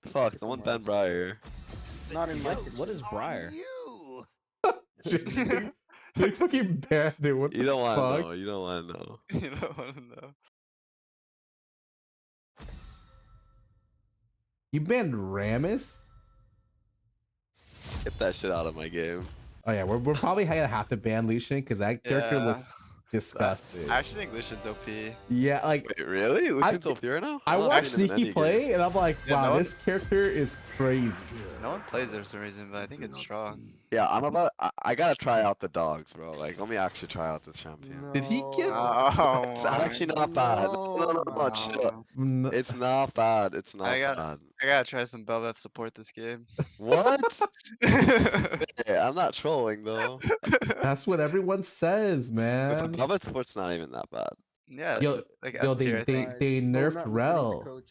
Fuck, I want Ben Briar.
Not in my
What is Briar?
They fucking banned it. What
You
the
don't want to
fuck?
know. You don't want to know.
You don't want to know.
You banned Rammus?
Get that shit out of my game.
Oh yeah, we're probably gonna have to ban Lucian because that character
Yeah.
looks disgusting.
I actually think Lucian's OP.
Yeah, like
Wait, really? Lucian's OP right now?
I
I'm not
watched
seeing him in
Sneaky
any
play
game.
and I'm like,
Yeah,
wow,
no
this character is crazy.
No one plays it for some reason, but I think it's strong.
Yeah, I gotta try out the dogs, bro. Like, let me actually try out this champion.
Did he get-
Oh,
It's actually not bad. No, chill.
No,
It's not bad. It's not
I got-
bad.
I gotta try some Bel'Veth support this game.
What? Hey, I'm not trolling though.
that's what everyone says,
But
man.
Bubba Sport's not even that bad.
Yeah,
Yo-
it's like
yo,
S tier, I
they
think.
they
Oh, we're
nerfed
not listening to
Rel.
Coach.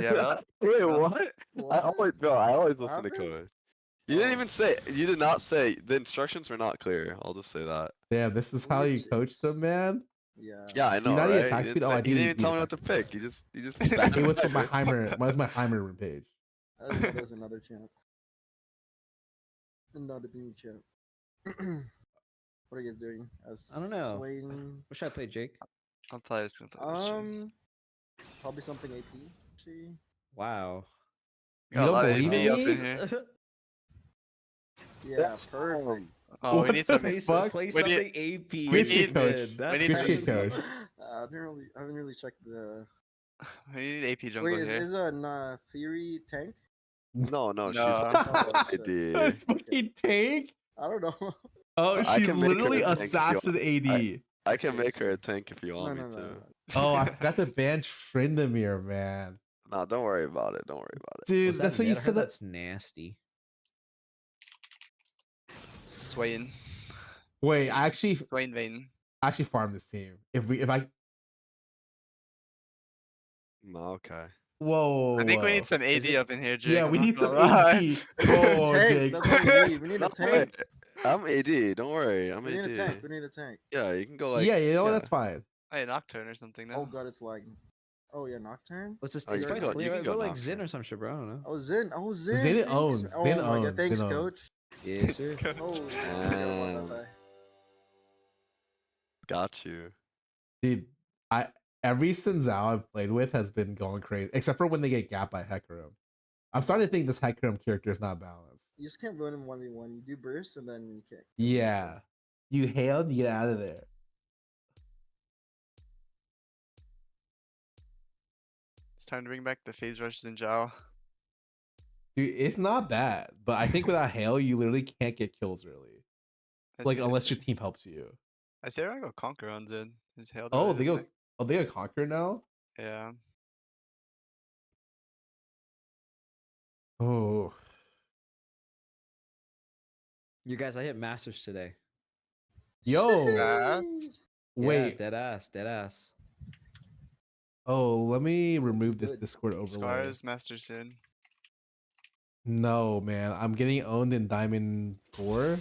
Yeah,
Wait,
Rel-
what? I
What?
always, bro. I always listen to
happened?
Coach. You didn't even say. You did not say. The instructions were not clear. I'll just say that.
Damn, this is how you coach
Witches.
them, man.
Yeah.
Yeah, I know,
not
right?
need attack
You
speed?
didn't
Oh,
say-
I
you
do
didn't
need
even tell me what to
attack
pick. You just.
It was from my Heimer. What's my Heimer page?
I didn't know there was another champ. Another new champ. What are you guys doing?
I don't know.
Swain,
What should I play, Jake?
I'm probably just gonna play this stream.
probably something AP. Actually.
Wow.
We got a
don't
lot of
believe
AP
in
up
me?
in here.
Yeah, perfect.
Oh,
What
we need some.
the
Play,
fuck?
play
We need-
something AP.
Good
shit,
coach.
man. That's
need
Good
some-
shit, coach.
I haven't really checked the.
We need AP jungle
Wait,
here.
is a Fury tank?
No, she's
No.
Oh, shit.
ID.
That's fucking tank.
I don't know.
Oh,
I
she's
can make her
literally
a tank if you
assassin AD.
I can make her a tank if you
No,
want
no,
me
no,
to.
no.
Oh, I forgot to ban Trindamere, man.
No, don't worry about it. Don't worry about it.
Dude,
Was that
that's what you
meta?
said. That
That's nasty.
Swain.
wait, I actually
Swain Vane.
farm this team. If I
No, okay.
whoa,
I think we
whoa.
need some AD up in here, Jake.
Yeah,
I'm
we
not
need some
gonna lie.
AD. Oh,
Tank,
Jake.
that's what we need. We need a
No,
tank.
I'm AD. Don't worry. I'm
We need a
AD.
tank. We need a tank.
Yeah, you can go like.
yeah, you know what? That's fine.
Hey, Nocturne or something now.
Oh god, it's lagging. Oh yeah, Nocturne.
What's this?
Oh,
It's
you can
probably
go- you can go
like
knock
Zin
her.
or some shit, bro. I don't know.
Oh Zin. Oh Zin.
Zin
thanks.
owns.
Oh
Zin
my
owns.
god, thanks,
Zin owns.
coach.
Yes, sir.
Oh, I forgot about that.
Got you.
Dude, every Sin Zhao I've played with has been going crazy, except for when they get gapped by Hecarim. I'm starting to think this Hecarim character is not balanced.
You just can't run in 1v1. You do burst and then you kick.
Yeah, you hailed, you get out of there.
It's time to bring back the phase rushes in Zhao.
Dude, it's not bad, but I think without hail, you literally can't get kills really. Like unless your team helps you.
I say I go conquer on Zin. Is hail the
Oh,
right
they go.
attack?
Oh, they go conquer now.
Yeah.
Oh,
You guys, I hit masters today.
yo,
Fast.
wait.
Yeah, dead ass, dead ass.
Oh, let me remove this
Good.
Discord overlay.
Scarra's master soon.
No, man, I'm getting owned in Diamond 4.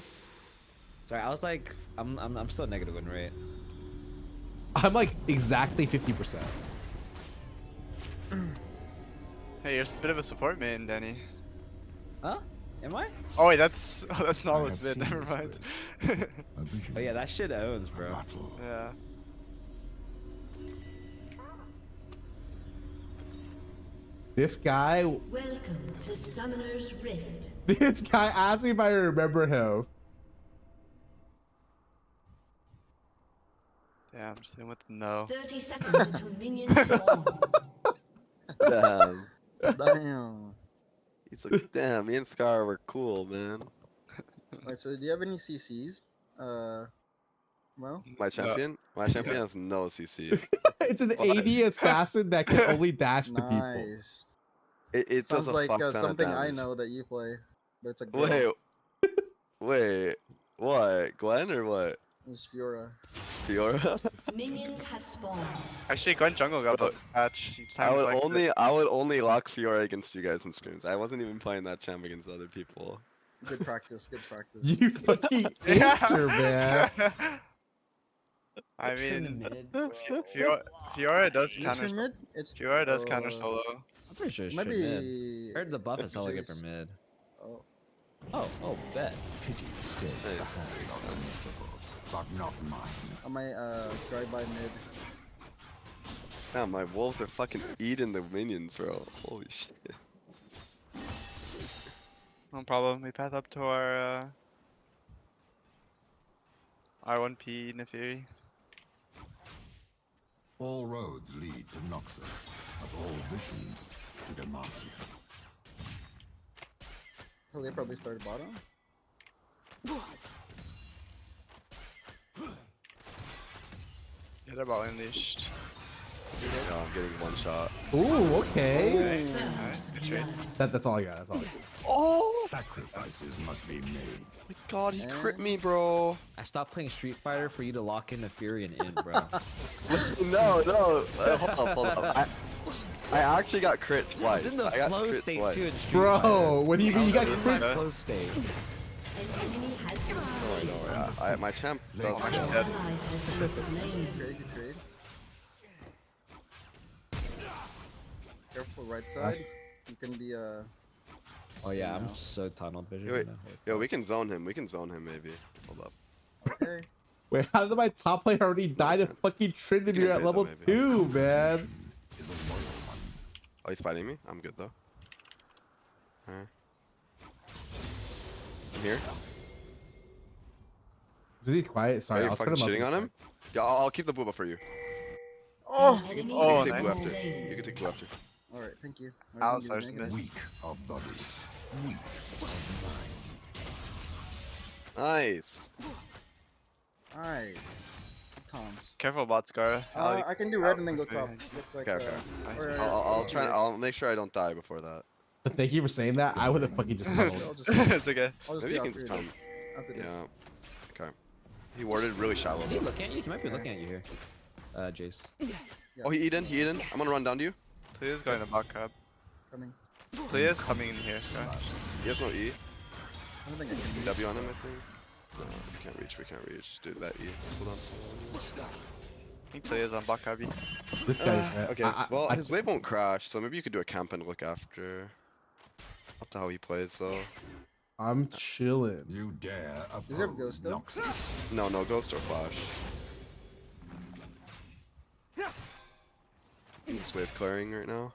Sorry, I was like, I'm still negative win rate.
I'm like exactly 50%.
Hey, you're a bit of a support main, Danny.
Huh? Am I?
Oh wait, that's not what's mid. Never mind.
Oh yeah, that shit owns, bro.
Yeah.
This guy,
Welcome to Summoner's Rift.
this guy asked me if I remember him.
Damn, just hit with the no.
30 seconds until minions spawn.
Damn.
Damn.
He's like, damn, me and Scarra were cool, man.
Alright, so do you have any CCs? Well,
My champion? My champion has no CC.
It's an AD assassin that can only dash to people.
nice.
It
Sounds
does a
like
fuck ton of
something I
damage.
know that you play, but it's a girl.
Wait, what? Gwen or what?
It's Fiora.
Fiora?
Minions have spawned.
Actually, Gwen jungle got
Bro,
patch. It's
I
time to
would
collect
only
it.
I would only lock Fiora against you guys in scrims. I wasn't even playing that champ against other people.
Good practice, good practice.
You fucking answer, man.
I mean,
Mid.
Fiora does
Is it
counter.
mid? It's
Fiora does counter solo.
I'm pretty sure it's
Might
straight mid.
be.
Heard the buff is hella good for
Jace.
mid.
Oh,
Oh, bet.
I might drive by mid.
Damn, my wolves are fucking eating the minions, bro. Holy shit.
No problem. We path up to our R1P Nefiri.
All roads lead to Noxus, but all visions to Demacia.
So they probably started bottom.
Get a ball unleashed.
Yeah, I'm getting one shot.
Ooh, okay.
Okay, nice. Good trade.
That's all I got. That's all I got.
Oh
Sacrifices must be made.
my god, he crit me, bro.
I stopped playing Street Fighter for you to lock in the Fury and in, bro.
No, hold up. I actually got crit twice.
It's in the
I got
flow
crit
state
twice.
too in Street
Bro,
Fighter.
what do you mean you got
This is my
crit?
flow state.
An enemy has been
Oh, I
slain.
know, yeah. My champ does
Oh,
An
shit.
ally has been slain.
Trade, good trade. Careful right side. You can be
Oh yeah, I'm
No.
so tunnel vision.
Yo, wait.
right now. Holy
Yo,
fuck.
we can zone him. We can zone him maybe. Hold up.
okay.
Wait, how did my top player already die to fucking Trinity
can
at
invade
level
them, maybe.
2, man?
Is a loyal one.
Oh, he's fighting me? I'm good though. Alright. I'm here.
Is he quiet? Sorry,
Are you
I'll turn
fucking
him up.
shitting
in a
on him?
sec.
Yeah, I'll keep the booba for you.
Oh!
An enemy
Oh,
You
has
can take blue
been
after.
slain.
You can take blue after.
Alright, thank you.
Alistar's in this.
Weak of body. Weak of mind.
Nice.
Alright. Toms.
Careful bot Scarra.
I can do red and then go top.
okay.
Looks like
Okay, okay.
Nice.
or-
I'll
or
try.
reds.
I'll make sure I don't die before that.
Thank you for saying that. I would have fucking just
I'll
tunneled.
just,
It's okay.
I'll just
Maybe
do
you can
after
just
this.
come.
After this.
Yeah. Okay. He warded really shallow.
Is he looking at you? He might be looking at you here. Jace.
Oh, he eat in. He eat in. I'm gonna run down to you.
Please going to bot crab.
Coming.
Please coming in here, Scar.
He has no E.
I don't think I can do
W on him, I think. No, we can't reach. We can't reach. Dude, that E. Hold on.
He plays on bot crab.
This guy's red.
Okay. Well, his wave won't crash, so maybe you could do a camp and look after. Up to how he plays, so.
I'm chilling.
You dare
Does he have
oppose
Ghost though?
Noxus.
No Ghost or Flash. He's wave clearing right now.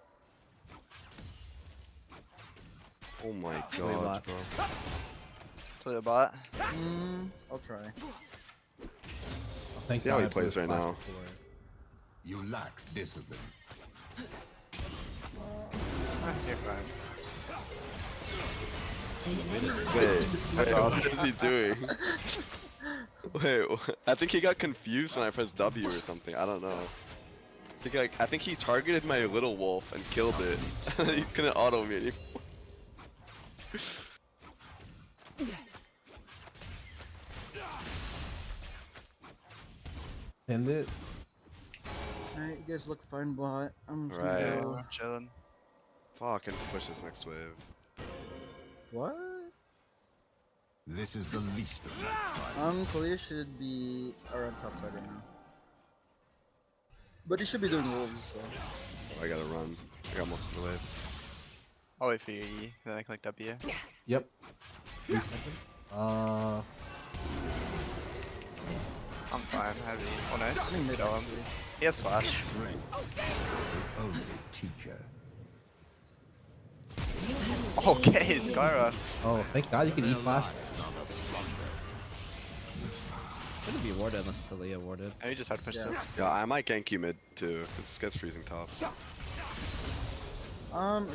Oh my god,
bot.
bro.
Play the bot.
I'll try.
Thank
See how he
God for
plays
this
right
flash
now.
before.
You lack discipline.
You're fine.
Wait, what is he doing? Wait, I think he got confused when I pressed W or something. I don't know. I think he targeted my little wolf and killed it. He couldn't auto me anymore.
End it.
Alright, you guys look fine, bot. I'm just
Right.
gonna
Yeah,
go.
we're chilling.
Fuck, and push this next wave.
What?
This is the least of my problems.
Kalia should be around top side right now. But he should be doing wolves, so.
Oh, I gotta run. I got most of the wave.
I'll wait for your E, then I click W.
Yep. 3 seconds.
I'm fine, heavy. Oh, nice.
I think mid
Kill him.
actually.
He has flash.
Strength is the only teacher.
Okay, Scarra.
Oh, thank God you can eat flash.
Shouldn't be warded unless Talia warded.
I just had to push
Yeah.
this.
Yeah, I might gank you mid too, cause this guy's freezing top.
If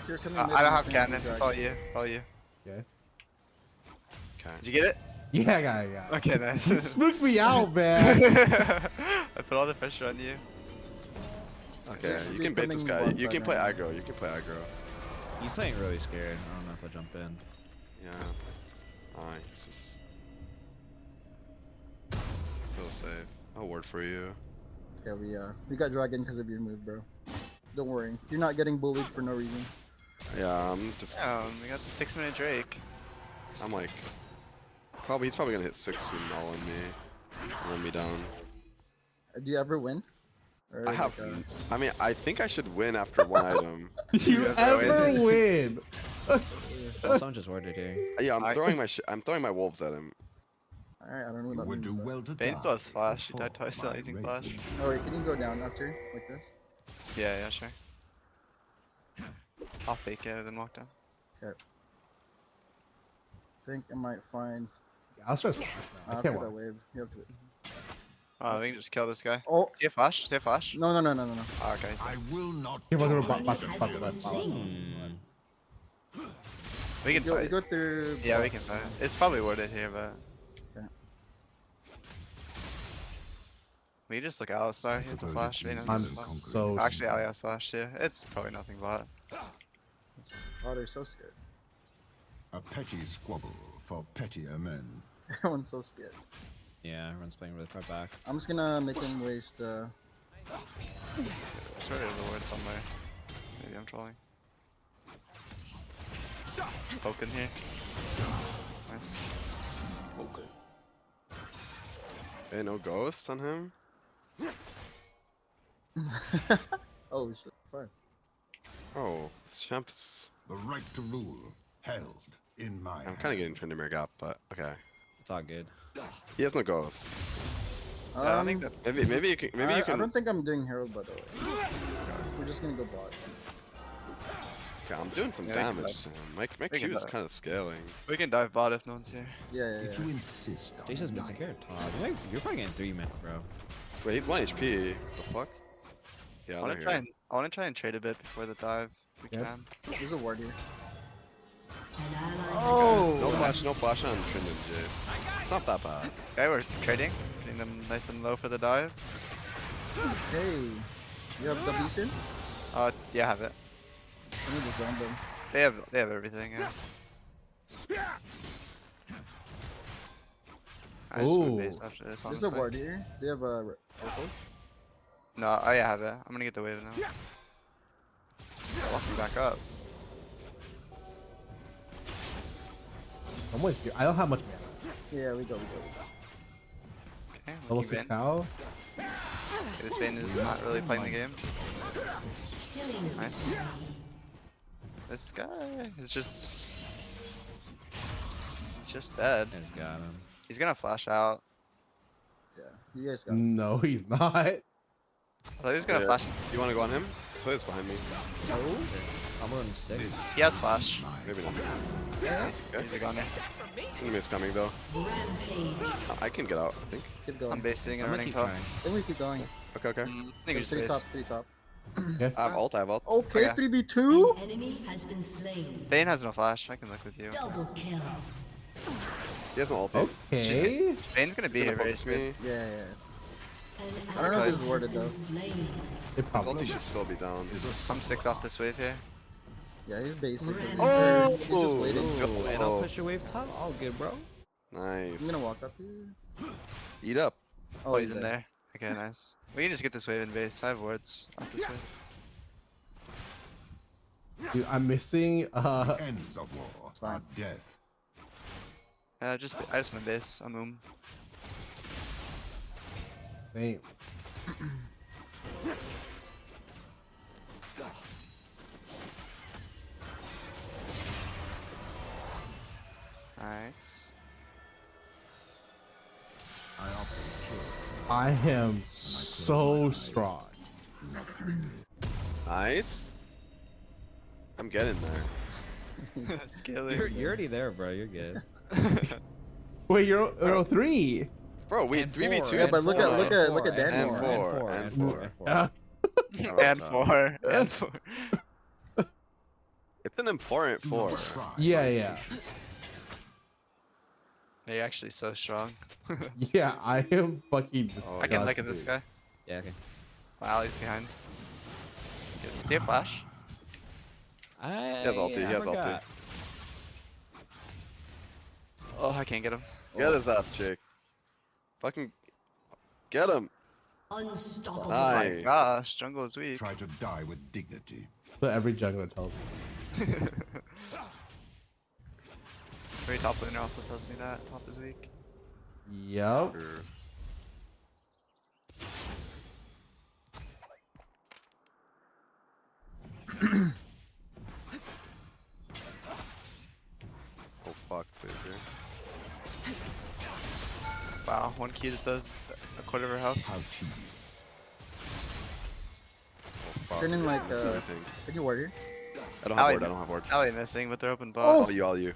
you're coming mid,
I don't
I'm
have
just gonna
cannon.
drag.
It's all you. It's all you.
Okay.
Okay.
Did you get it?
Yeah, I got it.
Okay, nice.
You spooked me out, man.
I put all the pressure on you.
Okay,
Should
you
be
can bait this
coming
guy.
one
You
side
can play
right
aggro. You can play aggro.
He's playing really scared. I don't know if I'll jump in.
Yeah. Nice. Just feel safe. I'll ward for you.
Yeah, we got dragon because of your move, bro. Don't worry, you're not getting bullied for no reason.
Yeah, I'm just.
We got the 6-minute Drake.
I'm like. He's probably gonna hit 6 soon all on me. Run me down.
Do you ever win? Or
I have.
like,
I mean, I think I should win after one item.
You ever win?
Oh, someone just warded here.
Yeah, I'm throwing my I'm throwing my wolves at him.
Alright, I don't know
You
what that
would
means.
do well to
Bane still has flash. He
before
died twice not
my
using
rage.
flash.
Oh wait, can you go down after? Like this?
Yeah, sure. I'll fake it and then walk down.
Okay. I think I might find
I'll start splash now. I
after
can't
that
walk.
wave. You have to.
We can just kill this guy.
Oh!
See a flash? See a flash?
No.
Oh, okay, he's
I
dead.
will not.
Here, we're gonna
tolerate
bot
Has
the
been
left.
slain.
We can
Go,
fight.
go through.
Yeah, we can fight. It's probably worded here, but.
Okay.
We just look at Alistar. He has the
Suppose
flash.
it's
Vayne has
I'm
the
easy.
flash.
so.
Actually, Ali has flash too. It's probably nothing but.
Oh, they're so scared.
A petty squabble for pettier men.
Everyone's so scared.
Yeah, everyone's playing really far back.
I'm just gonna make him waste.
Sort of the word somewhere. Maybe I'm trolling. Poke in here. Nice.
Hey, no ghost on him.
Oh shit! Fine.
Oh, this champ is.
The right to rule held in my
I'm kind of getting Tryndamere gap, but okay.
It's all good.
He has no ghost.
I don't think that's.
Maybe you can. Maybe you
I
can.
don't think I'm doing Herald, by the way. We're just gonna go bot.
Okay, I'm doing some
Yeah, we can
damage.
dive.
So my
We can
Q is
dive.
kind of scaling.
We can dive bot if no one's here.
Yeah.
If you insist on
Jason's missing
lying.
here. You're probably getting 3 minutes, bro.
Wait, he's 1 HP. The fuck? Yeah,
I wanna
they're
try
here.
and I wanna try and trade a bit before the dive. If we
Yep.
can.
There's a ward here.
An ally
Oh!
No flash on Tryndam, Jace. It's not that bad.
Okay, we're trading. Getting them nice and low for the dive.
Hey, you have the beacon?
Yeah, I have it.
I need to zone them.
They have everything, yeah. I just would
Ooh.
base after this,
There's a
honestly.
ward here. Do you have a rifle?
No, I have it. I'm gonna get the wave now. Walking back up.
Someone's here. I don't have much mana.
Yeah, we go.
Okay,
Level
lucky
6
Vayne.
cow.
Okay, this Vayne is not really playing the game.
killing
Nice.
spree.
This guy is just... He's just dead.
I just got him.
He's gonna flash out.
Yeah, you guys got it.
No, he's not.
I thought he was gonna
Yeah.
flash.
You want to go on him? Toya's behind me.
I'm on 6.
He has flash.
Maybe not.
He's a gunner.
Enemy's coming though.
Rampage.
I can get out, I think.
Keep
I'm
going.
basing and
I'm gonna
running
keep
top.
trying.
Then we keep going.
Okay, okay.
I think we just
Three top,
base.
three top.
I have ult, I have ult.
Okay,
Okay.
3v2?
An enemy has been slain.
Vayne has no flash. I can look with you.
Double kill.
He has no ult.
Okay.
Vayne's gonna be
He's
here
gonna
very
focus
soon.
me.
Yeah.
An
I don't know if
ally
this is worded
has been
though.
slain.
It
His
probably.
ulti should still be down.
I'm 6 off this wave here.
Yeah, he's basically.
Oh!
He's just waiting.
Let's go.
And I'll push your wave top. All good, bro.
Nice.
I'm gonna walk up here.
Eat up.
Oh, he's in there. Okay, nice. We can just get this wave in base. I have wards off this way.
Dude, I'm missing
Ends of war are death.
I just win base. I'm
same.
Nice.
I am so strong.
Nice. I'm getting there.
Scaling.
You're already there, bro. You're good.
Wait, you're 3.
Bro, we
And
3v2.
four,
Yeah, but look at
and
Dan.
four,
and four.
And 4. And 4.
It's an important 4.
Yeah.
You're actually so strong.
Yeah, I am fucking
I can look at this guy.
Yeah, okay.
Wow, Ali's behind. Is he a flash?
He
has ulti, he has ulti.
Oh, I can't get him.
Get his ass, chick. Fucking get him.
Unstoppable.
Oh my
Nice.
gosh, jungle is weak.
Try to die with dignity.
So every jungler tells me.
Every top laner also tells me that top is weak.
Yup.
Oh fuck, dude.
Wow, one key just does a quarter of her health.
How cheap.
Oh fuck.
Turn in like
That's everything.
Can you ward here?
I don't have ward, I don't have ward.
Ali missing, but they're open bot.
All you.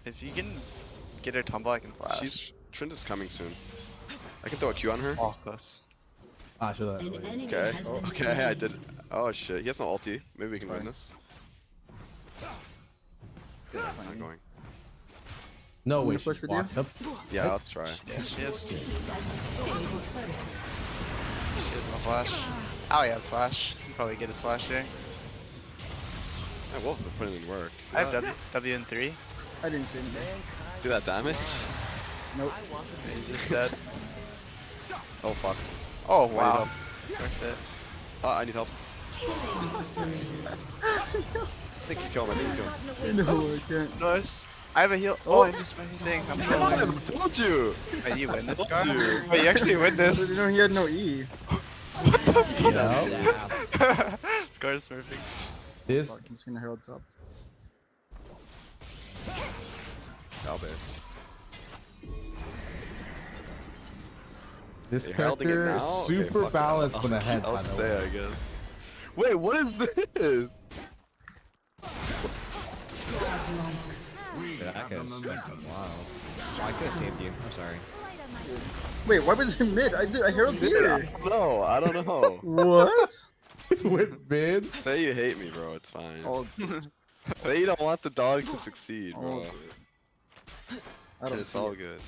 If you can get her tumble, I can flash.
Trent is coming soon. I can throw a Q on her.
Oh, close.
Ah, should
An enemy
Okay.
has been
Okay, I did. Oh shit, he has no ulti. Maybe we can win this. It's not going.
No
I'm
way,
gonna
she
push with you.
walks up.
Yeah, let's try.
Yeah, she has. She
stable turret.
has no flash. Ali has flash. You can probably get his flash here.
Yeah, Wolf's been putting in work. See
I have
that?
W in 3.
I didn't see anything.
See that damage?
Nope.
He's just dead.
Oh fuck.
Oh
I need
wow.
help.
It's worth it.
I need help. I think you kill him, I think you kill him.
No, I can't.
Nice. I have a heal. Oh, I missed my thing. I'm trolling.
I told you!
Wait, you win this
told
car?
you.
Wait, you actually win this?
No, he had no E.
Yeah.
Scar is smurfing.
This
Fuck, I'm just gonna herald top.
this
You're heralding it
character
now?
is
Okay,
super
fuck it.
balanced when ahead,
I'll
by the
stay,
way.
I guess. Wait, what is this?
Dude, I could wow. I could have saved you. I'm sorry.
Wait, why was it mid? I herald here.
No, I don't know.
What?
With mid.
Say you hate me, bro. It's fine.
Oh,
Say you don't want the dog to succeed, bro.
I don't
It's
see
all
it.
good.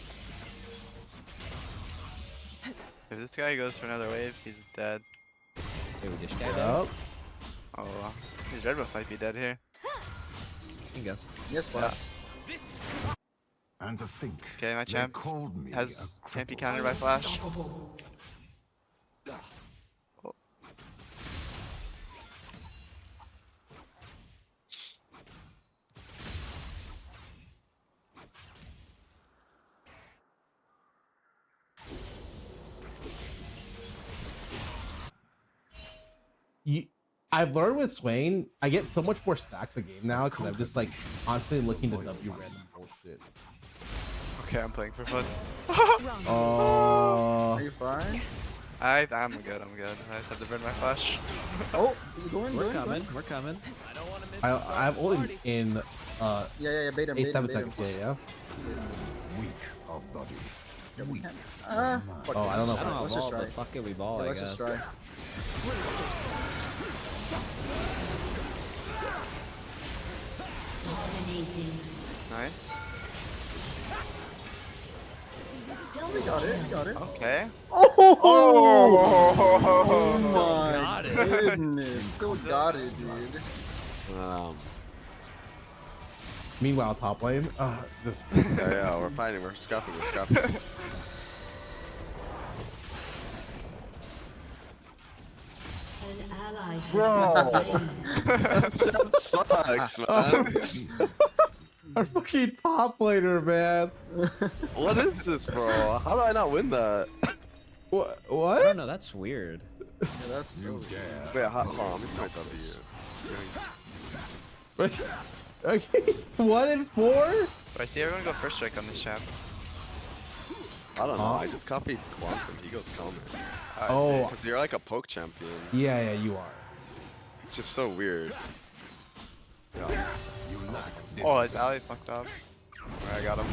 If this guy goes for another wave, he's dead.
Hey, we just got
Yup.
Oh wow. His red buff might be dead here.
You go.
Yes, but
And to think,
Okay, my
they
champ
called me
has
a
can't be
cripple.
countered by flash.
Unstoppable.
I've learned with Swain, I get so much more stacks a game now because I'm just like constantly looking to W random bullshit.
Okay, I'm playing for fun.
are you fine?
I'm good. I just have to burn my flash.
Oh, you going?
We're
Going?
coming. We're coming.
I have only in
Yeah, bait him.
8 7 seconds. Yeah.
Weak of body. Weak.
Fuck
Oh, I don't know.
I don't have
Let's
ball,
just try.
but fuck it, we ball,
Yeah,
I
let's
guess.
just try.
Dominating.
Nice.
We got it. We got it.
Okay.
Oh!
Oh!
my
got it.
goodness. Still got it, dude.
Meanwhile, top lane, just
Yeah, we're fighting. We're scuffing. We're scuffing.
An ally has been slain.
Sucks, man.
our fucking top laner, man.
What is this, bro? How do I not win that?
What?
I
What?
don't know. That's weird.
Yeah, that's so
Wait, hold on. Let me try W.
Okay, 1 and 4.
I see everyone go first strike on this champ.
I don't know. I just copied Quantum. He goes comment.
Oh,
Because you're like a poke champion.
yeah, you are.
It's just so weird. Yeah.
Oh, his ally fucked up. Alright, I got him.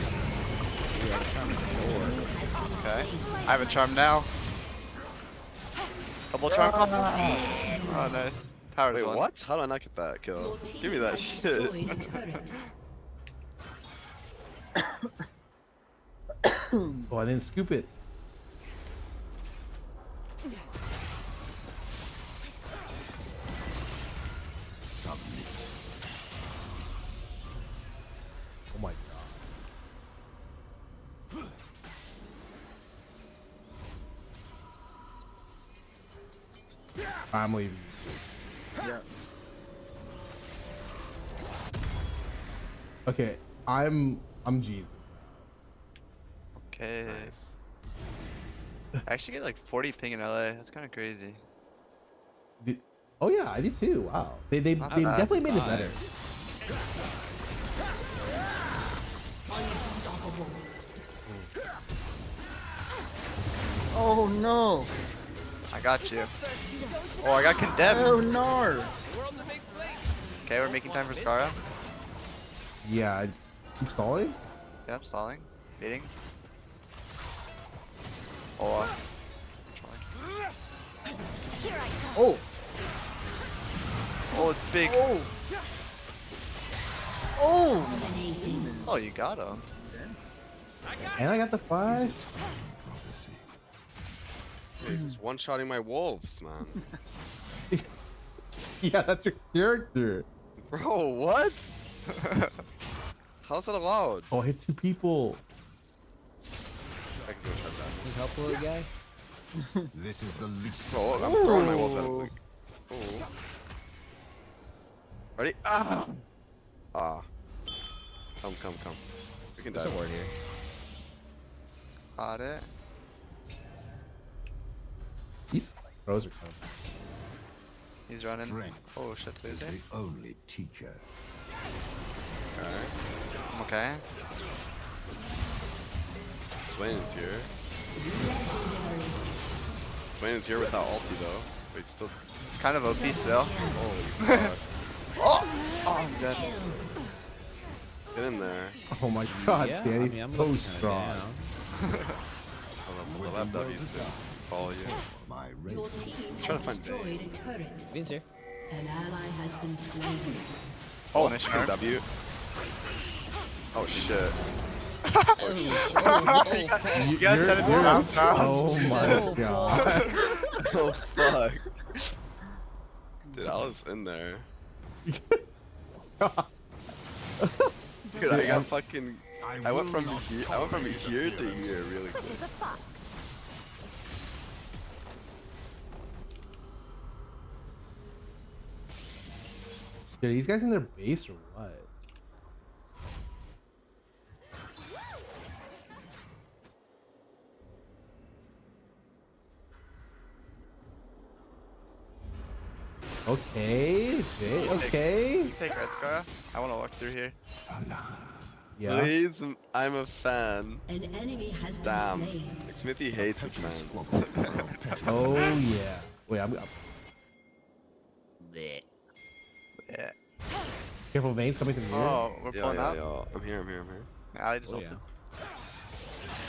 Okay. I have a charm now. Double charm combo. Oh, nice. Tower's
Wait,
one.
what? How did I not get that kill?
Your team
Give me that
has
shit.
destroyed a turret.
Oh, I didn't scoop it. Oh my god. I'm leaving.
Yeah.
Okay, I'm Jesus.
Okay. I actually get like 40 ping in LA. That's kind of crazy.
Oh yeah, I did too. Wow, they
Not bad.
definitely made it better.
Unstoppable.
Oh no.
I got you. Oh, I got condemned.
Oh no.
Okay, we're making time for Scarra.
Yeah, I'm stalling.
Yep, stalling. Baiting. Oh,
Oh.
oh, it's big.
Oh. Oh.
Dominating.
Oh, you got him.
And I got the flash.
He's just one-shotting my wolves, man.
Yeah, that's your character.
Bro, what? How's that allowed?
Oh, I hit 2 people.
I can go try that.
Need help, little guy?
This is the least.
Bro, I'm throwing my wolves out of the... Oh. Ready? Ah! Ah. Come. We can die.
There's a ward here.
Got it.
These throws are coming.
He's running.
Strength
Oh shit,
is
laser.
the only teacher.
I'm okay.
Swain is here. Swain is here without ulti though. Wait, still.
It's kind of OP still.
Holy fuck.
Oh, I'm dead.
Get in there.
Oh my god,
Yeah,
Danny's
I'm
so
looking kinda
strong.
down.
I'll have W's to follow you.
My
Your
race.
team
Trying
has
to find
destroyed a turret.
Vin's here.
An ally has been slain.
Oh, nice
Good
charm.
W. Oh shit.
You got that in round
Oh my god.
Oh fuck. Dude, I was in there. Dude, I got fucking. I went from here to here really quick.
Dude, are these guys in their base or what? Okay, Jay, okay.
You take red Scarra. I want to walk through here.
Yeah.
Please, I'm a fan.
An enemy has been
Damn.
slain.
Smithy hates his man.
Oh yeah. Wait, I'm
Yeah.
careful. Veins coming through here.
Oh, we're
Yeah,
pulling
yeah,
out.
yeah. I'm here.
Ally just
Oh,
ulted.
yeah.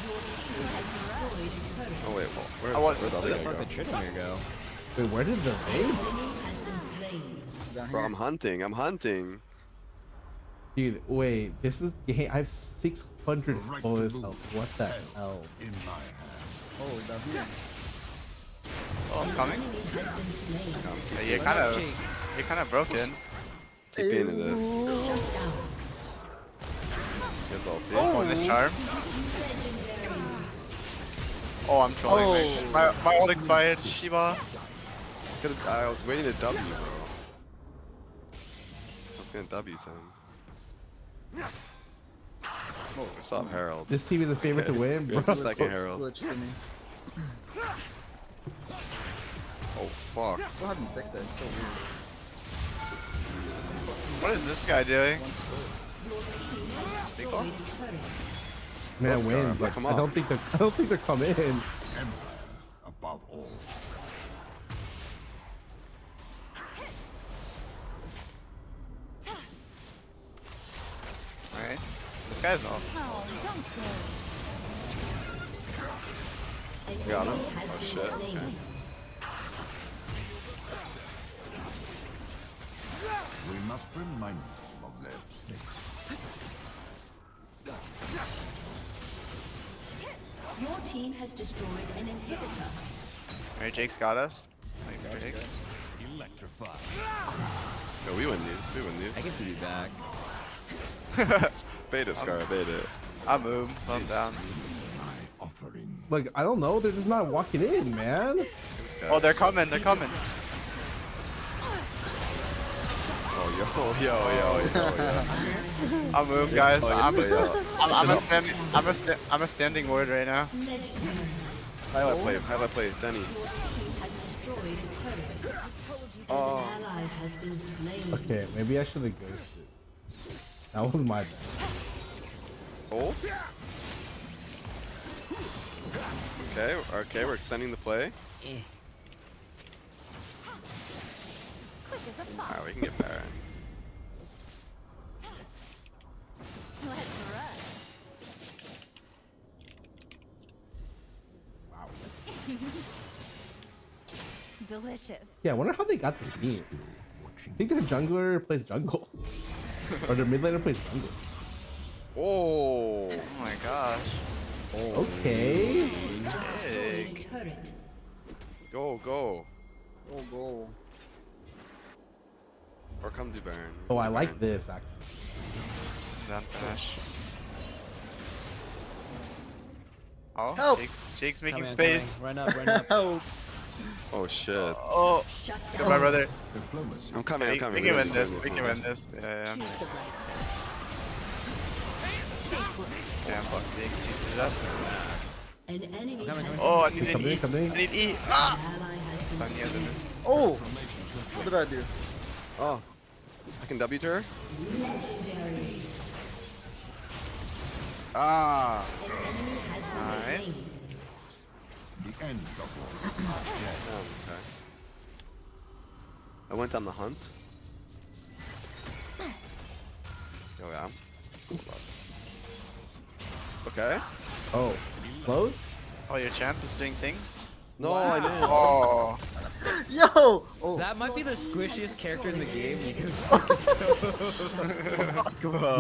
Your team has destroyed a turret.
Oh wait, well,
I want
where'd the other
this.
guy
Where'd the
go?
Trinity go?
Wait, where did the vein?
Enemy has been slain.
Down
Bro,
here.
I'm hunting.
Dude, wait, this is game. I have 600
Right
bonus
to move.
health. What the hell?
In my hand.
Oh, W.
Oh, I'm coming.
Enemy has been slain.
Yeah, you're kind of broken.
Keep into this.
Shut down.
Here's ulti.
Oh, this charm. Oh, I'm trolling.
Oh.
My ult expired. Shiba.
I was waiting to W, bro. I was gonna W him. Oh, what's up, Harold?
This team is a favorite to win, bro.
Good second, Harold.
Glitch for me.
Oh, fuck.
Still haven't fixed that. It's so weird.
What is this guy doing?
One split.
Speak up.
Man,
Let's
win,
go.
but
Come
I don't
on.
think they're coming in.
Empire above all.
Nice. This guy's off.
Got him.
Has
Oh,
been
shit.
slain.
We must remind them of their mistakes.
Your team has destroyed an inhibitor.
Alright, Jake's got us. Like, Jake.
No, we win these. We win these.
I can see you back.
Beta, Scarra, beta.
I'll move. I'm down.
My offering.
Like, I don't know, they're just not walking in, man.
Oh, they're coming. They're coming.
Oh, yo.
I'll move, guys.
Oh,
I'm a standing ward right now.
Highlight play, Denny.
Your team has destroyed a turret.
Oh.
An ally has been slain.
Okay, maybe I should have ghosted. That was my bad.
Oh. Okay, we're extending the play. Alright, we can get Baron.
Delicious.
Yeah, I wonder how they got this team. I think their jungler plays jungle. Or their mid laner plays jungle.
Oh.
Oh my gosh.
Okay.
Big.
Turret.
Go.
Oh, goal.
Or come do Baron.
Oh, I
Do
like
Baron.
this actually.
Down flash. Oh,
Help.
Jake's making
Coming,
space.
coming. Run up.
Oh,
Oh shit.
Oh,
Shut
goodbye, brother.
Diplomacy.
I'm coming.
We can win this. We can win this. Yeah.
Choose the bright side. Stay put.
Yeah, plus being seasoned to death.
An enemy
Coming,
has
Oh, I
been
need an
Come in,
E.
come in.
I need E.
An
Ah!
ally has
So
been
I need
slain.
this.
oh! What did I do?
Oh. I can W to her?
Legendary.
Ah.
An enemy has been
Nice.
slain.
The end of war.
Oh, okay. I went on the hunt. Oh yeah. Okay.
Oh, close?
Oh, your champ is doing things?
No, I didn't.
Oh.
Yo! Oh,
That might be the squishiest character in the game. You can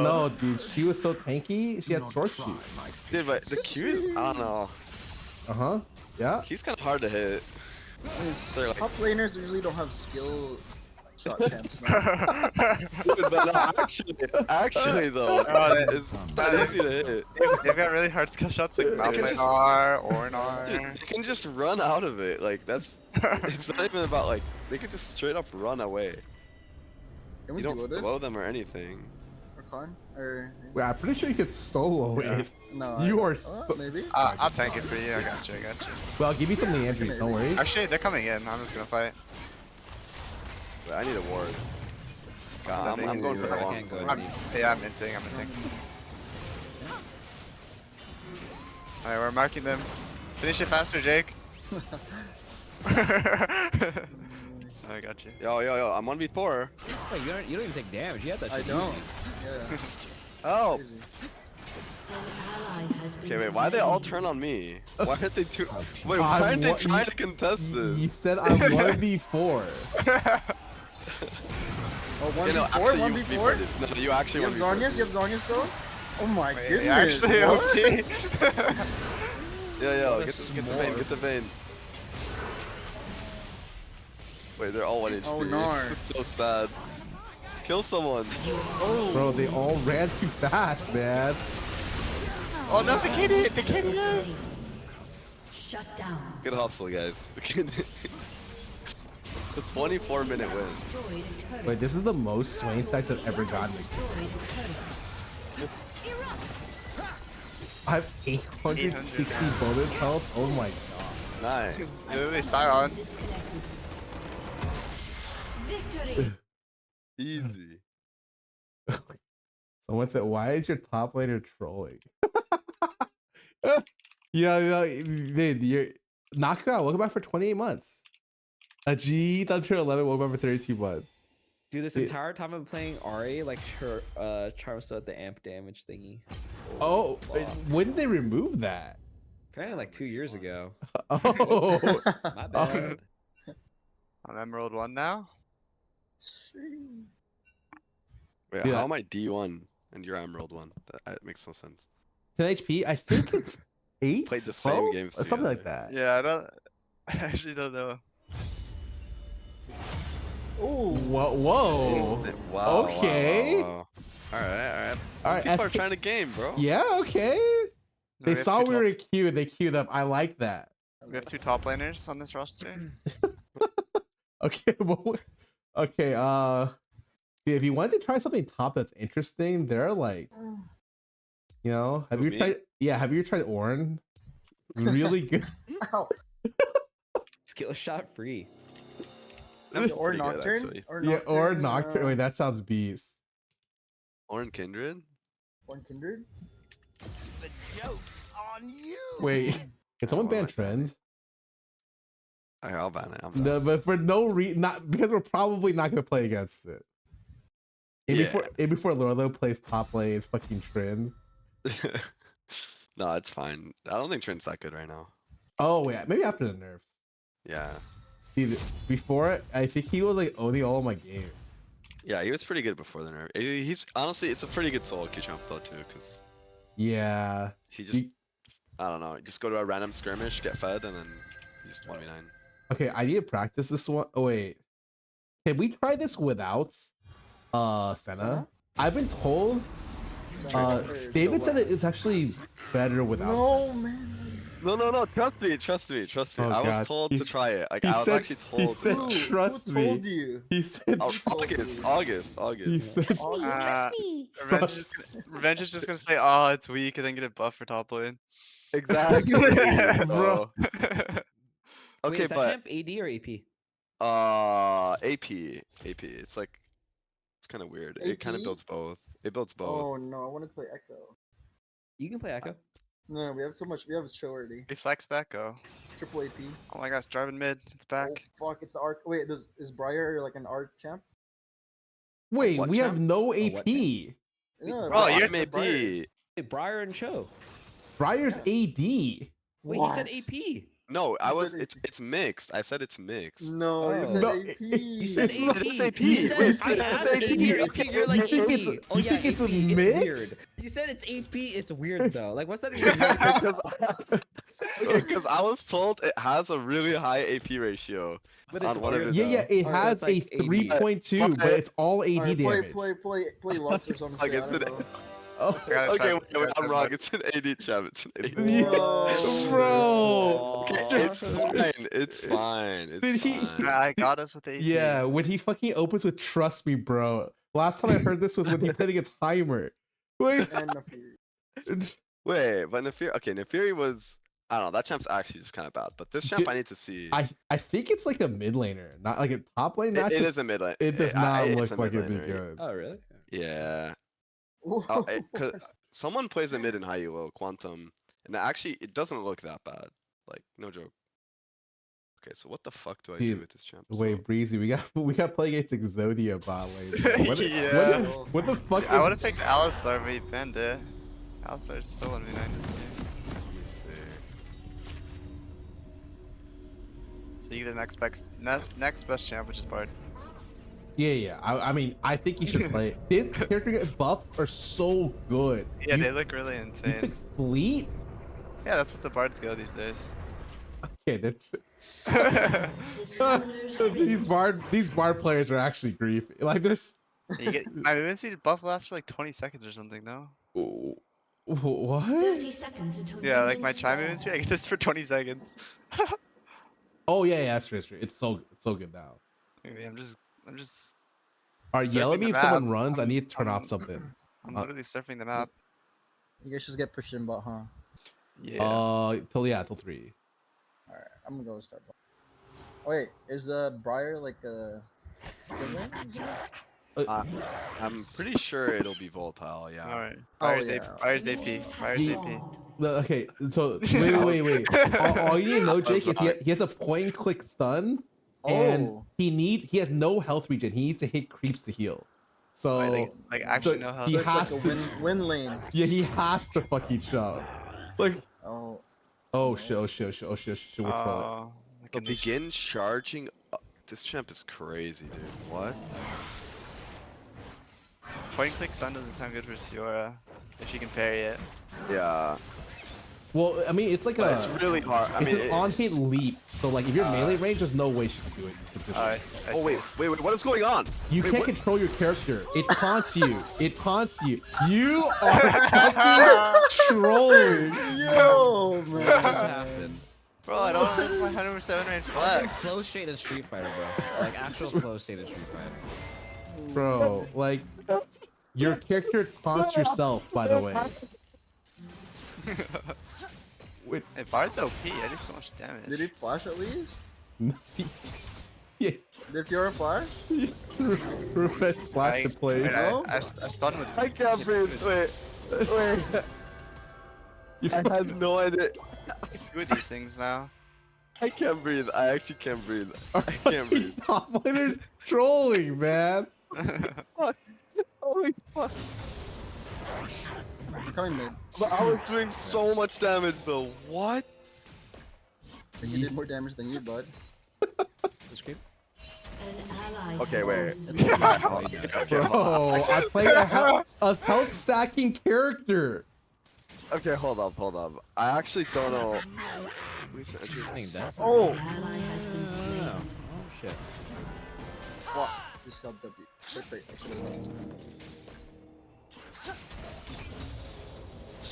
No, dude, she was so tanky. She had sword shoot.
Dude, but the Q is, I don't know.
Uh-huh. Yeah.
Q's kind of hard to hit. They're like-
top laners usually don't have skill shot champs. No?
Dude, but no, actually though,
Oh,
it's not easy to hit.
They've got really hard skill shots like Malphite or Ornar.
Dude, they can just run out of it. Like that's, it's not even about like, they can just straight up run away.
Can we
You don't
duo this?
blow them or anything.
Or con? Or
Wait, I'm pretty sure you could solo it.
no?
You
I-
are
oh,
so.
maybe.
I'll tank it for you. I got you.
Well, I'll give you some Leandries, don't worry.
Actually, they're coming in. I'm just gonna fight.
But I need a ward. God, I'm going for the
I
long
can't go
play.
I'm minting. Alright, we're marking them. Finish it faster, Jake. I got you.
Yo, I'm 1v4.
Wait, you don't even take damage. You have that
I
shit
don't.
easy.
Yeah.
Oh.
Crazy.
An ally has been
Okay, wait, why they all
slain.
turn on me? Why aren't they two? Wait, why aren't they trying to contest this?
You said I'm 1v4.
Oh,
You know,
1v4?
actually, you
1v4?
this. No, you actually
You have
1v4
Zarnias? You have Zarnias though? Oh my
Wait,
goodness.
actually,
what?
okay.
Yo,
What a
get the vein, get the vein. Wait, they're all 1 HP.
Oh, no.
So sad. Kill someone.
Bro, they all ran too fast, man.
Oh no, they can't hit. They can't hit.
Shut down.
Good hustle, guys. The 24-minute win.
Destroyed a turret.
Wait, this is the most Swain stacks I've ever gotten.
Destroyed a turret.
I have 860 bonus health. Oh my god.
Nice.
Literally silent.
Disconnected. Victory.
Easy.
Someone said, "Why is your top laner trolling?" yeah, dude, you're Knockout. Welcome back for 28 months. A G Thunder 11. Welcome back for 32 months.
Dude, this entire time I'm playing Ari, like Charm still at the amp damage thingy.
Oh, when did they remove that?
Apparently like 2 years ago.
Oh,
My bad.
I'm Emerald 1 now.
Wait,
Yeah.
how am I D1 and you're Emerald 1? That makes no sense.
10 HP. I think it's 8.
Played the same
12?
games
Something like
together.
that.
Yeah, I actually don't know.
Oh,
Whoa.
Wow.
Okay.
Wow. Alright. Some
Alright,
people are
SK
trying to game, bro.
Yeah. Okay. They
have
saw
two
we were in queue. They queued up. I like that.
We have 2 top laners on this roster.
Okay. Well, okay. Yeah, if you wanted to try something top that's interesting, they're like, you know, have
Who,
you
me?
tried? Yeah, have you tried Ornn? Really good.
ow.
Skill shot free.
Or
pretty good,
Nocturne?
actually.
Or
Yeah, or
Nocturne,
Nocturne. Wait, that sounds beast.
Orin Kindred?
Or Kindred?
Wait, can someone ban Trend?
Okay, I'll ban it. I'm ban
No, but for no reason, not because we're probably not gonna play against it. Before Lorlo plays top lane, it's fucking Trend.
No, it's fine. I don't think Trent's that good right now.
Oh yeah, maybe after the nerfs.
Yeah.
See, before it, I think he was like owning all of my games.
Yeah, he was pretty good before the nerf. He's honestly, it's a pretty good solo queue champ though too, because
Yeah.
he just, I don't know, just go to a random skirmish, get fed, and then he just 1v9.
Okay, I need to practice this one. Oh wait, can we try this without Senna? I've been told. David said that it's actually better without.
No, man.
No, trust me.
Oh,
I was
God.
told to try it. Like,
He
I was
said-
actually told.
He said,
Who?
"Trust
Who
me."
told you?
He said,
Oh,
"Trust
August.
He said,
Trust me.
Revenge is just gonna say, "Oh, it's weak," and then get a buff for top lane.
Exactly.
Bro.
Wait,
Okay,
is that
but
champ AD or AP?
AP. It's like, it's kind of weird. It kind of
AP?
builds both. It builds both.
Oh no, I want to play Echo.
You can play Echo.
No, we have so much. We have a show already.
We flexed that go.
Triple AP.
Oh my gosh, driving mid. It's back.
Oh fuck, it's the arc. Wait, is Briar like an arc champ?
Wait,
What
we have
champ?
no
what
AP.
Yeah,
Bro, you're-
I'm AP.
Hey, Briar and Cho.
Briar's AD.
Wait, he said
What?
AP.
No, I
You
was.
said
It's mixed. I said it's mixed.
No,
Oh.
you said
No,
AP.
You said
It's not-
AP.
it's AP.
You said,
You said
I asked
it's
AD or AP. You're like
You think
AP.
it's-
Oh
you
yeah,
think it's a
AP.
mix?
Weird. You said it's AP. It's weird though. Like, what's that even mean?
Because I was told it has a really high AP ratio.
But
on
it's
one of
weird,
his,
Yeah, it
Oh, so
has
it's like
a
AD.
3.2, but it's all AD
Alright,
damage.
play Lux or something.
Like,
I
it's
don't
an-
know.
Oh,
I gotta
Okay,
try-
wait,
I gotta
I'm
try
wrong.
more.
It's an AD champ. It's an AD.
yeah, bro.
Okay, it's fine. It's fine. It's
Did he-
fine.
I got us with the AD.
Yeah, when he fucking opens with "Trust me, bro." Last time I heard this was when he played against Heimer. Wait,
And Nafiri.
Wait, but Nefiri. Okay, Nefiri was. I don't know. That champ's actually just kind of bad. But this champ,
J-
I need to see.
I think it's like a mid laner, not like a top lane match.
It is a mid lane.
It does
I-
not
it's
look
a
like
mid
it'd be
laner,
good.
Oh really?
Yeah.
Whoa.
Oh, cause someone plays a mid in high elo Quantum, and actually it doesn't look that bad. Like no joke. Okay, so what the fuck do I do
Dude,
with this champ?
Wait,
So-
Breezy, we got play against Exodia bot lane. Bro.
Yeah.
What the fuck?
I
is-
would have picked Alistar, but he banned it. Alistar is so 1v9 this game.
Let me see.
So you get the next best champ, which is Bard.
Yeah. I mean, I think you should play it. His character buffs are so good.
Yeah,
you,
they look really
you
insane.
took Fleet?
Yeah, that's what the bards go these days.
Okay, these bard players are actually grief. Like this.
You get my movement speed buff lasts for like 20 seconds or something, no?
What?
30 seconds until
Yeah,
the
like my
minions
chime
fall.
movement speed, I get this for 20 seconds.
Oh yeah, that's true. It's so good now.
Maybe I'm just
Alright, yell at
surfing
me
the
if someone
map.
runs. I
I'm-
need to turn off
I'm-
something.
I'm literally surfing the map.
You guys just get pushed in bot, huh?
Yeah.
Till 3.
Alright, I'm gonna go start bot. Oh, wait, is Briar like a...
I'm pretty sure it'll be volatile. Yeah.
Alright.
Oh,
Fire's AP. Fire's AP.
Okay, so wait. All you need to know, Jake, is he has a point and click stun, and he has no health regen. He needs to hit creeps to heal. So
like actually no health.
He
It's
has
like
to
a win lane.
Yeah, he has to fucking shove. Like
oh
shit. We'll kill it.
So begin charging. This champ is crazy, dude. What?
Point and click stun doesn't sound good for Scarra if she can parry it.
Yeah.
Well, I mean, it's like
It's really hard. I mean,
it's an on-hit leap. So like, if you're melee range, there's no way she can do it consistently.
Oh wait. What is going on?
You can't control your character. It taunts you. You are fucking trolling.
Yo, man.
What just happened?
Bro, I don't know my 100% range flex.
Flow state in Street Fighter, bro. Like actual flow state in Street Fighter.
Bro, like, your character taunts yourself, by the way.
Hey, Bard's OP. I did so much damage.
Did he flash at least?
Yeah.
Did Fiora flash?
Revenge flash to play.
I stunned with.
I can't breathe. Wait. I have no idea.
Do these things now.
I can't breathe. I actually can't breathe. I can't breathe.
Top laner's trolling, man.
Fuck. Holy fuck.
I'm coming mid.
But I was doing so much damage though. What?
I think he did more damage than you, bud.
Okay, wait.
Bro, I play a health stacking character.
Okay, hold up. I actually don't know.
Oh!
Oh shit.
What? Just stop W. Wait, I should've won.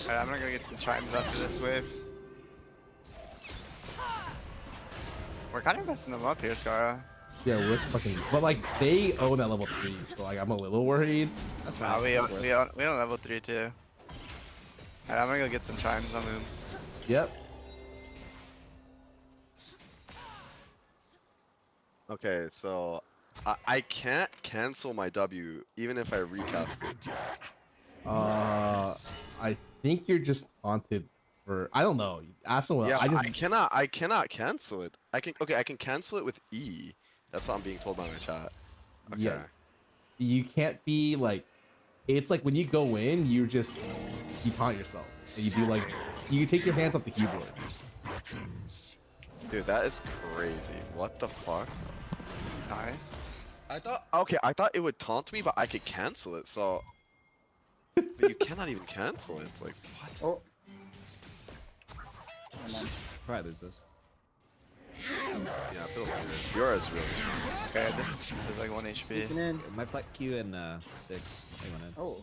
Alright, I'm gonna go get some chimes after this wave. We're kind of messing them up here, Scarra.
Yeah, we're fucking. But like, they own that level 3, so like, I'm a little worried.
That's
Nah, we own level 3 too. Alright, I'm gonna go get some chimes on him.
Yep.
Okay, so I can't cancel my W even if I recast it.
I think you're just haunted for. I don't know. Ask someone.
Yeah,
I
I cannot cancel it. I can cancel it with E. That's what I'm being told by my chat. Okay.
Yeah. You can't be like. It's like when you go in, you taunt yourself, and you do like you take your hands off the keyboard.
Dude, that is crazy. What the fuck?
Nice.
I thought it would taunt me, but I could cancel it. So, but you cannot even cancel it. It's like what?
Oh.
Probably lose this.
Yeah, Phil's here. Yours really strong.
Okay, this is like 1 HP.
In.
My flat Q in 6. I went in.
Oh.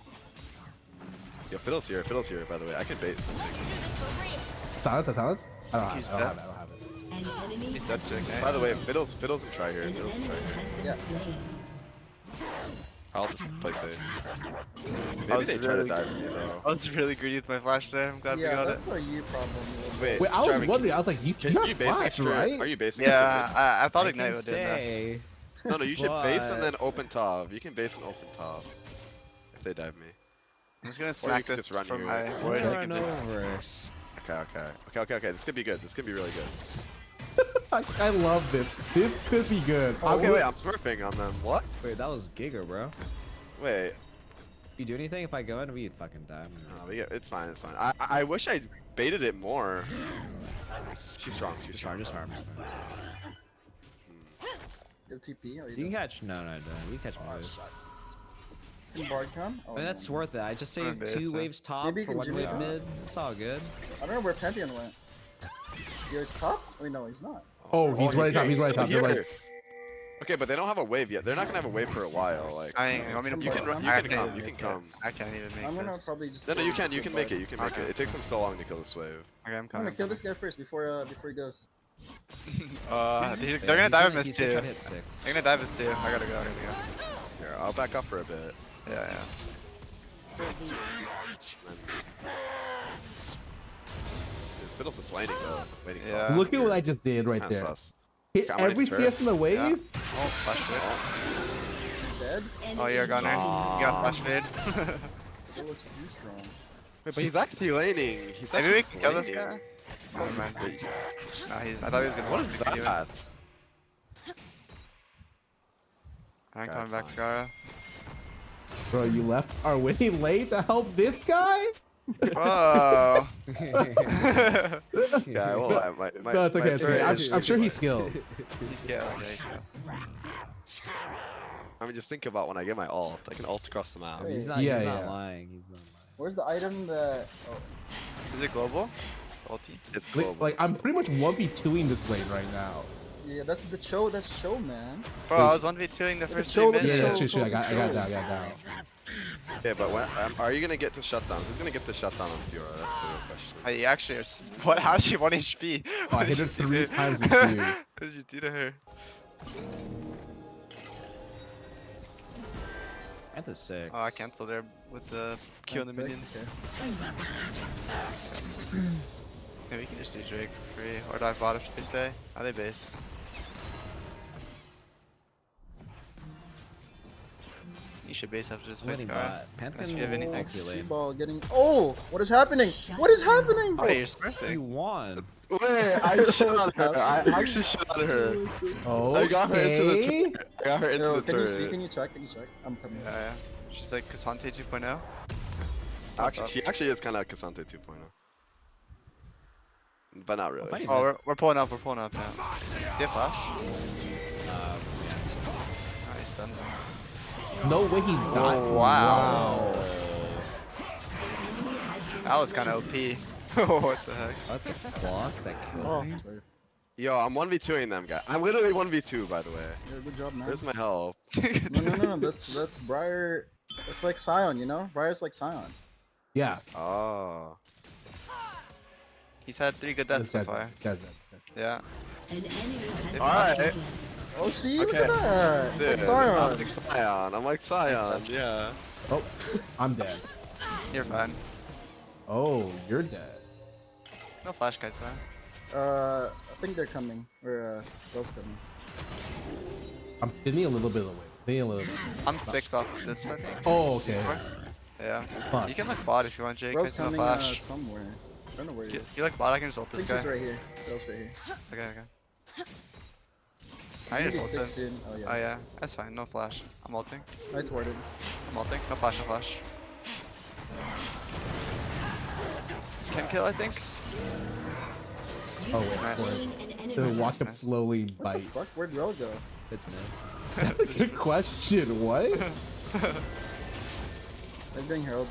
Yo, Fiddle's here, by the way. I can bait something.
Silence. I don't
He's
have
dead.
it.
An enemy
He's dead sick,
By the way, Fiddle's in try here.
An
Fiddle's in
enemy
try here.
has been
Yeah.
slain.
I'll just play safe. Maybe
was
they try to
really-
dive me though.
I was really greedy with my flash there. I'm glad we
Yeah,
got it.
that's a you problem.
Wait,
Wait, I was
Jarvan,
wondering. I was like, you
Can
have
you base
flash,
after?
right?
Are you basing?
Yeah, I thought
I
Ignite
can
would do that.
stay.
No, you should base and
but-
then open top. You can base and open top. If they dive me.
I'm just gonna
Or you
smack
can
this
just run
from
here.
my words.
Run over.
Okay. This could be good. This could be really good.
I love this. This could be good.
Okay, wait, I'm smurfing on them. What?
Wait, that was Giga, bro.
Wait.
You do anything if I go in, we'd fucking die.
No, it's fine. I wish I baited it more. She's strong.
Just farm.
You have TP? Or
You can catch. No, you can catch my wave.
Can Bard come?
I mean, that's worth it. I just saved
bad,
2
so-
waves top
Maybe you
for
can
1
jimmy
wave
top.
mid. It's all good.
I don't know where Pantheon went. Yours top? Wait, no, he's not.
Oh, he's right top. He's right top. They're like,
Okay, but they don't have a wave yet. They're not gonna have a wave for a while. Like
I want me to
you can
come?
you
I
can
can't
come.
even
You can
make
come.
it. I can't even make
I'm gonna
this.
probably just.
No, no, you can. You
kill
can
this
make it.
Bard.
You can make it. It takes them so long to kill this wave.
Okay, I'm
I'm
coming.
gonna kill this guy first before he goes.
They're gonna dive miss
He's gonna
too.
try to hit 6.
They're gonna dive us too. I gotta go.
Here, I'll back up for a bit.
Yeah.
This Fiddle's just laning though. Waiting for
Yeah.
look at what I just did right
Kinda
there.
sus.
Hit
Okay, I'm ready
every
for turret.
CS in the wave.
Yeah. Oh, flash fade.
Dead?
Oh, you're a gunner. You got flash fade.
It looks too strong.
Wait, but he's actually laning. He's
Maybe we
actually
can kill this
laning.
guy. Oh man. Nah, I thought he was gonna.
What
walk
is
me anyway.
that?
I'm
Okay,
coming back,
fine.
Scarra.
Bro, you left our winning lane to help this guy?
Oh.
Yeah, well,
No, it's okay. It's okay. I'm sure he skills.
He's getting
I mean, just think about when I get my ult. I can ult across the map.
Wait.
He's not.
Yeah,
he's not
yeah.
lying. He's not lying.
Where's the item that? Oh,
Is it global? Ulti.
It's global.
Like, I'm pretty much 1v2ing this lane right now.
yeah, that's the show. That's show, man.
Bro, I was 1v2ing the first 3
show-
minutes.
Yeah, that's
so
true. I got
fucking
that. I got that.
Yeah, but when, are you gonna get to shutdown? Who's gonna get to shutdown on Fiora? That's the real question.
I actually are. What? How's she 1 HP?
Oh, I
What
hit
did
her
you do
3
to-
times in 2 years.
What did you do to her?
At the 6.
Oh, I canceled her with the Q on the
That's
minions.
okay.
Maybe we can just do Drake for free, or dive bot if they stay. Are they base? You should base after this fight,
Winning
Scarra.
bot.
Unless you have anything.
Ulti lane.
Ball getting. Oh, what is happening? What is happening?
Oh,
Bro?
you're smurfing.
You won.
Wait, I shot on her. I actually shot her. I got her into the
Okay.
turret. I got her into
Yo,
the
can you
turret.
see? Can you check? Can you check? I'm coming.
Yeah. She's like Cassante 2.0.
Actually, she actually is kind of Cassante 2.0. But not really.
Funny.
Oh, we're pulling up. We're pulling up now. Do you have flash? Nice, done.
No way he died.
Oh, wow. That was kind of OP. What the heck?
What the fuck? That killed
Oh,
me.
sorry.
Yo, I'm 1v2ing them, guys. I'm literally 1v2, by the way.
Yeah, good job, man.
Where's my help?
No. That's Briar. It's like Scion, you know? Briar's like Scion.
Yeah.
Oh.
He's had 3 good deaths so far. Yeah.
An enemy has
Alright.
been
Oh, see? Look
Okay.
at that.
Dude,
It's like
I'm
Scion.
like Scion. I'm like Scion. Yeah.
Oh, I'm dead.
You're fine.
Oh, you're dead.
No flash guys, huh?
I think they're coming. Or, Bill's coming.
I'm thinning a little bit away. Thinning a little bit.
I'm 6 off this, I think.
Oh, okay.
Yeah.
Fuck.
You can look bot if you want, Jake.
Bro's
Guys, no
coming
flash.
somewhere. I don't know where he is.
You like bot? I can just ult
I
this
think he's
guy.
right here. Bill's right here.
Okay. I
He's
just ult
6
him.
in. Oh,
Oh
yeah.
yeah, that's fine. No flash. I'm ulting.
I warded.
I'm ulting. No flash. No flash. Can kill, I think.
Oh, wait.
Nice.
Sorry.
an enemy.
Then walk up
Nice.
slowly, bite.
Fuck, where'd Bro go?
It's mid.
Good question. What?
They're doing Herald.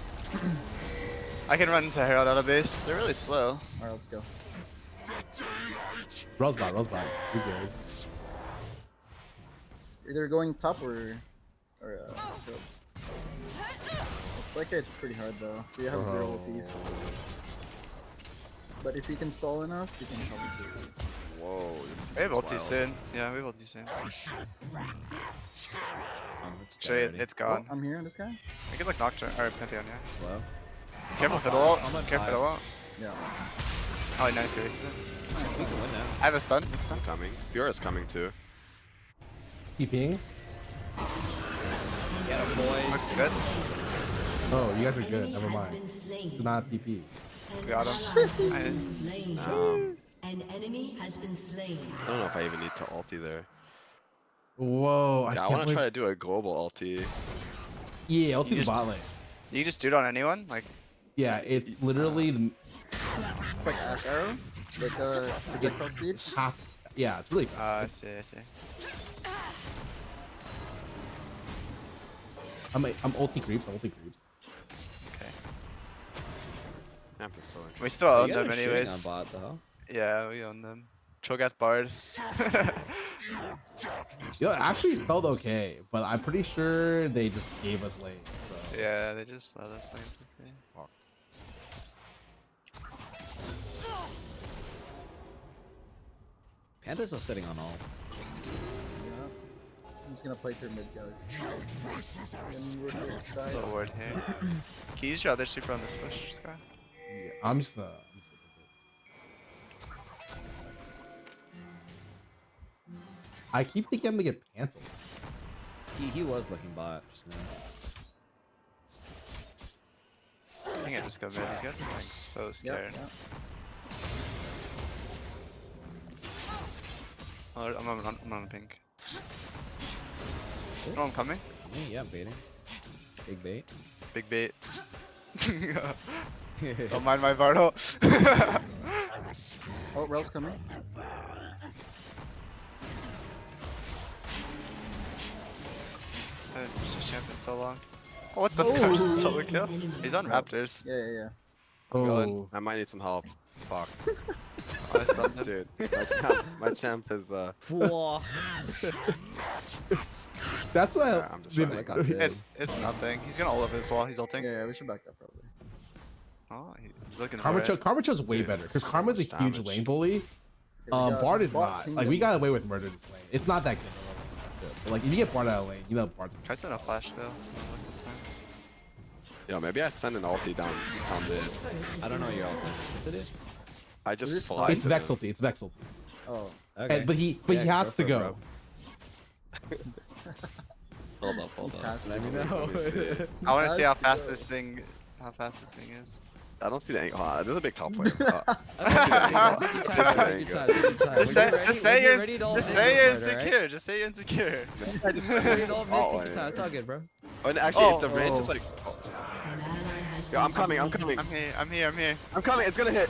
I can run into Herald out of base. They're really slow.
Alright, let's go.
Rosebot. You're good.
Either going top or Herald. Looks like it's pretty hard though. We have 0 ultis. But if you can stall enough, you can probably do it.
Whoa. This
We have
is
ulti
wild.
soon. Yeah, we have ulti soon.
It's
Show you,
already
it's
Oh,
gone.
I'm here on this guy?
We can like Nocturne or Pantheon, yeah.
slow.
Careful fiddle ult.
I'm at
Careful
5.
fiddle ult.
Yeah.
Oh, nice, you wasted it.
We can win now.
I have a stun. Big stun.
Coming. Fiora's coming too.
Keeping.
Get him, boys.
Looks good.
Oh, you guys are good.
Enemy
Never
has
mind.
been slain.
It's not PP.
An
Got him.
ally has been
Nice.
slain.
Um,
An enemy has been slain.
I don't know if I even need to ulti there.
Whoa.
Yeah, I want to try to do a global ulti.
Yeah, I'll take the
just-
bot lane.
You just do it on anyone? Like,
Yeah, it's literally the
It's like Ash Arrow. Like projectile speed.
half. Yeah, it's really fast.
I see, I see.
I'm ulti creeps. I'm ulti creeps.
Okay.
Amp is so
We still own
You guys
them
are shitting
anyways.
on bot though.
Yeah, we own them. Cho'Gath Bard.
Yo, it actually felt okay, but I'm pretty sure they just gave us lane. So.
Yeah, they just let us lane for free.
Fuck.
Panthers are sitting on all.
Yeah. I'm just gonna play through mid, guys. And we're to the side.
Little word here. Can you use your other super on this push, Scar?
Yeah, I'm just I keep thinking I'm gonna get Panther.
He was looking bot just now.
I think I just go mid. These guys are playing so scared.
Yeah.
Oh, I'm on pink. Oh, I'm coming.
Yeah, I'm baiting. Big bait.
Big bait. Don't mind my Bartle.
Oh, Rel's coming.
I haven't used this champion so long. Oh, what? That's Scar's solo kill? He's on Raptors.
Yeah.
Oh,
I might need some help. Fuck.
Oh, I stunned him.
Dude, my champ is
that's a.
I'm just
dude,
running.
It's nothing. He's gonna ult over this wall. He's ulting.
Yeah, we should back up probably.
Oh, he's looking
Karma
for it.
Karmacho's way better because Karma's a huge
damage.
lane bully. Bard is not. Like we gotta away with murder this lane. It's not that good. But, like if you get Bard out of lane, you know Bard's.
Try to send a flash though.
Yo, maybe I send an ulti down mid.
I don't know your ulti. What's it is?
I
Is
just
this
fly.
It's
to them.
Vex ulti. It's Vex ulti.
Oh.
Okay.
And, but he has to
for it,
go.
bro.
Hold up.
Passed
Let me
it.
know.
I want to see how
Has to
fast
go.
this thing, is.
I don't see the angle. This is a big top player.
Just say you're insecure. Just say you're insecure.
It's all good, bro.
And actually, if the
Oh.
range is like,
An ally has
yo, I'm
been
coming.
I'm here.
I'm coming. It's gonna hit.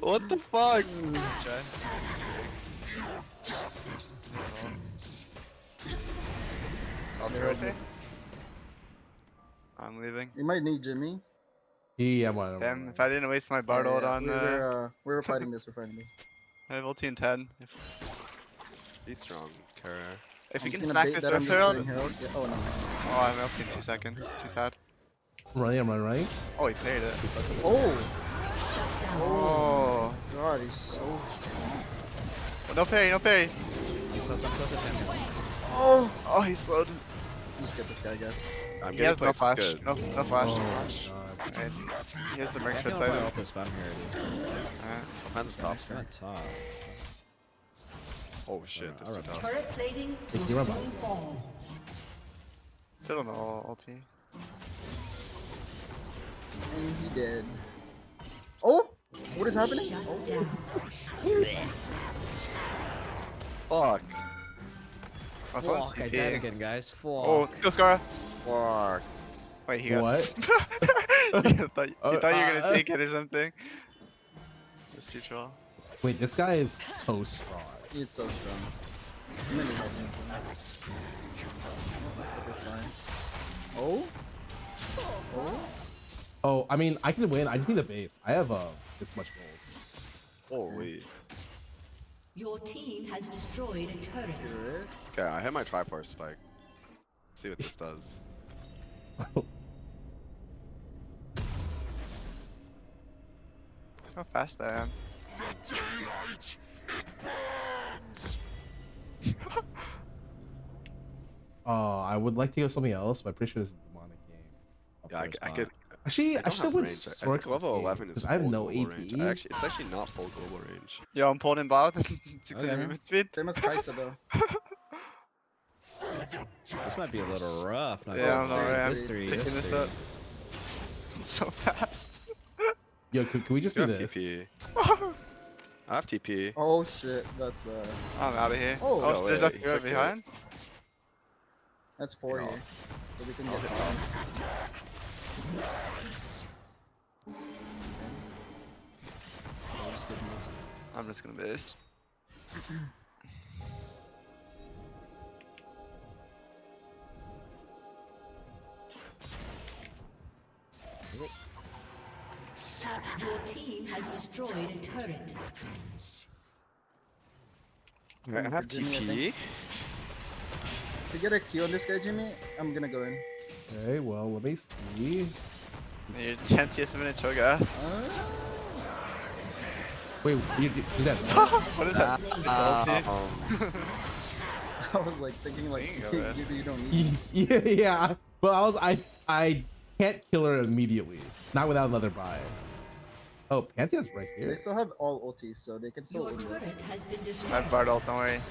What the fuck?
I'm leaving.
You might need Jimmy.
Yeah, I'm
Damn, if I didn't waste my Bard ult on
we were fighting this.
I have ulti in 10.
Be strong, Kara.
If you
I'm
can
just
smack
gonna
this
bait that
Swift
I'm just
Herald.
putting Herald. Yeah, oh no.
Oh, I'm ulti in 2 seconds. Too sad.
I'm running.
Oh, he played it.
Oh
Oh.
god, he's so strong.
Oh, no parry.
I'm close to him.
Oh, he slowed.
Just get this guy, guys.
He has no flash.
Good.
No flash.
Oh,
No flash.
God.
And he has the
I
merc
can't
fit
know if I
item.
ult this, but I'm here, dude.
Alright.
Defense top.
I'm on top.
Oh shit, this is
Alright.
tough.
turret plating will
you're
soon
about-
fall.
Still don't know ulti.
And he did. Oh! What is happening?
Shut
Oh.
down.
Fuck.
Oh, someone's
Fuck, I died
TPing.
again, guys. Fuck.
Oh, let's go, Scarra.
Fuck.
Wait, he got.
What?
you thought you were gonna take it or something. That's too troll.
Wait, this guy is so strong.
He's so strong. I'm gonna help him. That's a good line. Oh? Oh?
Oh, I mean, I can win. I just need a base. I have this much gold.
Holy.
Your team has destroyed a turret.
Good.
Okay, I hit my Triforce spike. See what this does.
How fast I am.
I would like to go something else, but I'm pretty sure this is a demonic game.
Yeah, I could.
Actually, I
don't
should
have
win
range. I
Sorks
think
this
level
game,
11 is
'cause I have
full
no
global
AP.
range. It's actually not full global range.
Yo, I'm pulling in bot with 600
Okay.
movement speed.
Same as Kaisa though.
This might be a little rough. Not
Yeah, I'm
gonna lie.
alright.
This
I'm
three,
picking
this
this
three.
up. I'm so fast.
Yo, can we just
You
do
have
this?
TP. I have TP.
Oh shit, that's
I'm out of here.
Oh,
Oh,
no
there's
way,
a few
he's
behind.
that's 4
Yeah.
here. So we can get it on.
I'm just gonna base.
Your team has destroyed a turret.
I have TP.
To get a Q on this guy, Jimmy, I'm gonna go in.
Okay, well, let me see.
You're 10th minute Choga.
Wait, you that?
What is that?
I was like thinking like you don't need.
Yeah. But I can't kill her immediately. Not without another buy. Oh, Pantheon's right
They
here.
still have all ultis, so they can still
Your
ult.
turret has been
I
destroyed.
have Bard ult, don't worry.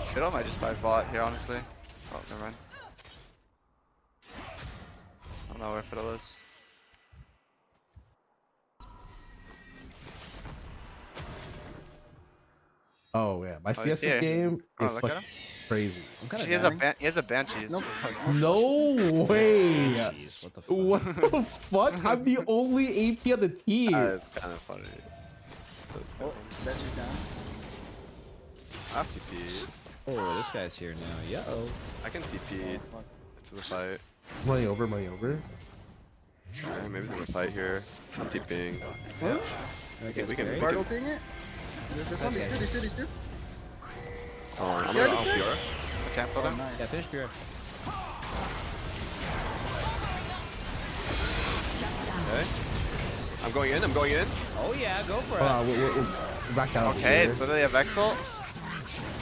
Fiddle might just dive bot here, honestly. Oh, never mind. I don't know where Fiddle is.
Oh yeah, my
Oh, he's
CS
here.
game
Oh,
is
look at
fucking
him.
crazy.
He has a Banshee.
Nope.
No way.
Jeez, what the fuck?
What the fuck? I'm the only AP on the team.
It's kind of funny.
Oh, that's you down.
I have TP.
Oh, this guy's here now. Yo.
I can TP to the fight.
Money over.
Okay, maybe there's a fight here. I'm TPing.
Okay,
we can.
Bard ulting it. There's one. These two.
Oh, I'm
Yeah,
gonna
this guy?
PR.
I canceled him.
Yeah, finish pure.
Okay. I'm going in.
Oh yeah, go for it.
We're back out.
Okay, it's literally a Vexel.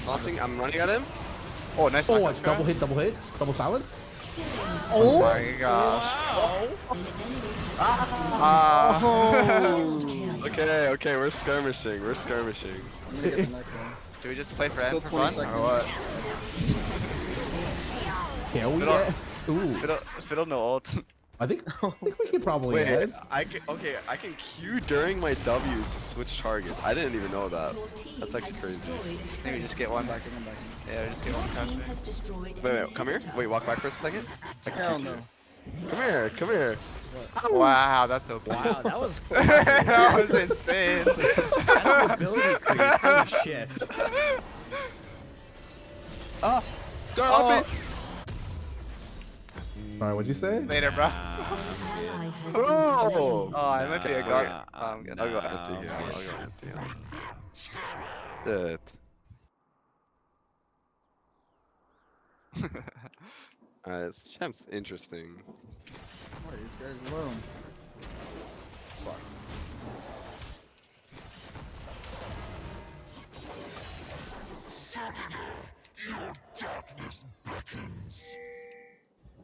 Launching, I'm running at him.
Oh, nice.
Oh,
knock,
it's double hit, double silence.
Oh my gosh.
Okay, we're skirmishing.
I'm gonna get the next one.
Do we just play for
Still
end for
20
fun, or
seconds.
what?
Hell
Fiddle-
yeah. Ooh,
Fiddle no ult.
I think we can probably.
Wait,
end.
I can Q during my W to switch targets. I didn't even know that.
Your team
That's actually
has
crazy.
destroyed a
Maybe just get one.
I'm backing.
Yeah, we just get one
Your team
crash.
has destroyed
Wait, come here. Wait, walk back for a second. I can
Hell
Q
no.
you. Come here.
Wow, that's OP.
Wow, that was
That was insane.
that's ability creep. Holy shit.
Scarra,
Oh.
Sorry, what'd you say?
Later, bro.
ally has been
Oh!
Oh, I might be a god. Oh, I'm good.
I'll go empty here. Shit. This champ's interesting.
Why are these guys alone?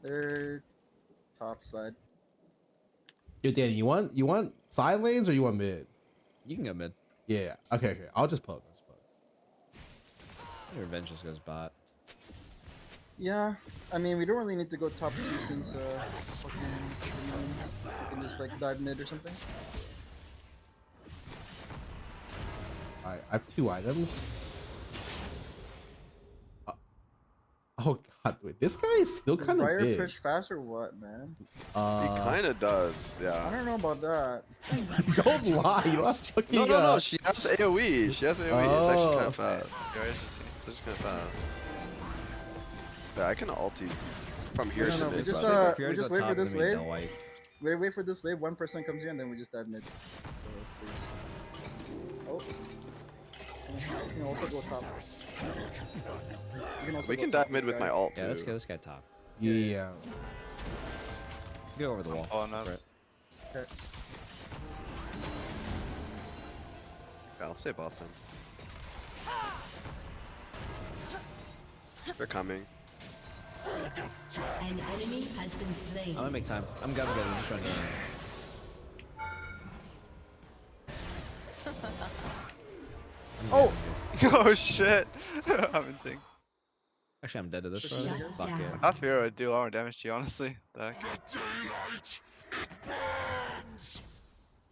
They're top side.
Yo, Danny, you want side lanes or you want mid?
You can go mid.
Yeah. Okay. I'll just poke.
Your revenge just goes bot.
Yeah, I mean we don't really need to go top 2 since fucking we can just like dive mid or something.
Alright, I have 2 items. Oh god, wait, this guy is still
Does
kind of
Briar
big.
push fast or what, man?
He kind of does,
I
yeah.
don't know about that.
Don't lie. You are fucking,
No. She has AoE. It's actually kind
Oh.
of fast. It's just kind of fast. Yeah, I can ulti from here
No,
to
we
mid.
just,
so I
If you
we
already
just
go
wait
top,
for this
it's gonna be
wave.
no wipe.
Wait for this wave. 1% comes here and then we just dive mid. So it's oh. You can also go top.
we can dive mid with my ult
Yeah, let's
too.
go this guy top.
Yeah.
Go over the wall.
Oh no.
Right.
Okay.
Yeah, I'll say bot then. They're coming.
An enemy has been slain.
I'm gonna make time. I'm gonna I'm just trying to.
Oh!
Oh shit. I'm in sync.
Actually, I'm dead to this.
Shut
Right? Fuck
down.
it.
I feel it would do a lot more damage to you, honestly. The heck?
I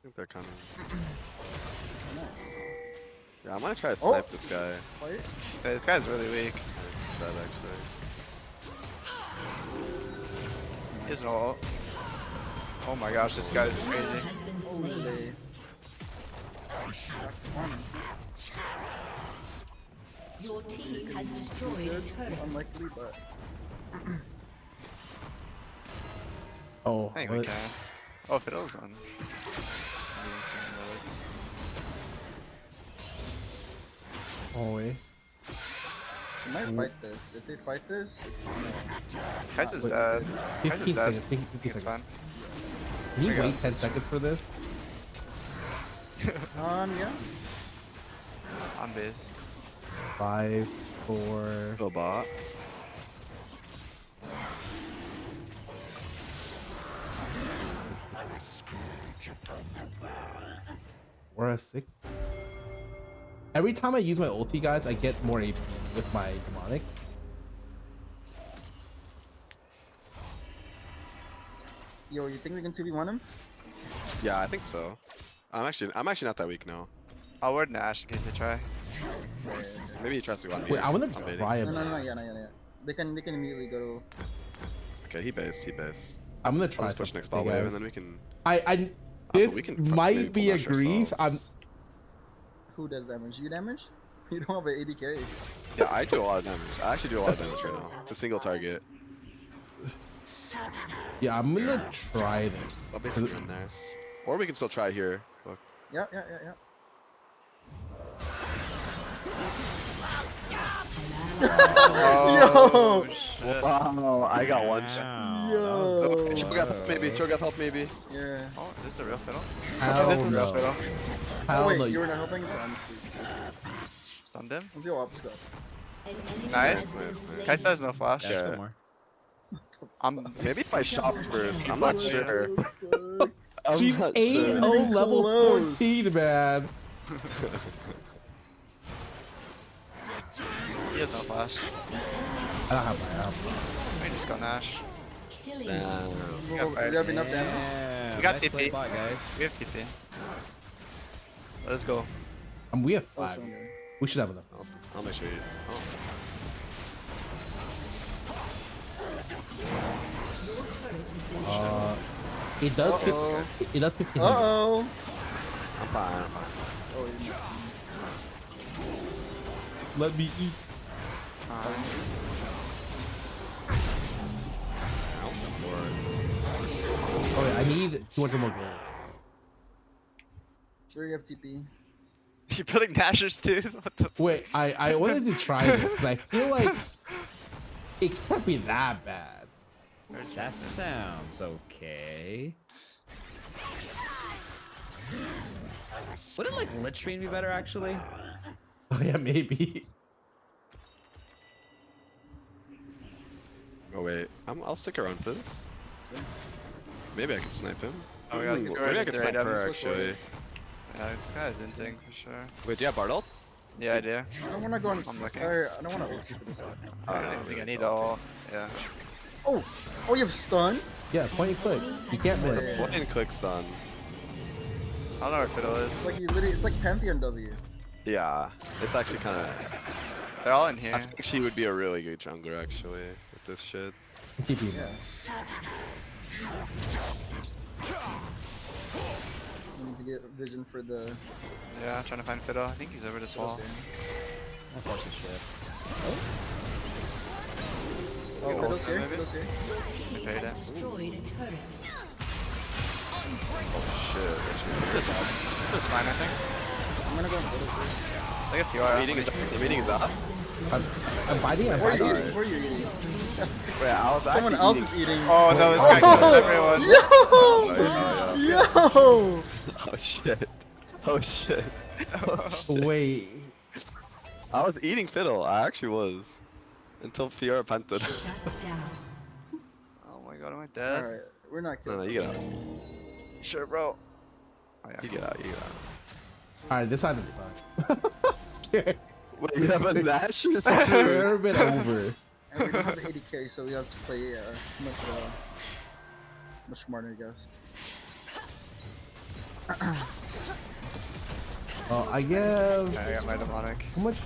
think they're coming. Yeah, I'm gonna try to snipe this guy.
Fight?
Yeah, this guy's really weak.
It's dead actually.
He has no ult. Oh my gosh, this guy is crazy.
Has been slain.
Holy.
Your team has destroyed a
This
turret.
unlikely, but
Oh,
I think we
what?
can. Oh, Fiddle's on.
Oh, wait.
They might fight this. If they fight this, it's
Kai's is
Wait,
dead. Kai's is
15
dead.
seconds. 15
It's
seconds.
fine.
Can you
I got
wait 10 seconds for this?
yeah.
On base.
5, 4.
Go bot.
Or a 6. Every time I use my ulti, guys, I get more AP with my demonic.
Yo, you think we can 2v1 him?
Yeah, I think so. I'm actually not that weak now.
I'll word Nash in case they try.
Maybe he tries to go on me.
Wait, I want
I'm
to
baiting.
try him.
No, yeah. They can immediately go.
Okay, he based.
I'm gonna
I'll
try
just push next
something,
ball wave
guys.
and then we can.
I
Also,
this
we can maybe
might be a
pull Nash
grief.
ourselves.
Who does damage? You damage? You don't have an AD carry.
Yeah, I do a lot of damage. I actually do a lot of damage right now. It's a single target.
Yeah, I'm gonna try this.
I'll basically in there. Or we can still try here. Look.
Yeah.
Oh, shit.
Wow, I got one shot.
Yo.
Cho'Gath help maybe. Cho'Gath help maybe.
Yeah.
Oh, is this the real Fiddle?
Hell
This is the real
no.
Fiddle.
Hell
Oh wait,
no.
you were not helping, so I'm asleep.
Stunned him.
Let's go opposite.
An enemy
Nice.
has been slain.
Kai says no flash.
Yeah, still more.
I'm
Maybe if I shop first. I'm not sure. I'm
She's
not
8-0
sure.
level
Close.
14, man.
He has no flash.
I don't have my arm.
I just got Nash.
Killing
Damn.
We have enough damage.
Yeah,
We got
nice play
TP.
bot, guys.
We have TP. Let's go.
We have
Oh,
5.
so good.
We should have enough.
I'll make sure you. Oh.
It does hit. It does 15.
Uh-oh.
I'm fine.
Oh, you didn't.
Let me eat.
Nice.
Oh, wait, I need 200 more gold.
Sure you have TP.
You're putting Nashers too? What the
Wait, I wanted to try this, but I feel like it can't be that bad.
That sounds okay. Wouldn't like lit stream be better actually?
Oh yeah, maybe.
Oh wait, I'll stick around for this. Maybe I can snipe him.
Oh, we gotta
Maybe
skip
I can
right
snipe her
up.
actually.
Yeah, this guy's inting for sure.
Wait, do you have Bardolt?
Yeah, I do.
I don't wanna go on.
I'm looking.
I don't wanna ulti for this.
I don't think I need all. Yeah.
Oh, you have stun?
Yeah, point and click. You can't miss.
One and click stun.
I don't know where Fiddle
It's
is.
like you literally. It's like Pantheon W.
Yeah, it's actually kind of.
They're all in here.
I think she would be a really good jungler actually with this shit.
TP.
Yeah. You need to get vision for the.
Yeah, trying to find Fiddle. I think he's over this wall.
I'll force this shit.
Oh,
Get
Fiddle's
ult
here.
maybe?
Fiddle's here.
We paid it.
destroyed a turret.
This is fine, I think.
I'm gonna go on Fiddle's here.
Like a few hours.
The meeting is up.
I'm biting. I'm
Who are you
biting.
eating? Who are you eating?
Wait, I was
Someone
actually
else
eating-
is eating.
Oh no, this guy killed everyone.
Yo!
Oh shit. Oh shit.
Wait.
I was eating fiddle. I actually was. Until Fiora punted.
Shut down.
Oh my god, am I dead?
Alright, we're not
No, no,
killing.
you get out.
Sure, bro. Oh, yeah.
You get out. You get out.
Alright, this item sucks. Okay.
Wait, you have a Nash or
It's
something?
a bit over.
And we don't have the 80 carry, so we have to play much smarter, I guess.
I give.
I got my demonic.
How much do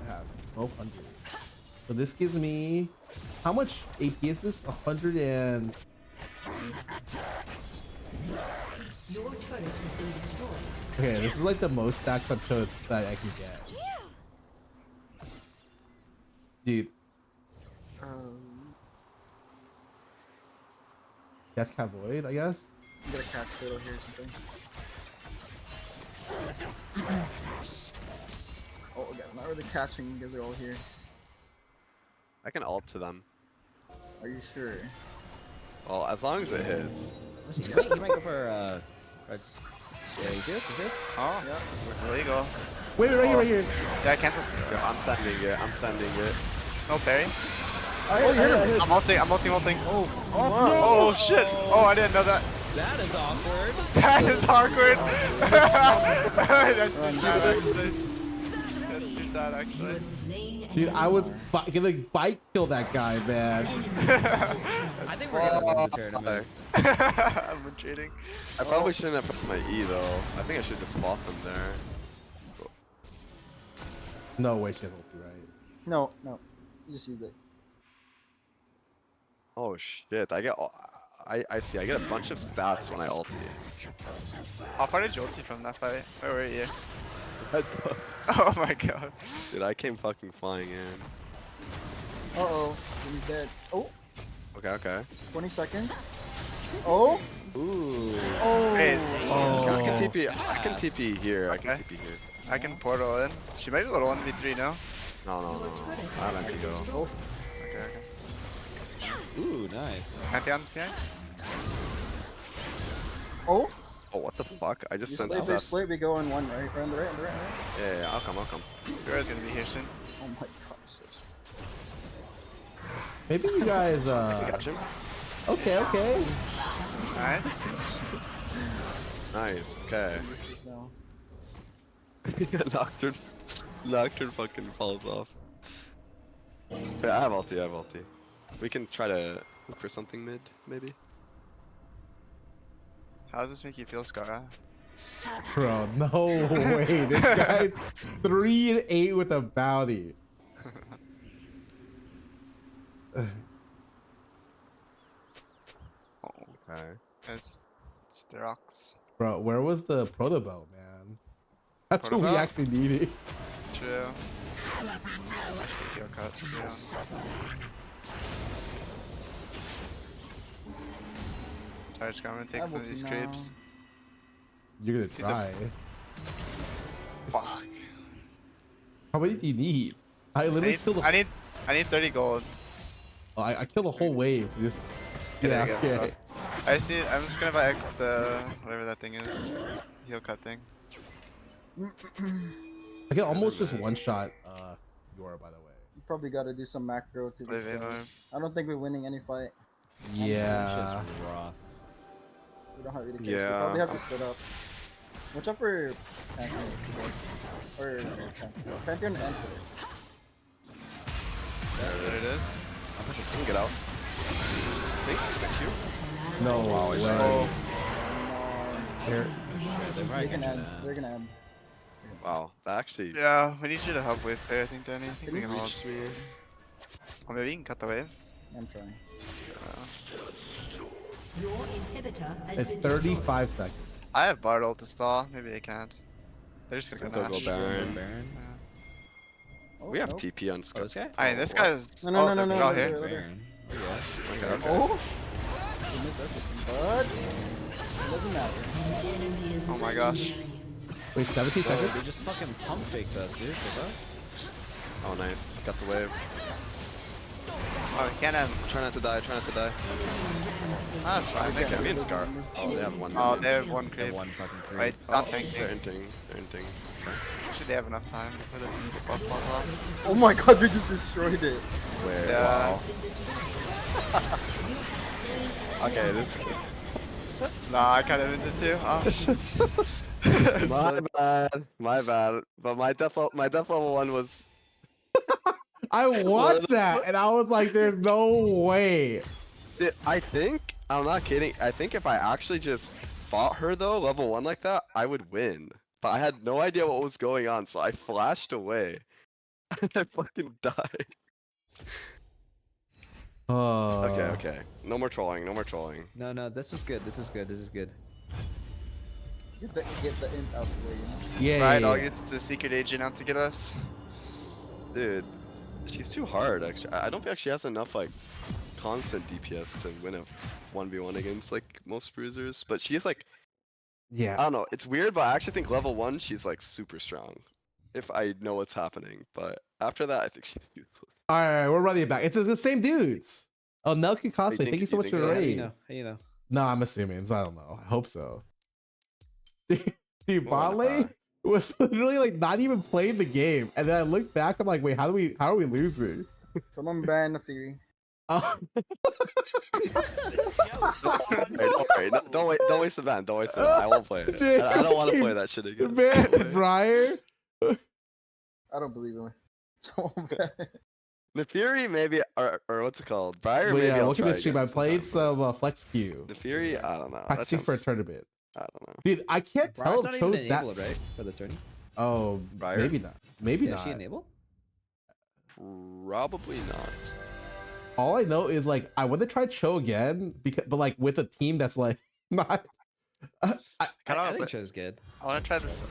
I have? 1200. So this gives me. How much AP is this? 100 and.
Your turret has been destroyed.
Okay, this is like the most stacks of toast that I can get. Dude. Yes, Cat Void, I guess.
I'm gonna catch Fiddle here or something. Oh, okay. I'm not really catching because they're all here.
I can ult to them.
Are you sure?
Well, as long as it hits.
You might go for Reds. Yeah, you this?
Oh, yeah. This looks illegal.
Wait, right here.
Yeah, I cancel.
Yeah, I'm sending it. I'm sending it.
No parry.
Oh, yeah.
I'm ulting.
Oh,
Oh shit. Oh, I didn't know that.
That is awkward.
That is awkward. That's too sad, actually. That's too sad, actually.
Dude, I was gonna bite kill that guy, man.
I think we're gonna win the tournament.
I'm retreating.
I probably shouldn't have pressed my E though. I think I should just swap them there.
No way she has ulti, right?
No. You just used it.
Oh shit! I see. I get a bunch of stats when I ulti.
How far did you ulti from that fight? Where were you? Oh my god.
Dude, I came fucking flying in.
Uh-oh. He's dead. Oh,
Okay.
20 seconds. Oh.
Ooh.
Oh.
Hey,
I can TP here. I can
Okay.
TP here.
I can portal in. She might be a little 1v3 now.
No. I don't need to go.
Oh.
Okay.
Ooh, nice.
Pantheon's behind?
Oh.
Oh, what the fuck? I just
You
sent
split,
SS.
we go on one, right? On the right.
Yeah, I'll come.
Firo's gonna be here soon.
Oh my gosh.
Maybe you guys.
Catch him.
Okay.
Nice.
Nice. Okay.
Just now.
Nocturne fucking falls off. Yeah, I have ulti. We can try to look for something mid, maybe.
How does this make you feel, Scarra?
Bro, no way. This guy's 3-8 with a bounty.
Okay.
It's Sterox.
Bro, where was the proto belt, man? That's what we
Proto belt?
actually needed.
True. I should get heal cut, to be honest. Sorry, I'm gonna take some of these creeps.
You're gonna
See
try.
Fuck.
How many do you need? I literally killed the
I need 30 gold.
Oh, I killed the whole wave, so just
Yeah,
yeah,
there you go.
okay.
I'm just gonna buy whatever that thing is. Heal cut thing.
I can almost just one shot Yora, by the way.
You probably got to do some macro to this
Live in
guy.
arm.
I don't think we're winning any fight.
Yeah.
We don't have really
Yeah.
We probably have to split up. Watch out for Pantheon. Or Pantheon and Twitter.
There it is.
I can get out. Thank you.
No way. Here.
They're gonna end.
Wow, that actually
Yeah, we need you to help wave there, I think, Danny. I think we can hold.
reached me.
Or maybe you can cut the wave.
I'm trying.
Your inhibitor has
It's
been
35 seconds.
I have Bard ult to stall. Maybe they can't. They're just gonna go
They'll
Nash.
go Baron.
Oh,
We have
no.
TP on Scarra.
this guy?
I mean, this guy's.
No,
they're
no,
all
no,
here.
no.
Baron.
Okay.
Oh! We missed everything, but it doesn't matter.
Oh my gosh.
Wait, 17
Bro,
seconds?
they just fucking pump faked us, dude. What
Oh, nice. Got the wave.
Oh, we can't end.
Try not to die.
Ah, that's fine. They
Okay,
can.
me and Scar. Oh, they have one.
Oh, they have one
the
creep.
one fucking creep.
Wait,
Oh,
not tanking.
they're inting.
Actually, they have enough time before the buff falls off.
Oh my god, we just destroyed it.
Where?
Yeah.
Wow. Okay, this.
Nah, I kind of ended too. Oh shit.
My bad. But my death level 1 was.
I watched that and I was like, there's no way.
I think I'm not kidding. I think if I actually just fought her though, level 1 like that, I would win. But I had no idea what was going on, so I flashed away. And I fucking died. Okay. No more trolling.
No, this is good. This is good.
Get the imp out the way, you know?
Yeah.
Right,
yeah,
I'll
yeah.
get the secret agent out to get us.
Dude, she's too hard actually. I don't think she has enough like constant DPS to win a 1v1 against like most bruisers, but she's like,
Yeah.
I don't know, it's weird, but I actually think level 1 she's like super strong. If I know what's happening, but after that I think she's useless.
All right, we're running it back. It's the same dudes. Oh, Nelky Cosplay,
think-
thank you so
you
much
think
for the
so?
How do you
raid.
know? How you know?
No, I'm assuming. I don't know. I hope so. Dude,
Well,
bot lane was literally like not even playing the game, and then I look back. I'm like, wait, how are we losing?
Someone ban the theory.
Oh,
Hey, don't worry, don't waste the ban, don't waste the ban. I won't play it. I don't want to play that shit again.
man, Briar.
I don't believe him. Someone ban.
The Fury maybe, or what's it called? Briar
But
maybe.
yeah,
I'll
look at
try
this stream. I
again
played
sometime,
some Flex Q.
but the Fury, I don't know. That
Practicing for a
sounds,
tournament.
I don't know.
Dude, I can't tell
Briar's
if
not even
chose that.
enabled, right? For the tourney?
Oh,
Briar?
maybe not. Maybe
Yeah,
not.
is she enabled?
Probably not.
All I know is like I want to try Cho again because, but like with a team that's like not.
I
Kinda
think
like-
Cho's good.
I want to try this.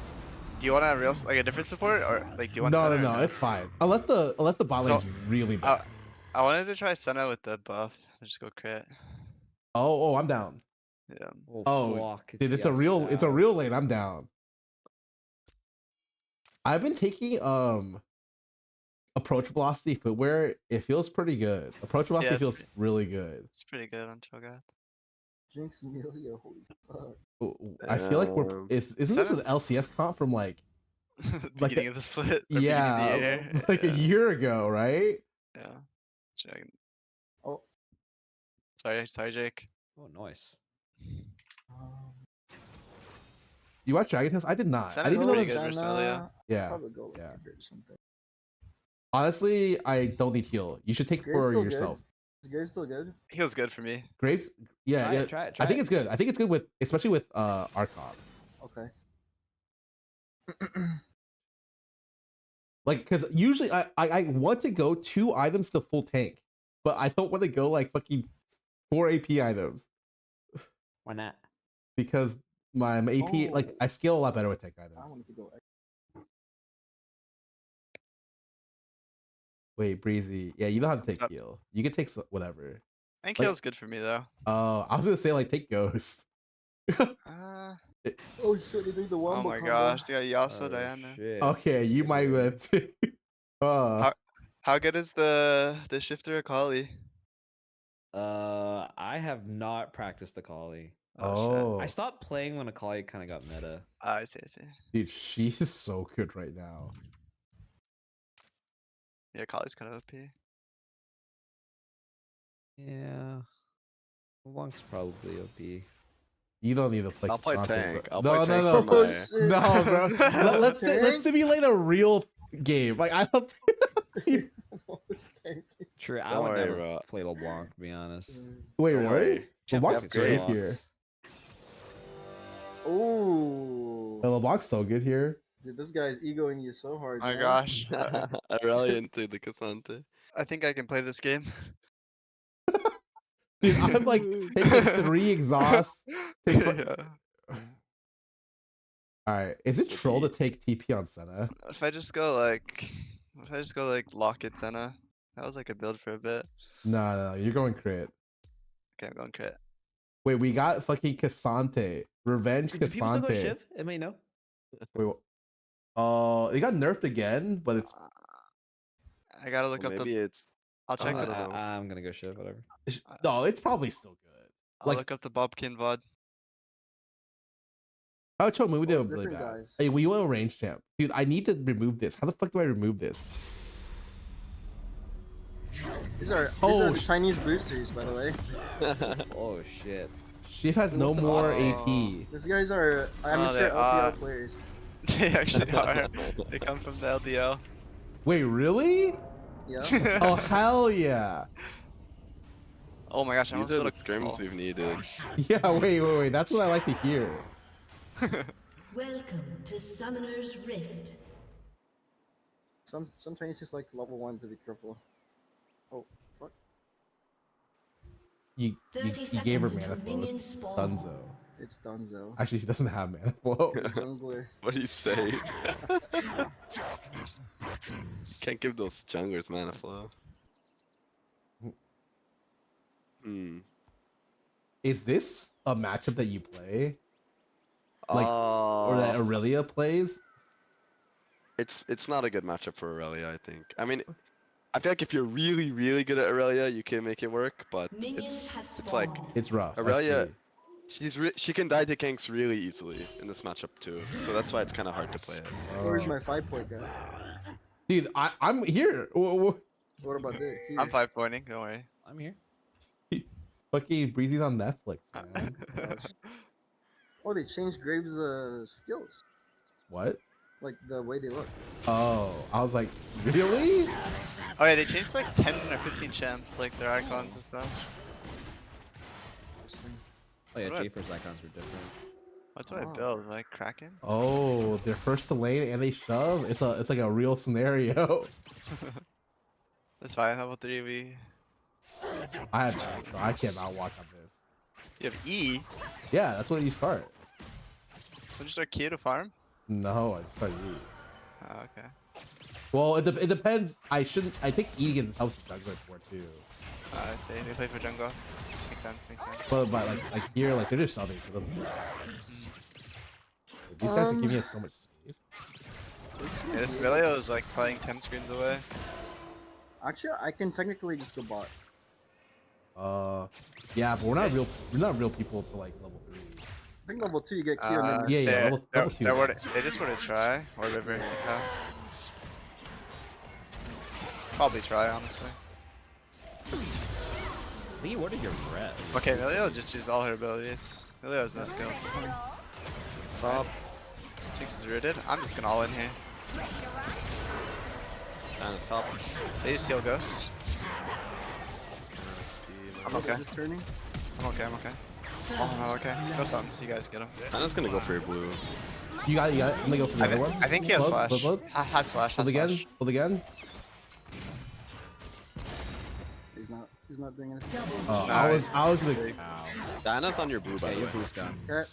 Do you want a real like a different support or like do you want?
No,
Senna
no,
or
no, it's fine. Unless the bot lane's really bad.
I wanted to try Senna with the buff. Just go crit.
Oh, I'm down.
Yeah.
Oh,
fuck,
dude, it's a real lane. I'm down. I've been taking approach velocity footwear. It feels pretty good. Approach velocity
it's
feels really good.
It's pretty good on Cho'Gath.
Jinx Amelia, holy fuck.
I feel like we're isn't this an LCS comp from like
Beginning of the split. Or
yeah,
beginning of the year.
like a year ago, right?
Yeah. Check.
Oh.
Sorry, Jake.
Oh, nice.
You watched Dragon Test? I did not. I
Senna's
didn't know
pretty
this.
good versus Amelia.
Yeah.
Probably go like
Yeah.
100 or something.
Honestly, I don't need heal. You should take
Graves
for
still
yourself.
Good? Is Graves still good?
Feels good for me.
Graves, yeah,
Try
yeah.
it, try it,
I
try
think
it.
it's good. I think it's good with, especially with Archon.
Okay.
Like, because usually I want to go 2 items to full tank, but I don't want to go like fucking 4 AP items
Why not?
because my AP like I scale a lot better with tank items.
I wanted to go.
Wait, Breezy, yeah, you know how to take heal. You can take whatever.
I think
Like-
heal's good for me though.
I was gonna say like take Ghost.
Oh shit, they did the one.
Oh my gosh, they got Yasuo, Diana.
Shit.
Okay, you might want to.
How good is the shifter Akali?
I have not practiced Akali.
Oh,
I stopped playing when Akali kind of got meta.
I see.
dude, she is so good right now.
Yeah, Akali's kind of OP.
Yeah. Wonk's probably OP.
You don't need to play.
I'll play
Cassandra,
tank.
bro.
I'll
No,
play tank
no,
for
no,
my-
no, bro. Let's simulate a real game. Like I don't.
True, I
Don't
would
worry,
never
bro.
play LeBlanc, to be honest.
Wait,
Don't
really?
worry.
LeBlanc's
Jeff
great
Bezos.
here.
Ooh.
LeBlanc's so good here.
Dude, this guy's egoing you so hard.
My
man.
gosh.
I really into the Cassante.
I think I can play this game.
Dude, I'm like take like 3 exhausts. Take
Yeah.
All right, is it troll to take TP on Senna?
If I just go like lock it Senna. That was like a build for a bit.
No, you're going crit.
Okay, I'm going crit.
Wait, we got fucking Cassante. Revenge
Do people still go
Cassante.
Shiv? It may know.
Wait, it got nerfed again, but it's
I gotta look
Well,
up
maybe
the.
it's.
I'll check
I
the.
don't know.
I'm gonna go Shiv, whatever.
no, it's probably still good.
I'll look up the Bobkin VOD.
Oh, Cho, we did
it's
really
different,
bad.
guys.
Hey, we want a range champ, dude. I need to remove this. How the fuck do I remove this?
These are
Oh,
the Chinese boosters, by the way.
Oh shit.
She has no
What's the
more
odds?
AP.
These guys are amateur
they are.
LPL players.
They actually are. They come from the LDL.
Wait, really?
Yeah.
Oh hell yeah!
Oh my gosh, I
These
almost
are
got
the
a
scrims
call.
we've needed.
Yeah, wait. That's what I like to hear.
Welcome to Summoner's Rift.
Some Chinese just like level 1s to be careful. Oh, what?
You
30
gave her
seconds
mana
until
flow.
minions
It's
spawn.
Dunzo.
It's Dunzo.
Actually, she doesn't have mana flow.
Jungler.
What do you say? Can't give those junglers mana flow.
is this a matchup that you play? Like, or that Aurelia plays?
It's not a good matchup for Aurelia, I think. I mean, I feel like if you're really, really good at Aurelia, you can make it work, but
Minions have
it's like
spawned.
It's rough. I
Aurelia,
see.
she can die to ganks really easily in this matchup too. So that's why it's kind of hard to play it.
Where's my 5-point, guys?
Dude, I'm here.
What about this? Here.
I'm 5-pointing. Don't worry.
I'm here.
Fucking Breezy's on Netflix, man.
Oh, they changed Graves' skills.
What?
Like the way they look.
Oh, I was like, really?
Oh yeah, they changed like 10 or 15 champs, like their icons and stuff.
Oh yeah,
What?
Jafer's icons were different.
What's my build? Like Kraken?
Oh, they're first to lane and they shove. It's like a real scenario.
That's fine. Level 3 we.
I have that, so I cannot walk on this.
You have E.
Yeah, that's what you start.
Don't you start Kia to farm?
No, I just start E.
Oh, okay.
Well, it depends. I think E against helps the jungler for too.
I see. We play for jungle. Makes sense. Makes sense.
But like here, like they're just shoving. So these guys are giving us so much space.
Yeah, this Melio is like playing 10 screens away.
Actually, I can technically just go bot.
Yeah, but we're not real people to like level 3.
I think level 2 you get Kier. And then
Yeah, level 2.
They just want to try, or River and kick off. Probably try, honestly.
Lee, what are your breath?
Okay, Melio just used all her abilities. Melio has no skills.
Stop.
Jinx is rooted. I'm just gonna all in here.
And top.
They just heal Ghost. I'm okay.
Just turning.
I'm okay. Oh, I'm okay. Go something so you guys get him.
Anna's gonna go for your blue.
You got it. I'm gonna go for the other one.
I think he has
Flood,
flash.
flood.
Had flash.
Hold again. Hold again.
He's not doing anything.
Nice.
I was like,
Diana's on your blue, by
Yeah,
the
your
way.
boost gone.
Okay.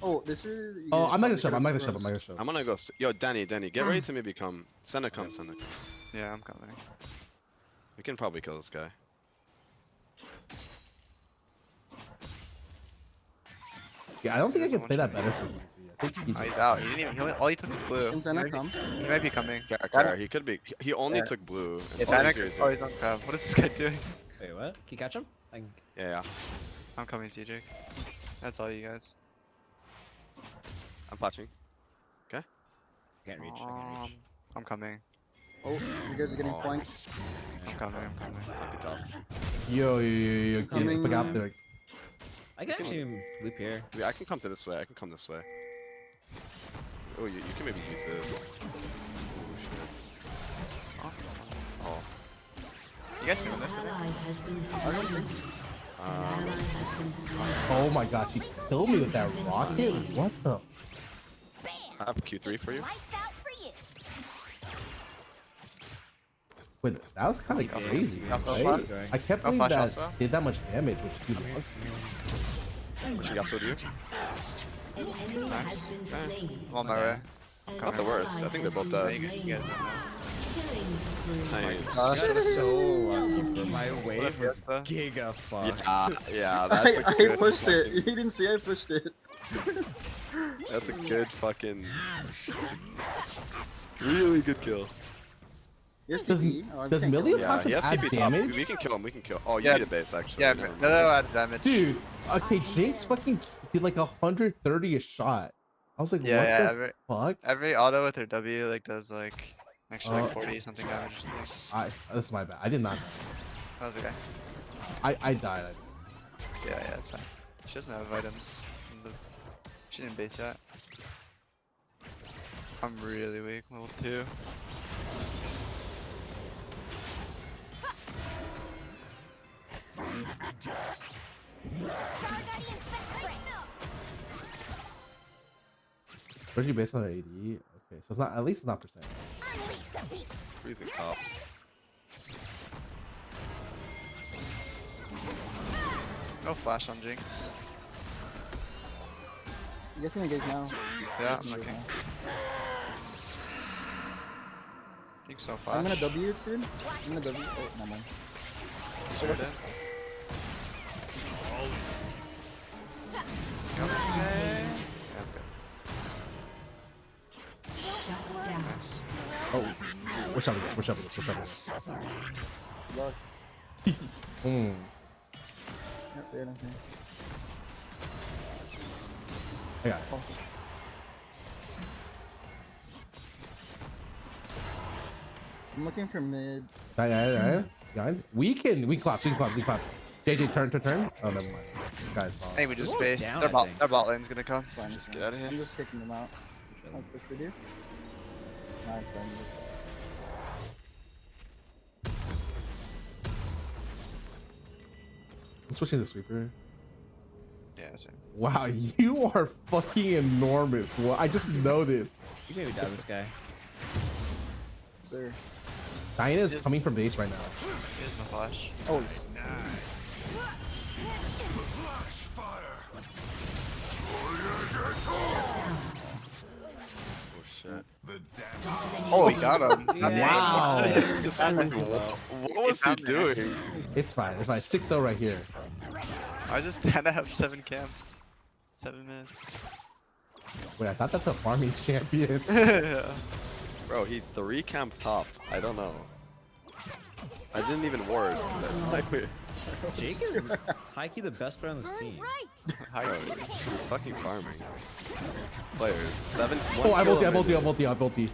Oh, this is.
oh, I'm not gonna shove. I'm not gonna shove.
I'm gonna go. Yo, Danny, get ready to maybe come. Senna come.
Yeah, I'm coming.
We can probably kill this guy.
Yeah, I don't think I can play that better for EC. I think
Oh, he's out. He didn't even. All he took was blue.
Can Senna come?
He might be coming.
Scarra, he could be. He only
Yeah.
took blue. and
If
all
Anna,
he's
oh, he's on crab. What is this guy doing?
Wait, what? Can you catch him?
Yeah.
I'm coming, TJ. That's all you guys.
I'm patching.
Can't reach. I can't reach.
I'm coming.
Oh, you guys are getting flanked.
I'm coming.
Good job.
Yo,
Coming.
look out there.
I can actually loop here.
I can come to this way. I can come this way. Oh, you can maybe use this. Oh,
You guys can win this, I think.
Ally has been slain. An ally has been slain.
Oh my gosh, you killed me with that rocket. What the?
I have Q3 for you.
Wait, that was kind of crazy.
Also
Right?
flash?
I can't
No
believe
flash
that
also?
did that much damage with 2 bucks.
What you got to do?
An enemy has been slain.
I'm on my way.
An
Not the worst. I think they're both
ally
dead.
has been
You guys
slain.
don't know.
Killing spree.
Nice.
That's so lucky. My wave was
Fiesta.
giga fucked.
Yeah, that's a
I
good
pushed it.
fucking-
You didn't see I pushed it.
That's a good fucking. Really good kill.
Yes,
Does-
TP. Oh,
does
can't kill
Millie
him.
Yeah,
Concept
he has
add
TP top.
damage?
We can kill him. Oh, you
Yeah.
need a base actually.
Yeah,
Never mind.
Melio had damage.
Dude, okay, Jinx fucking did like 130 a shot. I was like,
Yeah,
what the fuck?
Every auto with her W like does like extra like 40 something damage or something.
That's my bad. I did not know.
That was okay.
I died.
Yeah, it's fine. She doesn't have items. She didn't base yet. I'm really weak, level 2.
Where's you based on her AD? Okay, so it's not, at least it's not percent.
Freezing top.
No flash on Jinx.
You guys can engage now.
Yeah, I'm looking. Jinx no flash.
I'm gonna W it soon. I'm gonna W. Oh, never mind.
Sure did.
We're shoving this. We're shoving this. We're shoving this.
Look.
Mm.
Yep, there, that's me.
I got it.
I'm looking for mid.
Yeah. We can clap. JJ, turn. Oh, never mind. This guy's soft.
Hey, we just
Who was
space.
down,
Their
I
bot,
think?
their bot lane's gonna come.
Fine,
Just
fine.
get out of
I'm
here.
just kicking them out. How quick we do? Nice, fine.
I'm switching to sweeper.
Yeah, same.
Wow, you are fucking enormous. Well, I just noticed.
You can maybe die this guy.
Sir.
Diana's coming from base right now.
He has no flash.
Oh,
Oh shit.
Oh, he got him.
Wow.
What was he doing?
It's fine. 6-0 right here.
I just 10 to have 7 camps. 7 minutes.
Wait, I thought that's a farming champion.
Yeah.
Bro, he 3 camp top. I don't know. I didn't even ward. Like, wait.
Jake is high-key the best player on this team.
Bro, he's fucking farming. Players. 7.
Oh, I ulti.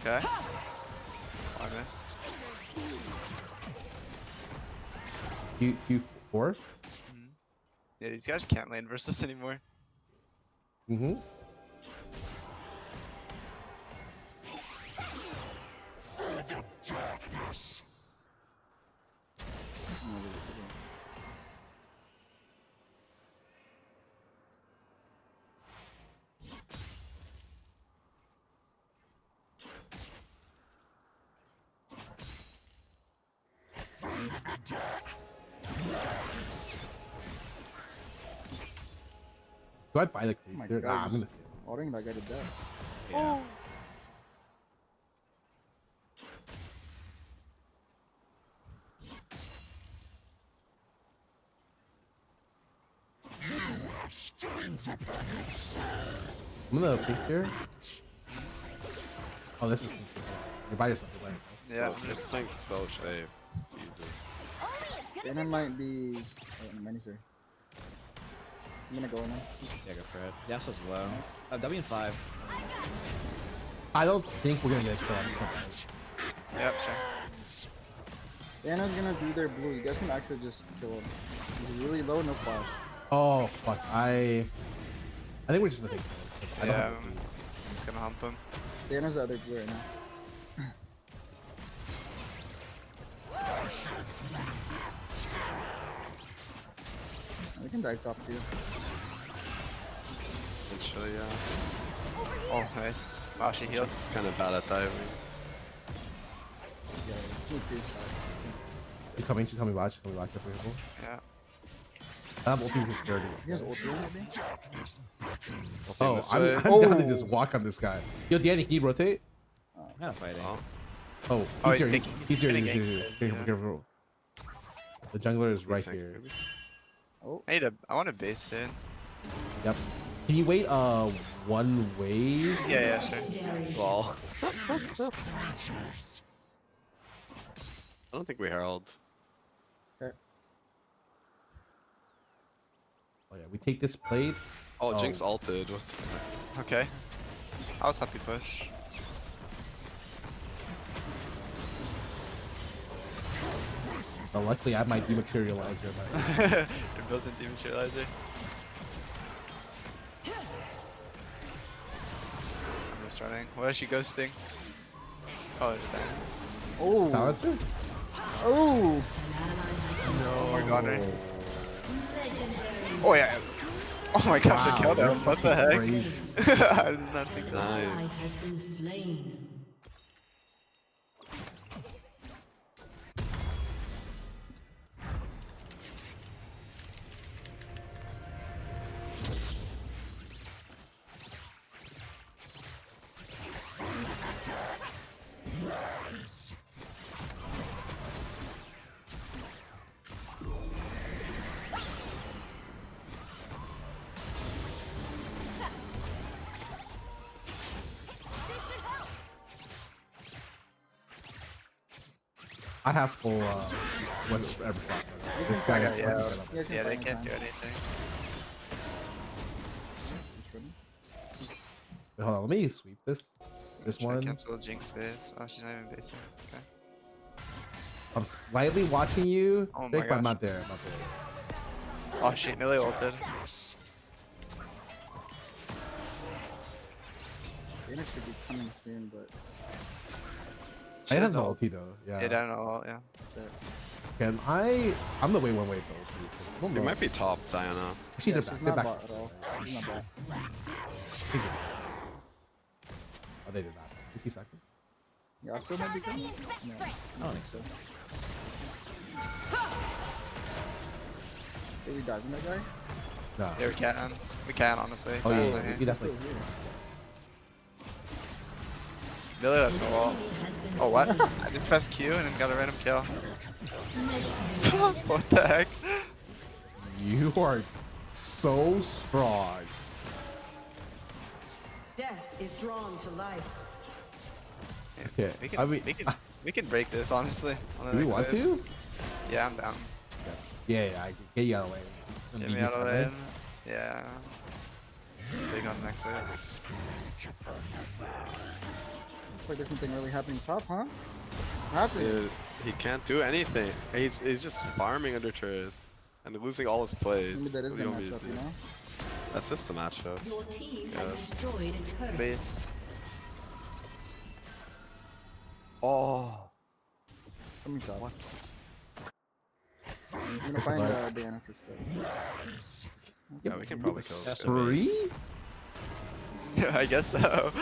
Okay. I missed.
Q4?
Yeah, these guys can't lane versus anymore.
Mm-hmm. Do I buy the
oh my
creature?
god.
I'm gonna.
Ordering that guy to death.
Yeah.
I'm gonna pick here. Oh, this is. You're by yourself.
Yeah, I'm
Just
just
think Belch A.
Then it might be. Oh, many, sir. I'm gonna go in there.
Yeah, go for it. Yasuo's low. W in 5.
I don't think we're gonna get a kill on this one.
Yep, sure.
Diana's gonna do their blue. You guys can actually just kill him. He's really low, no flash.
Oh fuck! I think we're just gonna take. I don't
Yeah,
have
I'm just gonna hump him.
Diana's the other blue right now. We can dive top too.
Actually, yeah.
Oh, nice. Wow, she healed.
It's kind of bad at diving.
Yeah, me too.
She's coming. Watch. Careful.
Yeah.
I'm ulti for 30.
He has ulti maybe?
Oh,
This
I'm
way.
down to just walk on this guy. Yo, Danny, can you rotate?
I'm not fighting.
Oh.
Oh,
Oh,
he's
he's
here.
thinking-
He's here.
he's
He's
thinking.
here.
Yeah.
Careful. The jungler is right
Think
here.
maybe?
Oh,
I want a base in.
Yep. Can you wait one wave?
Yeah, sure.
Well. I don't think we herald.
Oh yeah, we take this plate.
Oh,
Oh.
Jinx ulted. What the fuck?
Okay. I'll stop you push.
Oh, luckily I have my dematerializer.
Your built-in dematerializer. I'm just running. What is she ghosting? Oh, there's that.
oh,
Silencer?
oh!
Oh my god, right? Oh yeah. Oh my gosh, I killed him. What the heck?
Crazy.
I did not think that.
Nice.
Ally has been slain.
I have full whatever class. This
I
guy
got,
is
yeah, they can't do anything.
Wait, hold on, let me sweep this. This
Try to
one.
cancel Jinx base. Oh, she's not even basing. Okay.
I'm slightly watching you.
Oh my
Jake, but I'm
gosh.
not there. I'm not there.
Oh, she nearly ulted.
Dana should be coming soon, but
She
I have
has
no
no
ulti though. Yeah.
Yeah, I don't know. Yeah.
Can I? I'm the way one way to ulti. I don't
He
know.
might be top, Diana.
She
yeah,
did back.
she's
Did
not
back.
bot at all. She's not bot.
Oh, they did not. 60 seconds.
Yeah, also might be coming. No, I don't think so. Did we dive in that guy?
No.
Yeah, we can. We can, honestly.
Oh yeah,
Diana's
yeah,
right
you
here.
definitely.
Billy, that's no wall. Oh, what? I just pressed Q and then got a random kill. What the heck?
You are so strong.
Death is drawn to life.
Okay.
We can,
I mean,
we can break this, honestly. On the
do we
next
want
wave.
to?
Yeah, I'm down.
Yeah, I can get you out of the way.
Get
Beat
me
you
out of the
somewhere.
way. Yeah. Big on the next wave.
Looks like there's something really happening top, huh? What happened?
Dude, he can't do anything. He's just farming under turret and losing all his plays.
Maybe that is
What
the
do you want me to
matchup,
do?
you know?
That's just the matchup.
Your team
Yeah.
has destroyed a turret.
Base.
Oh.
Coming top.
What?
I'm gonna
That's
find
about-
Diana for stuff.
Yeah, we can probably kill this.
Spree?
Yeah, I guess so.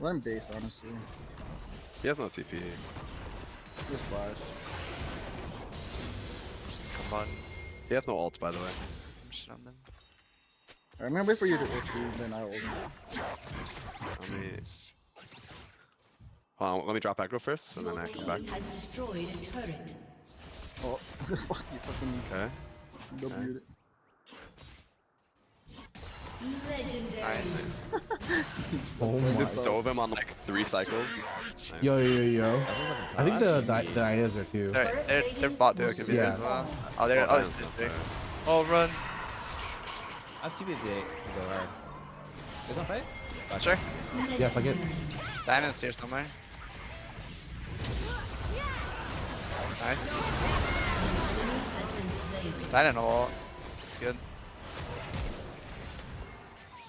Let him base, honestly.
He has no TP.
Just flash.
Come on.
He has no ult, by the way.
Shit on them.
Alright, I'm gonna wait for you to ult, then I'll ult.
Let me. Hold on, let me drop aggro first, and then
Your
I come back.
team has destroyed a turret.
Oh, fuck you, fucking
Okay.
W'd it.
Legendary.
Nice.
Oh
I
my.
just dove him on like 3 cycles. Nice.
Yo. I think the Diana's are too.
They're bot duo could be there
Yeah.
as well. Oh, they're. Oh,
Diana's
it's
not
big.
there.
Oh, run.
I'll TP the go hard. There's no fight?
Sure.
Yeah, if I get.
Diana's here somewhere. Nice.
Has been slain.
Diana no ult. It's good.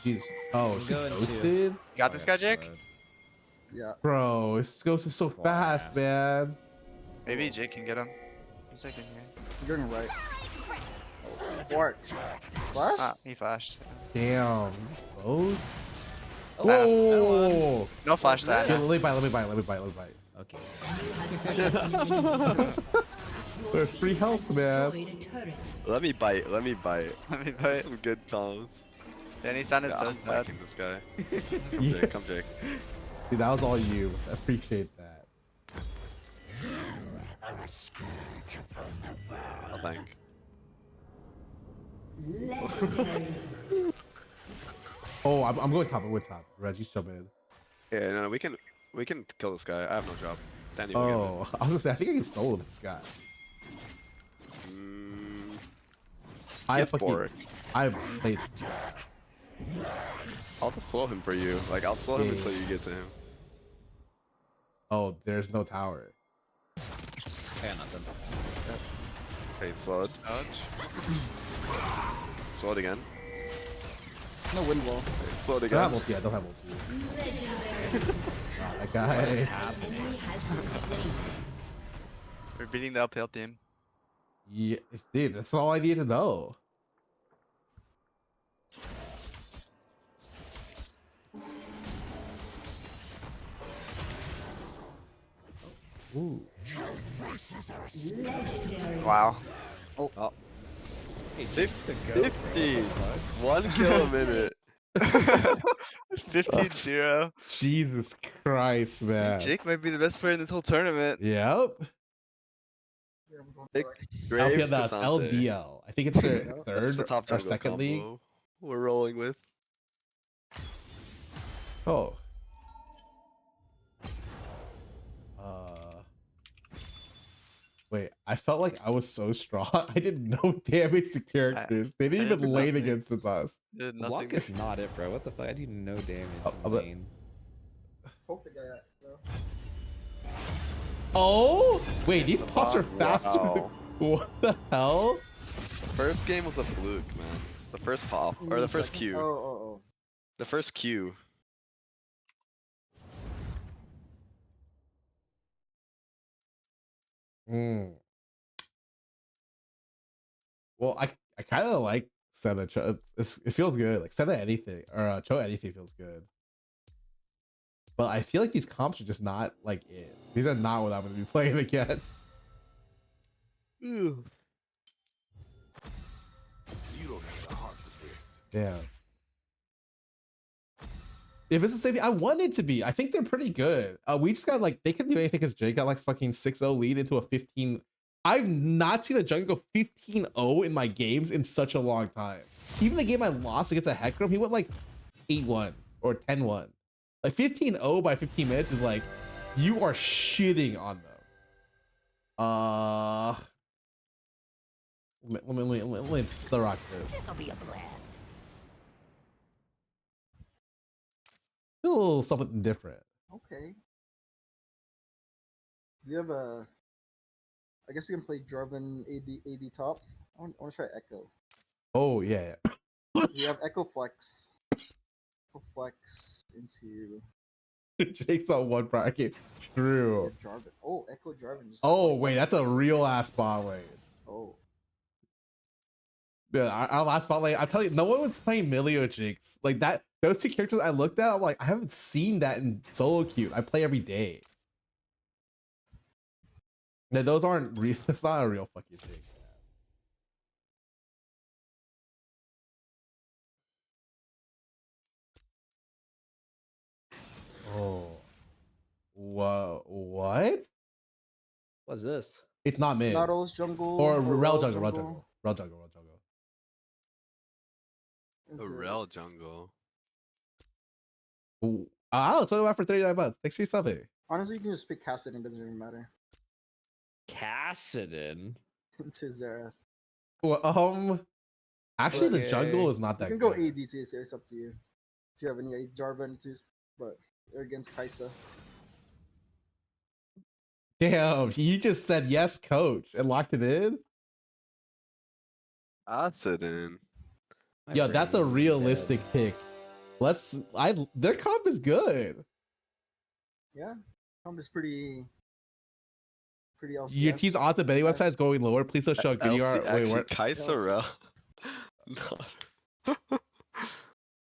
Jeez. Oh, she
going to-
ghosted?
You got this guy, Jake?
Yeah.
Bro, this ghost is so fast, man.
Maybe Jake can get him. He's like in here.
You're going right. What? Flash?
Ah, he flashed.
Damn. Oh.
Oh,
Whoa.
No flash,
Yeah,
Diana.
let me buy.
Okay.
There's free health, man.
Destroyed a turret.
Let me bite. Let me bite.
Let me bite.
Some good comms.
Then he sounded
Yeah,
so
I'm
sad.
liking this guy. Come
Yeah.
Jake, come Jake.
Dude, that was all you. I appreciate that.
I'll thank.
Legendary.
Oh, I'm going top. I'm going top. Reg, you jump in.
Yeah, no, we can kill this guy. I have no job. Danny will
Oh, I was gonna say, I think I can solo this guy.
get it. Mm,
I
Yes,
fucking.
Boric.
I played.
I'll just slow him for you. Like I'll slow him
Yeah.
until you get to him.
Oh, there's no tower.
I got nothing.
Okay, slow it.
Smudge.
Slow it again.
No wind wall.
Okay, slow it
Don't
again.
have ulti. I don't have ulti.
Legendary.
That guy.
Enemy has been slain.
We're beating the uphill team.
Yeah, dude, that's all I need to know. Ooh.
Legendary.
Wow.
Hey, Jake's the goat, bro.
50. 1 kill a minute.
15-0.
Jesus Christ, man.
Jake might be the best player in this whole tournament.
Yep.
Graves
that's
Casante.
LDL. I think it's their
That's the
third
top
or
jungle
second league.
combo we're rolling with.
Oh. Wait, I felt like I was so strong. I did no damage to characters. They didn't even lane against us.
Did
Block
nothing.
is not it, bro. What the fuck? I do no damage.
Oh,
in
but-
lane.
Poke the guy out, bro.
Oh, wait, these pops are
box.
faster.
Wow.
What the hell?
The first game was a fluke, man. The first pop or the first Q.
Oh.
The first Q.
Hmm. Well, I kind of like Senna. It feels good. Like Senna anything or Cho anything feels good. But I feel like these comps are just not like it. These are not what I'm going to be playing against.
You don't have the heart for this.
Yeah. If it's the same thing, I want it to be. I think they're pretty good. We just got like, they can do anything because Jake got like fucking 6-0 lead into a 15. I've not seen a jungle go 15-0 in my games in such a long time. Even the game I lost against a Hecarim, he went like 8-1 or 10-1. Like 15-0 by 15 minutes is like, you are shitting on them. Let me rock this.
This'll be a blast.
A little something different.
Okay. Do you have a? I guess we can play Jarvan AD top. I want to try Echo.
Oh yeah.
We have Echo Flex. Echo Flex into
Jake's on one bracket. True.
Jarvan. Oh, Echo Jarvan. Just
Oh wait, that's a real ass bot lane.
Oh.
Yeah, our last bot lane. I tell you, no one was playing Milio Jinx like that. Those two characters I looked at, I'm like, I haven't seen that in solo queue. I play every day. No, those aren't real. It's not a real fucking thing. Oh. Whoa. What?
What's this?
It's not mid.
Nautilus jungle.
Or Rel jungle. Rel jungle. Rel jungle. Rel jungle.
The rel jungle.
Ooh. I'll tell you what for 39 bucks. Thanks for your subbing.
Honestly, you can just pick Cassidon. It doesn't even matter.
Cassidon.
Into Zera.
Well, actually, the
Okay.
jungle is not
You
that
can
good.
go AD too, so it's up to you. If you have any Jarvan too, but they're against Kaisa.
Damn, you just said yes, coach, and locked it in.
Cassidon.
Yo, that's a realistic pick. Their comp is good.
Yeah, comp is pretty LCS.
Your team's odds and betting website is going lower. Please don't show a good ER. Wait,
Actually,
what?
Kaisa rel. No.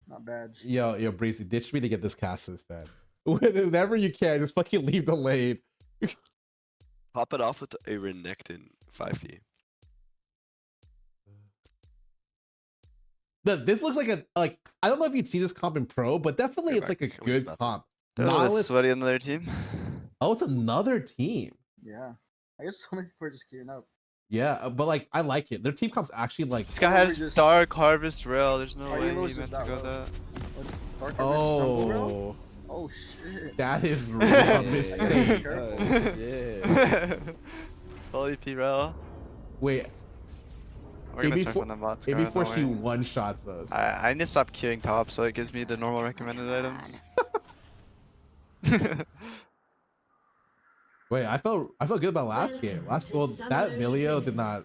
Not bad.
Yo, Breezy, ditch me to get this Cassidon fed. Whenever you can, just fucking leave the lane.
Pop it off with a Renekton 5e.
This looks like I don't know if you'd see this comp in pro, but definitely it's like a good comp. Nautilus-
Sweaty on the other team.
Oh, it's another team.
Yeah, I guess so many people are just queuing up.
Yeah, but like I like it. Their team comp's actually like.
This guy has
just-
Dark Harvest Rail. There's no
Our
way
Elo's
he
just
meant to
that
go
low.
that.
Dark Jungle Rail?
Oh,
Oh shit.
that is really a
Hey,
mistake.
oh, shit.
Holy P Rail.
Wait,
We're gonna
maybe
turn
for
from the bots.
maybe
Scarra,
before
don't
she
worry.
one shots us.
I need to stop queuing top so it gives me the normal recommended items.
Wait, I felt good about last game. Last well, that Milio did not.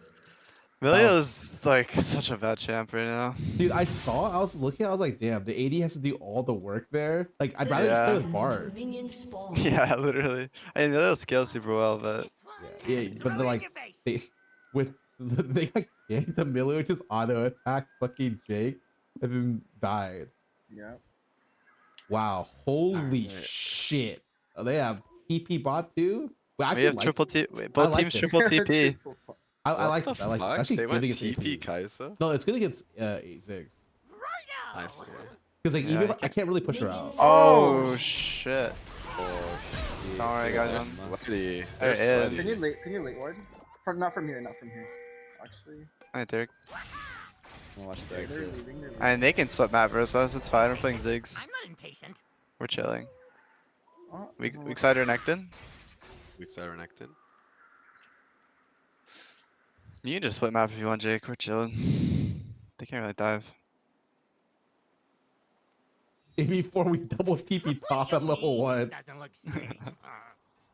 Milio's like such a bad champ right now.
Dude, I was looking, I was like, damn, the AD has to do all the work there. Like, I'd rather just stay with Bard.
Yeah, literally. I mean, Milio scales super well, but
Yeah, but they're like, they got ganked the Milio just auto attacked fucking Jake and then died.
Yeah.
Wow, holy shit. Oh, they have TP bot too? Wait, I
we have
like,
triple T.
I
Both
like
teams
this.
triple TP.
I like
What
this.
the
I like this.
fuck?
Actually,
They
good
went
against
TP
AP.
Kaisa?
No, it's good against 8-6.
I see.
Because like
Yeah,
even
you
I can't really push her out.
Oh shit!
Oh,
Alright, guys.
they're sweaty.
There
They're
it is.
sweaty.
Can you late ward? Not from here. Actually,
Alright, there.
Watch
they're
the exit.
leaving. They're leaving.
And they can sweat map versus us. It's fine. We're playing Ziggs.
I'm not impatient.
We're chilling.
Oh,
Weak
oh,
side or Nectin?
Weak side Renekton.
You can just split map if you want, Jake. We're chilling. They can't really dive.
Before we double TP top at level 1.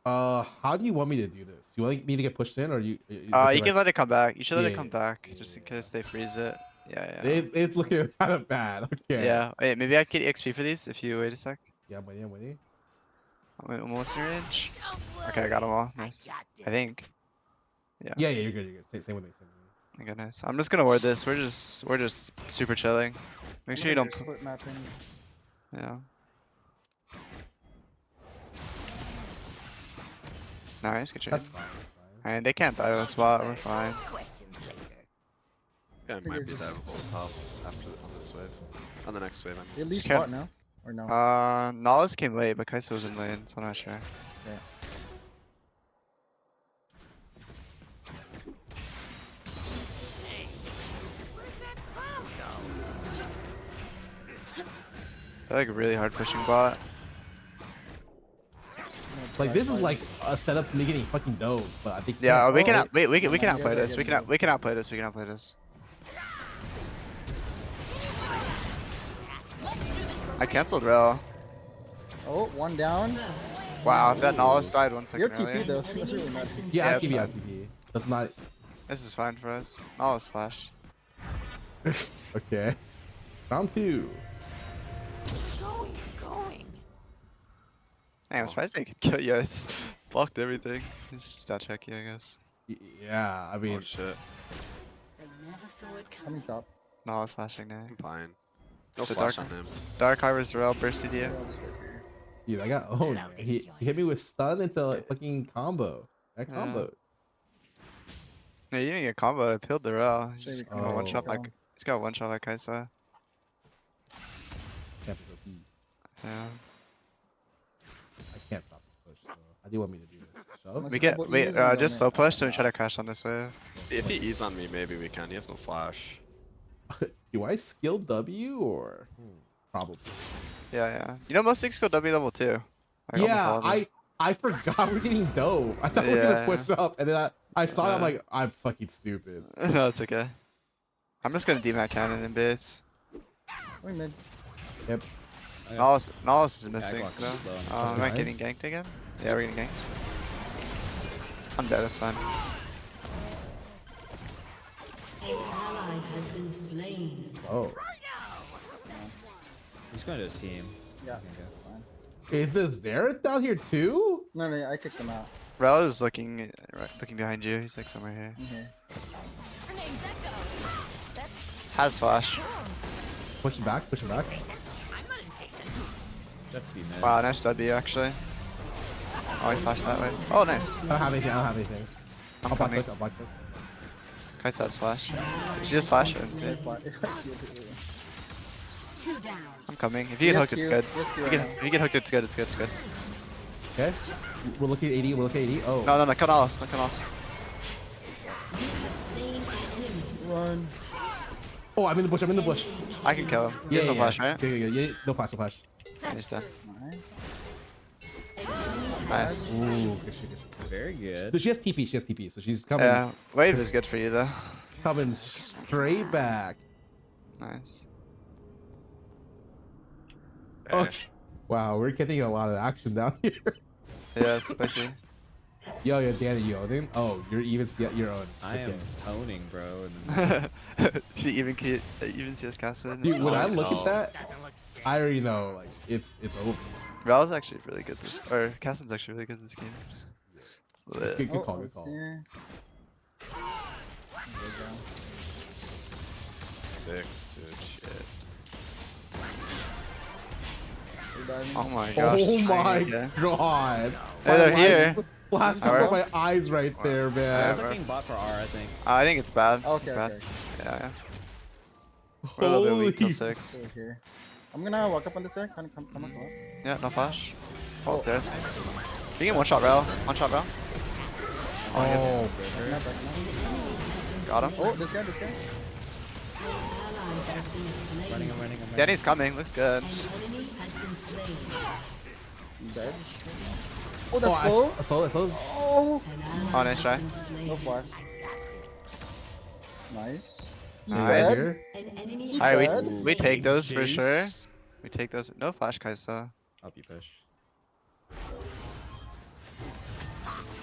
How do you want me to do this? You want me to get pushed in, or you?
You can let it come back. You should let it
Yeah,
come back, just in case they freeze it. Yeah.
It's looking kind of bad. Okay.
Yeah. Wait, maybe I could get XP for these if you wait a sec.
Yeah, I'm waiting.
I'm almost in range. Okay, I got them all. Nice. I think. Yeah.
Yeah, you're good. Same with me.
Okay, nice. I'm just gonna ward this. We're just super chilling. Make sure you don't.
Split mapping.
Yeah. Nice, good trade.
That's fine.
And they can't die on the spot. We're fine.
Yeah, it might be diveable top after on this wave. On the next wave, I mean.
At least
Scarra-
bot now? Or no?
Nollis came late, but Kai'Sa was in lane, so I'm not sure.
Yeah.
I like really hard pushing bot.
Like this is like a setup for me getting fucking dope, but I think
Yeah, we can
Oh,
out, we can
yeah,
outplay
yeah,
this.
yeah,
We can
yeah.
outplay this. We can outplay this. I cancelled Rel.
Oh, one down.
Wow, if that Nollis died 1
You're
second
TP
earlier.
though, so that's really nice.
Yeah,
Yeah,
I keep
it's
you
fine.
TP. That's not
This is fine for us. Nollis flash.
okay. Round 2.
Hey, I'm surprised they could kill you. It's blocked everything. Just stat check you, I guess.
Yeah, I mean,
Oh shit.
Coming top.
Nollis flashing now.
I'm fine. No
The
flash
dark-
on him.
Dark Harvest Rel burst
Yeah,
CDM.
I'll just wait for you.
dude, I got owned. He hit me with stun into like fucking combo. That
Yeah.
combo.
No, you didn't get combo. I peeled the Rel. He's just
Maybe
got one
Oh.
shot like he's got one shot like Kai'Sa.
Can't be so deep.
Yeah.
I can't stop this push. So how do you want me to do this? Shove?
We get
What
wait.
users on
Just
it?
slow push so we try to crash on this wave.
If he E's on me, maybe we can. He has no flash.
Do I skill W or probably?
Yeah. You know most things go W level 2. Like, almost
Yeah,
all of them.
I forgot we're getting dope. I thought we were
Yeah.
gonna push up, and then I saw it. I'm
Yeah.
like, I'm fucking stupid.
No, it's okay. I'm just gonna demat cannon in base.
We're mid.
Yep.
Nollis is missing
block
still.
is slow enough.
Am I
fine.
getting ganked again? Yeah, we're getting ganked. I'm dead, it's fine.
An ally has been slain.
Oh,
He's going to his team.
Yeah.
Okay.
Fine.
is the Zera down here too?
No, I kicked him out.
Rel is looking behind you. He's like somewhere here.
I'm here.
Has flash.
Push it back.
You have to be mid.
Wow, nice W actually. Oh, he flashed that way. Oh, nice.
I don't have anything.
I'm
I'll block
coming.
click. I'll block click.
Kai'Sa's flash. She just flashed it.
Yeah,
Two down.
I'm coming. If you get hooked, it's good.
Yes,
If you get hooked, it's good. It's good.
Okay. We're looking at 80. We're looking at 80. Oh.
No, cut off. Cut off.
You have slain an enemy.
Run.
Oh, I'm in the bush.
I can kill him. He has no flash, right?
Yeah. No flash.
He's dead.
Nice.
Nice.
Ooh, good shit.
Very good.
So she has TP. So she's coming.
Yeah, wave is good for you though.
Coming straight back.
Nice.
Oh, wow, we're getting a lot of action down here.
Yeah, it's spicy.
Yo, Danny, you owning? Oh, you're even your own.
I am
Okay.
toning, bro.
See, even CS casted.
Dude, when I
Oh,
look
no.
at that, I already know like it's over.
Rel's actually really good this, or Caston's actually really good this game. It's lit.
Good call.
it's here.
Six, dude. Shit.
We're diving.
Oh my gosh.
Oh my
okay.
god.
Hey, they're
My
here.
Flash
Alright.
before my eyes right there,
I
man.
was looking bot for R, I think.
I think it's bad.
Okay,
bad.
okay.
Yeah. We're a little bit weak till
Holy
6.
Over here. I'm gonna walk up on this side. Come across.
Yeah, no flash. Oh, dead. You can one shot Rel.
Oh,
Back now.
Got him.
Oh, this guy.
Ally has been slain.
I'm running.
Danny's coming. Looks good.
An enemy has been slain.
He's dead. Oh, that's
I
slow.
saw it.
Oh,
An ally
Oh, nice try.
has been slain.
no flash. Nice.
Nice.
Here.
An enemy
Alright,
has
Yes.
we take those for
Juice.
sure. We take those. No flash, Kaisa.
Up you push.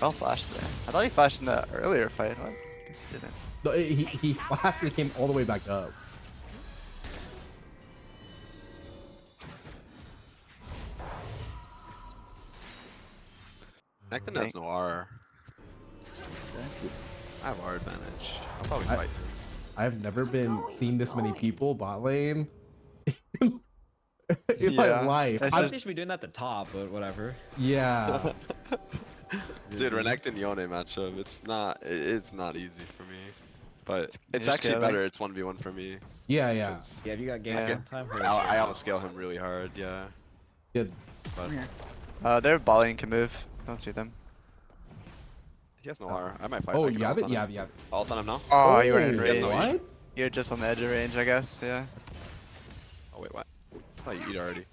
I'll flash there. I thought he flashed in the earlier fight. What? Guess he didn't.
No, he flashed and came all the way back up.
Necton has no R. I have R advantage. I'll probably fight him.
I've never been seen this many people bot lane in my
Yeah,
life.
that's
I
just-
think they should be doing that at the top, but whatever.
Yeah.
Dude, Renekton Yone matchup, it's not easy for me. But it's
You're
actually
scaling.
better, it's 1v1 for me.
Yeah, yeah.
'cause
Yeah, if you got game
Yeah.
time.
I auto scale him really hard, yeah.
Yeah.
But
Their ball lane can move. Don't see them.
he has no R. I might fight
Oh,
back and
you have
ult
it?
on
Yeah,
him.
yeah.
Ult on him now?
Oh, you were in
Oh,
range.
what?
You're just on the edge of range, I guess. Yeah.
Oh wait, what? I thought you eat already.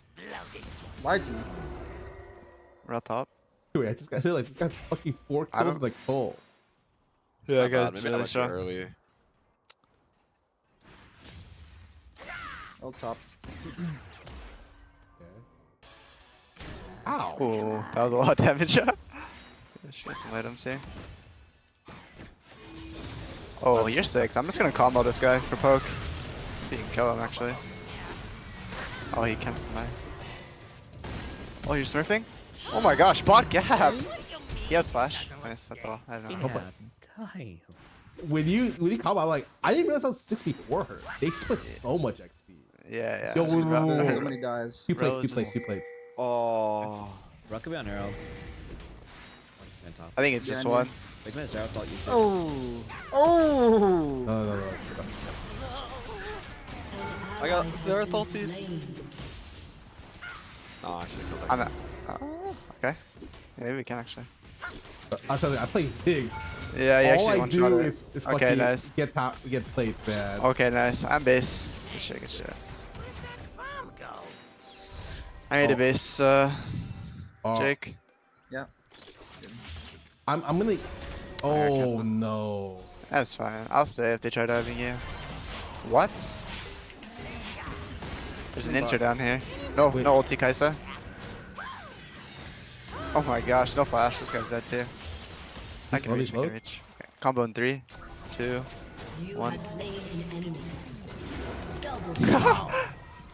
Why do?
We're on top.
Wait, I just got like this guy's fucking 4
I
kills
don't-
in the goal.
Yeah,
Not bad,
guys,
maybe I
really
went too
strong.
early.
Oh, top.
Ow.
Ooh, that was a lot of damage. She got some items here. Oh, you're 6. I'm just gonna combo this guy for poke. You can kill him actually. Oh, he can't deny. Oh, you're smurfing? Oh my gosh, bot gap! He has flash. Nice, that's all. I don't know.
Damn.
When you combo, I'm like, I didn't realize I was 6 before her. They split so much XP.
Yeah, yeah.
Yo,
So
wait, wait, wait,
There's
wait.
so many dives.
2 plates, 2
Relative.
plates, 2 plates.
Oh.
Rock could be on Herald. On top.
I think it's just
Yeah,
one.
Big man Zero thought you too.
Oh. Oh.
No.
I got
ally has
Zerath
been
ulti.
slain.
No, actually, go back.
I'm not. Oh, okay. Yeah, maybe we can actually.
I'm telling you, I play Ziggs.
Yeah, you
All
actually
I
one
do
shot it.
is
Okay,
fucking
nice.
get top, get plates, man.
Okay, nice. I'm base. Good shit, good shit. I need
Oh.
a base,
Oh,
Jake.
Yeah.
I'm gonna.
I
Oh
can't-
no.
That's fine. I'll stay if they try diving you. What? There's an inter down here. No,
Wait.
no ulti, Kaisa. Oh my gosh, no flash. This guy's dead too. I
He's
can
low,
reach,
he's
I can
low.
reach. Okay. Combo in 3, 2.
You
One.
have slain an enemy. Double kill.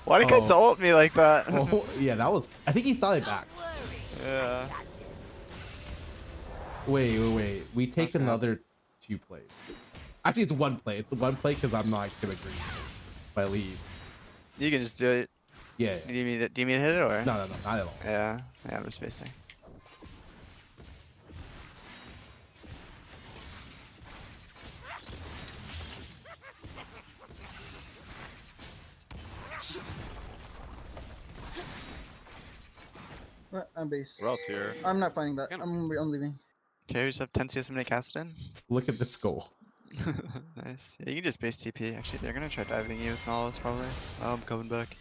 Why did
Oh.
Kaisa ult me like that?
Oh yeah, that was. I think he thought it back.
Yeah.
Wait. We take
That's good.
another 2 plays. Actually, it's 1 play. It's 1 play because I'm not gonna agree if I leave.
You can just do it.
Yeah.
Do you need to hit it or?
No, not at all.
Yeah, I'm just spacing.
I'm base.
We're out here.
I'm not fighting that.
Can-
I'm leaving.
Okay, we just have 10 CSMA cast in.
Look at this goal.
Nice. Yeah, you can just base TP. Actually, they're gonna try diving you with Nala's probably. Oh, I'm coming back.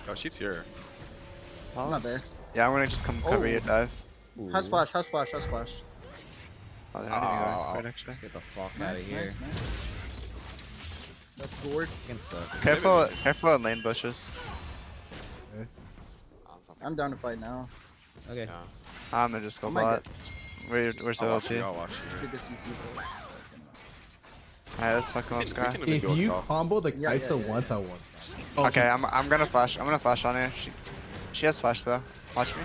Oh, she's here.
I'm not there.
Yeah, I'm gonna just come cover
Oh.
your dive.
Has flash. Has flash. Has flash.
Oh, they're not even going
Oh.
for it actually.
Get the fuck out of here.
Nice. That's gourd.
Fucking suck.
Careful on lane bushes.
I'm down to fight now.
Okay.
Yeah.
I'm gonna just go
Oh my
bot. We're so
I'll
OP.
watch you, I'll watch you.
Did the CC though.
Alright, let's fuck him up,
We
Scar.
can maybe
If
go
you
top.
combo the
Yeah,
Kaisa
yeah.
once, I won. Oh,
Okay, I'm gonna flash. I'm gonna flash on her. She has flash though. Watch me.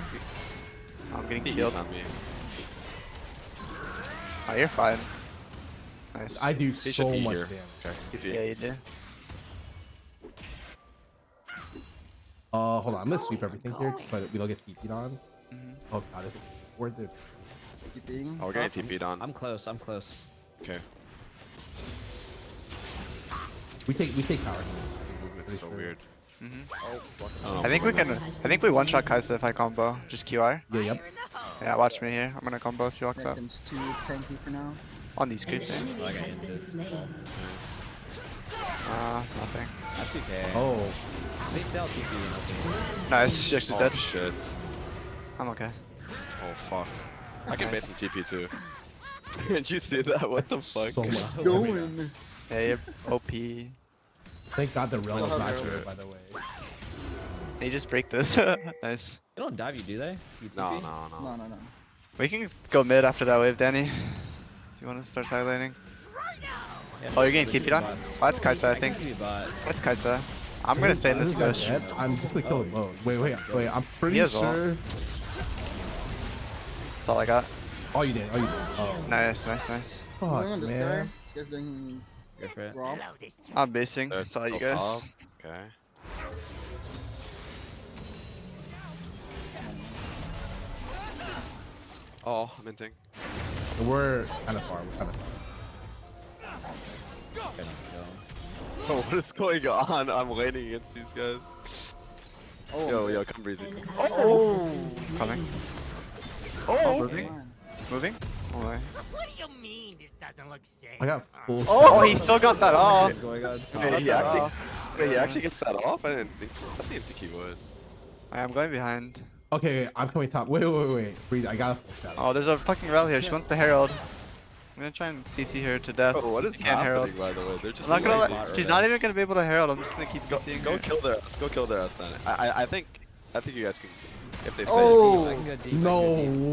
I'm getting
He's
killed.
on me.
Oh, you're fine. Nice.
I do
He should
so
be
much
here.
damage.
Okay, he's here.
Yeah, you do.
Hold on. I'm gonna sweep everything here, but we don't get TP'd on.
Mhm.
Oh god, is it worth it?
Keeping.
Oh, we're getting TP'd on.
I'm close. I'm close.
Okay.
We take tower.
This movement's so
sure.
weird.
Mhm.
Oh,
I think we can. I think we one shot Kaisa if I combo. Just QR.
Yeah, yep.
Yeah, watch me here. I'm gonna combo if she walks up.
Necton's too tanky for now.
On these
An
creeps, eh?
enemy
I got
has been
into it.
slain.
Nothing.
I'm 2K.
Oh,
They still TP nothing.
Nice, she actually
oh
dead.
shit.
I'm okay.
Oh fuck. I can base some TP too. Did you see that? What the fuck?
So much.
Going.
Yeah, you're OP.
Thank God the realm is
Still
not
have
sure,
rail.
by the way.
You just break this. Nice.
They don't dive you, do they?
No,
UTP?
No, no, no.
We can go mid after that wave, Danny. If you want to start side laning.
Yeah,
Oh, you're getting
they
TP'd on?
bot.
Oh, that's Kaisa, I think.
can see bot.
That's Kaisa. I'm gonna stay in this bush.
Dead? I'm just gonna kill him both. Wait. I'm pretty
He has ult.
sure.
That's all I got.
Oh, you did. Oh.
Nice, nice, nice.
I'm
Fuck,
going on this guy.
man.
This guy's doing
Go for it.
raw.
I'm basing. That's all you guys.
Okay. Oh, I'm inting.
We're kind of far.
Oh, what is going on? I'm laning against these guys.
Oh,
Yo, come breezy.
Oh!
Coming.
Oh!
Moving? Oh my.
I got full.
Oh, he still got that off.
Going on top.
Wait, he actually gets that off? I didn't think he would.
I'm going behind.
Okay, I'm coming top. Wait. Breathe. I got a full shadow.
Oh, there's a fucking rel here. She wants the herald. I'm gonna try and CC her to death.
Oh, what is
She can't herald.
happening, by the way? They're just
I'm not gonna
like-
let. She's not even gonna be able to herald. I'm just gonna keep CCing
Go
her.
kill their ass. Go kill their ass then. I think you guys can, if they say.
Oh!
I can go deep.
No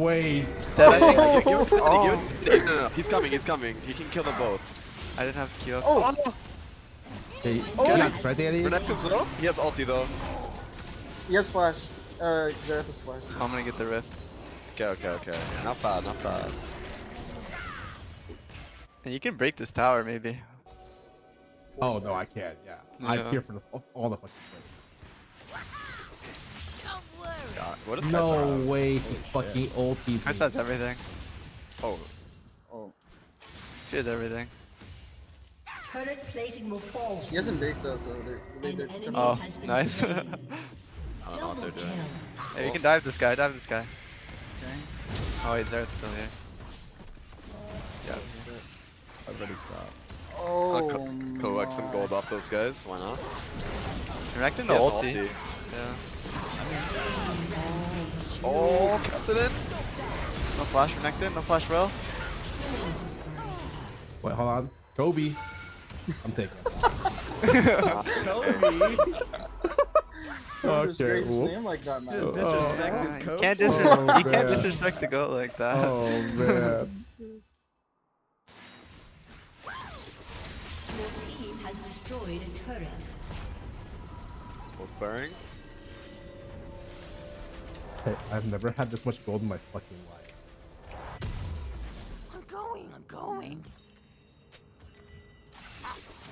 way.
Dead, I think.
No, he's coming. He can kill them both.
I didn't have Q up.
Oh!
Okay,
Okay.
right, Danny?
Renekton's low. He has ulti though.
He has flash. Xerath has flash.
I'm gonna get the rift.
Okay. Not bad.
And you can break this tower, maybe.
Oh no, I can't. Yeah, I'm
Yeah.
here for all the fucking
God, what is
shit. No
Kaisa?
way, he fucking ulties.
Kaisa has everything.
Oh,
Oh.
She has everything.
Turret plating will fall
He hasn't based though, so they're
An enemy
Oh,
has been
nice.
slain.
I don't know what they're
Double
doing.
kill.
Hey, you can dive this guy. Dive this guy.
Okay.
Oh wait, Zeret's still here. Yeah.
Oh,
Collect some gold off those guys. Why not?
Renekton
He
the
has
ulti.
ulti.
Yeah.
Oh, kept it in.
No flash Renekton. No flash rel.
Wait, hold on. Kobe. I'm taking.
Don't disgrace his
whoop.
name like that, man.
Disrespected
You
coach.
can't
Oh,
disrespect. You can't
man.
disrespect the goat like that.
Oh man.
Your team has destroyed a turret.
Both bearing.
Hey, I've never had this much gold in my fucking life.
I'm going.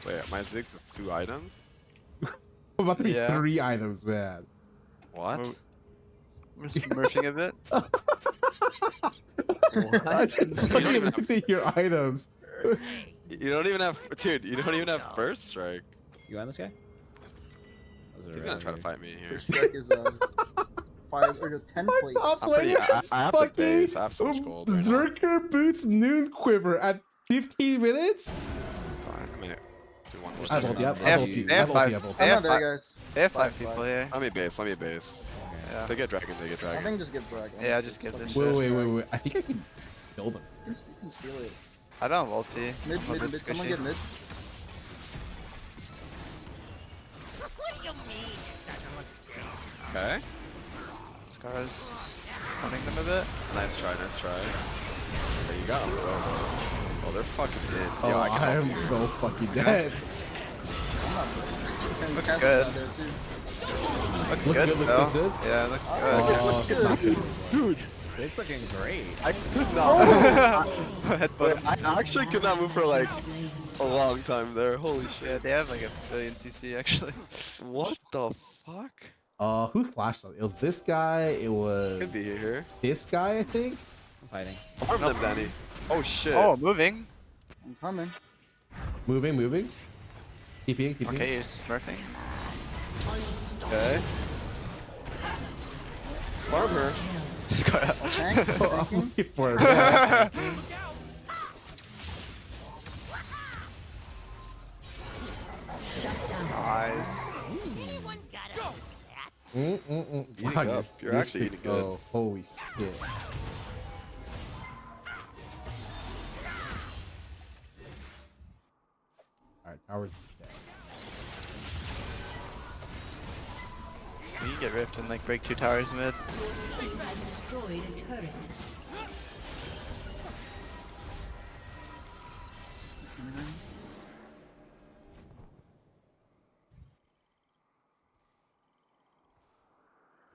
Wait, my Ziggs with 2 items?
I'm about to be
Yeah.
3 items, man.
What?
We're smurfing a bit.
I just fucking looked at your items.
You don't even have, dude. You don't even have first strike.
You on this guy?
He's gonna try to fight me here.
First strike is 5 or 10
My
plates.
top
I'm pretty.
laner
I
is
have to
fucking
base. I have so much gold right now.
Zerker boots noon quiver at 15 minutes.
Fine. I'm gonna do one more.
I have
second.
ulti, I have
They have-
ulti,
they
I
have
have
five.
ulti, I have ulti.
They
I'm
have
not there,
five.
guys.
They have 5
Five.
people here.
Let me base.
Yeah.
If they get dragon, they get
I
dragon.
think just get dragon.
Yeah, just get this
Wait,
shit.
wait. I think I can kill them.
You can steal it.
I don't have ulti.
Mid,
I'm a
mid,
bit
mid. Someone
squishy.
get mid.
Okay.
Scarra's hunting them a bit.
Nice try. There you go. Oh, they're fucking in.
Oh,
Yo, I
I
can
am
help you.
so fucking dead.
And
Looks
Cass is
good.
down there, too.
Looks
Looks
good
good,
still.
looks good.
Yeah, it looks good.
Oh, not good.
Dude,
It's looking great.
I could not.
Headbutt.
I actually could not move for like
Slain.
a long time there. Holy
Yeah,
shit.
they have like a billion CC actually.
What the fuck?
Who flashed them? It was this guy. It was
Could be here.
this guy, I think.
I'm fighting.
Farm them, Danny. Oh shit.
Oh, moving.
I'm coming.
Moving. Keeping.
Okay, you're smurfing.
Okay. Farm her.
Scarra.
Tank.
Oh, I'm
tanking.
looking for it.
Nice.
Eating up. You're actually eating good.
Oh, holy shit. hours a day.
You can get ripped and like break 2 towers mid.
Your team has destroyed a turret.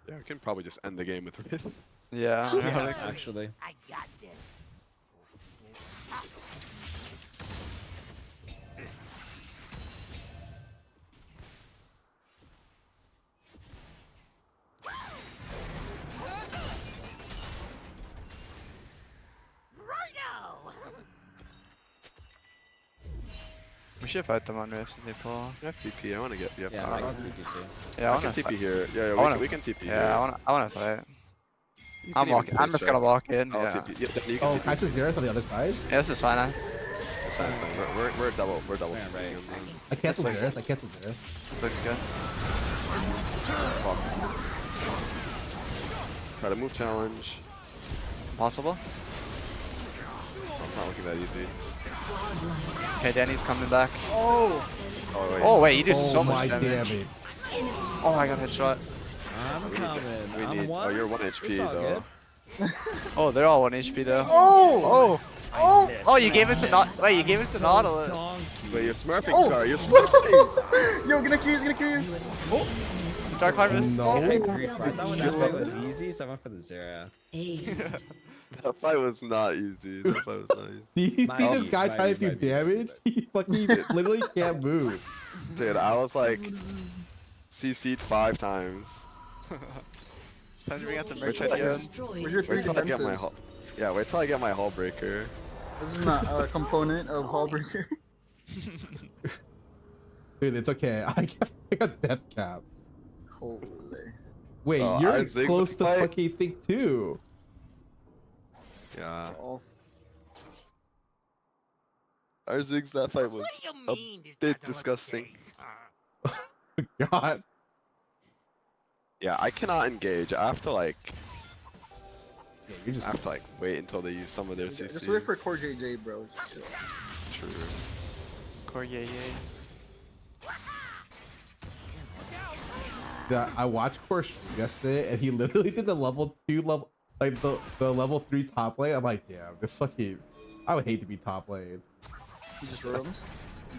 Yeah, we can probably just end the game with Rift.
Yeah,
Yeah, actually.
I got this.
we should fight them on Rift if they pull.
I have TP, I wanna get the
Yeah, I got TP too.
Yeah,
I can TP here. Yeah, we can TP here.
Yeah, I wanna fight.
You
I'm
can even
walking. I'm
switch
just
up.
gonna walk in.
I'll
Yeah.
TP. Yeah, then you can
Oh,
TP.
Kaiser's Gareth on the other side?
Yeah, this is fine.
It's fine, it's fine. We're double
Yeah,
TPing
right.
them.
I canceled
looks-
Gareth. I canceled Gareth.
This looks good.
Try to move challenge.
Possible.
Oh, it's not looking that easy.
Okay, Danny's coming back.
Oh wait.
Oh wait, you do
Oh
so
my
much damage.
damage.
Oh, I got headshot.
I'm coming.
We
I'm
need.
one.
Oh, you're 1 HP
It's all
though.
good.
Oh, they're all 1 HP though.
Oh! Oh!
Oh, you gave it to not. Wait, you gave it to Nautilus.
Wait, you're smurfing,
Oh!
Scar. You're smurfing.
Yo, gonna kill you, he's gonna kill you.
Dark Harvest.
No.
I thought when that fight was easy, so I went for the Zera.
Ace.
That fight was not easy. That fight was not easy.
Do you
Might
see
be,
this guy
might
trying
be,
to do
might be,
damage? He fucking literally can't move.
Dude, I was like CC'd 5 times.
It's time to bring out the merch
Wait till I
again.
Destroyed.
Where's your 3
Wait till I get my
defenses?
hull. Yeah, wait till I get my hull breaker.
This is not a component of Hallbreaker.
Dude, it's okay. I got death cap.
Holy.
Wait,
Oh,
you're
Isaac's
close to
fight?
fucking thing too.
Yeah.
Oh,
Our Ziggs, that fight was a bit disgusting.
God.
Yeah, I cannot engage. I have to like,
Yeah, you're just
I have to like wait until they use some of their
just
CCs.
wait for Core JJ, bro.
True.
Core yay yay.
Yeah, I watched Course yesterday, and he literally did the level 2 level, like the level 3 top lane. I'm like, damn, this fucking. I would hate to be top lane.
He just roams?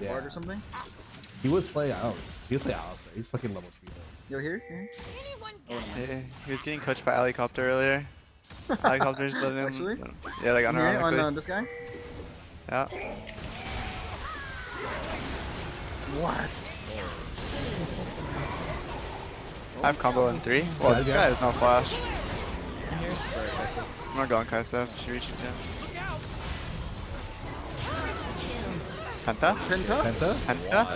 Yeah.
Bard or something?
He was playing. I don't. He was playing Alistair. He's fucking level 3 though.
Yo, here? Here?
Hey, he was getting coached by helicopter earlier. Helicopters letting him.
Actually?
Yeah, like
Yeah,
unironically.
on this guy?
Yeah.
What?
I have combo in 3. Well, this guy has no flash.
Here's Star Kaiser.
I'm gonna go on Kai'Sa. She reached him. Penta?
Penta?
Penta?
Penta?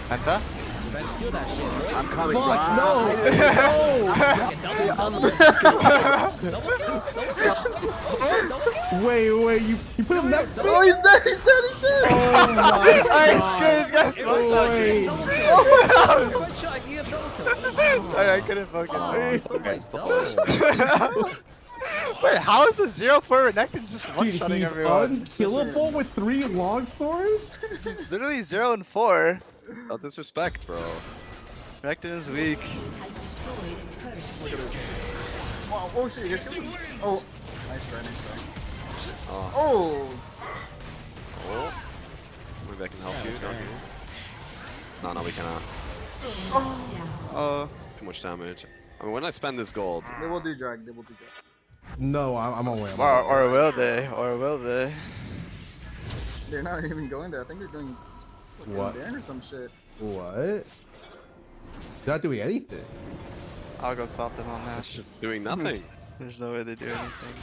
Penta?
Revenge, steal that shit. Boy.
I'm coming.
Fuck no! Wait, you put him next to me?
Oh, he's dead, he's dead, he's dead!
Oh my
Alright,
god!
this guy's
Wait.
One shot, you have double kill.
Sorry, I couldn't focus.
No.
Wait, how is a 0-4 Renekton just
Dude,
one-shotting
he's
everyone?
unkillable with 3 long swords?
Literally 0 and 4.
No disrespect, bro.
Renekton is weak.
Has destroyed a turret.
Wow, oh shit, he's coming. Oh, nice try, nice try.
Oh.
Oh!
Oh. Maybe I can help you. No, we cannot.
Oh.
Too much damage. I mean, when I spend this gold,
They will do drag, they will do drag.
No, I'm away.
Or will they? Or will they?
They're not even going there. I think they're doing
What?
Baron or some shit.
What? They're not doing anything.
I'll go stop them on that.
just doing nothing.
There's no way they do anything.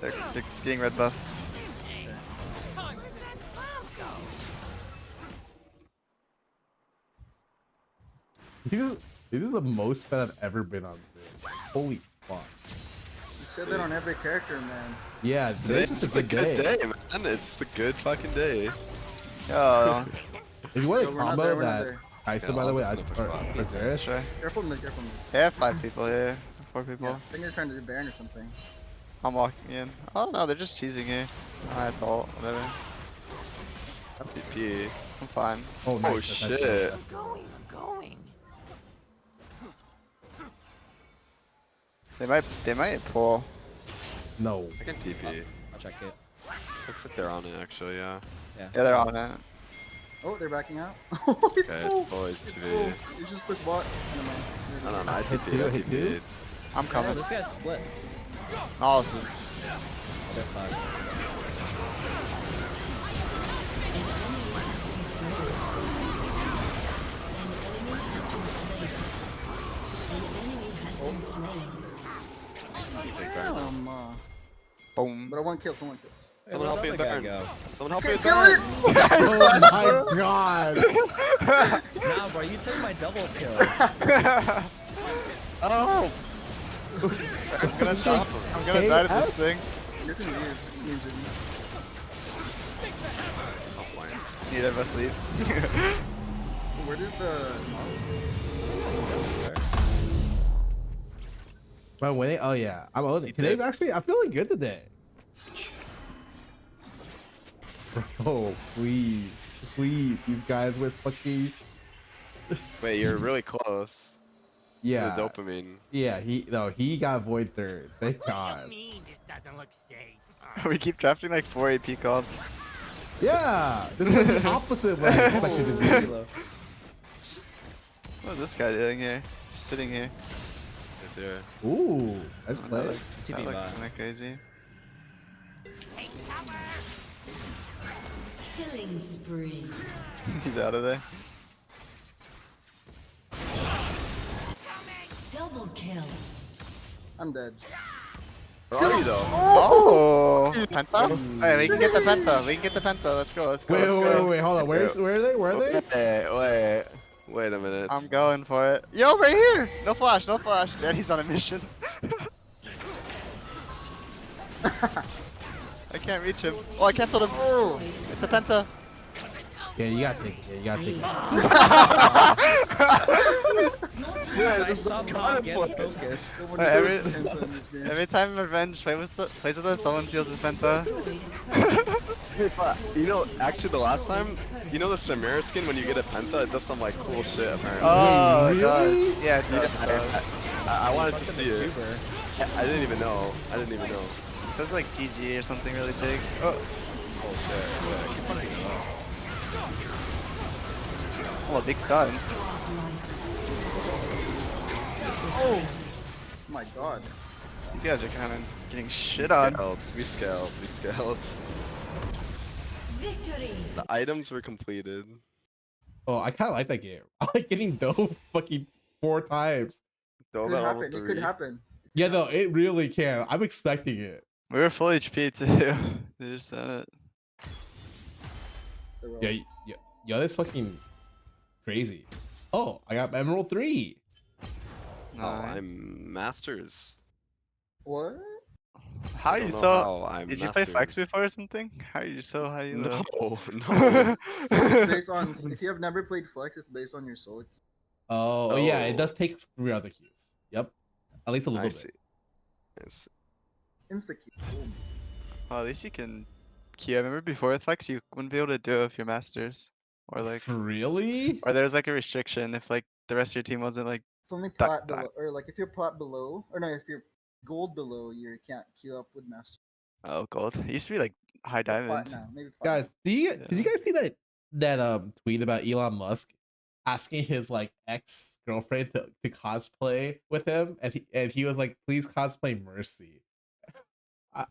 They're getting red buff.
This is the most fun I've ever been on Zig. Holy fuck.
You said that on every character, man.
Yeah, today's just a good day.
Man. It's a good fucking day.
Oh.
If you want
No,
to
we're not
combo
there, we're not
that
there.
Kai'Sa,
Yeah,
by the way,
I'll
I
just look for spot.
Zera.
Sure.
Careful mid, careful mid.
They have 5 people here. 4 people.
Yeah, I think they're trying to do Baron or something.
I'm walking in. Oh no, they're just teasing you. I thought, whatever. FTP. I'm fine.
Oh, nice.
Oh
That's
shit.
nice.
They might pull.
No.
I can TP.
I'll check it.
Looks like they're on it actually, yeah.
Yeah.
Yeah, they're on it.
Oh, they're backing out. Oh, it's
Okay,
full.
boys
It's
to
full.
be.
You just push bot. Never mind.
No, I
Hit
TP'd,
two,
I
hit two.
TP'd.
I'm
Oh,
coming.
this guy's split.
Oh, this is.
Okay, fuck.
Boom.
But I want to kill someone kills.
Someone help me with
Another
burn.
guy go.
Someone help me with
Kill
burn.
it!
Oh my god.
Nah, bro, you took my double kill.
Oh! I'm gonna stop him. I'm gonna die to this thing.
This is weird. This means weird.
Neither of us leave.
Where did the models go?
Am I winning? Oh yeah, I'm owning. Today's actually, I'm feeling good today. Oh please, please, you guys with fucking.
Wait, you're really close.
Yeah.
The dopamine.
Yeah, he got void third. Thank God.
We keep drafting like 4 AP comps.
Yeah, this is the opposite of what I expected to be.
What's this guy doing here? He's sitting here.
Right there.
Ooh, that's
That
play.
looked
TP bot.
kinda crazy.
Killing spree.
He's out of there.
Double kill.
I'm dead.
Where are you though?
Oh! Penta? Alright, we can get the Penta. We can get the Penta. Let's go. Let's go.
Wait,
let's
wait,
go.
wait, wait, hold on. Where are they? Where are they?
Wait a minute.
I'm going for it. Yo, right here! No flash, no flash. Then he's on a mission. I can't reach him. Oh, I canceled him. Oh, it's a Penta.
Yeah, you gotta take it. Yeah, you gotta take it.
Nice stop top, get the focus.
Every time Revenge plays with us, someone steals his Penta.
You know, actually the last time, you know the Samira skin when you get a Penta, it does some like cool shit apparently.
Oh,
Wait,
it
really?
does. Yeah, it does.
I wanted to see it.
VTuber.
I didn't even know. I didn't even know.
It says like GG or something really big. Oh,
Oh shit. Keep putting it up.
oh, big stun.
Oh my god.
These guys are kind of getting shit on.
We scaled. We scaled.
Victory.
The items were completed.
Oh, I kind of like that game. I like getting dope fucking 4 times.
Dove
Could
at level
happen. It
3.
could happen.
Yeah, no, it really can. I'm expecting it.
We were full HP too. They just said it.
Yeah, yeah, yeah, that's fucking crazy. Oh, I got Emerald 3.
No.
I'm Masters.
What?
How are
don't
you
know
so?
how I'm
Did you play
Masters.
Flex before or something? How are you so high?
No, no.
It's based on if you have never played Flex, it's based on your soul.
Oh, yeah, it
Oh.
does take 3 other keys. Yep, at least a little
I
bit.
see. I see.
Insta key. Boom.
Well, at least you can queue. I remember before with Flex, you wouldn't be able to do it if you're Masters, or like,
Really?
or there's like a restriction if like the rest of your team wasn't like.
It's only
Duck,
plat
duck.
below, or like if you're plat below, or no, if you're gold below, you can't queue up with master.
Oh, gold. It used to be like high
Or plat
diamond.
now, maybe plat
Guys, did you
Yeah.
guys see that tweet about Elon Musk asking his like ex girlfriend to cosplay with him, and he was like, "Please cosplay Mercy." A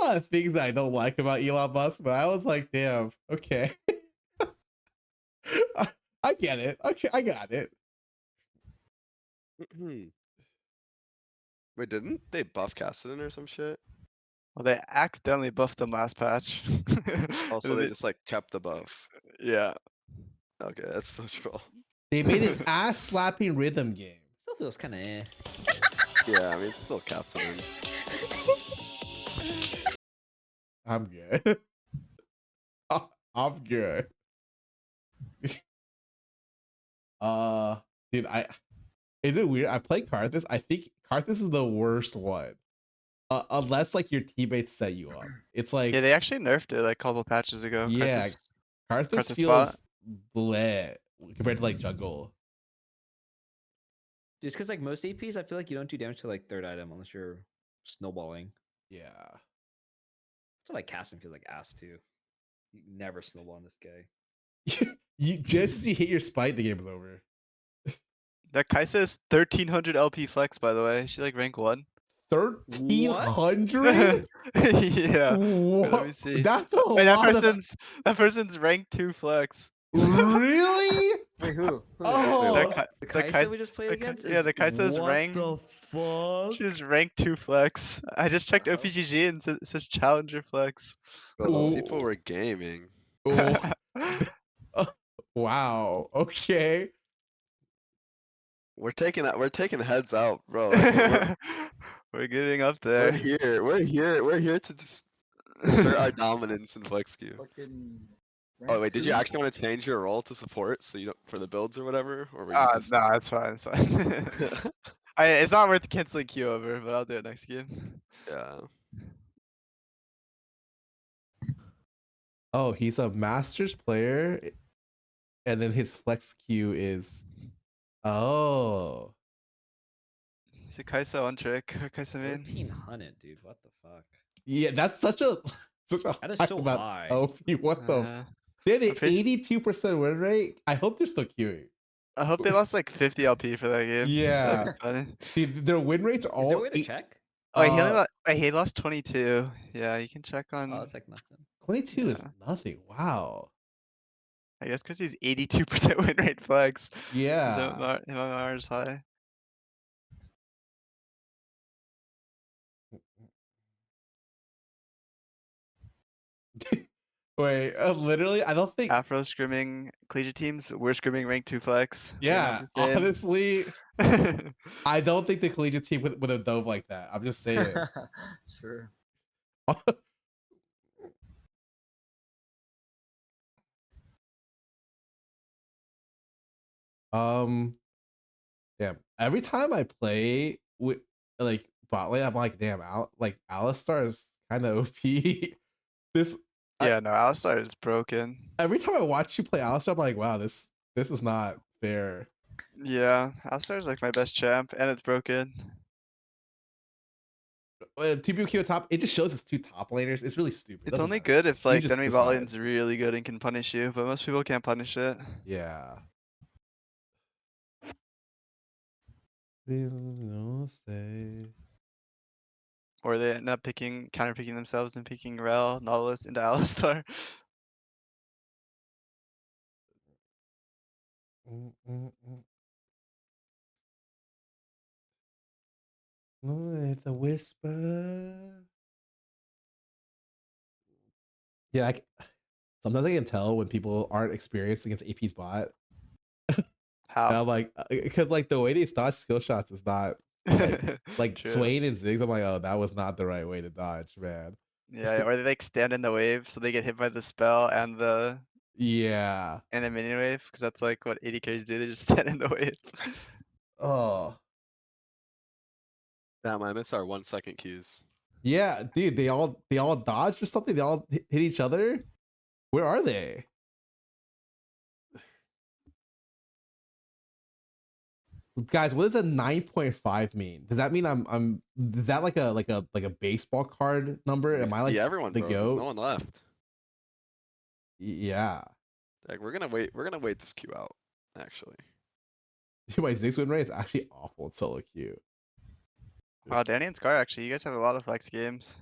lot of things that I don't like about Elon Musk, but I was like, "Damn, okay, I get it. Okay, I got it."
Wait, didn't they buff Cassidon or some shit?
Well, they accidentally buffed them last patch.
Also, they just like kept the buff.
Yeah.
Okay, that's so troll.
They made an ass slapping rhythm game.
Still feels kind of eh.
Yeah, I mean, still Cassidon.
I'm good. I'm good. Dude, is it weird? I play Karthus. I think Karthus is the worst one. Unless like your teammates set you up. It's like
Yeah, they actually nerfed it like a couple patches ago.
yeah,
Karthus
Karthus
Karthus bot?
feels bleh compared to like jungle.
Just because like most APs, I feel like you don't do damage to like third item unless you're snowballing.
Yeah.
So like casting feels like ass too. You never snowball on this guy.
You just as you hit your spike, the game is over.
That Kaisa is 1300 LP flex, by the way. She like rank 1.
1300?
Yeah. Wait, let me
What?
see.
That's a
Wait,
lot of...
that person's rank 2 flex.
Really?
Wait, who?
Oh,
The Kaisa we just played against?
Yeah, the Kaisa is
what
rank.
the fuck?
She's rank 2 flex. I just checked OPGG and it says challenger flex.
Bro, those people were gaming.
oh. Wow. Okay.
We're taking heads out, bro. Like,
We're getting up
we're
there.
here. We're here to assert our dominance in flex queue.
Fucking.
Oh
rank
wait, did you
2?
actually want to change your role to support so you don't for the builds or whatever? Or were you just...
Nah, it's fine. It's fine. It's not worth canceling Q over, but I'll do it next game.
Yeah.
Oh, he's a Masters player, and then his flex queue is... Oh.
He's a Kaisa on trick. Or Kaisa main.
1300, dude. What the fuck?
Yeah, that's such a
That is
high
so
amount
high.
of OP. What the? They had an 82% win rate. I hope they're still queuing.
I hope they lost like 50 LP for that game.
Yeah.
That'd be funny.
Dude, their win rates are all...
Is there a way to check?
Oh, he lost 22. Yeah, you can check on.
Oh, it's like nothing.
22 is nothing. Wow.
I guess because he's 82% win rate flex.
Yeah.
His MMR is high.
Wait, literally, I don't think...
Afro scrimming collegiate teams, we're scrimming rank 2 flex.
Yeah, honestly, I don't think the collegiate team would have dove like that. I'm just saying.
Sure.
Yeah. Every time I play with like bot lane, I'm like, damn, Alistar is kind of OP.
Yeah, no, Alistar is broken.
Every time I watch you play Alistar, I'm like, wow, this is not fair.
Yeah, Alistar is like my best champ, and it's broken.
TPQ top, it just shows it's 2 top laners. It's really stupid.
It's only good if like
just
enemy bot
decide.
lane's really good and can punish you, but most people can't punish it.
Yeah. No say.
Or they end up counter picking themselves and picking Rel, Nautilus into Alistar.
No, it's a whisper. Yeah, sometimes I can tell when people aren't experienced against AP's bot.
How?
And I'm like, because like the way they dodge skill shots is not like Swain and Ziggs. I'm like, oh, that was not the right way to dodge, man.
Yeah, or they like stand in the wave so they get hit by the spell and the minion wave, because that's like what 80 carries do. They just stand in the wave.
Oh.
Damn, I miss our 1 second queues.
Yeah, dude, they all dodged or something. They all hit each other. Where are they? Guys, what does a 9.5 mean? Does that mean is that like a baseball card number? Am I like
everyone,
the
bro. There's
GOAT?
no one left.
Yeah.
Like we're gonna wait this queue out, actually.
My Ziggs win rate is actually awful in solo queue.
Wow, Danny and Scar, actually, you guys have a lot of flex games.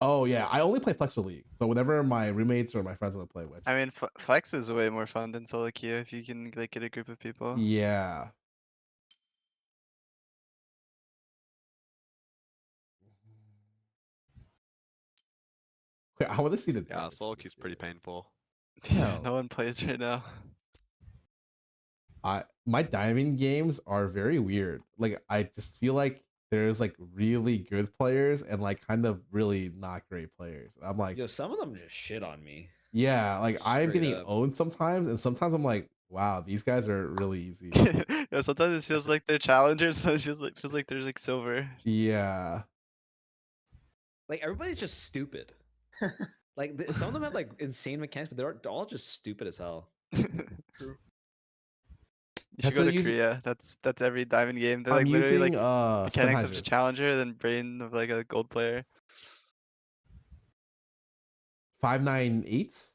Oh yeah, I only play Flex for League. So whenever my roommates or my friends want to play with.
I mean, flex is way more fun than solo queue if you can like get a group of people.
Yeah. I want to see the
solo queue's pretty painful.
Yeah, no one plays right now.
My diamond games are very weird. Like I just feel like there's like really good players and like kind of really not great players. I'm like,
yo, some of them just shit on me.
Yeah, like I'm
Straight
getting
up.
owned sometimes, and sometimes I'm like, wow, these guys are really easy.
Yeah, sometimes it feels like they're challengers, sometimes it feels like they're like silver.
Yeah.
Like everybody's just stupid. Like some of them have like insane mechanics, but they're all just stupid as hell.
True.
You should
That's
go
a
to
use-
Korea. That's every diamond game. They're
I'm
like literally
using
like mechanics of a
Sennheisers.
challenger, then brain of like a gold player.
598s.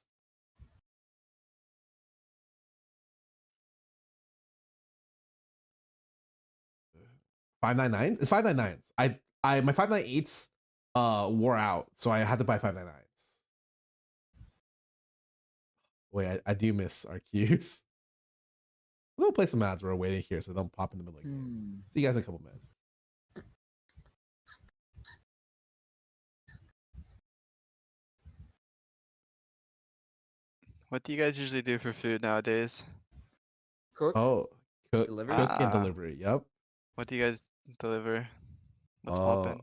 $599. It's $599s. I my 598s wore out, so I had to buy 599s. Wait, I do miss our queues. We'll play some ads. We're waiting here, so don't pop in the middle of the game. See you guys in a couple minutes.
What do you guys usually do for food nowadays?
Cook.
Oh, cook
Delivery?
and
Ah.
delivery. Yep.
What do you guys deliver? What's
Uh,
poppin'?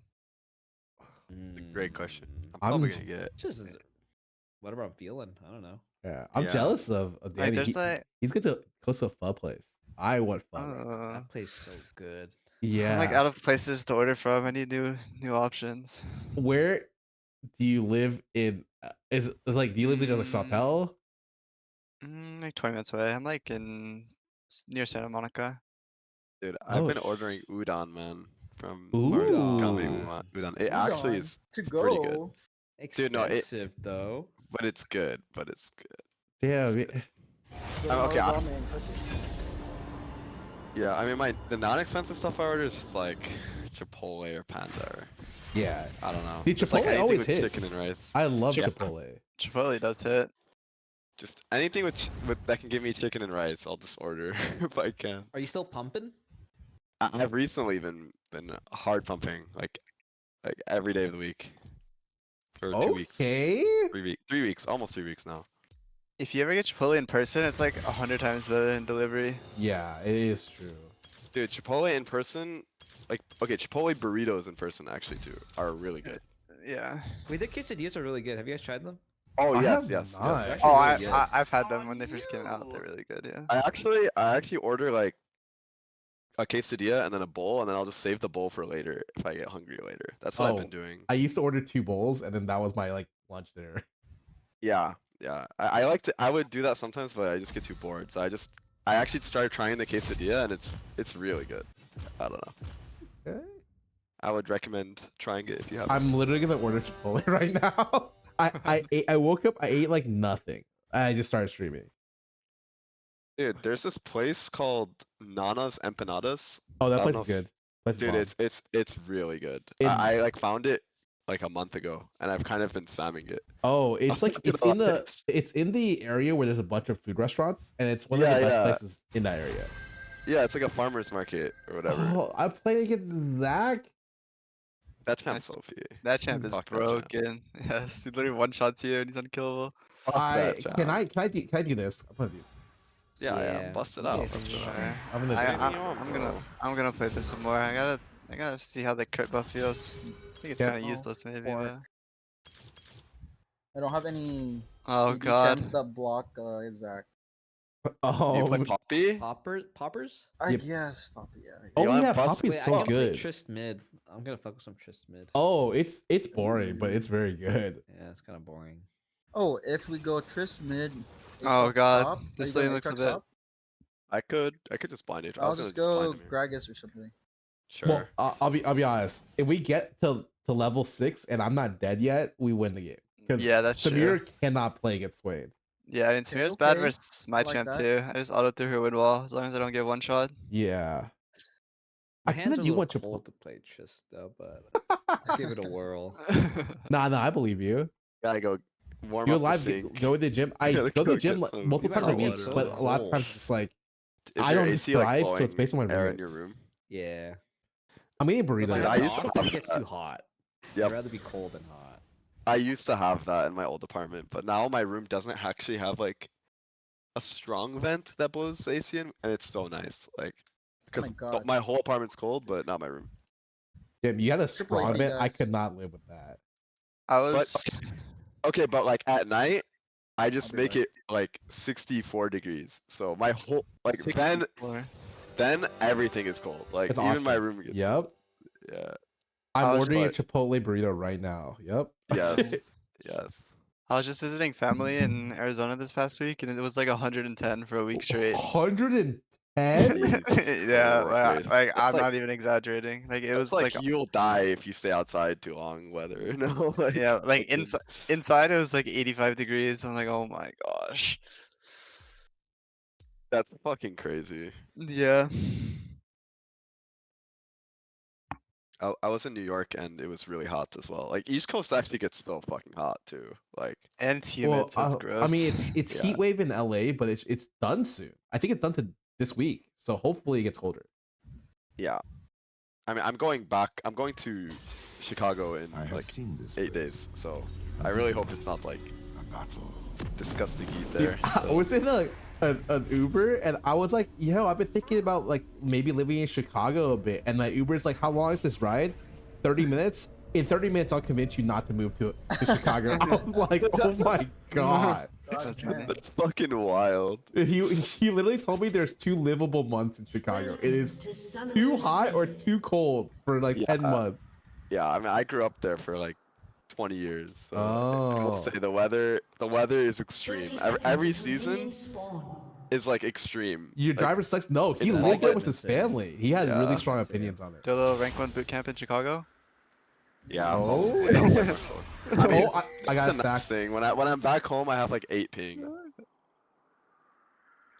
Great question. I'm
I'm
probably
j-
gonna get.
Just whatever I'm feeling. I don't know.
Yeah, I'm
Yeah.
jealous of
Like,
Danny.
there's like
He's good to close to a pho place. I want pho. right now.
That place so good.
Yeah.
I'm like out of places to order from. I need new options.
Where do you live in? Is like do you live in like Sawtell?
Like 20 minutes away. I'm like near Santa Monica.
Dude, I've
Oh,
been ordering udon, man, from
Ooh.
Udon. It actually is
to
it's pretty good.
go.
Dude, no,
Expensive though.
but it's good. But it's good.
Damn.
Okay, yeah, I mean the non-expensive stuff I order is like Chipotle or Panda or
Yeah.
I don't know.
The
Just like
Chipotle
anything
always
with
hits.
chicken and rice.
I love
Yeah.
Chipotle.
Chipotle does hit.
Just anything with that can give me chicken and rice, I'll just order if I can.
Are you still pumping?
I've recently been hard pumping like every day of the week for 2 weeks.
Okay.
3 weeks, almost 3 weeks now.
If you ever get Chipotle in person, it's like 100 times better than delivery.
Yeah, it is true.
Dude, Chipotle in person, like okay, Chipotle burritos in person actually too are really good.
Yeah.
Wait, the quesadillas are really good. Have you guys tried them?
Oh
I
yes,
have
yes,
not.
yes.
Oh,
really good.
I've had them when they first came out. They're really good. Yeah.
I actually order like a quesadilla and then a bowl, and then I'll just save the bowl for later if I get hungry later. That's what I've been doing.
I used to order 2 bowls, and then that was my like lunch dinner.
Yeah, yeah. I like to. I would do that sometimes, but I just get too bored. So I actually started trying the quesadilla, and it's really good. I don't know.
Okay.
I would recommend trying it if you have.
I'm literally gonna order Chipotle right now. I woke up, I ate like nothing. I just started streaming.
Dude, there's this place called Nana's Empanadas.
Oh, that
I don't
place
know
is
if-
good. Place is
Dude,
bomb.
it's really good.
It's-
I like found it like a month ago, and I've kind of been spamming it.
Oh, it's like
not
it's
gonna
in
lie.
it's in the area where there's a bunch of food restaurants, and it's one of
Yeah,
the best
yeah.
places in that area.
Yeah, it's like a farmer's market or whatever.
Oh, I played against Zach.
That champ Sophie.
That champ is
Fuck that champ.
broken. Yes, he literally one shots you and he's unkillable.
Fuck that champ.
Can I do this? I'm gonna do.
Yeah, yeah.
Yeah.
Bust it
Yeah,
out.
for
Bust it
sure.
out.
I'm gonna.
I'm gonna play this some more. I gotta see how the crit buff feels. I think it's
Yeah.
kind of useless maybe.
Or-
But...
I don't have any
Oh
DD
god.
champs that block Zach.
You
Oh,
play Poppy?
Poppers?
I
Yep.
guess Poppy. Yeah.
oh
You want
yeah,
Buff-
Poppy's
Wait, I
so
can play
good.
Trist mid. I'm gonna focus on Trist mid.
Oh, it's boring, but it's very good.
Yeah, it's kind of boring.
Oh, if we go Triss mid.
Oh
Aatrox
god,
top,
this
are you
lane
going
looks a
Aatrox
bit.
top?
I could just blind it. I
I'll
was gonna
just go
blind him here.
Gragas or something.
Sure.
Well, I'll be honest. If we get to level 6 and I'm not dead yet, we win the game. Because
Yeah, that's
Samir
true.
cannot play against Swain.
Yeah, I mean Samir's bad
okay.
versus my
I like
champ
that.
too. I just auto through her win wall as long as I don't get one shot.
Yeah.
My
I
hands
kinda
are a
do
little
want Chipotle.
cold to play Trist though, but I'll give it a whirl.
Nah, I believe you.
Gotta go warm
You're
up the
alive.
sink.
Go to the gym. I
Gotta
go to the
go
gym
get some-
multiple
You
times a
guys are
week,
so
but a lot of
cold.
times it's just like
Is
I
your
don't
AC, like,
thrive, so it's
blowing
based on my
air in your
roommates.
room?
Yeah.
I'm eating
But
burrito.
if
Dude,
I
I
have
used
it
to
off, it
have
gets
that.
too hot.
Yep.
I'd rather be cold than hot.
I used to have that in my old apartment, but now my room doesn't actually have like a strong vent that blows AC in, and it's so nice. Like, because
God.
my whole apartment's cold, but not my room.
Damn, you had a
Triple
strong
A,
bit. I
guys.
could not live with that.
I
But
was
okay, but like at night, I just
be
make
right.
it like 64 degrees. So my whole like
64.
then everything is cold. Like
It's
even my
awesome.
room gets
Yep.
yeah.
I'm
was
ordering a
but-
Chipotle burrito right now. Yep.
Yes. Yeah.
I was just visiting family in Arizona this past week, and it was like 110 for a week straight.
110?
Yeah,
Christ.
like
That's
I'm
like-
not even exaggerating. Like it
It's
was
like
like
you'll die if you stay outside too long weather, you know? Like,
yeah, like
fucking-
inside it was like 85 degrees. I'm like, oh my gosh.
That's fucking crazy.
Yeah.
I was in New York and it was really hot as well. Like East Coast actually gets so fucking hot too. Like
And it's humid,
Well,
so it's gross.
I mean, it's
Yeah.
heat wave in LA, but it's done soon. I think it's done to this week, so hopefully it gets colder.
yeah. I mean I'm going to Chicago in
I have
like
seen this
8
place.
days, so I really hope it's not like
A battle.
disgusting heat
Dude,
there.
I
so-
was in an Uber and I was like, yo, I've been thinking about like maybe living in Chicago a bit. And like Uber's like, how long is this ride? 30 minutes? In 30 minutes, I'll convince you not to move to Chicago. I was like, oh my god.
That's funny.
That's fucking wild.
He literally told me there's 2 livable months in Chicago. It is
To Summoner's
too hot or
Rift.
too cold for like 10 months.
Yeah, I mean I grew up there for like 20 years. So I will
Oh.
say the weather is
30
extreme.
seconds
Every
until
season
minions spawn.
is like extreme.
Your
Like,
driver sucks. No, he
it's
lived
all
there with his
insane.
family. He had
Yeah.
really strong
That's it.
opinions on it.
Do a little rank 1 boot camp in Chicago.
Yeah.
Oh.
I don't like myself. I mean,
I got
that's
a
the nice
stack.
thing. When I'm back home, I have like 8 ping.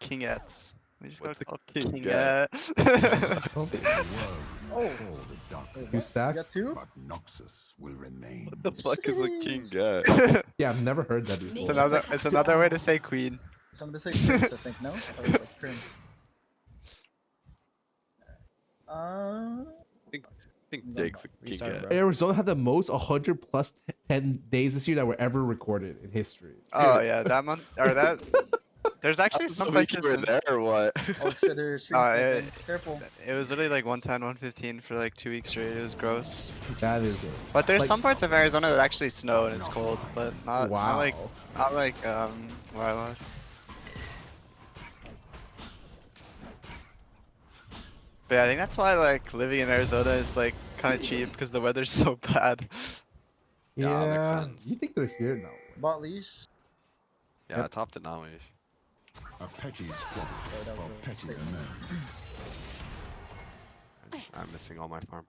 Kingettes. We just
What's
gotta
the
call
king
Kinget.
The world will fall the darkness,
You stack?
You got 2?
but Noxus will remain.
What the fuck is a king get?
Yeah, I've never heard that
It's
before.
another way to say queen.
Some of the say Prince, I think, no? Oh, it's Prince.
I think Jake's a king
Restart,
get.
bro.
Arizona had the most 100 plus 10 days this year that were ever recorded in history.
Oh yeah, that month or that. There's actually
So
some
week
places.
you were there or what?
Oh shit, there's stream
yeah.
sniping. Careful.
It was literally like 110, 115 for like 2 weeks straight. It was gross.
That is
But there's
like-
some parts of Arizona that actually snow and it's cold, but not
wow.
not like where I was. But yeah, I think that's why like living in Arizona is like kind of cheap because the weather's so bad.
Yeah, that makes
Yeah,
sense.
you think they're here now?
Bot leash.
Yeah, top to Namish.
A petty squabble
that was
for
a
petty
statement.
men.
I'm missing all my farm.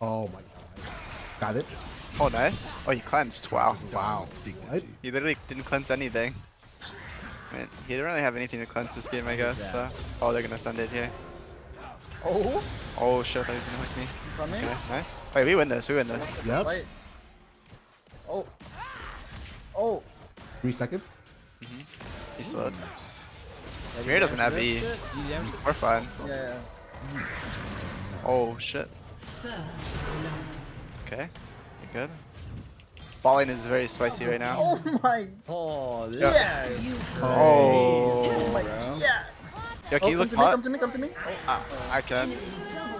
Oh my god. Got it?
Oh nice. Oh, he cleansed. Wow.
Wow. What?
He literally didn't cleanse anything. I mean, he didn't really have anything to cleanse this game, I guess. So. Oh, they're gonna send it here.
Oh,
Oh shit, I thought he was gonna hook me.
coming.
Okay, nice. Wait, we win this. We win this.
Yep.
Wait. Oh. Oh.
3 seconds.
He's slowed. Smear doesn't have E. We're fine.
Yeah.
Oh shit.
First,
Okay. You're good. Balling is very spicy right now.
Oh my.
Oh, this
Yeah.
guy.
Oh.
My,
bro.
yeah.
Yo, can you look
come
hot?
to me, come to me. Oh.
I can.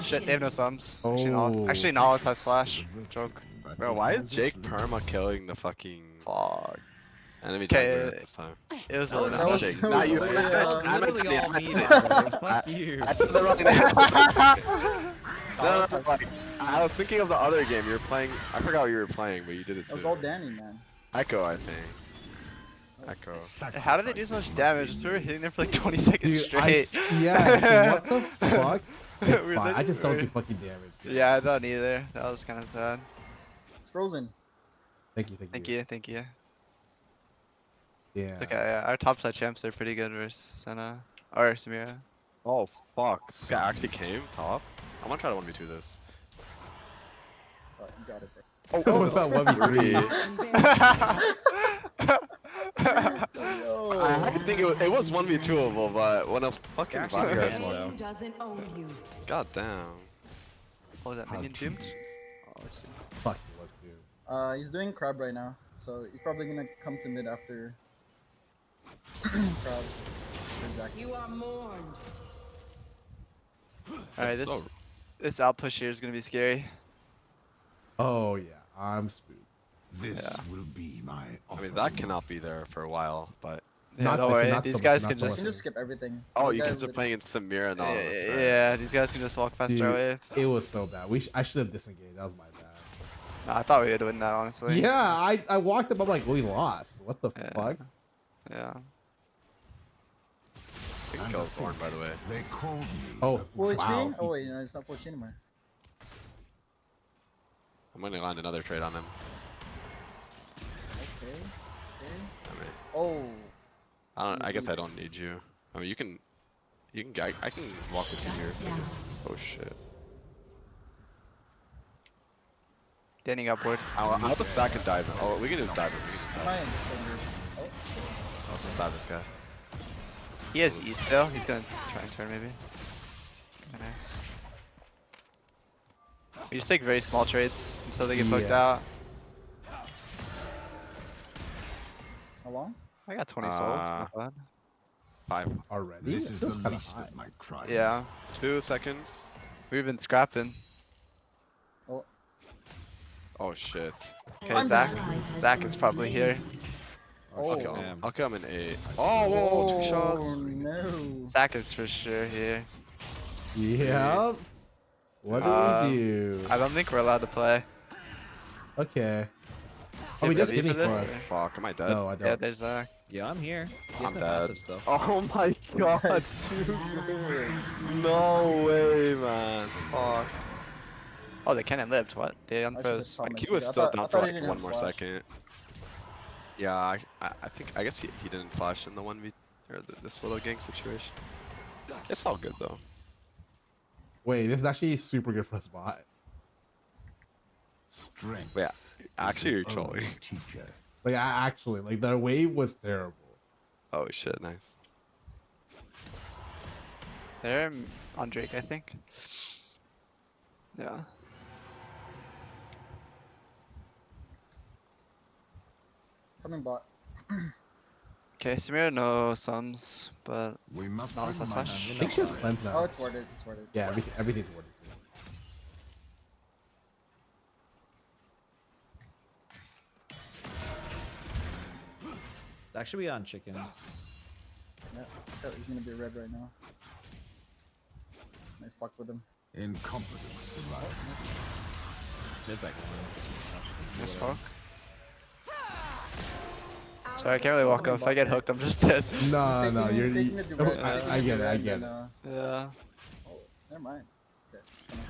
Shit, they have no sums. Actually,
Oh.
Nollis has flash. Joke.
Bro, why is Jake perma killing the fucking
Fuck.
enemy
Okay,
jungler this time?
It was a
That
little
That was
Jake.
too
Not you.
late,
I'm
Literally all me,
I-
bro. Fuck you.
I did the wrong name. No, like, I was thinking of the other game you were playing. I forgot what you were playing, but you did it
That was all
too.
Danny, man.
Echo, I think. Echo.
How did they do so much damage? Just we were hitting there for like 20 seconds
Dude,
straight.
yeah, so what the fuck? It's
We're
fine. I just don't do
literally-
fucking damage.
Yeah, I don't either. That was kind of sad.
It's frozen.
Thank you,
Thank you, thank you.
Yeah.
It's okay, yeah, our top side champs are pretty good versus Senna. Or Samira.
Oh fuck! This guy actually came top. I'm gonna try to 1v2 this.
Oh, you got it, bro.
What about 1v3?
Yo.
I think it was 1v2able, but when a fucking
Actually,
bodyguard
yeah.
swung.
Minion doesn't own you.
God damn.
Oh, that minion doomed? Oh, I see.
Fuck, let's do.
He's doing crab right now, so he's probably gonna come to mid after crab. Exactly.
You are mourned.
Alright, this out push here is gonna be scary.
Oh yeah, I'm spooked.
This
Yeah.
will be my
I mean, that cannot be there for a while, but
Yeah,
Not
don't
listen,
worry.
not
These
so
guys
listen,
can
not so
You can
just.
just skip everything.
Oh,
Like
you
that
guys are
with-
playing Samira and all of us, right?
Yeah, these guys can just walk past our
Dude,
wave.
it was so bad. I should have disengaged. That was my bad.
No, I thought we would win that, honestly.
Yeah, I walked up. I'm like, we lost. What the fuck?
Yeah.
You can kill Thorn, by the way.
They called me.
Oh,
Full
wow.
HP? Oh wait, no, it's not full HP anymore.
I'm gonna land another trade on him.
Okay. Okay.
I mean,
Oh.
I guess I don't need you. I mean, you can I can walk with you here. Oh shit.
Danny got bored.
I'll just stack and dive him. Oh, we can just dive him. We can just dive
Fine.
him.
Oh.
I'll just dive this guy.
He has E still. He's gonna try and turn maybe. Nice. We just take very small trades until they get poked
Yeah.
out.
How long?
I got 20 souls. Not bad.
5.
Already?
This is
Feels
the
kinda
least
high.
of my crimes.
Yeah.
2 seconds.
We've been scrapping.
Oh shit.
Okay, Zach is probably here.
I'll
Oh.
kill him.
damn.
I'll kill him in 8. Oh, whoa, 2 shots.
No.
Zach is for sure here.
Yep. What do we do?
I don't think we're allowed to play.
Okay. Oh,
You
we
have
just
to
hitting
beat
for
for
us.
this?
Fuck, am I dead?
No, I don't.
Yeah, there's Zach.
Yeah, I'm here. He has
I'm
no
dead.
passive still.
Oh my god. No way, man. Fuck.
Oh, they cannon lived. What? They
I should've
unfroze.
caught my
He was
shit. I
still
thought-
down
I
for
thought he
like
didn't
one
have
more
flash.
second. Yeah, I guess he didn't flash in the 1v or this little gang situation. It's all good though.
Wait, this is actually super good for us bot.
Strength.
Yeah, actually you're
is the
trolling.
only teacher.
Like, I actually, like, the wave was terrible.
Oh shit, nice.
They're on Drake, I think. Yeah.
Coming bot.
Okay, Samira no sums, but
We must
Not as
remind
much.
I think she has cleanse
Oh,
now.
it's worth it. It's worth it.
Yeah, everything's worth it.
That should be on chickens.
Yeah, so he's gonna be red right now. I fucked with him.
incompetence survive.
It's like
nice poke. Sorry, I can't really walk up. If I get hooked, I'm just dead.
No, no,
Taking-
you're.
taking it to red,
I
taking
get
to
it. I
red,
get
and,
it.
Yeah.
Oh, never mind. Okay, come on.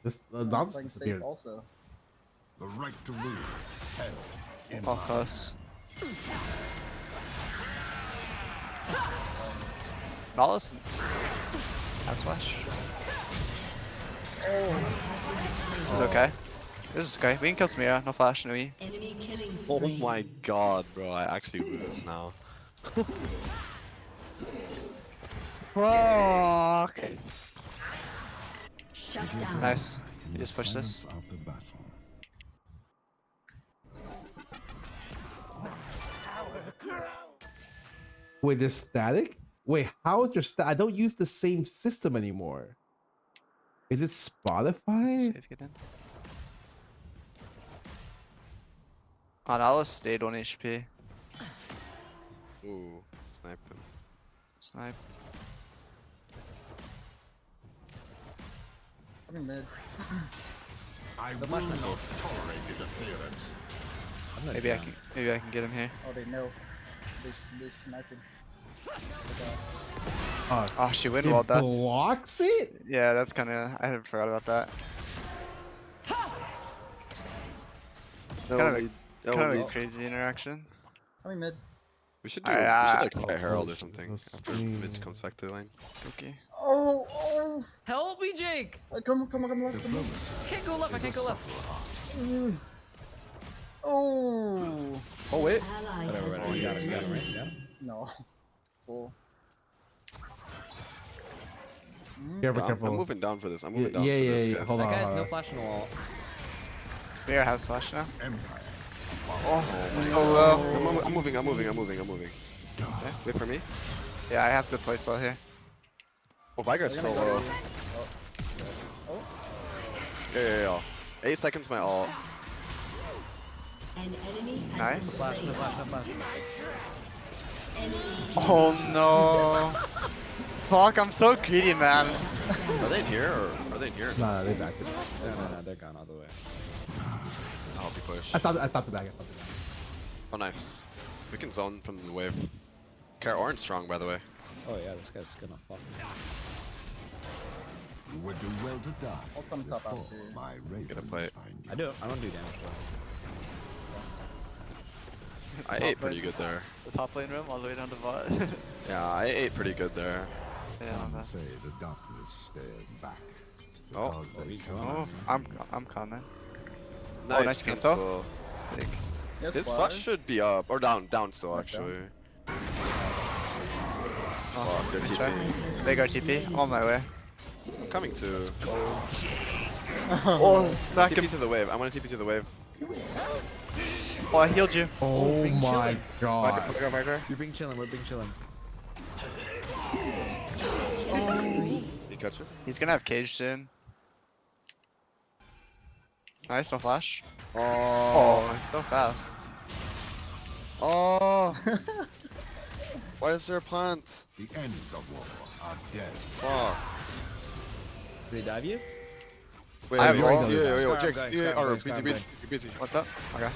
This
Oh,
dog's
playing safe
disappeared.
also.
The right to rule. Hell. in
All
mind.
close. Nautilus. Have flash. This is okay. This is okay. We can kill Samira. No flash, no E.
Enemy killing
Oh
spree.
my god, bro, I actually lose now. Fuck.
Shut down.
Nice.
In
You
the
just push this.
silence of the battle.
Wait, there's static? Wait, how is your I don't use the same system anymore. Is it Spotify?
Safe, get in. Oh, Nautilus stayed 1 HP.
Ooh, snipe him.
Snipe.
Coming mid.
I will not tolerate interference.
Maybe I can get him here.
Oh, they know. They sniping.
Oh, she win
It
walled that.
blocks it?
Yeah, that's kind of. I had forgot about that. It's kind of a crazy interaction.
Coming mid.
We should do
Alright,
like fight Herald or
oh,
something
those
after
streams.
mid comes back to the lane.
Okay.
Oh.
help me, Jake!
Come on, left, come on.
I can't go left. I can't go left.
Oh.
Oh, wait.
Ally
Whatever,
has
whatever.
been
You got it. You got it.
slain.
Right? You got it.
No. Cool.
Careful,
I'm
careful.
moving down for this. I'm
Yeah,
moving down
yeah,
for
yeah,
this.
yeah.
guys.
Hold
That
on.
guy has
hold
no
on.
flash in the wall.
Samira has flash now.
Empire.
Oh, we're so low.
I'm moving. Okay, wait for me.
Yeah, I have to play slow here.
Oh, Vigar's so low. Yeah. 8 seconds my ult.
An enemy has
Nice.
been slain.
Oh no. Fuck, I'm so greedy, man.
Are they in here or are they in here?
Nah, they backed it.
No, they're gone all the way.
I'll help you push.
I stopped the back.
Oh, nice. We can zone from the wave. Scarra orange strong, by the way.
Oh yeah, this guy's gonna fuck.
You would do well to die
I'll come top
before
after.
my
Gonna
ravens
play it.
find you.
I don't do damage though.
I
Top
ate pretty
lane.
good there.
The top lane room all the way down to bot.
Yeah, I ate pretty good there.
Yeah, not
Some
bad.
say the darkness stares back.
Oh.
because they
Oh,
cannot
I'm coming.
Nice,
nice cancel. Big.
Yes,
His
flash.
flash should be up or down still
Nice down.
actually.
Oh,
Fuck, they're
good
TP.
try. Big RTP on my way.
I'm coming to.
Oh, smack
TP
him.
to the wave. I'm gonna TP to the wave.
Oh, I healed you.
Oh
being
my god.
We're being chilling. We're being chilling.
You catch it?
He's gonna have cage soon. Nice, no flash. Oh, so fast.
Oh. Why is there a plant?
The ends of war are dead.
Fuck.
Did they dive you?
Wait,
I have
yo,
roll.
yo, yo, yo,
Scarra,
Jake,
I'm
you
going,
are
Scarra,
busy,
I'm
busy,
going.
you're busy.
What's up? Okay,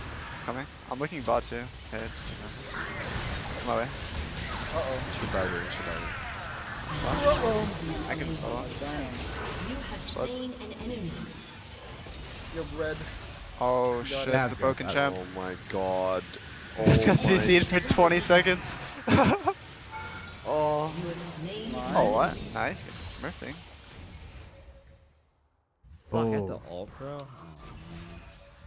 coming. I'm looking bot too. Okay, it's my way.
Should dive her, should dive
I can solo.
You have slain an enemy.
You have red.
Oh shit,
Have
the
guys,
broken
I-
champ.
Oh my god.
Just got
my-
CC'd for 20 seconds.
Oh.
You have slain.
Oh, what? Nice, good smurfing.
Fuck, I had
Oh.
to ult, bro.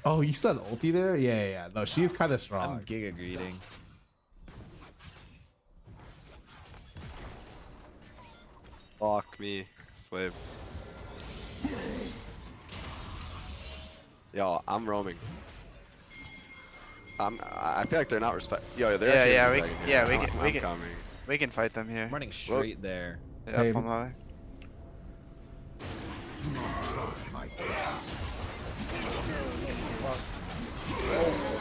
Oh, you said ulti there? Yeah. No, she's kind of
I'm
strong.
giga greeting.
Fuck me. Slave. Yo, I'm roaming. I feel like they're not respect. Yo, they're actually
Yeah,
respecting me.
yeah, we
I'm-
can-
I'm
we can-
coming.
We can fight them here.
I'm running straight there.
Yeah,
Same.
on my way.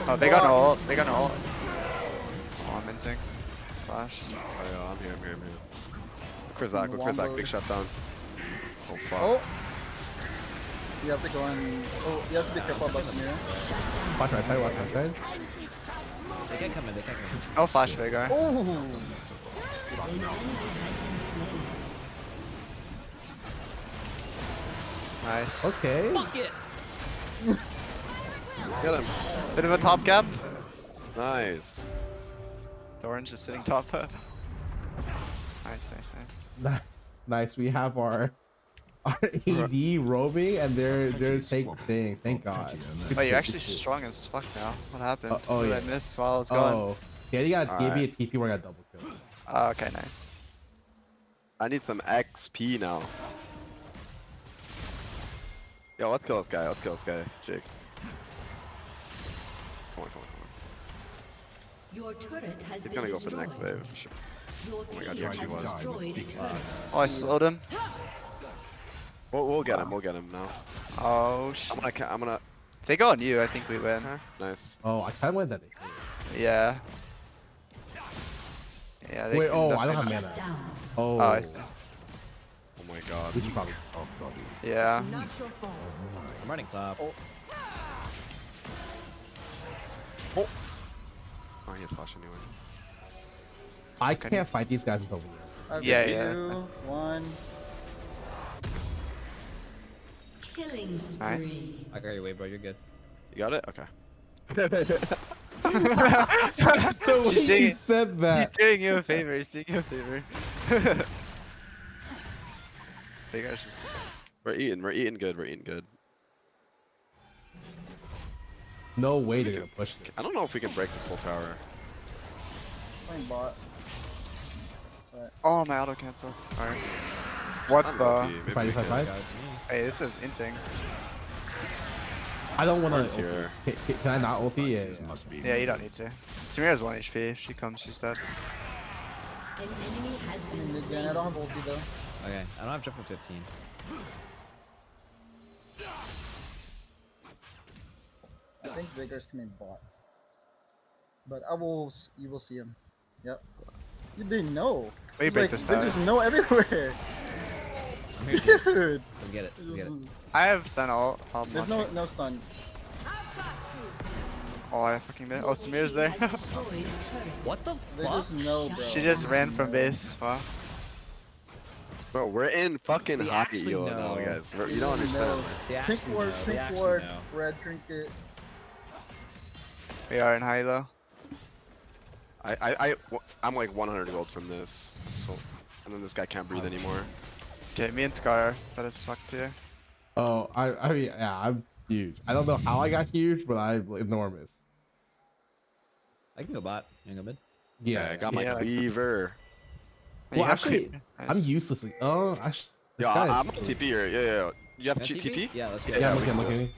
Oh, they got an ult. They got an ult. Oh, I'm mincing. Flash.
Oh yeah, I'm here. Look Chris back, big shutdown. Oh fuck.
Oh. You have to go and. Oh, you have to be careful about Samira.
Watch my side, watch my side.
They can't come in. They can't come in.
No flash, Vagar.
Oh.
Nice.
Okay.
Fuck it.
Get him.
Bit of a top gap.
Nice.
The orange is sitting top. Nice.
Nice. We have our AD roaming and they're taking thing. Thank God.
Oh, you're actually strong as fuck now. What happened?
Oh,
What did
yeah.
I miss while I was gone?
Oh. Yeah, you got gave me a
Alright.
TP where I got double kill.
Oh, okay, nice.
I need some XP now. Yo, let's kill this guy. Jake. Come on.
Your turret has
He's
been
gonna go for the
destroyed.
next wave. Shit.
Your
my God,
team
he actually
has
was.
destroyed a turret.
Oh, I slowed him.
We'll get him. We'll get him now.
Oh, shit.
I'm gonna.
If they go on you, I think we win.
Nice.
Oh, I kind of went that.
Yeah. Yeah, they
Wait,
can
oh, I don't have
definitely-
mana.
Down.
Oh.
Oh, I see.
Oh my god.
We should probably.
Yeah.
Not your fault.
I'm running top.
Oh, he has flash anyway.
I can't fight these guys until we win.
Yeah.
2, 1.
Killing spree.
Nice.
I got your way, bro. You're good.
You got it? Okay.
The way
He's
he
doing-
said
He's
that.
doing you a favor. Big guys just...
We're eating good.
No way they're gonna push this.
I don't know if we can break this whole tower.
Playing bot.
Oh, my auto cancel. Alright. What
I'm
the?
lucky, maybe
Fight,
we
fight,
can.
fight.
Hey, this is insane.
I don't want
Orange
to.
here.
Can I not ulti? Yeah.
Must be
Yeah, you don't need to. Samira's 1 HP. If she comes, she's dead.
An enemy has been
Mid
slain.
lane, I don't have ulti though.
Okay, I don't have jump for 15.
I think Vigor's coming bot. But you will see him. Yep. You didn't know.
We
It's
break
like,
this
they
tower.
just know everywhere.
I'm here, dude.
Dude.
Come get it. Come get it.
I have sent all.
There's no stun.
Oh, I fucking did. Oh, Samir's there.
What the
They
fuck?
just know, bro.
She just ran from base. Wow.
Bro, we're in fucking
They
hockey
actually
elo now,
know.
guys. You don't understand.
They
Pink
actually
ward,
know. They
pink
actually
ward,
know.
red trinket.
We are in high low.
I'm like 100 gold from this. So, and then this guy can't breathe anymore.
Okay, me and Scar are fed as fuck too.
Oh, I mean, yeah, I'm huge. I don't know how I got huge, but I'm enormous.
I can go bot. You can go mid.
Yeah,
I got my
Yeah, like-
cleaver.
You
Well,
got
actually,
clear.
I'm
Nice.
useless. This
Yo,
guy
I'm
is-
on TP here. Yeah. You have
Can I
TP?
Yeah, let's go.
Yeah, I'm
we
looking,
can do it.
looking.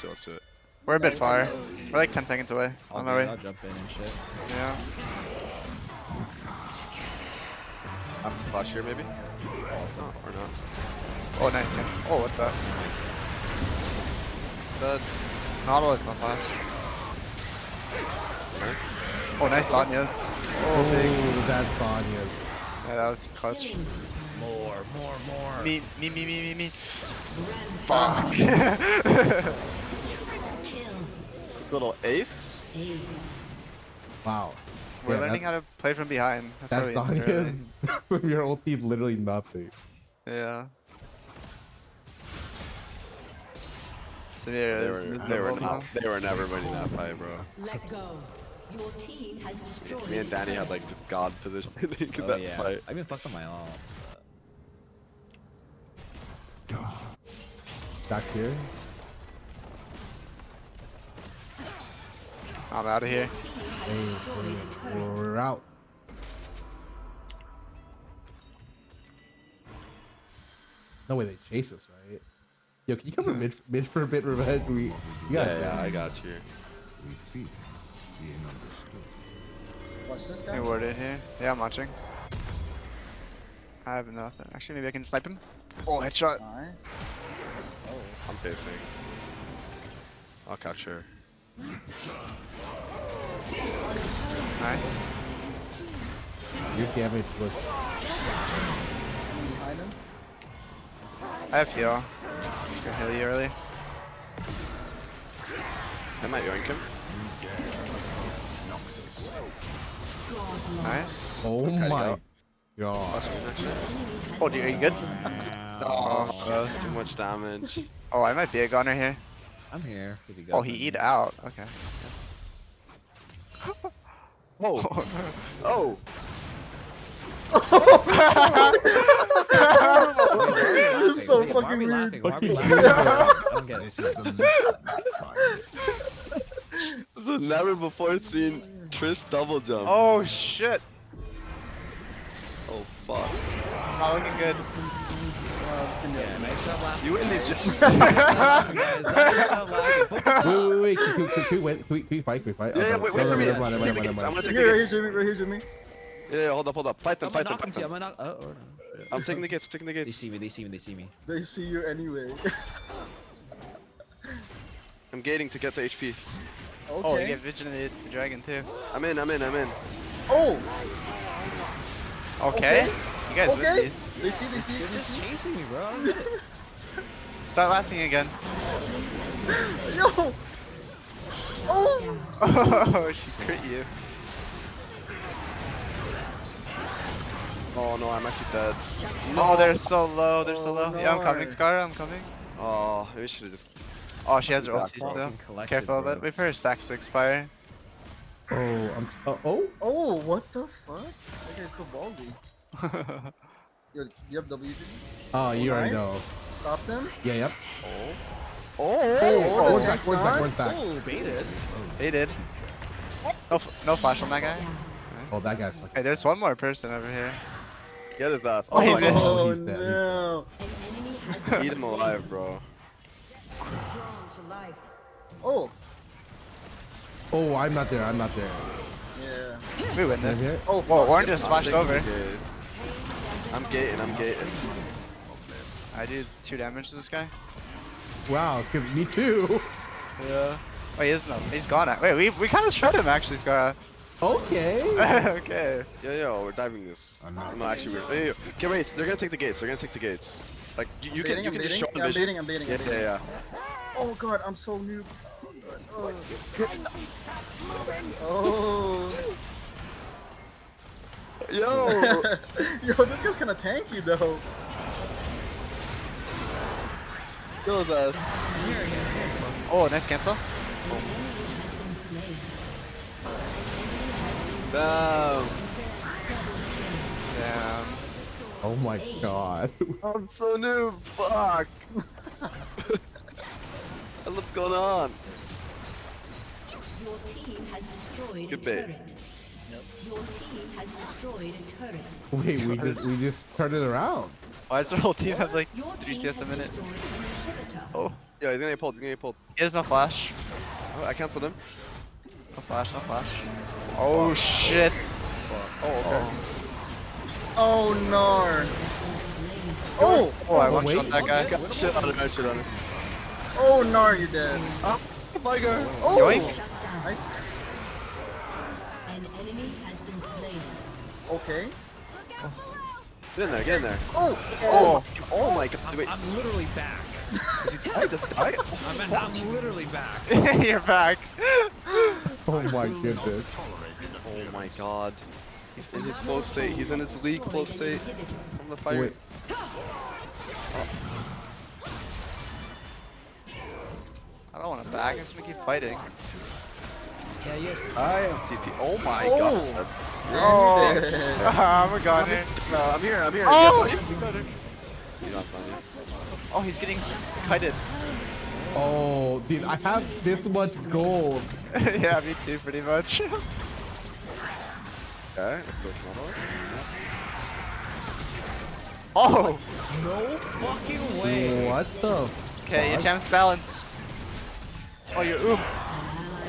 Let's do it.
We're a bit far. We're like 10 seconds away. On our way.
I'll jump in and shit.
Yeah.
I'm flash here maybe? Oh, or not.
Oh, nice. Guys. Oh, what the?
Dead.
Nautilus on flash.
Nice.
Oh, nice Sonya. Oh, big.
Oh, that's Sonya.
Yeah, that was clutch.
More.
Me. Fuck.
Little ace.
Wow.
We're
Yeah,
learning how to play from behind. That's how we
That's
enter
Sonya.
early.
Your whole team literally nothing.
Yeah. Samir is
They were never winning that fight, bro.
Let go. Your team has destroyed.
Me and Danny had like the god position in
Oh
that
yeah.
fight.
I've been fucked on my own.
That's here.
I'm out of here.
Hey, we're out. No way they chase us, right? Yo, can you come in mid for a bit, Revenge? You got it.
Yeah, I got you.
We fear being understood.
Watch this
Can
guy.
we ward it here? Yeah, I'm watching. I have nothing. Actually, maybe I can snipe him. Oh, headshot.
Alright.
I'm facing. I'll catch her.
Nice.
Your damage was.
Behind him.
I have heal. I'm just gonna heal you early.
I might yoink him.
Nice.
Oh my god.
Oh, dude, are you good?
Oh, too much damage.
Oh, I might be a goner here.
I'm here. If you
Oh,
guys
he
need
eat
me.
out. Okay.
Oh. Oh.
This is so
Why are
fucking
we
weird.
laughing? Why are we laughing? I don't get
This
it.
is the next
The never before seen Triss double jump.
Oh, shit.
Oh fuck.
Not looking good.
Yeah, nice job laughing.
You in these
Nice job laughing.
Wait. Can we fight?
Yeah,
Okay.
wait,
No,
wait,
never mind.
I'm gonna take
Here,
the
right
gates.
here, Jimmy. Right here, Jimmy.
Yeah, hold up. Fight them,
I'm
fight
gonna
them,
knock
fight
him too.
them.
I'm gonna knock. Oh, no. Shit.
I'm taking the gates, taking the
They
gates.
see me.
They see you anyway.
I'm gating to get to HP.
Oh, you
Okay.
get Vision of the Dragon too.
I'm in.
Oh.
Okay. You guys
Okay.
with these.
They see.
You're just chasing me, bro. I don't get it.
Start laughing again.
Yo. Oh.
Oh, she crit you.
Oh no, I'm actually dead.
Oh, they're so low. They're so low. Yeah, I'm coming,
no.
Scarra. I'm coming.
Oh, maybe should have just.
Oh, she has her
Fucking
ulti still.
Fucking collected,
Careful of
bro.
it. Wait for her stacks to expire.
Oh.
Oh, what the fuck? That guy's so ballsy. Yo, you have W.
Oh, you already
Nice.
know.
Stop them.
Yeah. Yep.
Oh,
Ward's
that's
back.
not-
Ward's back.
Oh, baited.
They did. No flash on that guy.
Oh, that guy's fucking.
Hey, there's one more person over here.
Get his ass.
Oh, he
my
missed.
God.
Oh
He's dead, he's
no.
An enemy has been
Eat him alive, bro.
drawn to life.
Oh.
Oh, I'm not there.
Yeah.
We win this.
here?
Oh.
Whoa,
fuck.
Warren just
I'm
splashed
taking
over.
the gate. I'm gating.
I did 2 damage to this guy.
Wow. Me too.
Yeah. Wait, he isn't. He's gone. Wait, we kind of shred him actually, Scarra.
Okay.
Okay.
Yo, we're diving this. No, actually, we're. Okay, wait. They're gonna take the gates. They're gonna take the gates. Like you can just show them vision.
I'm baiting.
Yeah.
Oh god, I'm so noob. Oh.
Yo.
Yo, this guy's kind of tanky though.
Kill his ass.
Oh, nice cancel.
Damn.
Damn.
Oh my god.
I'm so new. Fuck. What's going on?
Your team has destroyed
Good
a
bait.
turret. Your team has destroyed a turret.
Wait, we just turned it around.
Why does the whole team have like
Your
3
team
CS a
has
minute?
destroyed an inhibitor.
Oh,
Yeah, he's gonna get pulled.
he has no flash.
Oh, I canceled him.
No flash. Oh shit.
Oh, okay.
Oh no. Oh.
Oh, I one
wait.
shot that guy.
Got shit on him.
Oh no, you're dead.
Oh my god.
Oh.
Yoink.
Nice.
An enemy has been slain.
Okay.
Get in there.
Oh.
My god. Wait.
I'm literally back.
Did he die? Just die?
I'm literally back.
You're back.
Oh my goodness.
Oh my god. He's in his flow state. He's in his league flow state from the fire.
Wait.
I don't want to back. I'm just gonna keep fighting.
Yeah, yeah.
I am TP. Oh my god.
Oh, I'm a goner.
No, I'm here.
Oh!
He's not on you.
Oh, he's getting kited.
Oh, dude, I have this much gold.
Yeah, me too, pretty much.
Okay, let's go tomorrow.
Oh!
No fucking way.
What the?
Okay, your champ's balanced. Oh, you're oom.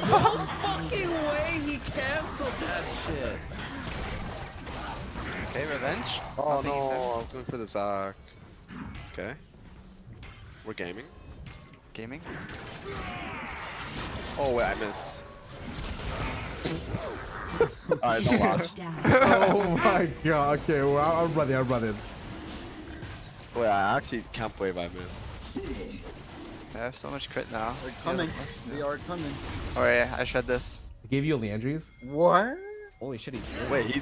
No fucking way he canceled that shit.
Okay, revenge.
Oh no, I was going for the Zac. Okay. We're gaming.
Gaming.
Oh wait, I missed. Alright, no loss.
Oh my god. Okay, well, I'm running.
Wait, I actually can't believe I missed.
I have so much crit now.
They're coming. They are coming.
Alright, I shred this.
I gave you a Landry's.
What?
Holy shit, he's
Wait,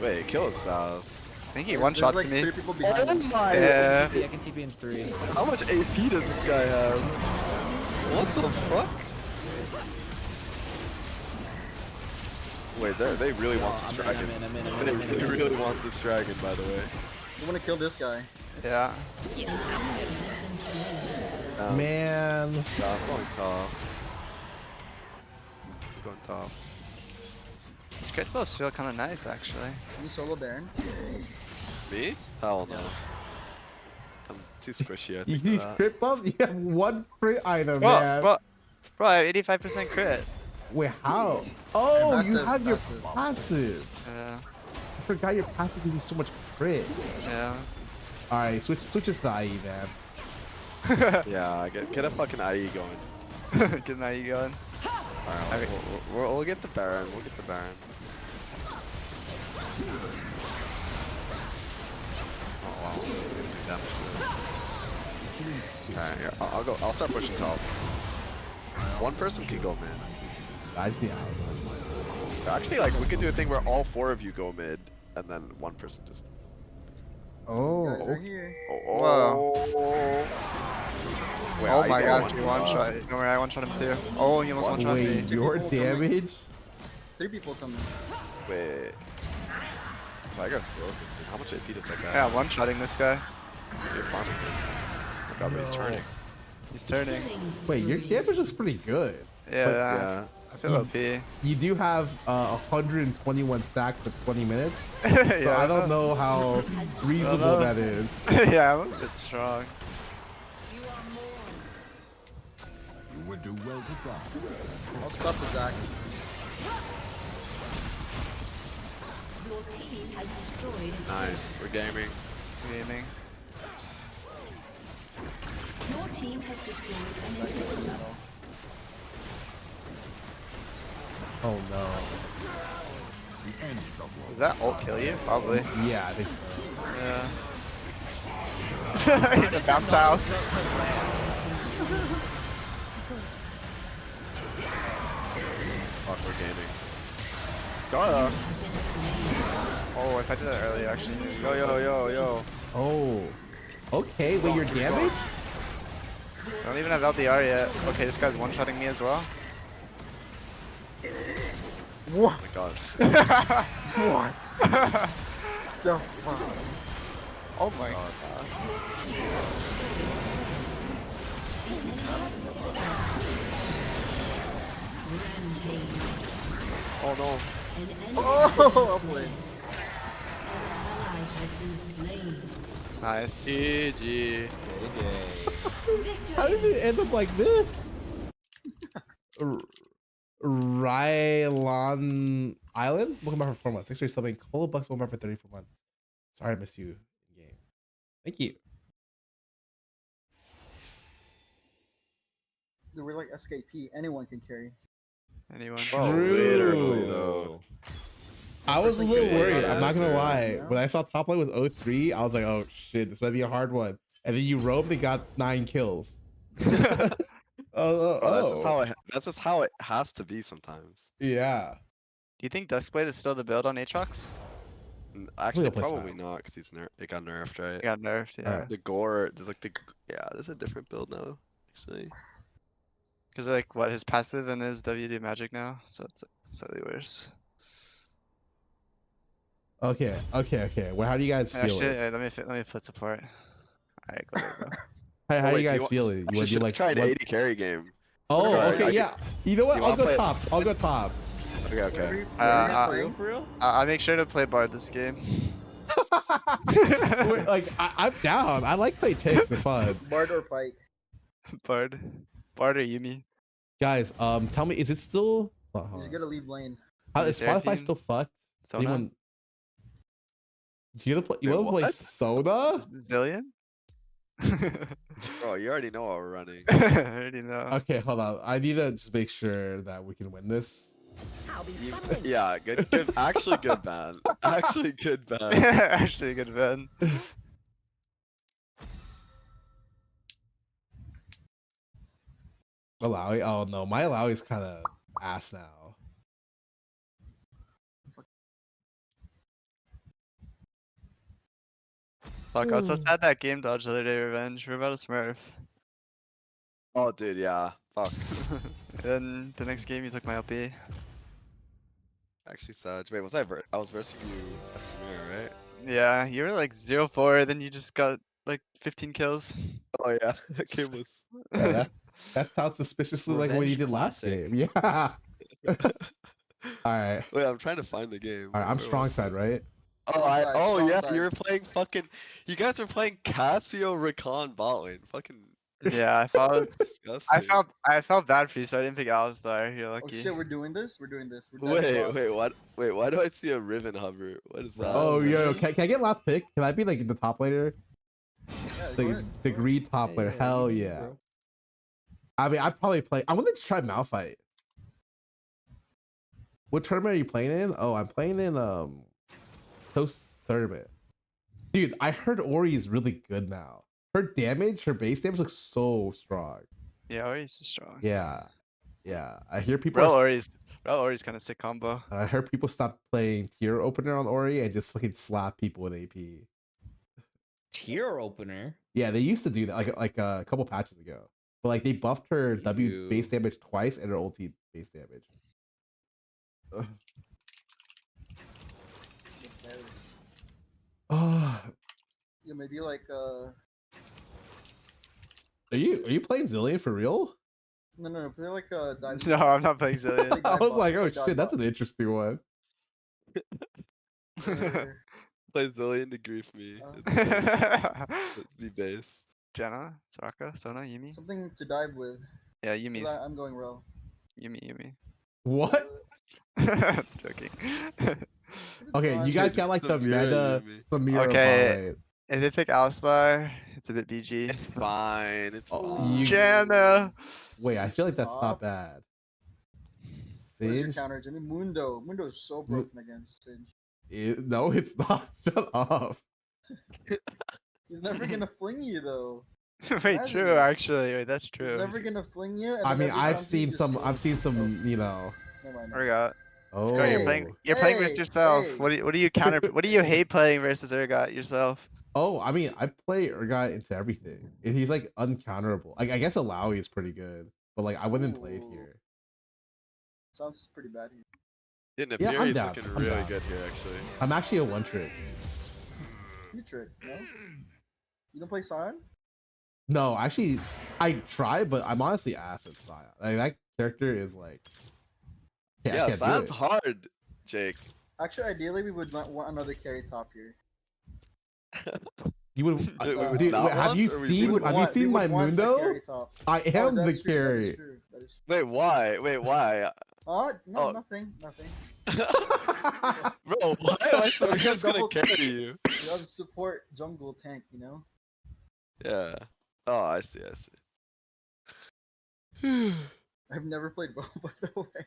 wait, kill his ass.
I think he one-shots
There's like
me.
3 people behind us.
my
Yeah.
I can TP in 3.
How much AP does this guy have? What the fuck? Wait, they really want this dragon. They really want this dragon, by the way.
You want to kill this guy?
Yeah.
Man.
Yeah, I'm going top. I'm going top.
These crit buffs feel kind of nice, actually.
You solo Baron?
Me? Hell no. I'm too squishy, I think.
You need
for that.
crit buffs? You have one crit item,
Bro,
man.
bro, I have 85% crit.
Wait, how? Oh, you
Passive,
have your
passive.
passive.
Yeah.
I forgot your passive gives you so much crit.
Yeah.
Alright, switch this to IE, man.
Yeah, get a fucking IE going.
Get an IE going.
Alright, we'll get the Baron. We'll get the Baron. Oh wow. Alright, yeah, I'll start pushing top. One person can go mid.
Guys, the
Actually, like, we could do a thing where all 4 of you go mid, and then one person just...
Oh,
They're
okay.
here.
Whoa.
Wait,
Oh
I
my
don't
gosh, you
want
one-shot. Don't worry, I one-shot him too. Oh, he almost one-shot me.
Wait, your damage?
3 people coming.
Wait. I got broken. How much AP does that guy
Yeah,
have?
one-shotting this guy.
You're farming. Oh god, but he's turning.
He's turning.
Wait, your damage looks pretty good.
Yeah,
Yeah.
I feel OP.
You do have 121 stacks for 20 minutes. So
Yeah,
I don't know how reasonable that is.
Yeah, I'm a bit strong.
You would do well to try.
I'll stop the Zac.
Your team has destroyed a
Nice. We're gaming.
Gaming.
Your team has destroyed an inhibitor.
Oh no.
The ends of war.
Does that ult kill you? Probably.
Yeah, I think so.
Yeah. The bounce house.
Fuck, we're gaining.
Scarra. Oh, if I did that earlier, actually.
Yo, yo, yo, yo.
Oh. Okay, wait, you're damaged?
I don't even have LDR yet. Okay, this guy's one-shotting me as well.
What?
Oh my god.
What? The fuck?
Oh my god.
Oh no.
Oh, I'm late.
Nice.
GG.
How did it end up like this? Rylon Island? Welcome back for 4 months. Thanks for subbing. Cola Bucks, welcome back for 34 months. Sorry I missed you in game. Thank you.
We're like SKT. Anyone can carry.
Anyone?
Literally though.
I was a little worried. I'm not gonna
Yeah.
lie. When I saw top lane with 03, I was like, "Oh shit, this might be a hard one." And then you roamed and got 9 kills.
That's just how it has to be sometimes.
Yeah.
Do you think Duskblade is still the build on Aatrox?
Actually,
We'll play
probably
Smiles.
not, because it got nerfed, right?
It got nerfed, yeah.
The gore, there's like there's a different build now, actually.
Because like what his passive and his WD magic now, so it's slightly worse.
Okay. Well, how do you guys feel?
Actually, let me put support. Alright, go there, bro.
How
Wait,
you guys
want-
feeling? You
Actually,
want to do
should
like
try an
what-
80 carry game.
Oh,
Scarra,
okay, yeah. You know what?
you
I'll
wanna
go
play-
top. I'll go top.
Okay.
For real?
I make sure to play Bard this game.
Wait, like I'm down. I like play ticks. They're fun.
Bard or Pike?
Bard or Yumi.
Guys, tell me, is it still?
You just gotta leave lane.
Is Spotify
Seraphine?
still fucked?
Sona?
Anyone? You gonna play? You wanna play
what?
Soda?
Zillion?
Bro, you already know what we're running.
I already know.
Okay, hold on. I need to just make sure that we can win this.
Yeah, good, actually good ban. Actually good ban.
Actually, a good ban.
Alawi? Oh no, my Alawi's kind of ass now.
Fuck, I was so sad that game dodge the other day, Revenge. We're about to smurf.
Oh, dude, yeah. Fuck.
And then the next game you took my LP.
Actually, Sag. Wait, I was versing you at Samir, right?
Yeah, you were like 0-4, then you just got like 15 kills.
Oh yeah, that game was.
Yeah, that sounds suspiciously like what you
Revenge
did last
classic.
game. Yeah. All right.
Wait, I'm trying to find the game.
All right. I'm
Where
strong
was
side, right?
Oh yeah,
Strong
you were
side.
playing fucking. You guys were playing Casio Recon bot lane. Fucking
Yeah, I
disgusting.
I felt bad for you, so I didn't pick Alistar. You're
Oh
lucky.
shit, we're doing this? We're doing this. We're diving bot.
Wait, what? Wait, why do I see a Riven hover? What is that?
Oh, yo, can I get last pick? Can I be like the top laner?
Yeah, go
The
ahead.
degree top laner. Hell yeah. I mean, I'd probably play. I want to try Malphite. What tournament are you playing in? Oh, I'm playing in Toast tournament. Dude, I heard Ori is really good now. Her damage, her base damage looks so strong.
Yeah, Ori's strong.
Yeah. Yeah. I hear people
Bro, Ori's kind of sick combo.
I heard people stop playing tier opener on Ori and just fucking slap people with AP.
Tier opener.
Yeah, they used to do that like a couple patches ago. But like they buffed her W
Ew.
base damage twice and her ulti base damage. Ugh. Oh,
Yeah, maybe like
are you playing Zillion for real?
no, they're like dive.
No, I'm not playing Zillion.
Like
I
dive
was
bot,
like, oh
dive
shit, that's
bot.
an interesting one.
Play Zillion to grief me.
Jenna,
Let's be base.
Soraka, Sona, Yumi.
Something to dive with.
Yeah,
'cause
Yumi's
I'm going row.
Yumi.
What?
Joking.
Okay, you guys got like the
Samira
meta
Yumi.
Samira
Okay.
vibe.
If they pick Alistar, it's a bit BG.
It's fine. It's
Oh,
fine.
you-
Janna.
Wait, I feel like that's
Stop.
not bad.
What is your
Singe?
counter, Jimmy? Mundo. Mundo is so broken against Singe.
No, it's not. Shut up.
He's never gonna fling you though.
Wait,
Imagine
true,
that.
actually. Wait, that's
He's
true.
never gonna fling you. And
I
then
mean,
every
I've
time he
seen
just
some.
swings.
I've seen some. You know.
Never mind.
Urgot.
Oh.
Scarra, you're playing versus
Hey,
yourself.
hey.
What do you counter? What do you hate playing versus Urgot yourself?
Oh, I mean, I play Urgot into everything. He's like uncounterable. Like I guess Alawi is pretty good, but like I wouldn't play it
Ooh.
here.
Sounds pretty bad here.
Yeah,
Yeah, I'm
Neferi's
down.
looking
I'm
really
down.
good here, actually.
I'm actually a one trick.
You trick, no? You don't play Sion?
No, actually, I try, but I'm honestly ass at Sion. Like that character is like. I
Yeah,
can't do
that's
it.
hard, Jake.
Actually, ideally, we would not want another carry top here.
You would,
Would
dude.
not
Wait, have
want,
you
or we
seen?
would
Have you
want- we
seen
would
my
want the
Mundo?
carry top.
I am the
that's true, that is
carry.
true, that is true.
Wait, why? Wait, why?
No,
Oh.
nothing, nothing.
Bro, why am I so
That's
just gonna
double-
carry you?
You have support jungle tank, you know?
Yeah. Oh, I see, I see.
I've never played bow, by the way.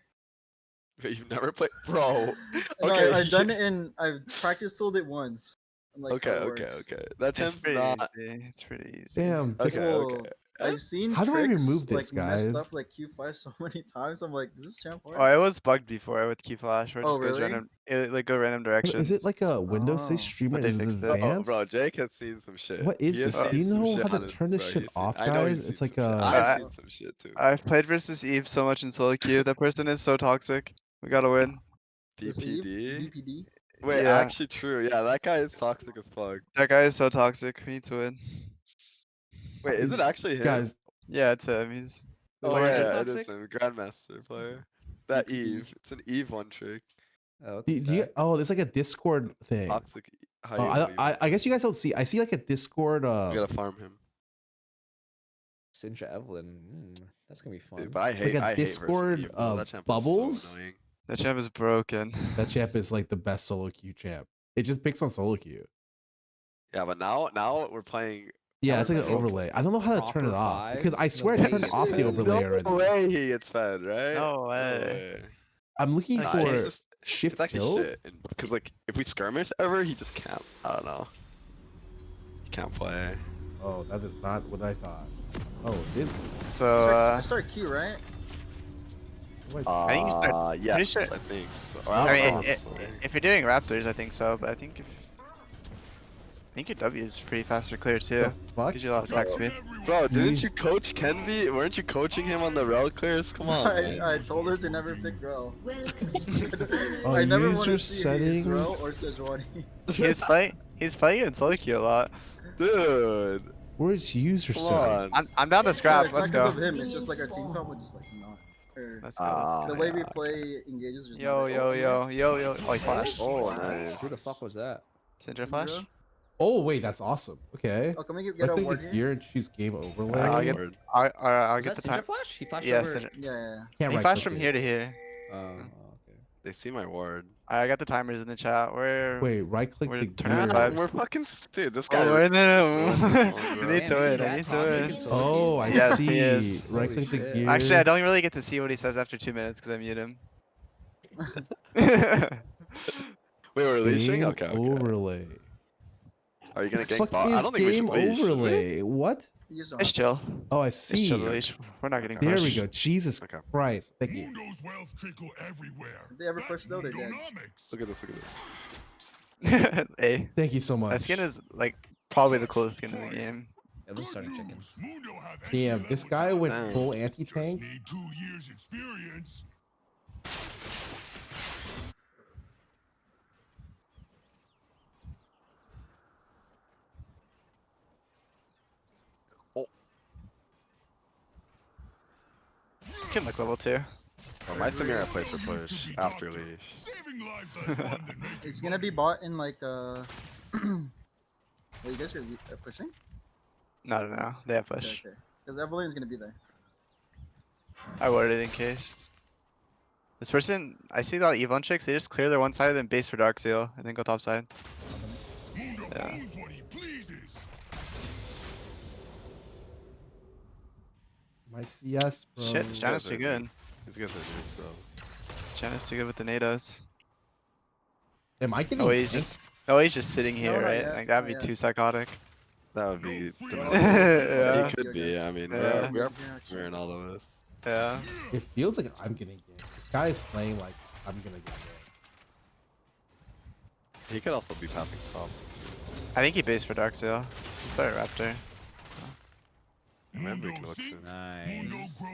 Wait, you've never played, bro.
No,
Okay,
I've done it I've practiced sold it once. and, like,
Okay,
how it
okay,
works.
okay. That
It's
tends
pretty
not.
easy. It's pretty easy.
Damn. This,
Okay,
Well,
okay.
I've seen
How do I
tricks,
remove this,
like, messed
guys?
up like Q5 so many times. I'm like, is this champ hard?
Oh, it was bugged before with key flash where it
Oh,
just goes
really?
random. It like go random directions.
is it like a Windows 6
Oh.
streamer?
But they
Is it
fixed it.
advanced?
Oh, bro, Jake has seen some shit.
What is
He has
this? Do you
seen some
know
shit
how to
on his-
turn this
bro,
shit
he's seen-
off,
I know he's
guys?
seen
It's like
some shit.
a.
I've seen some shit too.
I've played versus Eve so much in solo queue. That person is so toxic. We gotta win.
This Eve?
DPD?
DPD?
Wait,
Yeah.
actually true. Yeah, that guy is toxic as fuck.
That guy is so toxic. We need to win.
Wait, is it actually him?
Guys,
Yeah, it's him. He's
Oh
Wait,
yeah,
is
it is
toxic?
him. Grandmaster player. That
DPD.
Eve. It's an Eve one trick.
Oh,
do you, oh, there's like a Discord thing.
Toxic. How
Oh,
you know
I guess you guys don't see. I see like a Discord.
you gotta farm him.
Sinja Evelyn. That's gonna be fun.
Dude, but I hate,
a
I hate versus
Discord,
Eve, bro. That champ is
bubbles?
so annoying.
that champ is broken.
That champ is like the best solo queue champ. It just picks on solo queue.
Yeah, but now we're playing.
Yeah, it's like an
Proper-
overlay. I don't know how to turn it
proper
off because I
vibes?
swear
No
I turned
way.
off the overlay already.
No way he gets fed, right?
No way.
I'm looking
Nah,
Nah,
for
it's just
shift
it's actually
kill.
shit. Because like if we skirmish ever, he just can't. I don't know. He can't play.
Oh, that is not what I thought. Oh, it is.
So
I start Q, right?
What?
I think you start-
Yes,
pretty sure-
I think so. Or
I
don't
mean,
know,
i-
honestly.
if you're doing Raptors, I think so. But I think your W is pretty fast or clear too.
The fuck?
Gives you a lot of attack speed.
Bro, didn't
Ye-
you coach Kenvi? Weren't you coaching him on the rail clears? Come on. man.
I told her to never pick Rel.
Welcome to the
Oh,
I never want
user
to see if he's Rel
settings.
or Sejuani.
He's playing in solo queue a lot.
Dude,
Where's user
come
settings?
on.
I'm down to scrap.
It's
Let's
not 'cause
go.
of him. It's just like our team comp would just like not. Or
Let's go.
Ah,
the way we
yeah.
play engages. Just
Yo,
never-
yo, yo, yo, yo. Oh, he flashed.
Oh, nice.
Who the fuck was that?
Syndra flash.
Syndra?
Oh wait, that's awesome. Okay.
Oh, can we get
Right
a
click
ward
the
here?
gear and choose game overlay.
I'll get-
Word.
I'll
Was
get
that
the
Sinja
time.
Flash? He flashed
Yeah,
over.
Syndra.
Yeah.
Can't
He
right
flashed
click
from
it.
here to here.
Oh, okay.
They see my ward.
I got the timers in the chat.
Wait, right click
We're
the
turning
gear.
vibes.
We're fucking dude. This guy.
Oh,
is
no.
so
We need
Damn,
to
is he
win.
that
We need to
toxic
win.
in solo
Oh,
queue?
I
Yes,
see.
he is.
Right
Holy
click the
shit.
gear.
Actually, I don't really get to see what he says after 2 minutes because I mute him.
Wait, we're leashing?
Game
Okay, okay.
overlay.
Are you gonna
The
gank
fuck
bot? I
is
don't think we
game
should leash. should we?
overlay? What?
You just don't
It's
have
chill.
Oh, I
It's
see.
chill, leash. We're not getting
There we
pushed.
go. Jesus
Okay.
Christ. Thank you.
If they ever push though, they're dead.
Look at this. Look at this.
Hey,
Thank you so much.
that skin is like probably the coolest skin in the game.
Evelyn started chickens.
Damn, this guy went
Dang.
full anti-tank.
Can look level 2.
Oh, my Samira plays for push after leash.
It's gonna be bought in like Wait, you guys are pushing?
No. They have push.
Okay. Because Evelyn is gonna be there.
I worded in case. This person, I see a lot of Evon chicks. They just clear their one side and then base for Dark Seal and then go top side. Yeah.
My CS, bro.
Shit, this Janus too good.
These guys are dudes though.
China's too good with the NATOs.
Am I getting?
Oh, he's
ganked?
just sitting here,
not
right?
yet,
Like that'd be
not yet.
too psychotic.
That would be.
Yeah.
He could be. I mean,
Yeah.
we are wearing all of us.
Yeah.
It feels like I'm getting ganked. This guy is playing like I'm gonna get ganked.
He could also be passing top.
I think he based for Dark Seal. He started Raptor.
Maybe we can look soon.
Nice.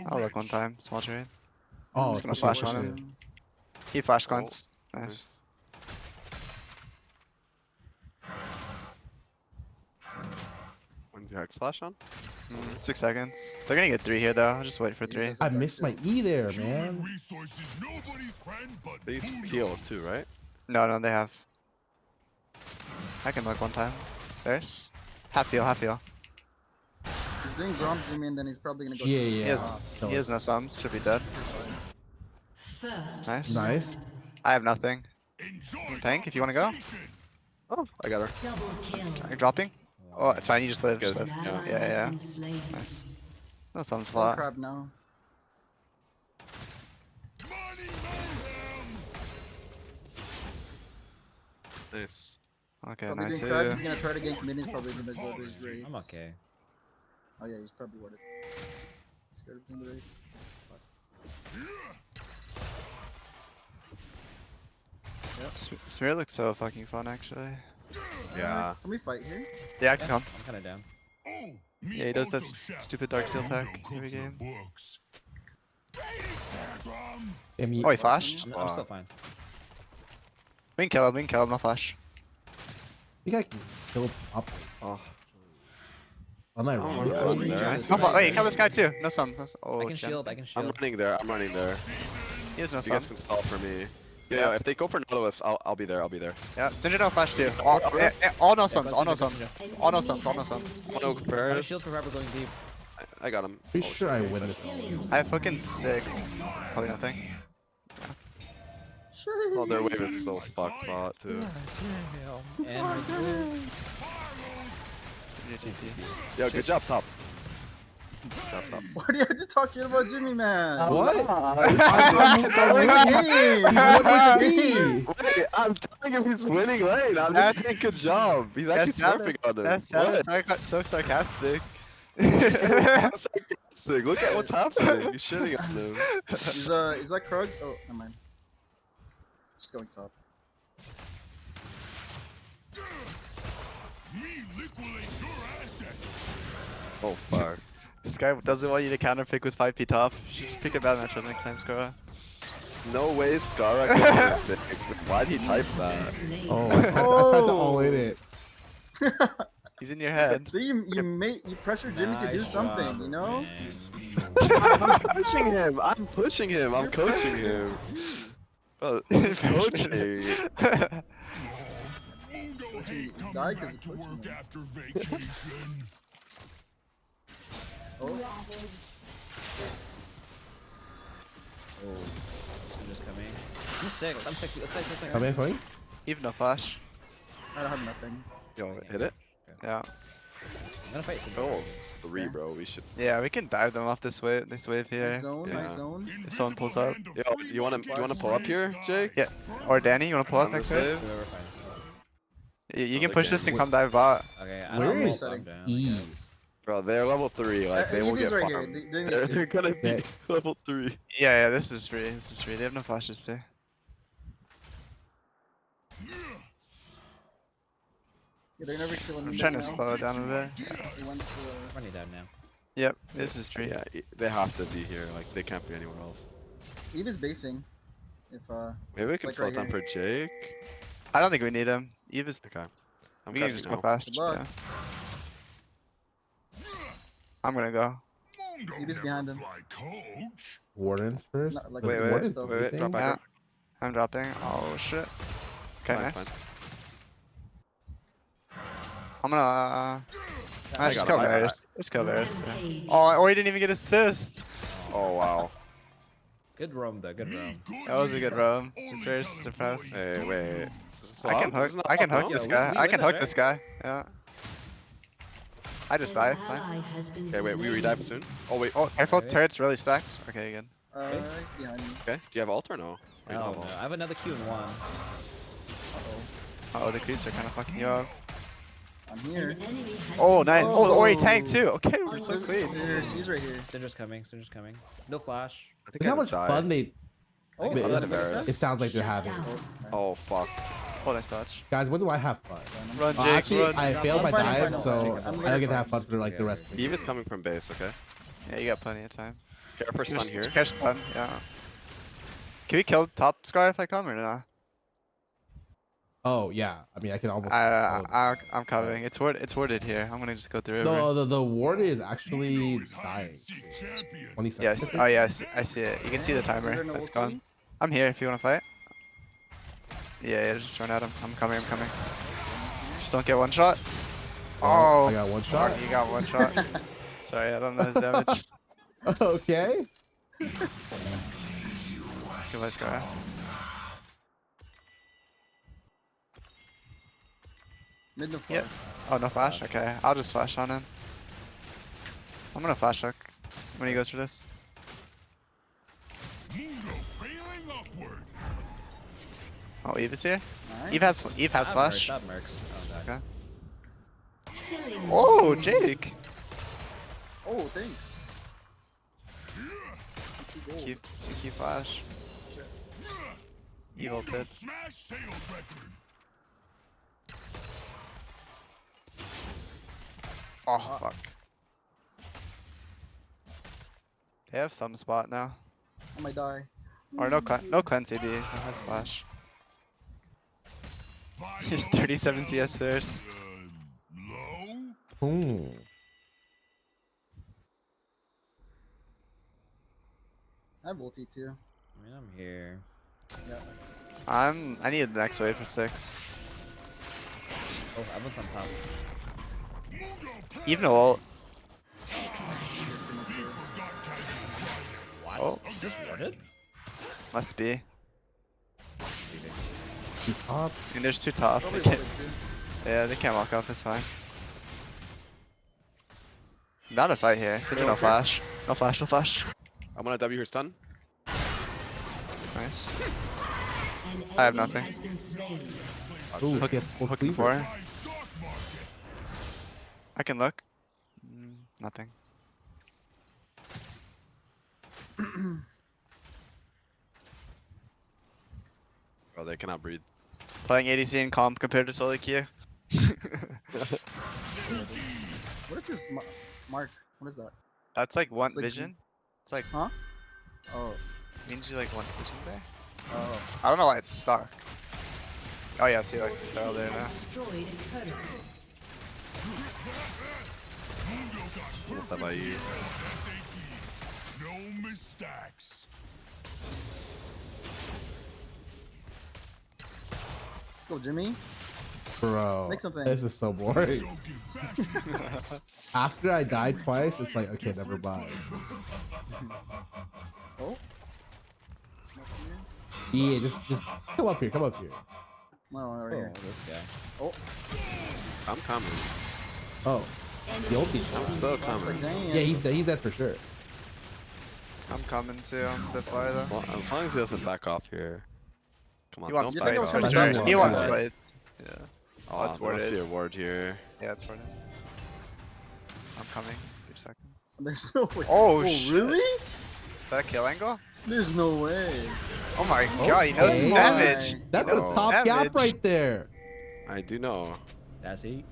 I'll look one time. Small trade.
Oh,
I'm just gonna
push it,
flash on
push
him. He flash
Oh,
glanced. Nice.
When's your Hex Flash on?
6 seconds. They're gonna get 3 here though. I'll just wait for 3.
I missed my E there, man.
They use heal too, right?
No, they have. I can look one time. There's half heal, half heal.
He's doing Grom Jimmy and then he's probably gonna go.
Yeah.
He has no sums. Should be dead.
First
Nice.
Nice.
I have nothing. Tank, if you wanna go.
Oh, I got her.
double kill.
Are you dropping? Oh, it's fine. You just live. Just
Good.
live.
An ally
Yeah,
has
yeah.
been slain.
Nice. No sums
One
flat.
crab now.
Nice.
Okay,
Probably
nice.
doing crab. He's gonna try to gank mid. He's probably gonna go to his raids.
I'm okay.
Oh yeah, he's probably warded. Scared of doing the raids.
Smear looks so fucking fun, actually.
Yeah.
Can we fight here?
Yeah, I can come.
I'm kind of down.
Yeah, he does that stupid Dark Seal tech every game.
Oh,
he flashed?
I'm still fine.
We can kill him, no flash.
I think I can kill up.
Oh.
Am I
Oh,
wrong?
we're running there.
Nice. No wait, kill this guy too. No sums. No
I can shield. I can
I'm
shield.
running there. I'm running there.
He has no
You guys
sums.
can stall for me.
Yeah.
Yeah, if they go for Nautilus, I'll be there. I'll be there.
Yeah, Syndra no flash too. All no sums, all no sums. All no sums, all no sums.
Oh,
I have
Ferris.
shield for Rapper going deep.
I got him.
Pretty
Oh,
sure I
shit,
win
nice.
this.
I have fucking 6. Probably nothing.
Oh, their wave is so fucked bot too.
And
Yo, good job, top. Top, top.
Why do you have to talk shit about Jimmy, man?
What?
Wait, I'm telling him he's winning lane. I'm just saying good job. He's actually surfing on him.
That's so sarcastic.
Sarcastic. Look at what's happening. He's shitting on him.
Is that Krug? Oh, never mind. Just going top.
Oh fuck.
This guy doesn't want you to counter pick with 5p top. Just pick a bad matchup next time, Scarra.
No way Scarra can do this. Why'd he type that?
Oh, I tried to all in it.
He's in your head.
See, you pressure Jimmy to do something, you know?
I'm pushing him. I'm pushing him. I'm coaching him. Oh, he's coaching.
Die because it's coaching him. Oh.
I'm just coming. I'm sick. I'm sick. Let's sick.
Come in for me.
Even no flash.
I don't have nothing.
Yo, hit it.
Yeah.
I'm gonna fight some.
Oh, 3, bro. We should.
Yeah, we can dive them off this wave here.
Nice zone,
Yeah.
nice zone.
If someone pulls up.
Yo, you wanna pull up here, Jake?
Yeah. Or Danny, you wanna pull up
On the
next wave?
save?
We're fine.
You can push this and come dive bot.
Okay, I
Where
don't know
is
if I'm down. I
E?
guess.
Bro, they're level 3. Like they will
Eevee's
get
right here.
farmed.
Doing
They're,
this
they're gonna be
Yeah.
level 3.
Yeah, this is free. They have no flashes too.
Yeah, they're never killing
I'm
me
trying to
now.
slow it down a bit.
He went for,
Running down now.
Yep, this is free.
Yeah, they have to be here. Like they can't be anywhere else.
Eve is basing. If
Maybe we can
like
slow
right
down for Jake.
I don't think we need him. Eve is.
Okay. I'm
We can
catching
just go
now.
fast.
Good luck.
Yeah. I'm gonna go.
Eve is behind him.
Wardens first.
Not like
Wait,
the
wait,
wardens,
wait,
though.
wait, drop back.
Yeah.
Up.
I'm dropping. Oh shit. Okay,
Fine,
nice.
fine.
I'm gonna.
I
Just
got
kill
him, I got
Varus. Just kill Varus. Yeah. Oh, he didn't even get assist.
Oh wow.
Good roam though. Good roam.
That was a good roam. Varus is depressed.
Hey, wait.
I can hook. I can hook
Yeah,
this
we-
guy.
we
I
win
can
this,
hook
right?
this guy. Yeah. I just died. It's fine.
Ally has been
Okay, wait. We
slain.
redive soon. Oh wait.
Oh, careful.
Okay.
Turret's really stacked. Okay, good.
He's behind me.
Okay. Do you have ult or no? Or you don't
Oh
have
no,
ult?
I have another Q in one.
Oh, the creeps are kind of fucking you up.
I'm here.
An enemy has
Oh,
been
nice. Oh, the Ori
Oh.
tank too. Okay, we're so clean.
He's right here.
Syndra's coming. Syndra's coming. No flash.
I think
Look how
I
much
just died.
fun they.
Oh,
It-
I'm not
it-
embarrassed.
It sounds like they're
Shut
having.
down.
Oh fuck.
Oh, nice touch.
Guys, when do I have fun?
Run,
Well,
Jake,
actually,
run.
I failed my
I'm fine,
dive,
I'm
so
fine. I'm
I don't get to
very
have fun for like the rest of the
Eve is coming from base. Okay.
Yeah, you got plenty of time.
Care for stun here.
Catch stun, yeah. Can we kill top Scar if I come or not?
Oh yeah, I mean I can almost.
I'm coming. It's worded here. I'm gonna just go through.
No, the ward is actually dying. 20 seconds.
Yes. Oh yes, I see it. You can see the timer. It's gone. I'm here if you wanna fight. Yeah, just run at him. I'm coming. Just don't get one shot.
Oh,
Oh,
I got one shot.
fuck, you got one shot. Sorry, I don't know his damage.
Okay.
Goodbye, Scarra.
Mid no
Yep. Oh, no flash? Okay, I'll just flash on him. I'm gonna flash hook when he goes for this. Oh, Eve is here? Eve has flash.
That mercs. Oh,
Okay.
Killing
Oh,
spree.
Jake!
Oh, thanks.
Keep flash. Eve ulted. Oh, fuck. They have some spot now.
I might die.
Or no cleanse AD. No has flash. He's 37 DS first.
Hmm.
I have ulti too.
I mean, I'm here.
Yeah.
I need the next wave for 6.
Oh, everyone's on top.
Even a ult.
What?
Oh,
Is this warded?
must be.
Top.
And there's 2 top. They can't, yeah, they can't walk off. It's fine. Not a fight here. Since no flash. No flash.
I'm gonna W her stun.
Nice.
An
I have
enemy
nothing.
has been slain.
Ooh,
Hook,
yeah, full
hooking
cleaver.
for her. I can look. Nothing.
Oh, they cannot breathe.
Playing ADC in comp compared to solo queue.
What is this mark? What is that?
That's like one
It's like-
vision. It's like
Huh? Oh.
means you like one vision there.
Oh.
I don't know why it's stuck. Oh yeah, see like they're all there now.
Destroyed a turret.
What's up, IE?
Let's go, Jimmy.
Bro,
Make something.
this is so boring. After I died twice, it's like, okay, never mind.
Oh.
Yeah, just come up here, come up here.
No, right
Oh,
here.
this guy.
Oh.
I'm coming.
Oh, the ulti.
I'm so coming.
Damn.
Yeah, he's dead for sure.
I'm coming too. I'm a bit far though.
As long as he doesn't back off here. Come on,
He wants
don't
fight,
back
was
off.
coming
back.
He
Yeah.
wants
Yeah.
fight. Yeah.
Oh,
that's
there must be
worded.
a ward here.
Yeah, it's worded. I'm coming. 3 seconds.
There's no way.
Oh,
Oh,
shit.
really?
Is that a kill angle?
There's no way.
Oh my god, he knows
Okay.
the damage. He
That's
knows
a
the
top gap
damage.
right there.
I do know.
That's he.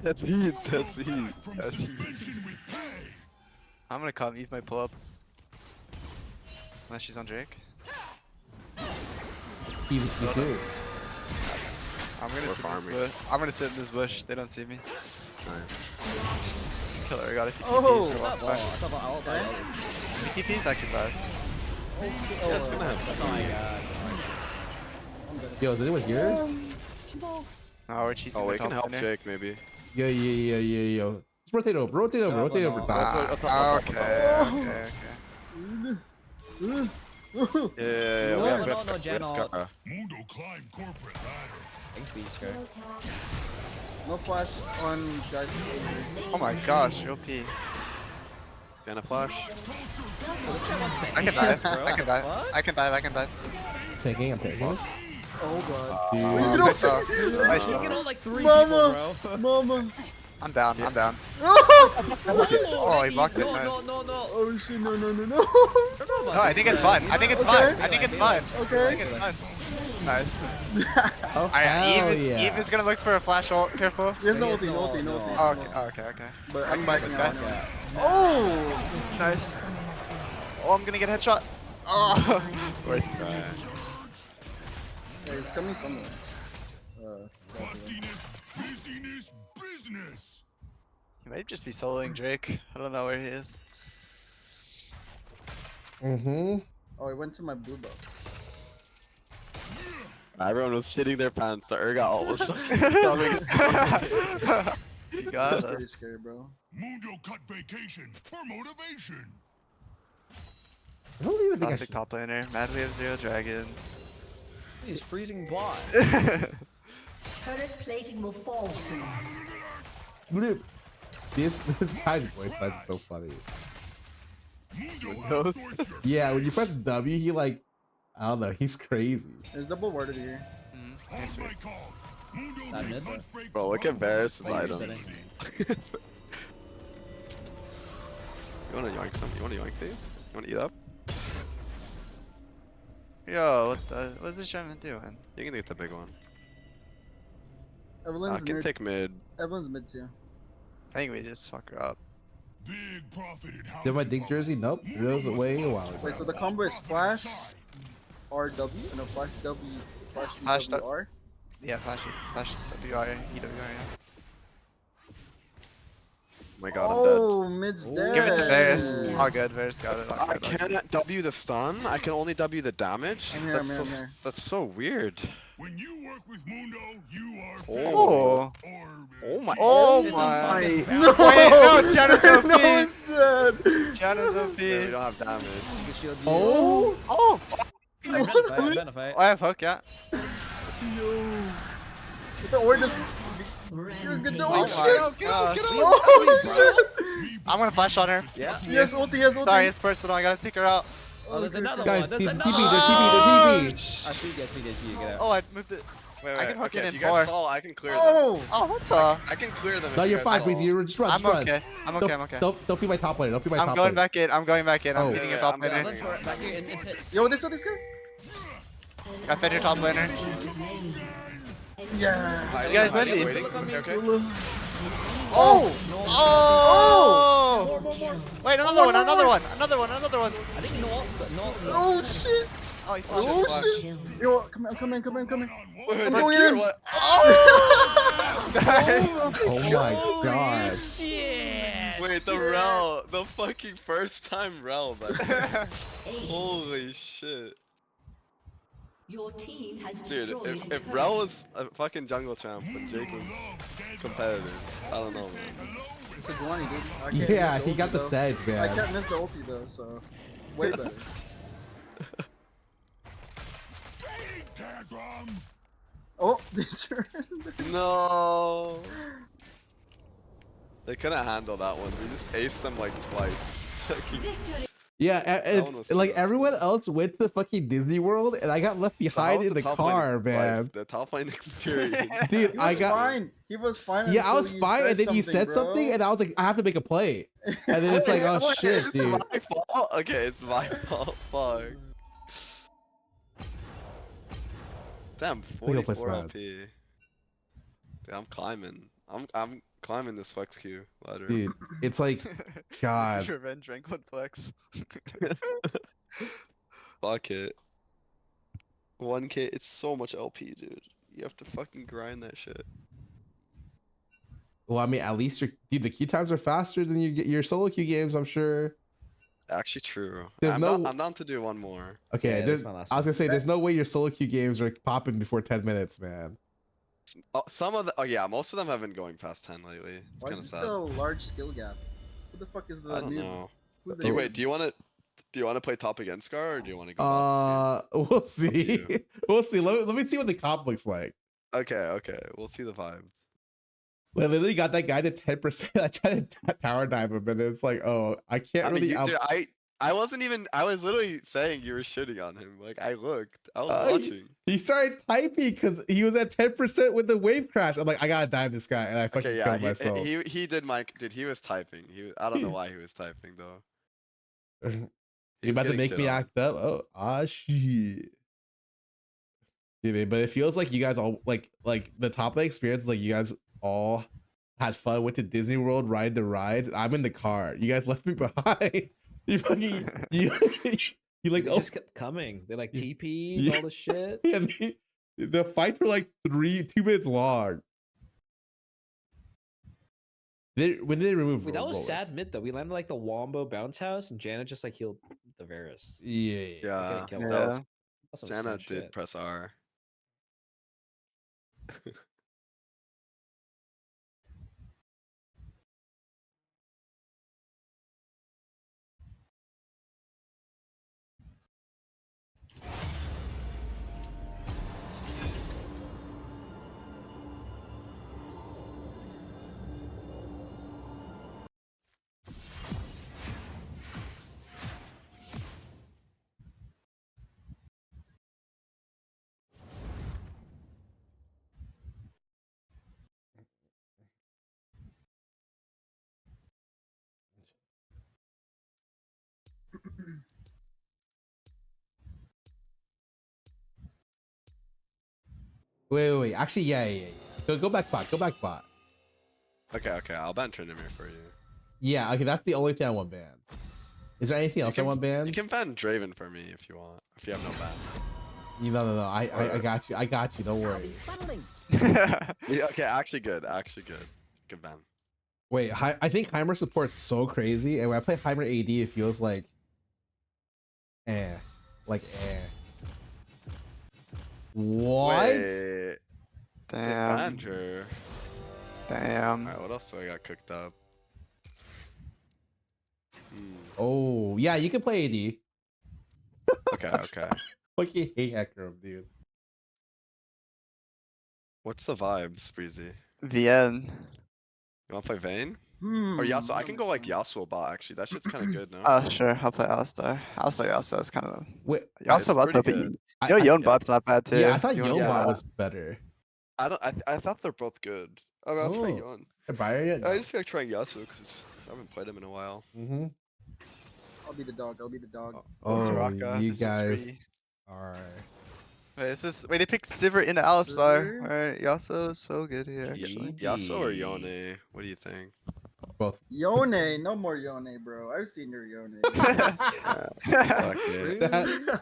That's heat. That's heat.
I'm gonna come. Eve might pull up. Unless she's on Drake.
He's serious.
I'm gonna
We're
sit in this
farming.
bush. I'm gonna sit in this bush. They don't see me. Kill her. I got a few
Oh.
TPs. Her walks
Oh,
back.
I thought about all that.
Few TPs, I can dive.
Yeah, it's gonna have.
Oh my god.
Yo, is anyone here?
Oh, we're cheesing
Oh,
the
we can
top
help
lane.
Jake maybe.
Yo. Just rotate over top.
Ah, okay.
Yeah, we
No,
have
no,
Beth
no, Jan ult.
Scarra.
Thanks, Beach Scar.
No flash on guys.
Oh my gosh, OP.
Banana flash.
I can dive. I can dive. I can dive. I can dive.
Taking, I'm taking.
Oh god.
Dude.
Nice though. Nice
Taking
though.
all like 3
Mama!
people, bro.
Mama!
I'm down. I'm down.
Oh,
he blocked it,
no,
man.
no, no, no.
Oh shit, no.
No, I think it's fine. I think it's fine. I think it's fine.
Okay.
I think it's fine. Nice.
Oh,
Alright,
hell
Eve
yeah.
is gonna look for a flash ult. Careful.
He has no ulti, no ulti, no ulti.
Oh, okay. Oh, okay.
But
I can buy this guy.
Oh!
Nice. Oh, I'm gonna get a headshot. Oh, worth it.
Yeah, he's coming somewhere.
Business.
He might just be soloing Drake. I don't know where he is.
Mm-hmm.
Oh, he went to my blue buff.
Everyone was shitting their pants. The Urgot ult was
You
That's
got
pretty
it.
scary, bro.
Mundo cut vacation for motivation.
I don't even think I
Classic
should.
top laner. Madly have 0 dragons.
He's freezing bot.
Turret plating will fall soon.
This guy's voice line is so funny.
Mundo
Yeah, when you press W, he like, I don't know, he's crazy.
There's double warded here.
That's weird.
That mid?
Bro, look at Varus'
Wait,
items.
you're
You wanna yoink some? You wanna yoink these? You wanna eat up?
Yo, what's this trying to do?
You can get the big one. I
Evelyn's
can
mid.
take mid.
Evelyn's mid too.
I think we just fuck her up.
Big profit in house.
Did my Dink jersey? Nope. It was way a while ago.
Wait, so the combo is flash, RW, no flash W, flash
Flash
WR.
Yeah, flash WR, EWR, yeah.
Oh my god,
Oh, mid's dead.
Give it to Varus. All good, Varus got it.
I'm dead. I cannot W the stun. I can only W the damage.
I'm here,
That's
I'm
so
here.
that's so weird.
When you work with Mundo, you are
Oh.
Oh my.
Oh
It's a
my.
fucking
No, wait, no, Janna's OP.
No, it's dead.
Janna's OP.
Yeah, we don't have damage.
Oh!
Oh!
I'm gonna fight.
I have hook, yeah.
Get the orders. Get the
Oh
shit.
my god.
Oh shit.
I'm gonna flash on her.
Yeah.
Yes, ulti, yes, ulti.
Sorry, it's personal. I gotta take her out.
Oh, there's another
Guys,
one. There's
TP,
another
they're
one.
TP, they're TP.
Speed, get out.
Oh, I moved it.
Wait,
I can hook
okay,
it
if
in
you
4.
guys stall, I can clear them.
Oh.
Oh, what the?
I can clear them.
No,
if
you're
you
fine,
guys
please.
stall.
You're just run.
I'm
just run.
okay. I'm okay. I'm okay.
Don't be my top laner. Don't be my top
I'm
laner.
going back in. I'm going back in. I'm
Oh.
hitting your
Yeah,
top
I'm
laner.
Let's work back here in pit.
Yo, this guy.
I fed your top laner.
Yeah.
You guys win these.
Waiting. Okay.
Oh! Oh!
Kill.
Wait, another one. Another one.
I think no ults though. No ults though.
Oh shit.
Oh, he flashed.
Oh
flash.
shit. Yo, come in, come in, come in, come in.
Wait,
I'm
they're
going
clear,
in.
what?
Oh my god.
Shit.
Wait, the rel, the fucking first time rel, man. Holy shit.
Your team has
Dude,
destroyed a
if
turret.
Rel was a fucking jungle champ and Jake was competitive, I don't know, man.
It's a Guani, dude. I can't
Yeah,
miss the
he got
ulti,
the
though.
sedge,
I
man.
can't miss the ulti though, so way better. Oh, this
No. They couldn't handle that one. We just aced them like twice.
Victory.
Yeah,
That one
it's
was
like
too
everyone
much.
else went to fucking Disney World, and I got left
So how
behind
was
in the
top lane
car,
life?
man.
The top lane experience.
Dude,
He
I
was
got
fine. He was fine.
yeah, I
until
was
you
fine,
said
and then you said
bro.
something, and I was like, I have to make a play, and then it's like, oh shit, dude.
My fault? Okay, it's my fault. Fuck. Damn,
Think I'll play
44
Smads.
LP. Dude, I'm climbing. I'm climbing this flex queue ladder.
Dude, it's like, God.
Revenge Rankwood flex.
Fuck it. 1K, it's so much LP, dude. You have to fucking grind that shit.
Well, I mean, at least dude, the queue times are faster than your solo queue games, I'm sure.
Actually true.
There's
I'm down to do one more.
Okay,
Yeah,
there's,
that's my last
I was
one.
gonna say, there's no way your solo queue games are popping before 10 minutes, man.
Some of the, oh yeah, most of them have been going past 10 lately. It's
Why
kind of
is
sad.
there a large skill gap? Who the fuck is the
I don't
noob?
know.
Who's the
Do you,
noob?
wait, do you want to play top against Scar or do you want to go? bot?
We'll see.
you.
We'll see. Let me see what the comp looks like.
Okay, we'll see the vibe.
I literally got that guy to 10%. I tried to tower dive him, and it's like, oh, I can't
I mean,
really.
dude, I wasn't even. I was literally saying you were shitting on him. Like I looked, I was
He,
watching.
he started typing because he was at 10% with the wave crash. I'm like, I gotta dive this guy, and I fucking
Okay, yeah,
killed myself.
he did Mike. Dude, he was typing. I don't know why he was typing though.
You about to make me act up? Oh, shit. Dude, but it feels like you guys all like the top of the experience is like you guys all had fun, went to Disney World, ride the rides. I'm in the car. You guys left me behind. You fucking you like
They just kept coming. They like TP'd all the shit.
Yeah, the fights were like 2 minutes long. When did they remove?
Wait, that was
bullets?
sad mid though. We landed like the Wombo bounce house, and Janet just like healed the Varus.
Yeah,
Yeah,
kill
that
her.
was.
That's some
Janna
sad
did
shit.
press R.
Wait. Actually, yeah. Go back bot. Go back bot.
Okay, I'll ban Tryndamere for you.
Yeah, okay, that's the only thing I want banned. Is there anything else I want banned?
You can ban Draven for me if you want. If you have no ban.
No. I got you. I got you. Don't worry.
Yeah, okay, actually good. Good ban.
Wait, I think Heimer support's so crazy, and when I play Heimer AD, it feels like, What?
Wait.
Damn.
Andrew.
Damn.
Alright, what else do I got cooked up?
Oh, yeah, you can play AD.
Okay.
Fucking hate Hecarim, dude.
What's the vibes, Breezy?
VN.
You wanna play Vayne? Or Yasuo? I can go like Yasuo bot actually. That shit's kinda good, no?
Oh, sure. I'll play Alistar. Yasuo is kind of.
Wait,
Yasuo bot's
pretty
OP.
good.
Yo, Yone bot's not bad too.
Yeah, I thought
You wanna
Yone
play
bot
that?
was better.
I thought they're both good. I mean, I'll try
Oh.
Yon.
Buyer yet?
I just feel like trying Yasuo because I haven't played him in a while.
Mm-hmm.
I'll be the dog.
Oh,
Soraka,
you
this is
guys
free.
are.
Wait, they picked Sivir into Alistar. Alright, Yasuo is so good here, actually.
Yasuo or Yone? What do you think?
Both.
Yone, no more Yone, bro. I've seen your Yone.
Fuck it.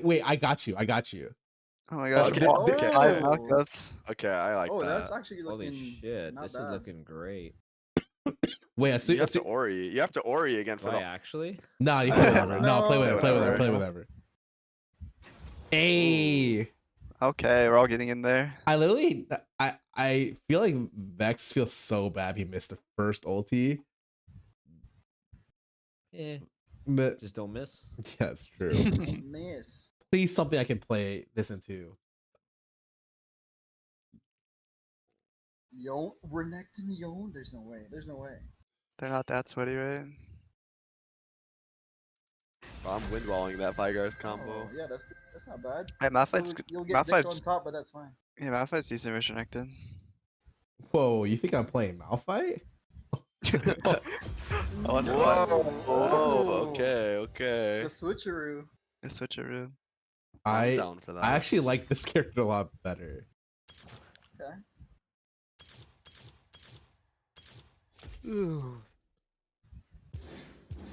Wait, I got you.
Oh my gosh,
Okay, okay.
5 knockups.
Okay, I like
Oh,
that.
that's actually
Holy
looking.
shit,
not
this
bad.
is looking great.
Wait,
You have to Ori. You have to Ori again for
Why
the.
actually?
No, you play whatever. No,
No.
play whatever. Play whatever.
Whatever.
Play whatever. Hey,
Okay, we're all getting in there.
I literally, I feel like Vex feels so bad he missed the first ulti.
Yeah,
But
just don't miss.
yeah, it's true.
Miss.
Please, something I can play this into.
Yone, Renekton Yone. There's no way.
They're not that sweaty, right?
I'm windwalling that Vygar's combo.
Oh, yeah, that's not bad.
Hey, Malphite's good.
You'll get dicked on
Malphite's,
top, but that's fine.
yeah, Malphite's decent version connected.
Whoa, you think I'm playing Malphite?
I wonder
Whoa,
why.
whoa, okay.
The switcheroo.
The switcheroo.
I'm down for that.
I actually like this character a lot better.
Okay.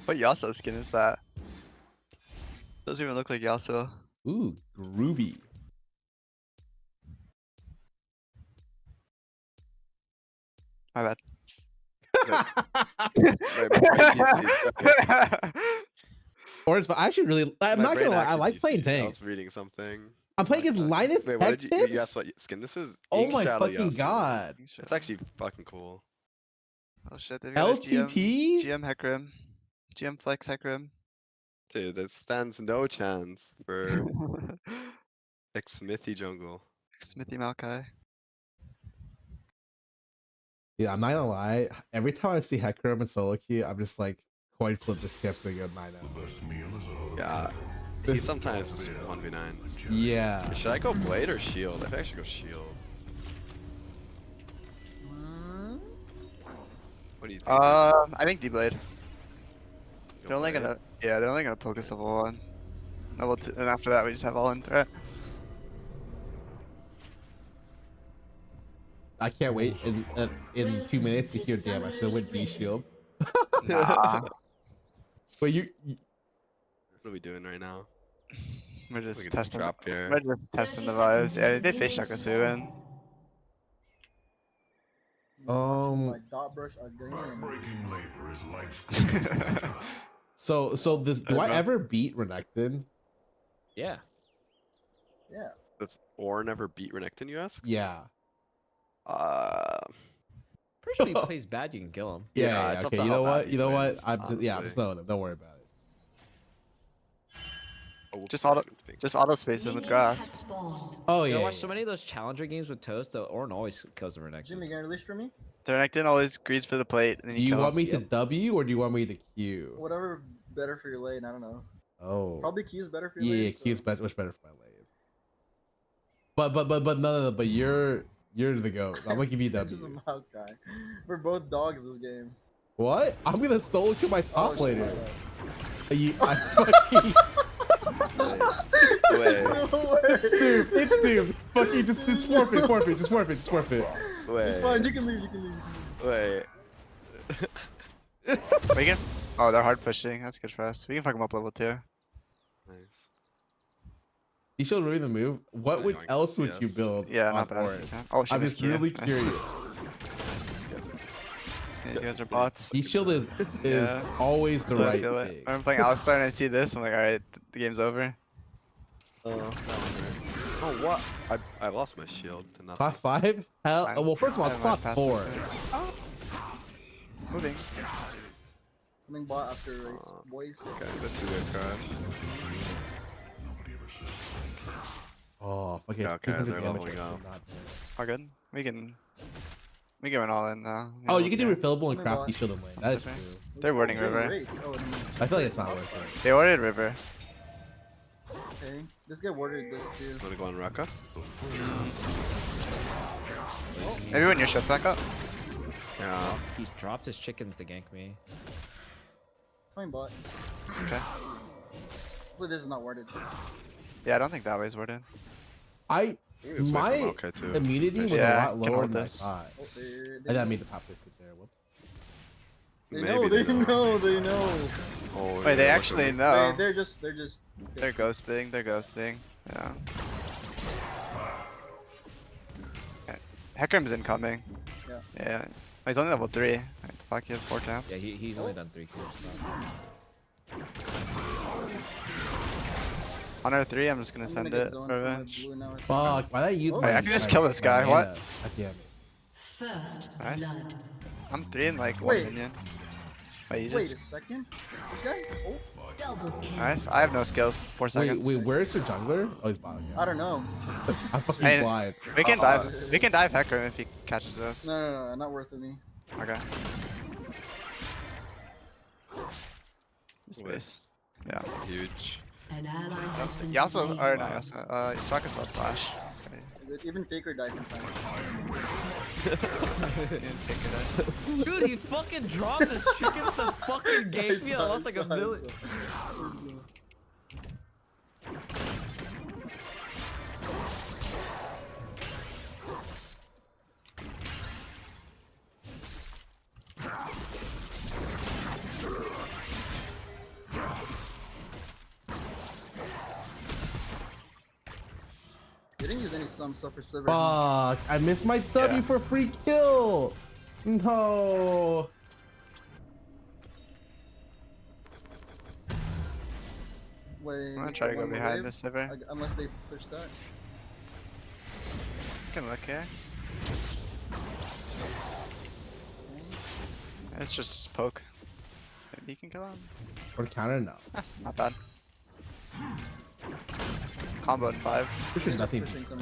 What Yasuo skin is that? Doesn't even look like Yasuo.
Ooh, groovy.
My bad.
Or it's I actually really. I'm not gonna lie. I like playing
I
tanks.
was reading something.
I'm playing against Linus
Wait, what
Tech
did you guess?
Tips.
What skin this is?
Oh
Ink
my
Shadow
fucking
Yasuo.
god!
It's actually fucking cool.
Oh shit, they've got a
LTT?
GM Hecarim. GM Flex Hecarim.
Dude, that stands no chance for Smithy jungle.
Smithy Maokai.
Yeah, I'm not gonna lie. Every time I see Hecarim and solo queue, I'm just like, coin flip this camp's gonna go 9-0.
Yeah. He sometimes is 1v9s.
Yeah.
Should I go blade or shield? I think I should go shield. What do you think?
I think D-Blade.
Go
They're only
blade?
gonna, yeah, they're only gonna poke us level 1. Level 2, and after that we just have all in threat.
I can't wait in 2 minutes to hear. Damn, I should have went B shield.
Nah,
But you
What are we doing right now?
we're
We
just
can
testing.
drop here.
We're just testing the vibes. Yeah, they face check us, we win.
My dot brush again.
Breaking labor is life's
so this do I ever beat Renekton?
Yeah.
Yeah.
Does Or never beat Renekton, you ask?
Yeah.
Pretty sure he plays bad, you can kill him.
Yeah,
it's up
okay.
to
You
how
know
bad
what?
he
You know what?
plays,
I'm just, yeah, I'm
honestly.
just knowing him. Don't worry about it.
Oh, we'll
Just
play
auto,
Renekton.
just auto space him with grass.
Oh
You
yeah.
watch so many of those challenger games with Toast, the Ornn always kills the Renekton.
Jimmy, you gonna release for me?
Renekton always greeds for the plate, and then
Do you
kill
want
him.
me to W or do you want me to Q?
Whatever better for your lane, I don't know.
Oh.
Probably Q is better for your
Yeah,
lane.
Q is much better for my lane. But no, but you're the goat. I'm gonna give you
I'm just a
W.
mouth guy. We're both dogs this game.
What? I'm gonna solo kill my top
shit,
laner.
my
I fucking
Wait,
it's doomed. Fucking just forfeit. Just forfeit.
It's fine, you can leave,
wait.
We can. Oh, they're hard pushing. That's good for us. We can fuck them up level 2.
Nice.
You showed really the move. What
Yeah,
would
I
else
can
would
see
you
us.
build?
Yeah,
on
not bad.
Ornn?
Oh, she
I'm
missed
just really
you. Nice.
curious.
Yeah, you guys are bots.
These shield is
Yeah.
always the
I
right
feel it.
thing.
When I'm playing Alistar and I see this, I'm like, alright, the game's over.
Oh, what? I lost my shield to nothing.
Top 5? Hell,
fine.
well, first of all, it's
I have my
top
passive
4.
sword. Moving.
Coming bot after race, boys.
Okay, let's do their crash.
Oh, fucking.
Yeah, okay,
200
they're
damage
leveling
is
up.
not bad.
All good. We can run all in now.
Oh, you can do
yeah.
refillable and
Oh my
crafty
God.
shield and lane. That is
That's
true.
okay. They're wording river.
Rates. Oh, no.
I feel like it's not worth it.
They ordered river.
Okay, this guy ordered this too.
Wanna go on Raka?
Maybe when your shut's back up.
Yeah.
He's dropped his chickens to gank me.
Fine bot.
Okay.
But this is not worded.
Yeah, I don't think that way's worded.
I
It's way
my
from okay too.
immunity was
Yeah,
a lot
can
lower
hold
than I
this.
thought.
Oh,
I didn't mean to pop biscuit there. Whoops.
they
Maybe
know, they
don't.
know, they know.
Oh,
Wait, they
yeah,
actually
look
know.
They're just.
They're ghosting. They're ghosting. Yeah. Okay. Hecarim's incoming.
Yeah.
Yeah. Oh, he's only level 3. Right, the fuck, he has 4 taps.
Yeah, he's only done 3 kills. So.
On our 3, I'm just gonna
I'm
send
get
it
zoned
for
for my
revenge.
blue now.
Fuck, why did I use
Oh,
my
I
can just
my-
kill this
my
guy, what?
mana? God damn it.
First
Nice.
blood.
I'm 3 in like 1
Wait.
minion. Wait, you
Wait a
just.
second. This guy? Oh,
Double kill.
Nice. I have no skills. 4 seconds.
Wait, where's your jungler? Oh, he's bottom.
I don't know.
I'm fucking
Hey,
blind.
We can dive. We can dive Hecarim if he catches us.
No, not worth it me.
Okay.
With
Space. Yeah.
huge.
An ally has been
You also,
slain.
or no, you also, Soraka still slash. This guy.
Even Faker dies sometimes.
Didn't think of that.
Dude, he fucking dropped his chickens to fucking gank me. I lost like a million.
They didn't use any some stuff for silver.
Fuck, I missed my W
Yeah.
for free kill. No.
Wait,
I'm gonna try to go
one more
behind
wave?
this river.
Unless they push that.
You can look here. It's just poke. Maybe you can kill him.
Or counter? No.
Not bad. Combo in 5.
Pushing
These are
nothing.
pushing some.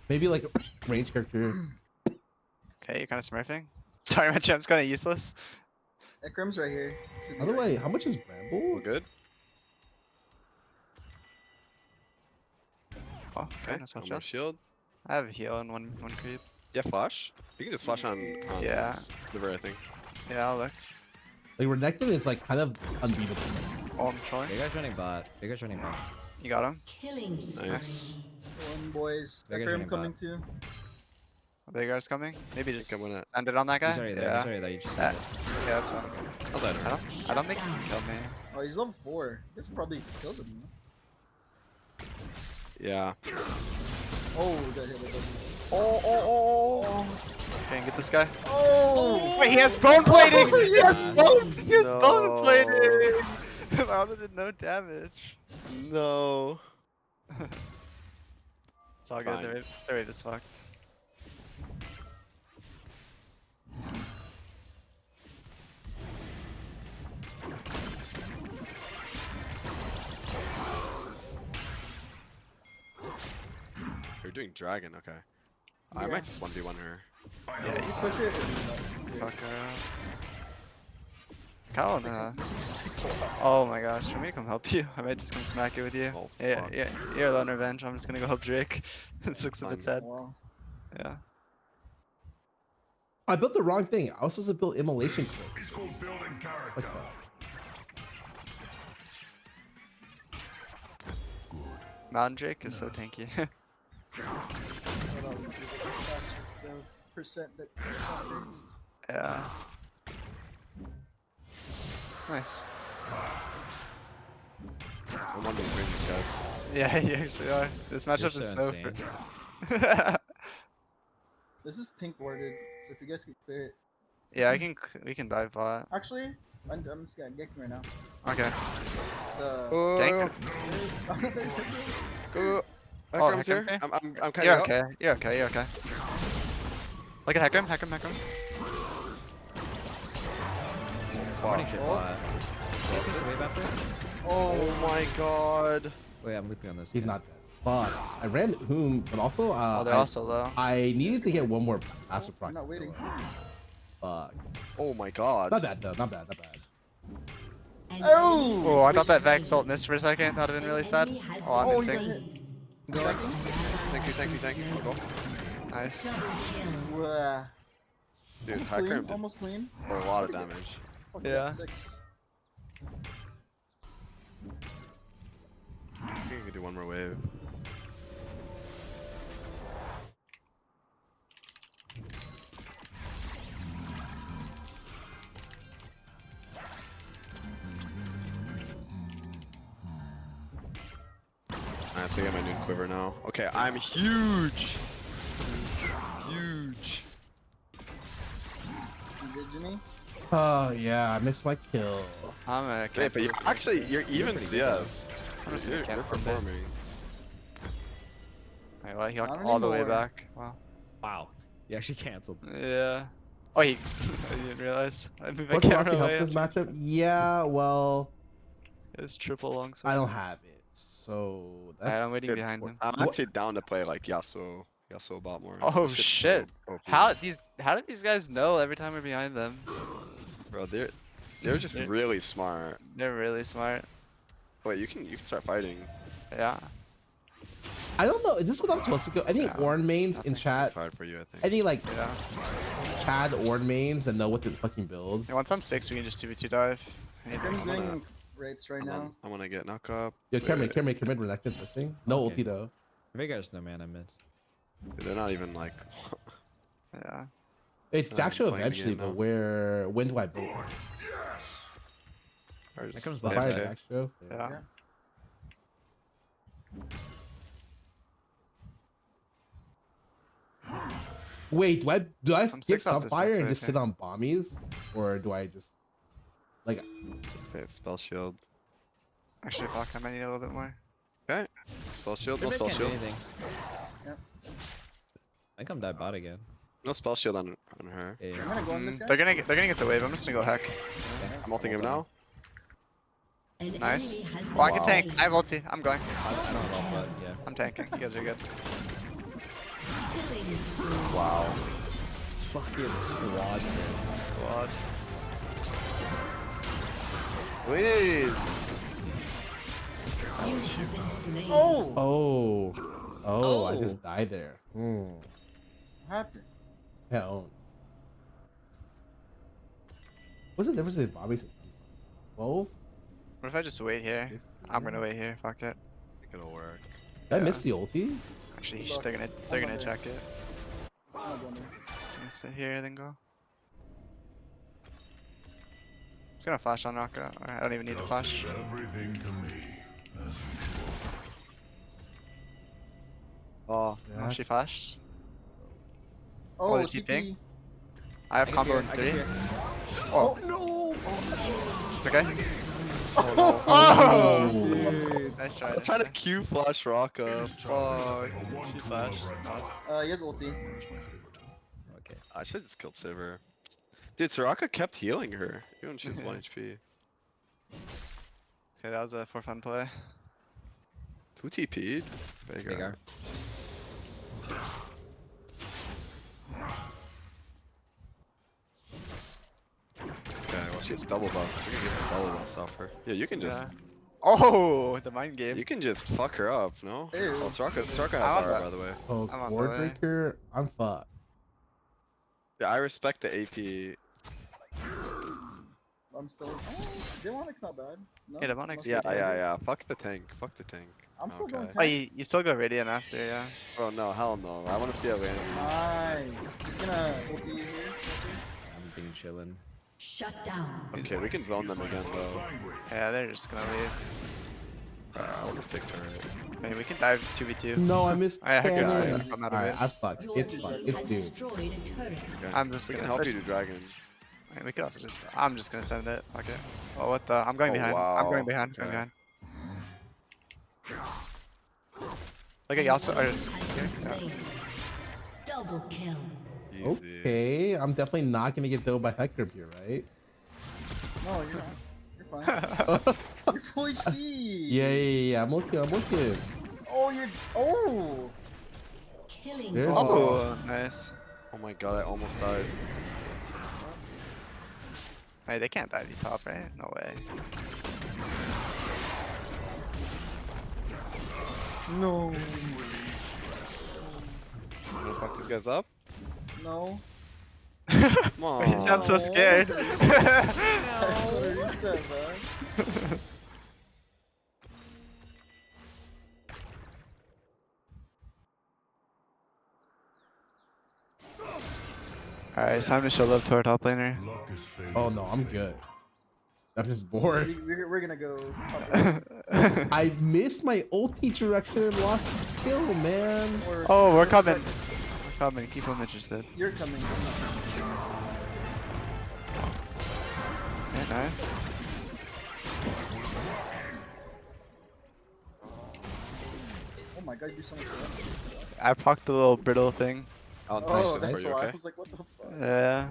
Maybe like range character.
Okay, you're kind of smurfing. Sorry, my champ's kind of useless.
Ekram's right here. Should be
By the
right
way,
here.
how much is Bramble?
We're good.
Oh, okay,
Okay.
nice
One
one
more
shot.
shield.
I have a heal and one creep.
Yeah, flash. You can just flash on
Yeah.
Sliver, I think.
Yeah, I'll look.
Like Renekton is like kind of unbeatable.
Oh, I'm trolling.
Big guy's running bot. Big guy's running bot.
You got him.
Killing spree.
Nice.
One boys.
Big
Ekram
running
coming
bot.
too.
Big guy's coming. Maybe just
I'm gonna-
send it on that guy.
He's already there.
Yeah.
He's already there. You just
Yeah.
said it.
Yeah, that's fine.
I'll let her.
I don't think he can kill me.
Oh, he's level 4. You guys probably killed him.
Yeah.
Oh, we got hit with it.
Oh. Okay, get this guy.
Oh!
Wait, he has bone plating! He has bone! He has
No.
bone plating! How did it no damage?
No.
It's all good,
Fine.
they're wave as fuck.
You're doing dragon, okay. I
Yeah.
might just 1v1 her.
Yeah, you push it.
Fuck her. Kinda wanna... Oh my gosh, for me to come help you, I might just come smack it with you.
Oh,
Yeah,
fuck.
yeah, you're alone revenge, I'm just gonna go help Drake. It looks a bit
Fine.
sad.
Wow.
Yeah.
I built the wrong thing. I was supposed to build immolation quick. Like that.
Mountain Drake is so tanky.
Hold on, we get the faster percent that increased.
Yeah. Nice.
I'm wondering between these guys.
Yeah, you actually are. This matchup
You're
is
so
so
insane.
This is pink warded, so if you guys can clear it.
Yeah, we can dive bot.
Actually, I'm just gonna get him right now.
Okay.
It's,
Tank.
Oh,
Oh,
Ekram's
Hecarim
here.
here?
I'm kind
You're
of
okay. You're okay. You're okay. Look at Hecarim.
Running shit bot. You guys think wave after?
Oh my god.
Wait, I'm looping on this.
He's
guy.
not dead. But I ran whom, but also
Oh, they're also low.
I needed to get one more passive
I'm
proc.
not waiting.
Fuck.
Oh my god.
Not bad though. Not bad.
An
Oh!
enemy
Oh, I
has
thought that
been
Vex ult missed for a second. That would have been really sad.
Enemy has
Oh, I'm
been
missing.
slain.
Thank you. I'll go.
Nice.
Double kill.
Wow.
Dude,
Almost clean.
Hecarim did
Almost clean.
a lot of damage.
Fuck,
Yeah.
that's 6.
I think you could do one more wave. I have to get my new quiver now. Okay, I'm huge. Huge.
You good, Jimmy?
Oh yeah, I missed my kill.
I'm gonna
Wait,
cancel.
but you're actually you're even
pretty good,
CS.
I'm just
You're
gonna cancel this.
performing.
Wait, what? He
Not
walked all the way
anymore.
back. Wow.
Wow. You actually canceled.
Yeah. Oh, he. I didn't realize. I moved my
What
camera
Velocity helps
away.
this matchup? Yeah, well,
It was triple longsword.
I don't have it, so that's.
Alright, I'm waiting
Good.
behind him.
I'm actually down to play like Yasuo bot more.
Oh
Shit's
shit!
so OP.
How did these guys know every time we're behind them?
Bro, they're just
They're-
really smart.
They're really smart.
Wait, you can start fighting.
Yeah.
I don't know. Is this what I'm supposed to go? Any
Yeah,
Ornn mains in
It's
chat?
hard for you, I think.
Any like
Yeah.
Chad Ornn mains that know what to fucking build?
Yeah, once I'm 6, we can just 2v2 dive.
Ekram's
I'm gonna-
doing rates right now.
I want to get knock up.
Yo, Kermit, Renekton's missing. No
Okay.
ulti though.
Big guy's no mana mid.
Dude, they're not even like.
Yeah.
It's
I'm
Jack Show
playing the
eventually,
game
but
now.
when do I build?
or
That
just
comes
The
by.
AFK.
fire Jack Show.
Yeah.
Wait, do I skip
six off this
Sunfire
next
and
wave,
just sit
yeah.
on bombies, or do I just like?
Okay, spell shield.
Actually, fuck, I might need a little bit more.
Okay, spell shield.
They
No spell
can't do
shield.
anything.
Yep.
I come die bot again.
No spell shield on her.
Yeah.
I'm gonna go on this guy.
They're gonna get the wave. I'm just gonna go heck.
I'm ulting him now.
An
Nice.
enemy has been
Oh, I can
slain.
tank. I have ulti. I'm going.
I don't know, but yeah.
I'm tanking. You guys are good.
Killing spree.
Wow.
fucking squad, man.
Squad.
Please.
Oh, I
Oh.
just died there.
What happened?
Hell. What's the difference between Bobby's and Sunflower? 12?
What if I just wait here? I'm gonna wait here. Fuck it.
I think it'll work.
Did I miss the ulti?
Actually, they're gonna check it.
I'm not going there.
Just gonna sit here then go. Just gonna flash on Raka. Or I don't even need to flash.
Everything to me.
Oh,
Yeah.
she flashed.
Oh,
the TP.
TP.
I have combo in 3. Oh no! It's okay.
Oh!
Dude, nice try.
I'm trying to Q flash Rocka. Fuck.
She flashed.
He has ulti.
Okay.
I should just killed Sivir. Dude, Soraka kept healing her, even when she's 1 HP.
Okay, that was a for fun play.
Who TP'd?
Veigar.
Okay, well she has double buffs. We can get some double buffs off her. Yeah, you can just
Yeah. Oh, the mind game.
you can just fuck her up, no?
Ew.
Oh, Soraka has
I want
Zara,
that.
by the way.
Oh,
I'm on the
Ward
way.
Breaker? I'm fucked.
Yeah, I respect the AP.
I'm still. Oh, Demonic's not bad. No?
Yeah, Demonic's
Yeah,
good.
yeah. Fuck the tank. Fuck the tank.
I'm still going
Oh, you still go Radiant after, yeah.
Oh no, hell no. I want to see a land.
Nice. He's gonna ulti here.
I'm being chillin'.
Shut down.
Okay, we can zone them again though.
Yeah, they're just gonna leave.
I'll just take turret.
I mean, we can dive 2v2.
No, I missed.
I heck
Cannon.
I'm out of
Alright, I'm
waves.
fucked.
Your
It's
team
fucked.
has
It's due.
destroyed a turret.
Okay.
I'm just
We can
gonna
help you do dragon.
I mean, we could also just. I'm just gonna send it. Okay. Oh, what the? I'm going
Oh,
behind. I'm
wow.
going behind. Going
Okay.
behind. Look at Yasuo. Or just,
Has been
yeah.
slain. Double kill.
Easy.
Okay, I'm definitely not gonna get killed by Hector here, right?
No, you're not. You're fine. You're full HP.
Yeah. I'm okay.
Oh, you're. Oh.
Killing.
There's-
Oh, nice.
Oh my god, I almost died.
Hey, they can't dive you top, right? No way.
No.
Wanna fuck these guys up?
No.
Come on.
You sound so scared.
That's what you said, man.
Alright, it's time to show love to our top laner.
Oh no, I'm good. I'm just bored.
We're gonna go.
I missed my ulti direction and lost the kill, man.
Or
Oh, we're coming. We're coming. Keep them interested.
you're coming.
Yeah, nice.
Oh my god, you do so much work.
I procced the little brittle thing.
Oh, nice.
Oh,
That's
that's
for you,
why. I
okay?
was like, what the fuck?
Yeah.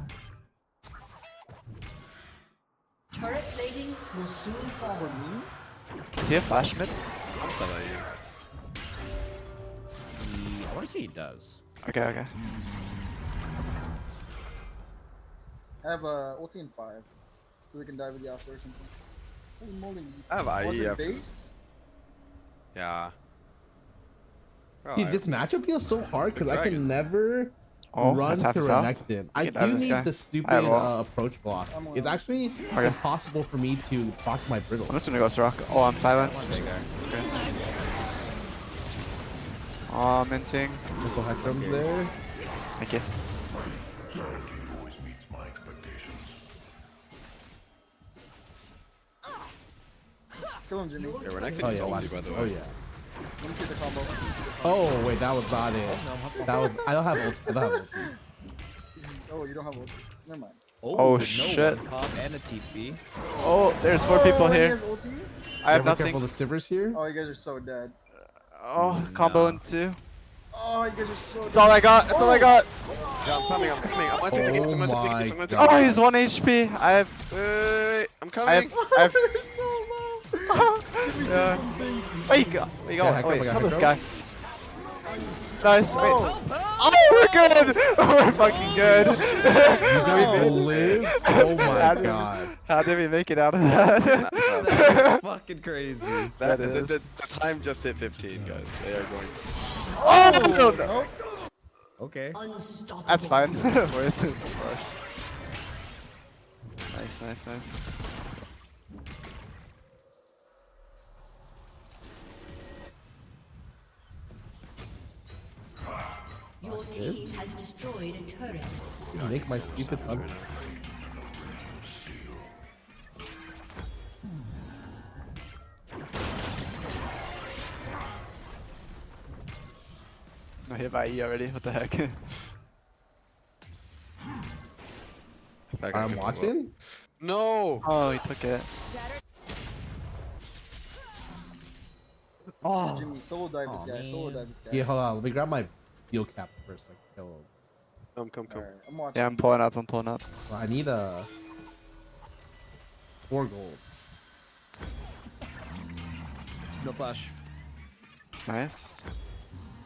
Turret plating will soon fall.
For me?
Is he a flash mid?
I'm sad at you.
I want to say he does.
Okay, okay.
I have ulti in 5. So we can dive with Yasuo or something. Holy moly.
I have
Was
IE
it
after.
based?
Yeah. Bro,
Dude,
I-
this matchup feels so hard because I
Dragon.
can never
Oh,
run
that's
to
half his health.
Renekton. I
can dive
do
this
need
guy.
the
I
stupid
have ult.
approach velocity.
I'm
It's
on.
actually impossible for me to proc my brittle.
I'm just gonna go Soraka. Oh, I'm silenced. Oh, minting.
Little Hector's there.
Thank you.
Always meets my expectations.
Kill him, Jimmy.
Yeah, Renekton
Oh
is
yeah, watch
ulti, by
this.
the way.
Oh yeah.
Let me see the combo. Let me see the combo.
Oh wait, that was not it. That was. I don't have ult. I don't have ulti.
Oh, you don't have ulti. Never mind.
Oh,
no
shit.
one pop and a TP.
Oh, there's 4 people
and he
here.
has ulti?
I have
Yeah, be careful,
nothing.
the Sivers here.
Oh, you guys are so dead.
Oh, combo
No.
in 2.
Oh, you guys are so
That's all I got. That's all I got.
Yeah, I'm coming. I'm gonna take the gates. I'm gonna take the gates. I'm gonna take the
God.
Oh, he's 1 HP. I have.
Wait, I'm
I
coming.
have. I have.
You're so low.
Yeah. Wait, go. Wait, go.
Yeah, heck
Oh, wait,
up, I got
kill this
heck
guy.
up.
Nice. Wait. Oh, we're good. We're fucking good.
He's gonna live. Oh
How
my
did-
god.
How did we make it out of that?
That's fucking crazy.
That is.
The time just hit 15, guys. They are going.
Oh no.
Okay.
Unstoppable.
That's fine. Worth it. Nice, nice, nice.
Your team has destroyed a turret.
Make my stupid son.
I'm hit by E already. What the heck?
I'm watching.
No.
Oh, he took it.
Oh. Jimmy, solo dive this guy. Solo dive this guy.
Yeah, hold on. Let me grab my steel caps first. So I can kill him.
Come.
Alright, I'm watching.
Yeah, I'm pulling up. I'm pulling up.
Well, I need a 4 gold.
No flash.
Nice.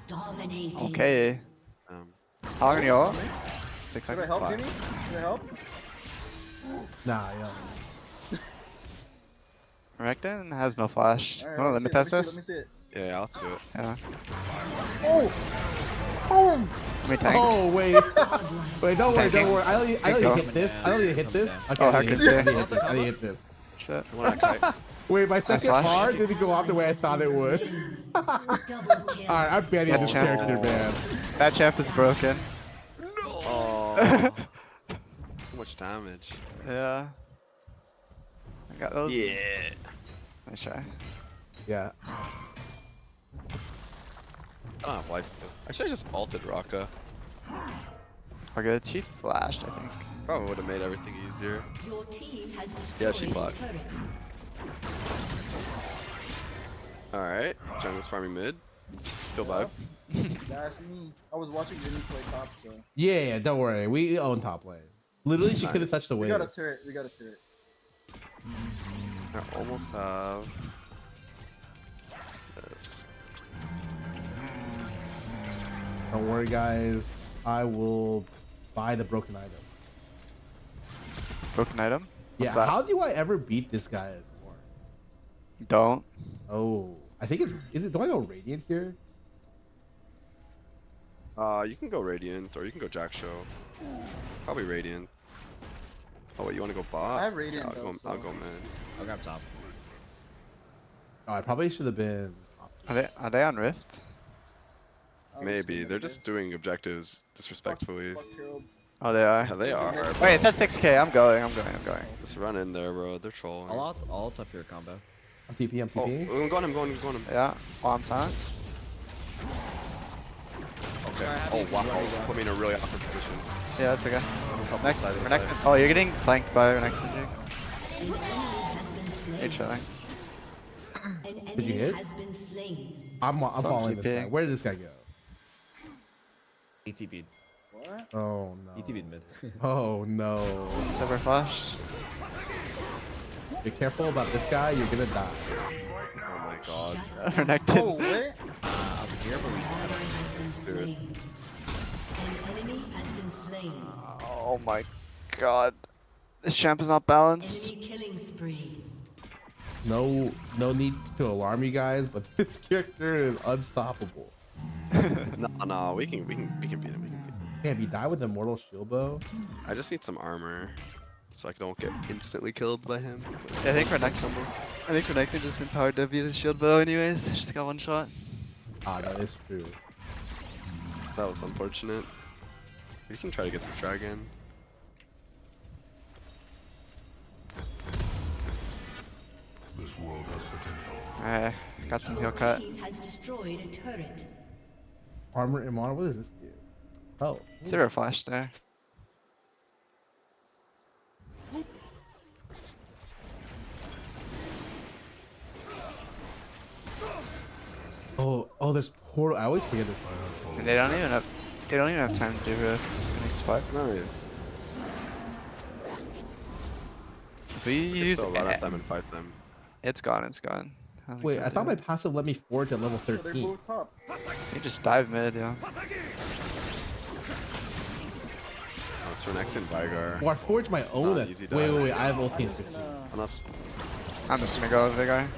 Dominating.
Okay. How long are you all? 6
Should I
seconds.
help,
Fine.
Jimmy? Should I help?
Nah, yeah.
Recton has no flash.
Alright,
You wanna
let me
limit
see it,
test
let me
this?
see it,
Yeah, I'll do it.
Yeah.
Oh! Boom!
Let me tank.
Oh wait, wait, don't worry, don't worry. I don't
Go.
hit this. I don't need to hit this. Okay,
Oh,
I
how
need to
could
hit
you?
this. I need to hit this.
Shit.
Come on, Kai.
Wait, my second
flash.
bar didn't go off the way I thought it would.
Double kill.
Alright, I'm banning
Yeah,
this
champ.
character, man.
That champ is broken.
Oh. Too much damage.
Yeah. I got those.
Yeah.
Nice try.
Yeah.
I don't have life. Actually, I just ulted Raka.
We're good. She flashed, I think.
Probably would have made everything easier.
Your team has
Yeah,
destroyed
she
a
flashed.
turret.
Alright, jungle's farming mid. Go vibe.
That's me. I was watching Jimmy play top, so.
Yeah, don't worry. We own top lane. Literally, she could have touched the
We
wave.
got a turret. We got a turret.
I almost have this.
Don't worry, guys. I will buy the broken item.
Broken item?
Yeah,
What's that?
how do I ever beat this guy as more?
Don't.
Oh, I think is it, do I go Radiant here?
You can go Radiant or you can go Jack Show. Probably Radiant. Oh wait, you wanna go bot?
I have Radiant,
Yeah,
though,
I'll go
so-
mid.
I'll grab top.
Oh, I probably should have been.
Are they on Rift?
Maybe. They're just doing objectives disrespectfully.
Fuck Harold.
Oh, they are.
Yeah, they are.
Wait, that's 6k. I'm going.
Just run in there, bro. They're trolling.
I'll ult up your combo.
I'm TP. I'm TP.
Oh, I'm going him.
Yeah. While I'm silent.
Okay.
Sorry,
Oh,
Happy's
wow.
running down.
Put me in a really awkward position.
Yeah, that's okay.
Almost off the
Next,
side of the
Renekton.
fight.
Oh, you're getting flanked by Renekton, Jake.
An enemy has been slain.
Hey, chilling.
An
Did you
enemy
hit?
has been slain.
I'm
So I'm
following this guy.
TPing.
Where did this guy go?
ETP'd.
What?
Oh no.
ETP'd mid.
Oh no.
Silver flashed.
Be careful about this guy. You're gonna die.
Oh my god.
Renekton.
Oh, wait.
Up here, but we
Ally has been slain. An enemy has been slain.
Oh my god. This champ is not balanced.
Enemy killing spree.
No need to alarm you guys, but this character is unstoppable.
No, we can beat him.
Damn, you die with Immortal Shield Bow?
I just need some armor, so I don't get instantly killed by him.
Yeah, I think Renekton just empowered W to shield bow anyways. Just got one shot.
Ah, that is true.
That was unfortunate. We can try to get this dragon.
This world has potential.
Alright, got some heal
Your
cut.
team has destroyed a turret.
Armor and Immortal, what does this do? Oh.
Zero flash there.
Oh, there's portal. I always forget this one.
And they don't even have time to do Rift. It's gonna expire.
Nice.
If we
We can
use
still run at them and fight them.
it's gone.
Wait, I thought my passive let me forge at level
So they
13.
moved top.
You just dive mid, yeah.
Oh, it's Renekton Vigar.
Or I forged my own.
Not easy
Wait,
dive.
I have ulti in 15.
Unless
I'm just gonna go with Vigar.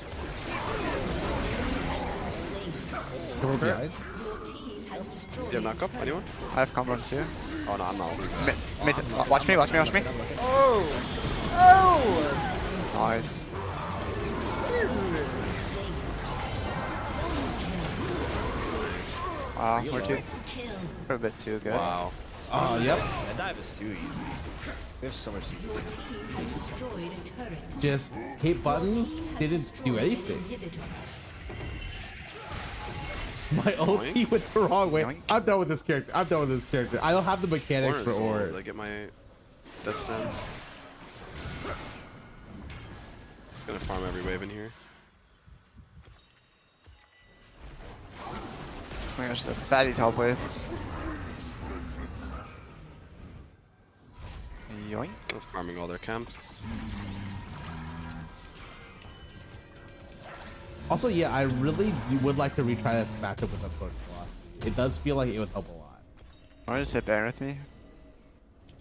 Can we behind?
you have knock up, anyone?
I have combos too.
Oh no, I'm not.
Watch me, watch me, watch me.
Oh! Oh!
Nice. Wow, we're a bit too good.
Wow.
Yep.
That dive is too easy. We have so much easy.
Has destroyed a turret.
Just hit buttons, didn't do anything. My ulti went the wrong way.
Yoink.
I'm done with this character. I don't have the mechanics for
Or
Ord.
I get my death sense. It's gonna farm every wave in here.
Oh my gosh, the fatty top wave. Yoink.
They're farming all their camps.
Also, yeah, I really would like to retry this matchup with Approach Velocity. It does feel like it would help a lot.
Wanna just hit Baron with me?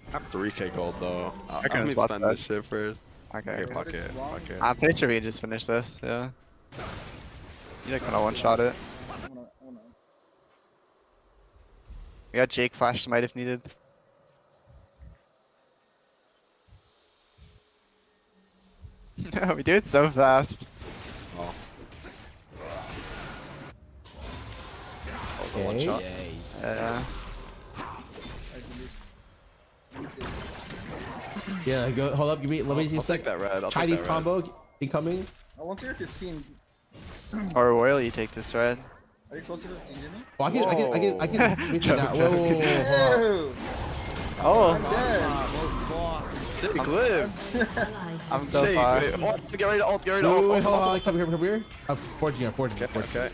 I have 3k gold though.
I can
Let me
swap
spend
that.
this shit first.
Okay.
Okay, fuck it. Fuck it.
I'm pretty sure we can just finish this, yeah. You like gonna one-shot it.
I wanna...
We got Jake flash smite if needed. No, we do it so fast.
Oh. That was a one shot.
Yeah.
Yeah, go. Hold up. Give me. Let me see a
I'll
sec.
take that red. I'll take
Chinese
that red.
combo incoming.
I want tier 15.
Or will you take this red?
Are you close to 15, Jimmy?
Oh, I can switch it out. Whoa, whoa, whoa, hold up.
Ew!
Oh,
I'm dead.
Jake, live!
I'm so
Jake,
far.
wait, ult, get ready to ult, get ready to
Wait,
ult.
wait, hold on.
ult.
Come here. I'm forging.
Okay.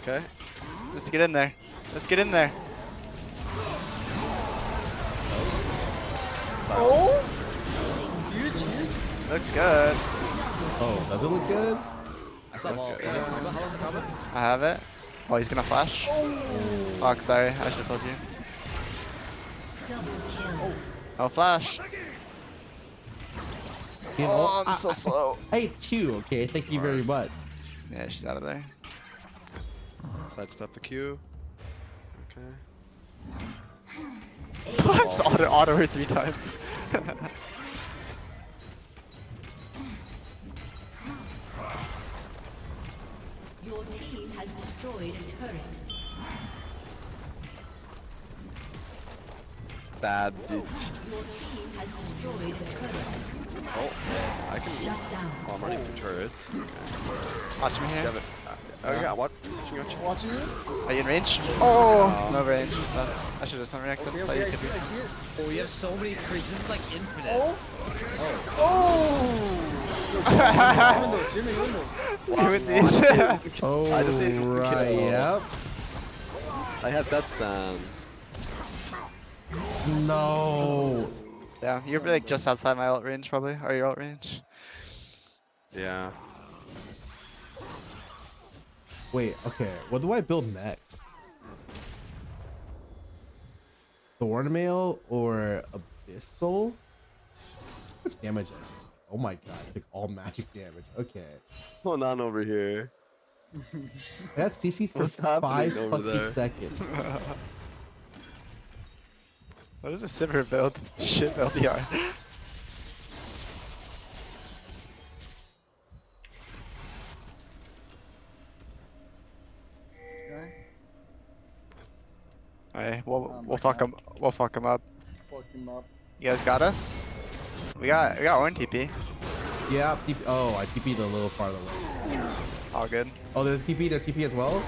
Okay.
Let's get in there. Let's get in there.
Oh! Huge.
Looks good.
Oh, does it look good?
I saw all.
I have it. Oh, he's gonna flash. Fuck, sorry. I should have told you. Oh, flash.
You know,
Oh, I'm so slow.
I hate 2. Okay, thank you very much.
Yeah, she's out of there.
Sidestep the Q. Okay.
I'm just auto her 3 times.
Your team has destroyed a turret.
Bad bitch.
Your team has destroyed a turret.
Oh, I can.
Shut down.
Oh, I'm running through turrets. Okay.
Watch me here.
Oh yeah, what?
Watching you?
Are you in range? Oh, no range. So I should have just reacted.
Okay,
Thought you
I
could
see
be.
it, I see it.
Oh, we have so many creeps. This is like infinite.
Oh! Oh! Jimmy, windows.
Doing these.
Oh,
I just need to
right.
kill.
Yep.
I have death stance.
No.
Yeah, you're like just outside my ult range probably, or your ult range.
Yeah.
Wait. Okay. What do I build next? Thornmail or Abyssal? How much damage? Oh my god! I took all magic damage. Okay.
What's going on over here?
That's CC for
What's happening
5
over there?
fucking seconds.
What is a Simmer build? Shit LDR. Alright, we'll fuck him. We'll fuck him up.
Fuck him up.
You guys got us? We got Orin TP.
Yeah. TP. Oh, I TP'd a little farther away.
All good.
Oh, there's TP. There's TP as well.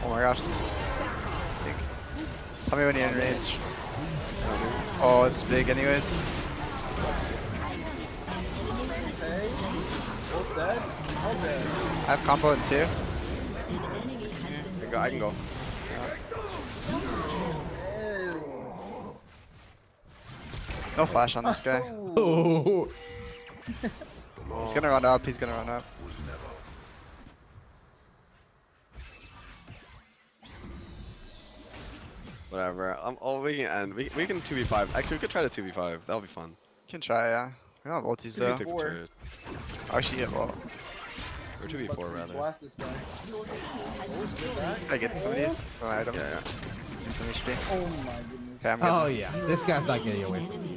Oh my gosh. This is big. Tell me when you're in range. Oh, it's big anyways.
Hey, both dead? All dead.
I have combo in 2.
I can go.
No flash on this guy.
Oh.
He's gonna run up. He's gonna run up.
Whatever. We can end. We can 2v5. Actually, we could try to 2v5. That'll be fun.
Can try, yeah. We don't have ultis though.
2v4.
Oh shit, well.
Or 2v4 rather.
Blast this guy.
I get some of these. Oh, item.
Yeah.
Let's do some HP.
Oh my goodness.
Okay, I'm good.
Oh yeah, this guy's not getting away from me.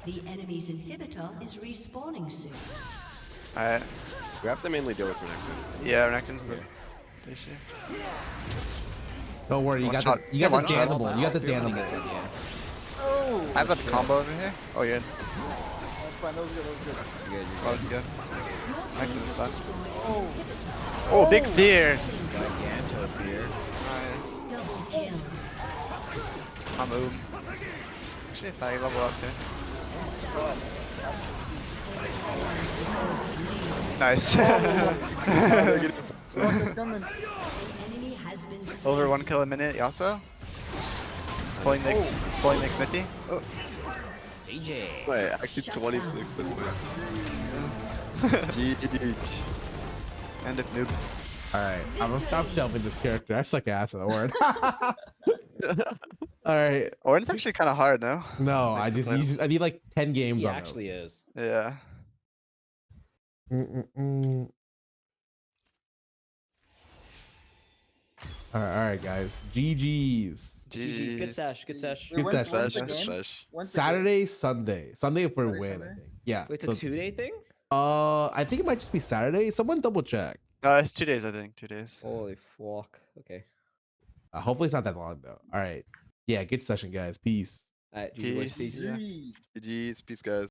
The enemy's inhibitor is respawning soon.
Alright.
We have to mainly deal with Renekton.
Yeah, Renekton's the issue.
Don't worry, you
One
got
shot.
the, you got
Yeah,
the
one shot.
Danimal. You got the Danimal.
Oh.
I've got the combo over here. Oh, you're good.
That's fine. That was good. That was good.
That was good. I can do the sun. Oh, big fear.
Giganto fear.
Nice.
Double kill.
I'm boom. Actually, if I level up here. Nice.
Smoke is coming.
Enemy has been
Over 1 kill a minute, Yasuo. He's pulling the Smithy. Oh.
AJ.
Wait, actually 26. GG.
End of noob.
Alright, I'm gonna stop shelving this character. I suck ass at the word. Alright.
Orin's actually kind of hard, no?
No, I need like 10 games
He
on
actually is.
Yeah.
Alright, guys. GG's.
GG's.
Good sesh. Good sesh.
Good
When's
session.
the game?
Sesh.
When's the game?
Saturday, Sunday. Sunday for
Saturday,
win,
Sunday?
I think. Yeah.
Wait, it's
so-
a 2-day thing?
I think it might just be Saturday. Someone double check.
It's 2 days, I think. 2 days.
Holy fuck. Okay.
Hopefully it's not that long though. Alright. Yeah, good session, guys. Peace.
Alright, GG boys,
Peace.
peace.
Yeah.
Jeez.
GG's. Peace, guys.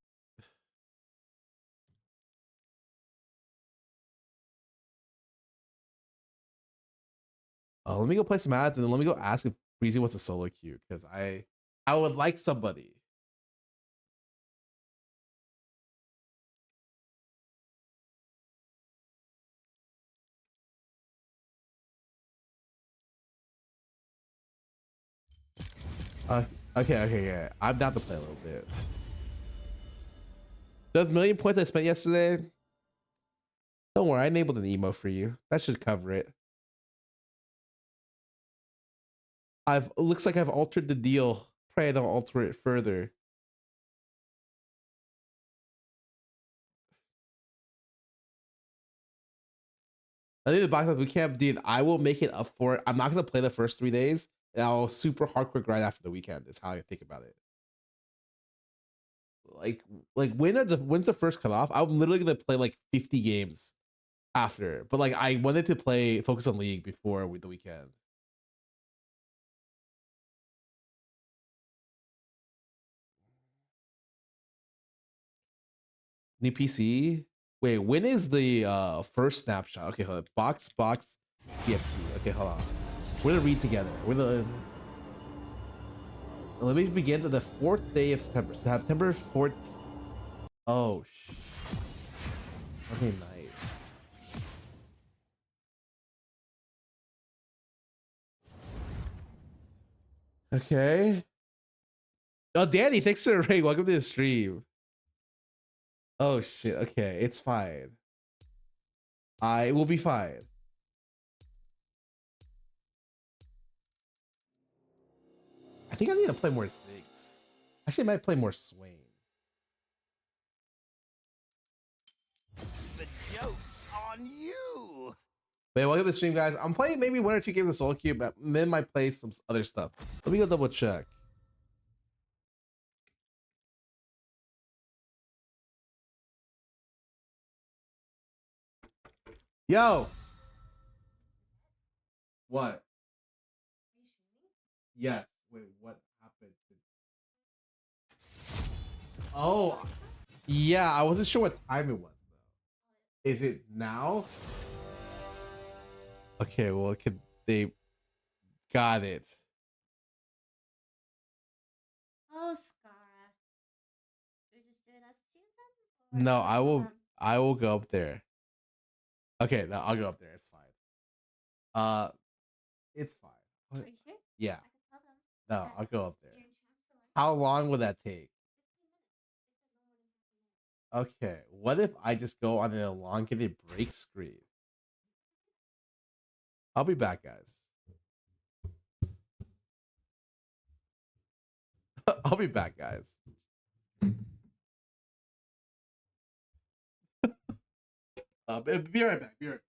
Let me go play some ads and then let me go ask if Breezy wants a solo queue because I would like somebody. Okay, yeah. I'm down to play a little bit. Those million points I spent yesterday. Don't worry, I enabled an emo for you. That should cover it. Looks like I've altered the deal. Pray I don't alter it further. I think the box boot camp, dude. I will make it up for it. I'm not gonna play the first 3 days, and I'll super hardcore grind after the weekend. Is how I think about it. Like when's the first cutoff? I'm literally gonna play like 50 games after, but like I wanted to focus on League before the weekend. New PC. Wait, when is the first snapshot? Okay, hold on. Box TFT. Okay, hold on. We're gonna read together. The limit begins on the 4th day of September. September 14th. Oh shit. Okay, nice. Okay. Oh, Danny, thanks for the ring. Welcome to the stream. Oh shit. Okay, it's fine. I will be fine. I think I need to play more Ziggs. Actually, I might play more Swain.
The joke's on you.
Wait, welcome to the stream, guys. I'm playing maybe 1 or 2 games of Soul Cube, but then might play some other stuff. Let me go double check. Yo. What? Yes. Wait, what happened? Oh, yeah. I wasn't sure what time it was though. Is it now? Okay, well, they got it.
Oh, Scarra. You're just doing us two then? Or
No,
do you
I
tell
will.
them?
I will go up there. Okay, no, I'll go up there. It's fine. It's fine.
Are you sure?
Yeah.
I can tell them.
No,
that
I'll go up there.
you're in chat, so
How long will that take? Okay, what if I just go on an elongated break screen? I'll be back, guys. I'll be back, guys. Be right back. Be right back.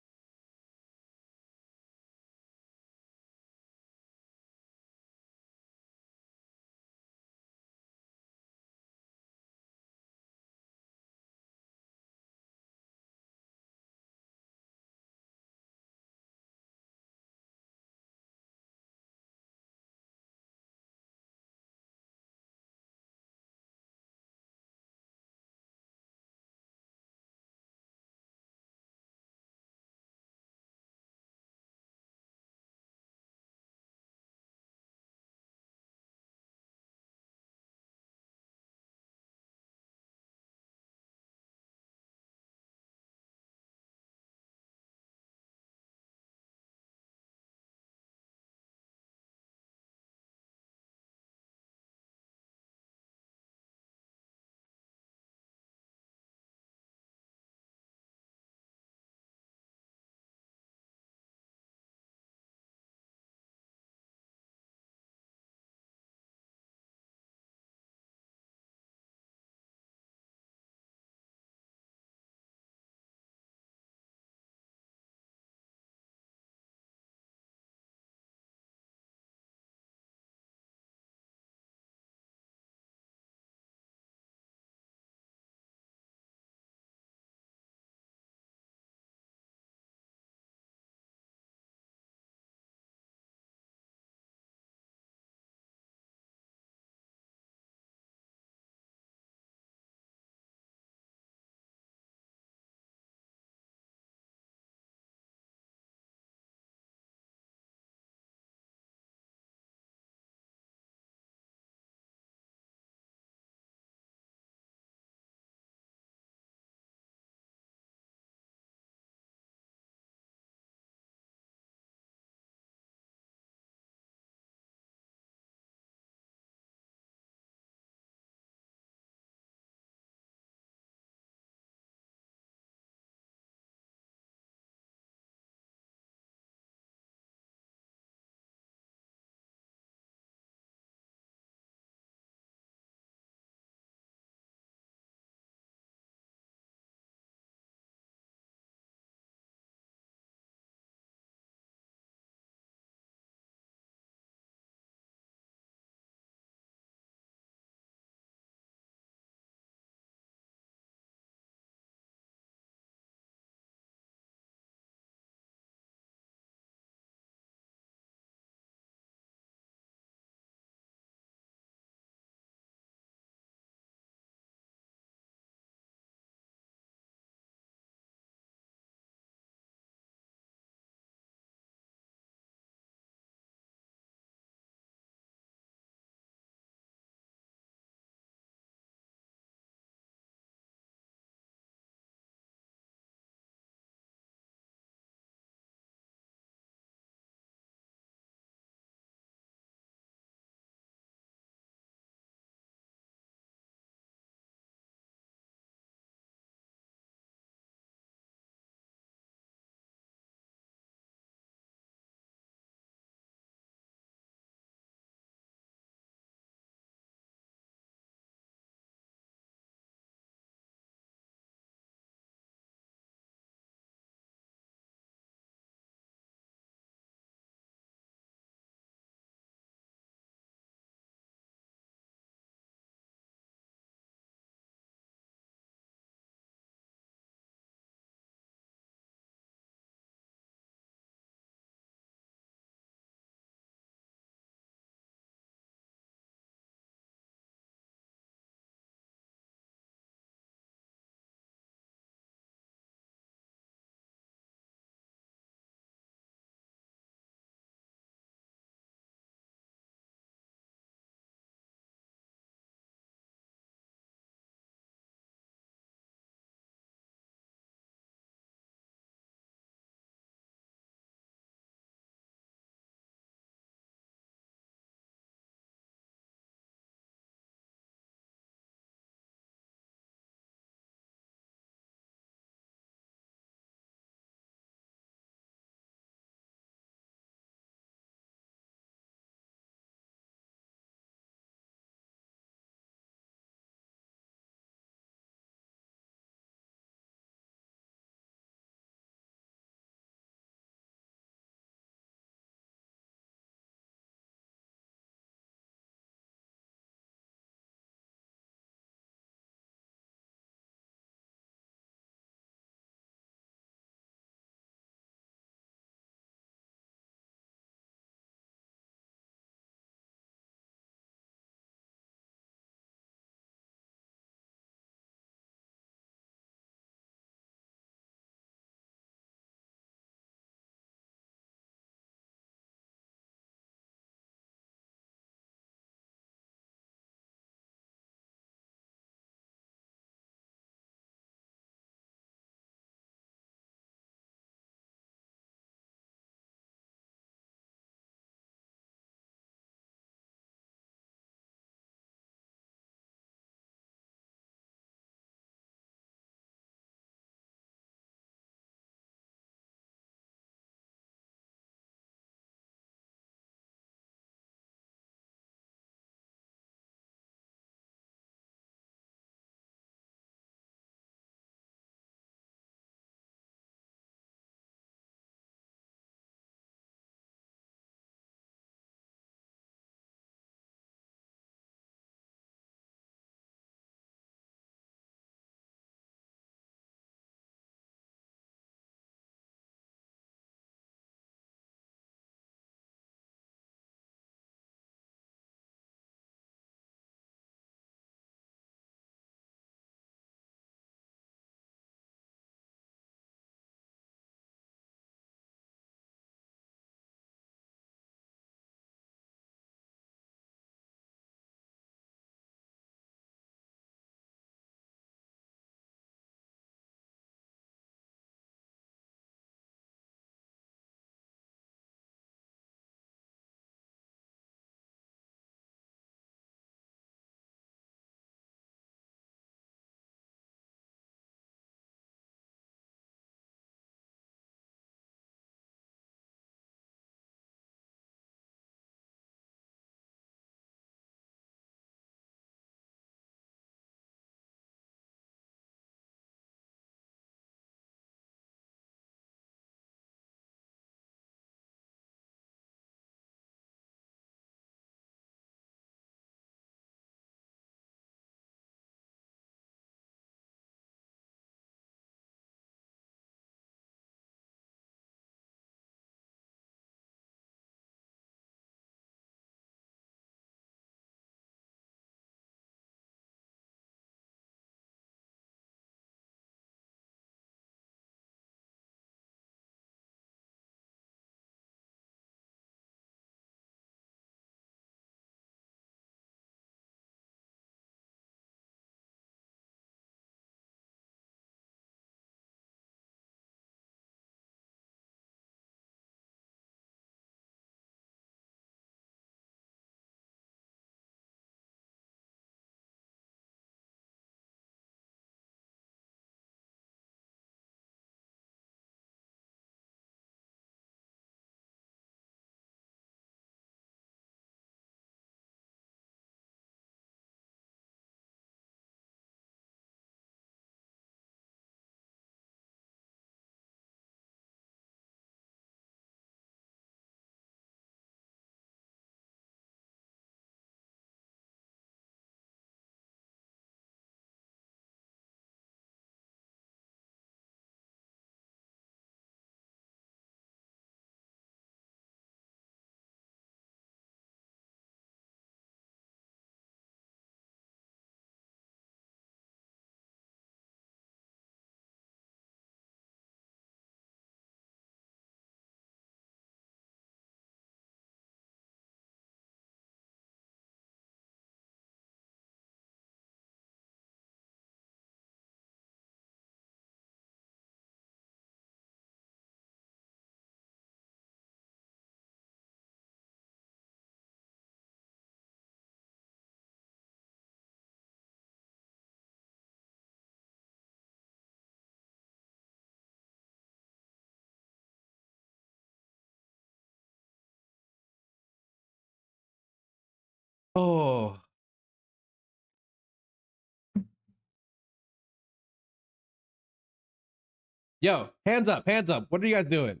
Yo, hands up, hands up. What are you guys doing?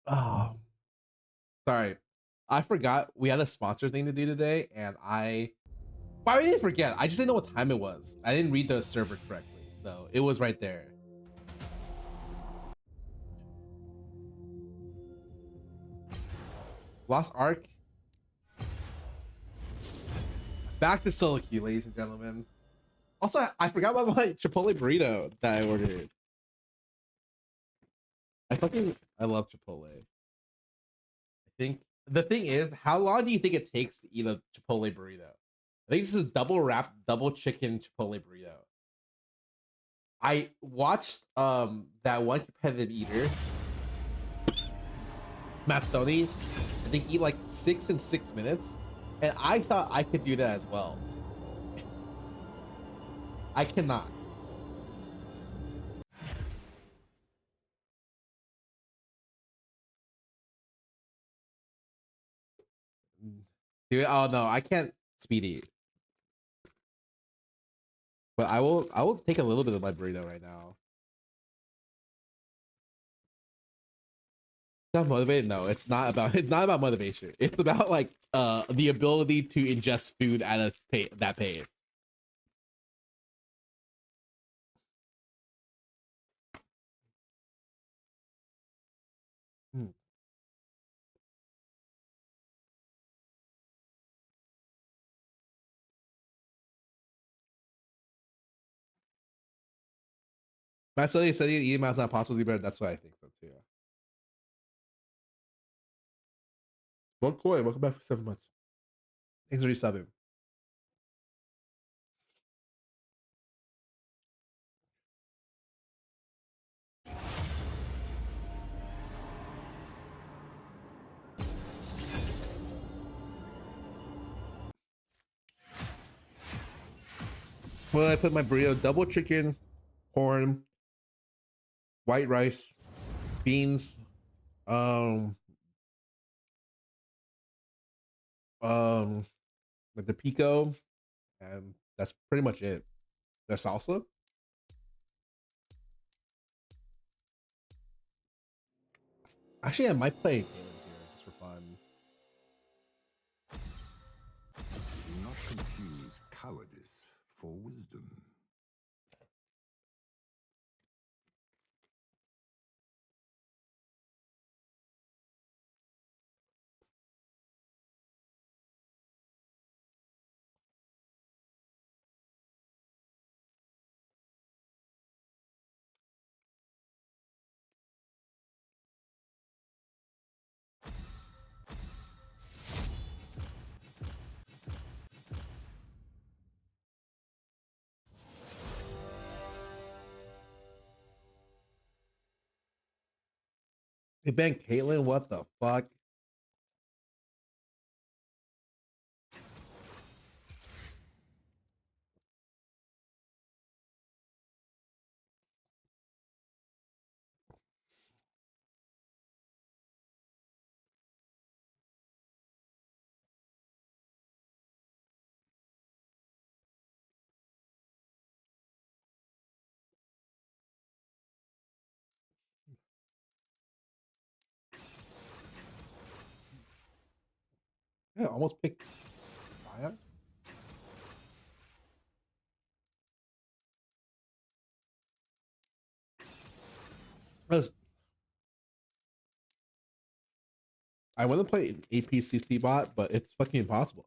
Oh, sorry. I forgot we had a sponsor thing to do today, and why did I forget? I just didn't know what time it was. I didn't read the server correctly, so it was right there. Lost Ark. Back to solo queue, ladies and gentlemen. Also, I forgot about my Chipotle burrito that I ordered. I love Chipotle. I think the thing is, how long do you think it takes to eat a Chipotle burrito? I think this is a double wrap, double chicken Chipotle burrito. I watched that one competitive eater, Matt Stoney, I think eat like 6 in 6 minutes, and I thought I could do that as well. I cannot. Dude, oh no, I can't speed eat. But I will take a little bit of my burrito right now. Not motivated? No, it's not about motivation. It's about like the ability to ingest food at a that pace. My study said eating mouth's not possibly better. That's what I think so too. One Koi, welcome back for 7 months. Thanks for resubbing. Well, I put my burrito: double chicken, corn, white rice, beans, with the pico, and that's pretty much it. The salsa. Actually, I might play a game in here just for fun.
Do not confuse cowardice for wisdom.
Hey, Ben Caitlin, what the fuck? Yeah, almost picked fire. I want to play an APCC bot, but it's fucking impossible.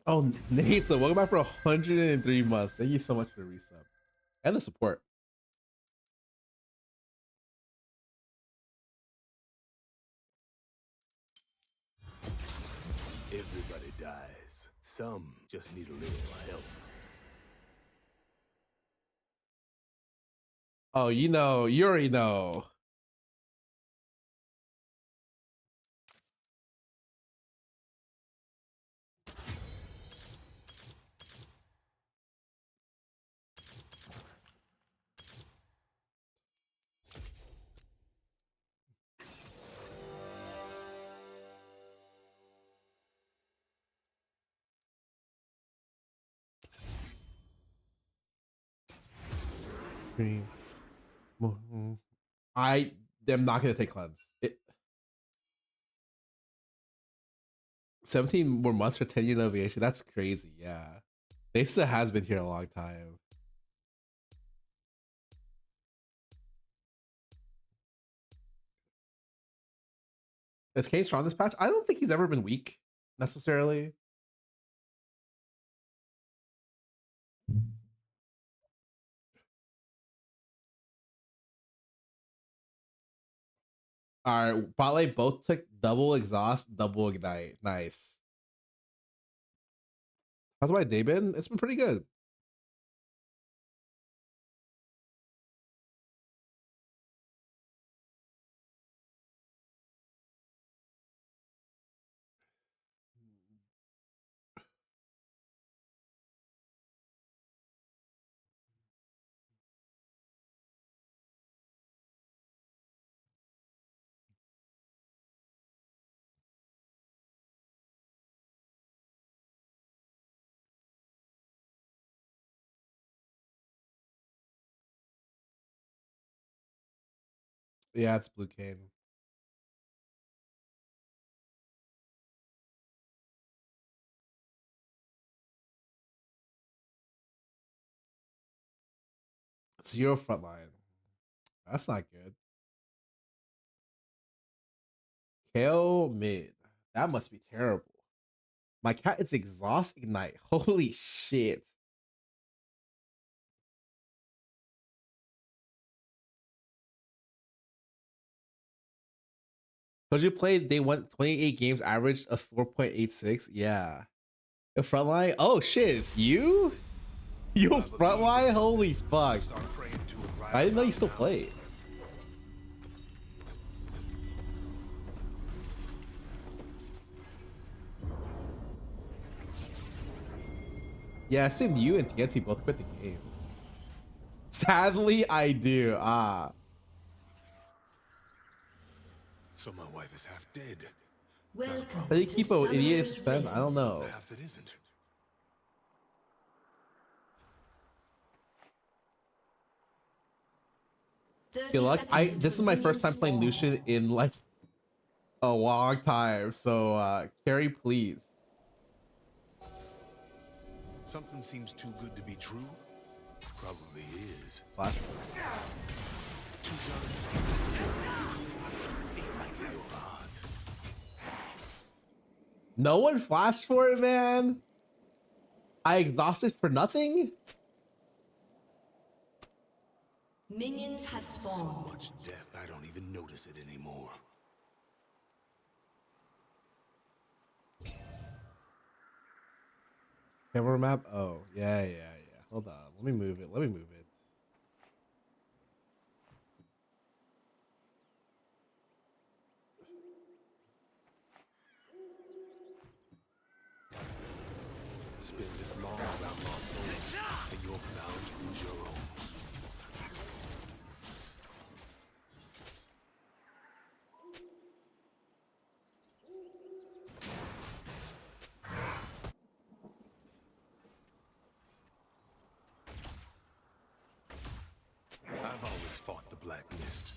Oh, Nathan, welcome back for 103 months. Thank you so much for the resub and the support.
Everybody dies. Some just need a little help.
Oh, you already know. I am not gonna take cleanse. 17 more months for 10-year navigation. That's crazy. Yeah, Mesa has been here a long time. Is Kane strong this patch? I don't think he's ever been weak necessarily. All right, bot lane both took double exhaust, double ignite. Nice. How's my day been? It's been pretty good. Yeah, it's Blue Cane. Zero frontline. That's not good. KO mid. That must be terrible. My cat is exhaust ignite. Holy shit. Because you played, they went 28 games, average of 4.86. Yeah. The frontline. Oh shit, it's you? You frontline? Holy fuck. I didn't know you still played. Yeah, I assumed you and TNT both quit the game. Sadly, I do.
So my wife is half dead.
Welcome.
How do you keep an idiot in suspense? I don't know.
Half that isn't.
Good luck. This is my first time playing Lucian in like a long time. So carry please.
Something seems too good to be true. Probably is.
Flash.
Two guns. Ain't like your odds.
No one flashed for it, man. I exhausted for nothing.
Minions have spawned.
So much death, I don't even notice it anymore.
Camera map. Oh, yeah. Hold on. Let me move it.
Spend this long around lost souls, and you're bound to lose your own. I've always fought the Black Mist.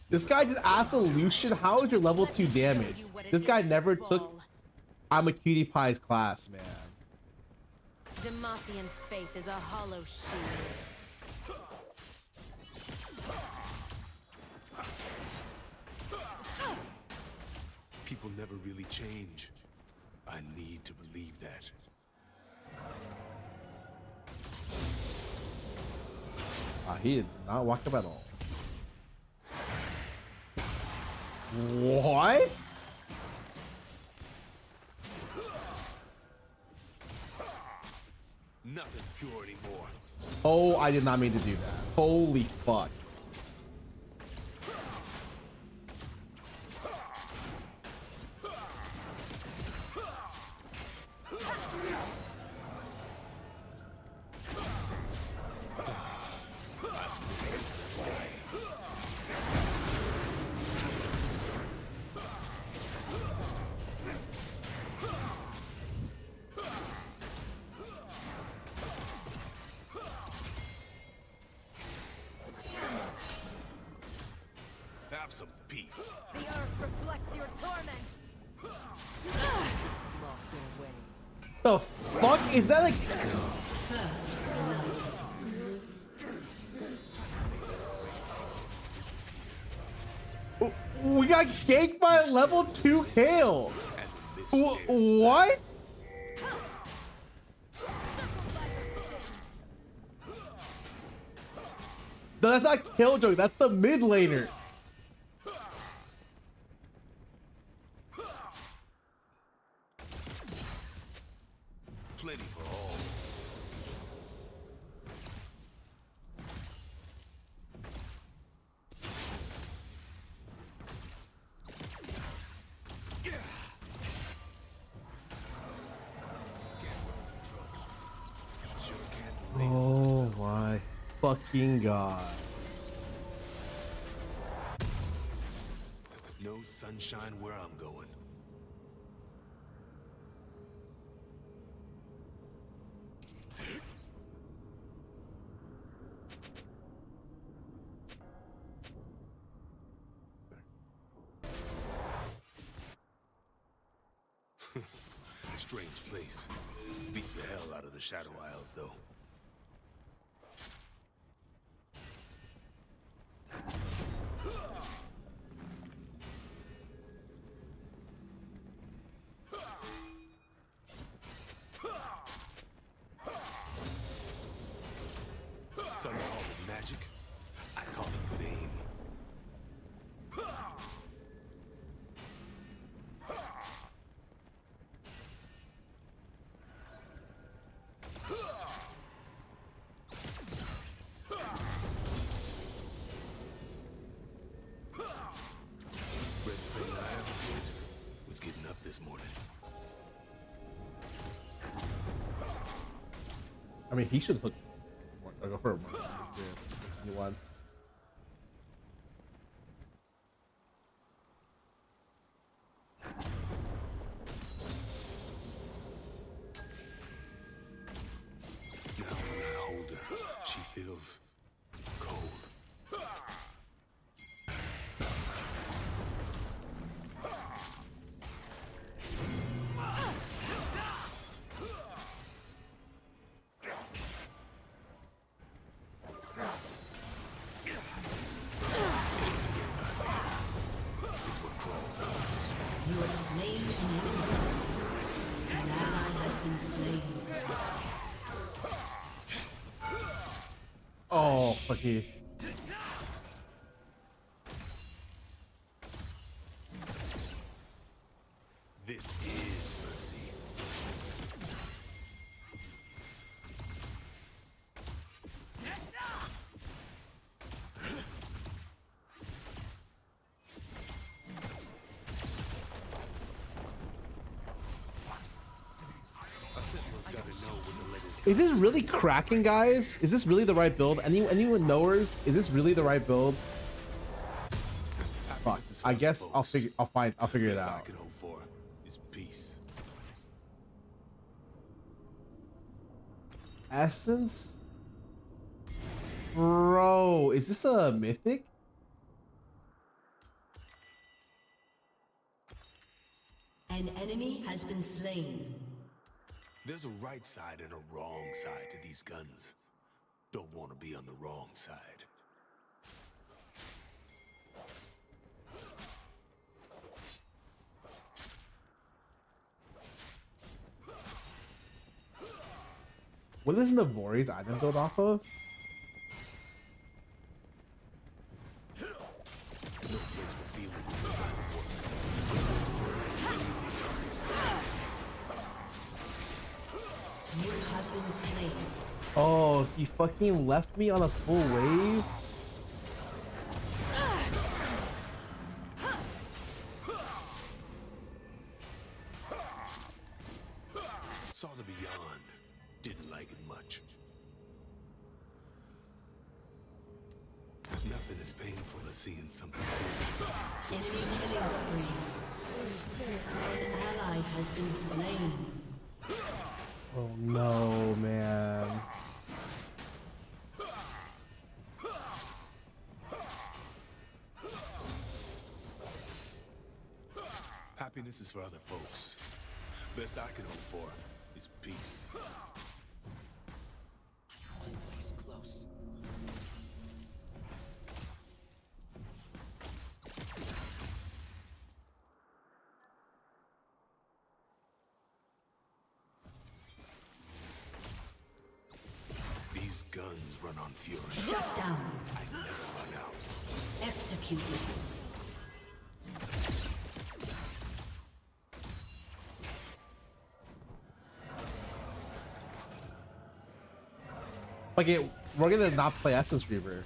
This guy just asked a Lucian, how is your level 2 damage? This guy never took I'm a Cutie Pie's class, man.
Demacian faith is a hollow shield.
People never really change. I need to believe that.
He did not walk up at all. What?
Nothing's pure anymore.
Oh, I did not mean to do that. Holy fuck. The fuck is that like?
First blood.
We got ganked by a level 2 Kale. What? No, that's not Killjoy, that's the mid laner.
Plenty for all.
Oh my fucking god.
No sunshine where I'm going. Strange place. Beats the hell out of the Shadow Isles, though. Some call it magic. I call it good aim. Greatest thing I ever did was getting up this morning.
I mean, he should hook or go for a one.
Now when I hold her, she feels cold. It's what draws us.
You have slain an enemy. An ally has been slain.
Oh, fuck you.
This is mercy. A sentinel's gotta know when the letters
Is this really cracking, guys? Is this really the right build? Anyone knowers? Is this really the right build? Fuck. I guess I'll figure it
Best I
out.
can hope for is peace.
Essence? Bro, is this a mythic?
An enemy has been slain.
There's a right side and a wrong side to these guns. Don't want to be on the wrong side.
What is Navori's item build off of?
No place for feelings in this line of work. Easy target.
You have been slain.
Oh, he fucking left me on a full wave?
Saw the beyond. Didn't like it much. Nothing is painful as seeing something good.
Enemy killing spree. An ally has been slain.
Oh no, man.
Happiness is for other folks. Best I can hope for is peace.
Always close.
These guns run on fury.
Shut down.
I never run out.
Executed.
Okay, we're gonna not play Essence Reaver.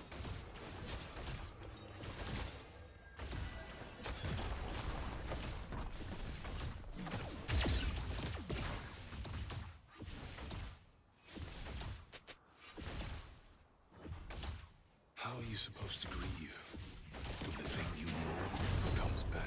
How are you supposed to grieve when the thing you mourn comes back?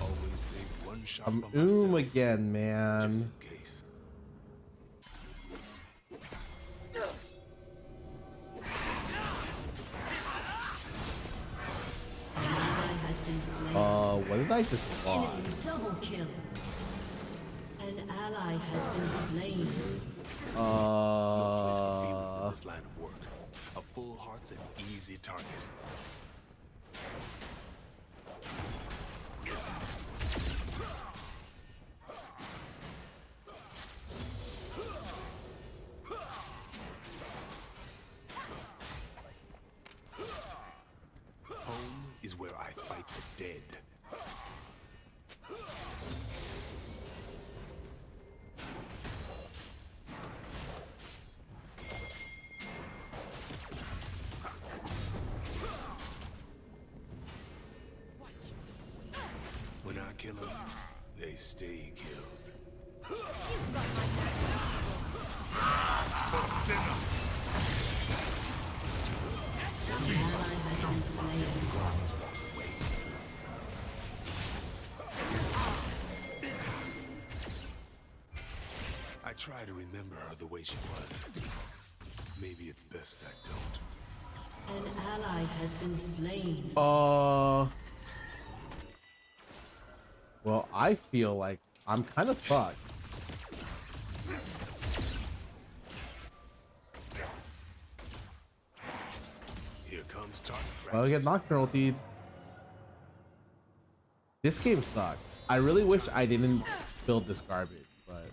Always save one shot
I'm
for myself,
again, man.
just in case.
An ally has been slain.
What did I just log?
Enemy double kill. An ally has been slain.
No place for feelings in this line of work. A full heart's an easy target. Home is where I fight the dead. When I kill them, they stay killed.
An ally has been slain.
Walks away. I try to remember her the way she was. Maybe it's best I don't.
An ally has been slain.
Well, I feel like I'm kind of fucked.
Here comes target
Well, I get
practice.
Nocturnal ultied. This game sucks. I really wish I didn't build this garbage, but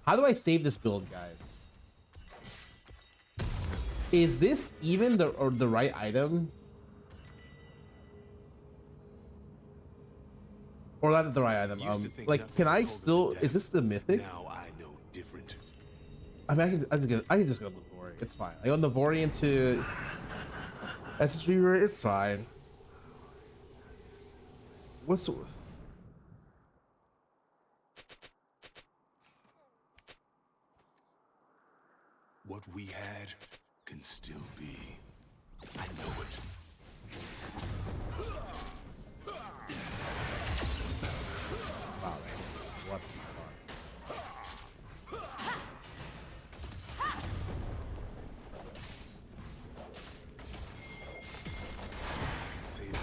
how do I save this build, guys? Is this even the right item? Or not the right item? Like, can I still? Is this the mythic?
Now I know different.
I mean, I can just go Navori. It's fine. I go Navori into SS Reaver. It's fine. What's
what we had can still be. I know it.
wow? What the fuck?
I can save her.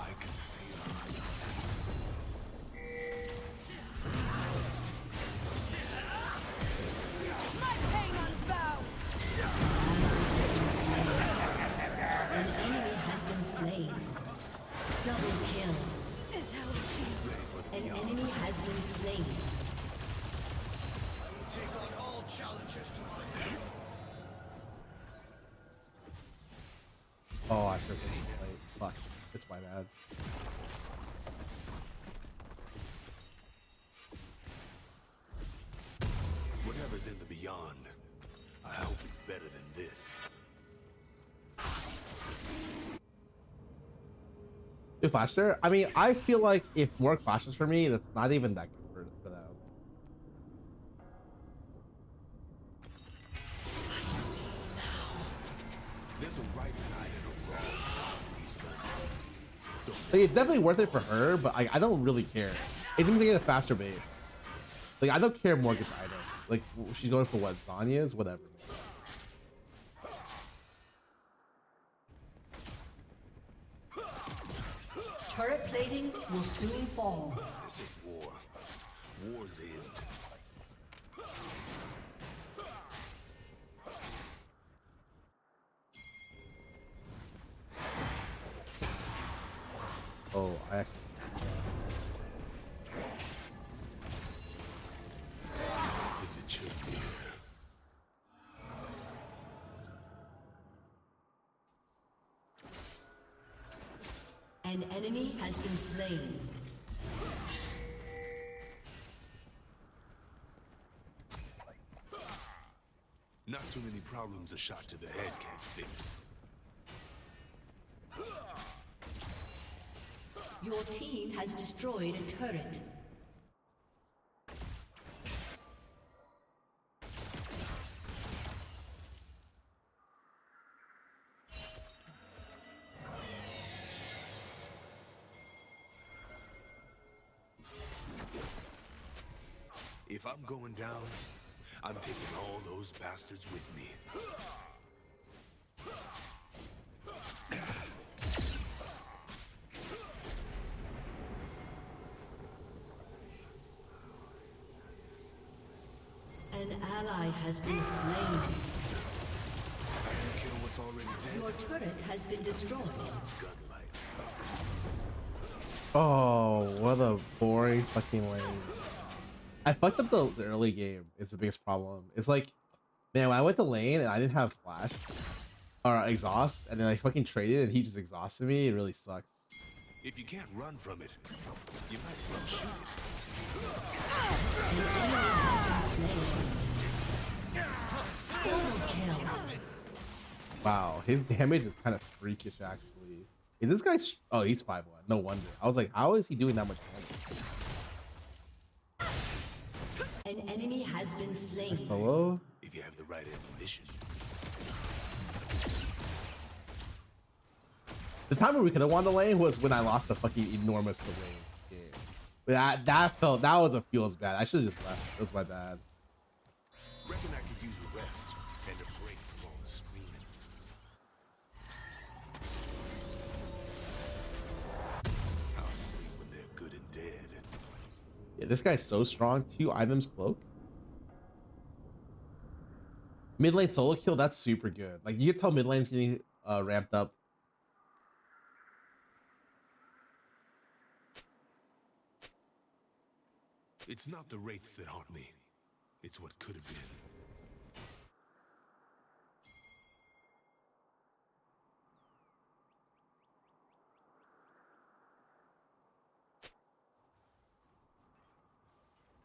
I can save her.
An enemy has been slain. Double kill. An enemy has been slain.
Take on all challenges to my hand.
Oh, I should have been late. Fuck. It's my bad.
Whatever's in the beyond, I hope it's better than this.
If faster? I mean, I feel like if more flashes for me, that's not even that good for them.
There's a right side and a wrong side to these these guns.
Like, it's definitely worth it for her, but I don't really care. It's gonna get a faster base. Like, I don't care more against items. Like, she's going for what? Zanya's? Whatever.
Turret plating will soon fall.
This ain't war. War's end.
Oh, I actually...
Is it chill here?
An enemy has been slain.
Not too many problems a shot to the head can't fix.
Your team has destroyed a turret.
If I'm going down, I'm taking all those bastards with me.
An ally has been slain.
I can kill what's already dead.
Your turret has been destroyed.
Gunlight.
Oh, what a boring fucking lane. I fucked up the early game. It's the biggest problem. It's like, man, when I went to lane and I didn't have flash or exhaust, and then I fucking traded and he just exhausted me, it really sucks.
If you can't run from it, you might as well shoot it.
Wow, his damage is kind of freakish actually. Is this guy? Oh, he's 5-1. No wonder. I was like, how is he doing that much damage?
An enemy has been slain.
Solo?
If you have the right ammunition.
The time where we could have won the lane was when I lost the fucking enormous lane game. But that was a feels bad. I should have just left. It was my bad.
Reckon I could use a rest and a break from all the screaming. I'll sleep when they're good and dead.
Yeah, this guy's so strong. 2 items cloak. Mid lane solo kill, that's super good. Like, you can tell mid lane's getting ramped up.
It's not the wraiths that haunt me. It's what could have been.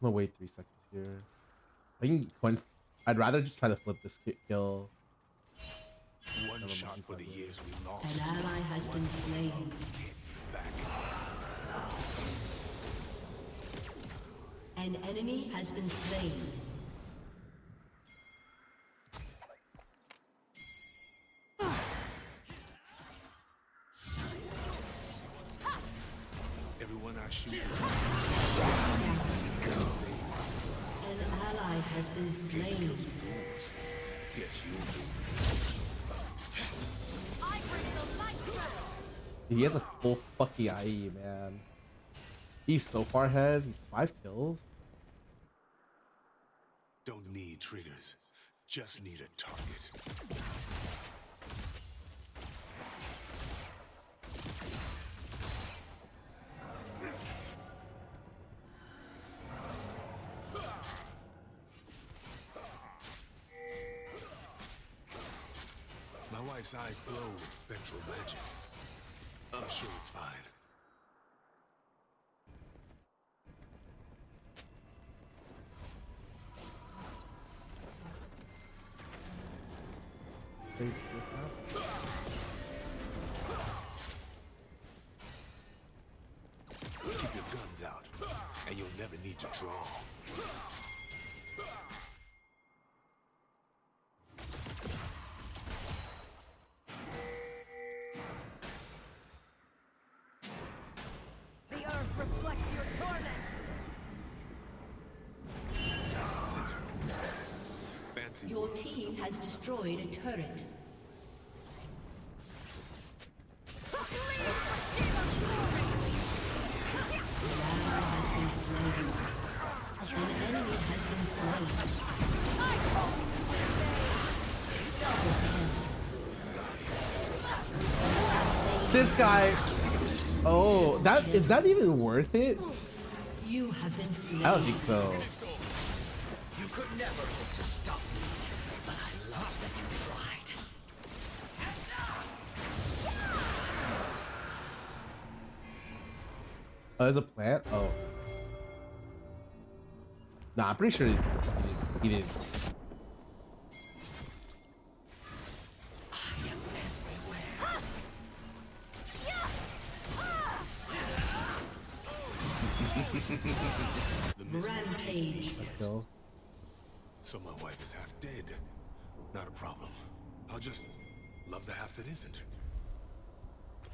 I'm gonna wait 3 seconds here. I can I'd rather just try to flip this kill.
One shot for the years we lost.
An ally has been slain.
Back.
An enemy has been slain.
Silence. Everyone I shoot is
An ally has been slain.
Yes, you do.
He has a full fucking IE, man. He's so far ahead. He's 5 kills.
Don't need triggers. Just need a target. My wife's eyes glow with spectral magic. I'm sure it's fine. Keep your guns out, and you'll never need to draw.
team has destroyed a turret. An enemy has been slain.
This guy. Oh, that is that even worth it?
You have been slain.
I don't think so.
You could never hope to stop me, but I love that you tried.
Oh, there's a plant? Oh. Nah, I'm pretty sure he didn't.
Rampage.
Let's go.
So my wife is half dead. Not a problem. I'll just love the half that isn't.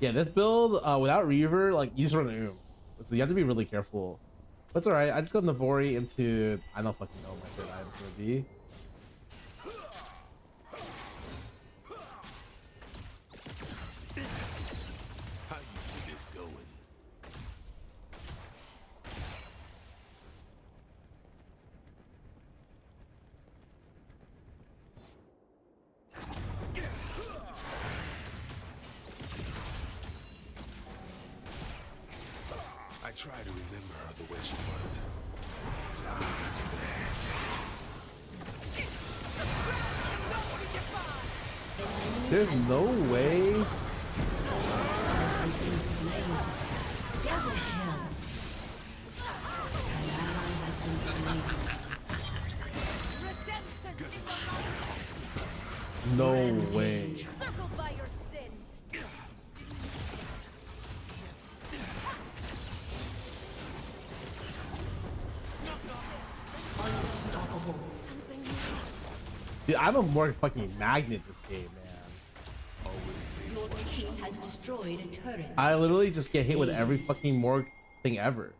Yeah, this build without Reaver, like you just run Oom. So you have to be really careful. That's alright. I just got Navori into I don't fucking know what my third item's gonna be.
How do you see this going? I try to remember her the way she was.
There's no way.
Has been slain. Double kill. An ally has been slain.
No way.
Circled by your sins.
Unstoppable.
Dude, I'm a more fucking magnet this game, man.
Your team has destroyed a turret.
I literally just get hit with every fucking morgue thing ever.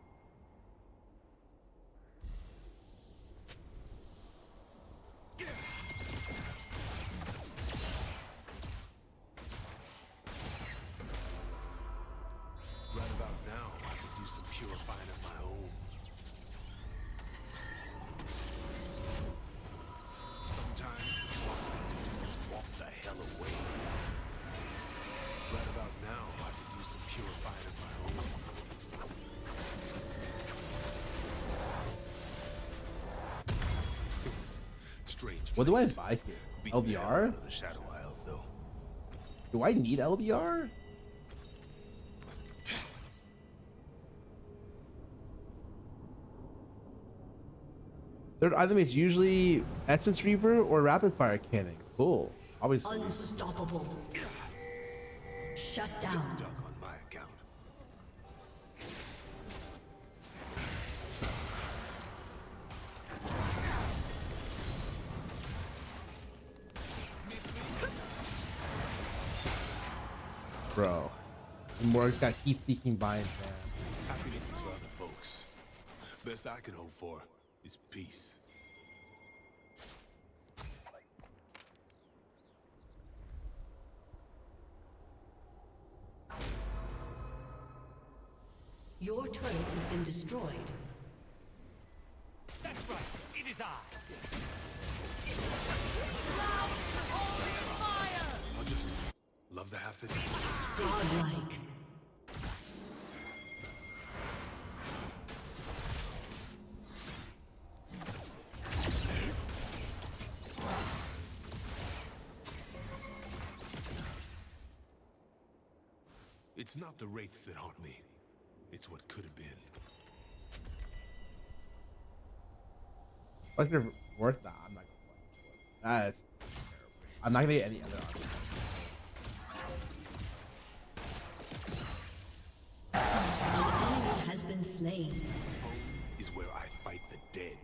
Right about now, I could do some purifying of my own. Sometimes the smart thing to do is walk the hell away. Right about now, I could do some purifying of my own. Strange.
What do I
place.
buy here?
Beats the hell out
LBR?
of the Shadow Isles, though.
Do I need LBR? Third item is usually Essence Reaver or Rapid Fire Cannon. Cool. Obviously.
Unstoppable. Shut down.
Duck on my account.
Bro. Morg's got heat-seeking binds, man.
Happiness is for other folks. Best I can hope for is peace.
Your turret has been destroyed.
That's right. It is I.
I'll just love the half that isn't.
Godlike.
It's not the wraiths that haunt me. It's what could have been.
What's your worth? Nah, I'm not gonna play. I'm not gonna get any other option.
An enemy has been slain.
Home is where I fight the dead.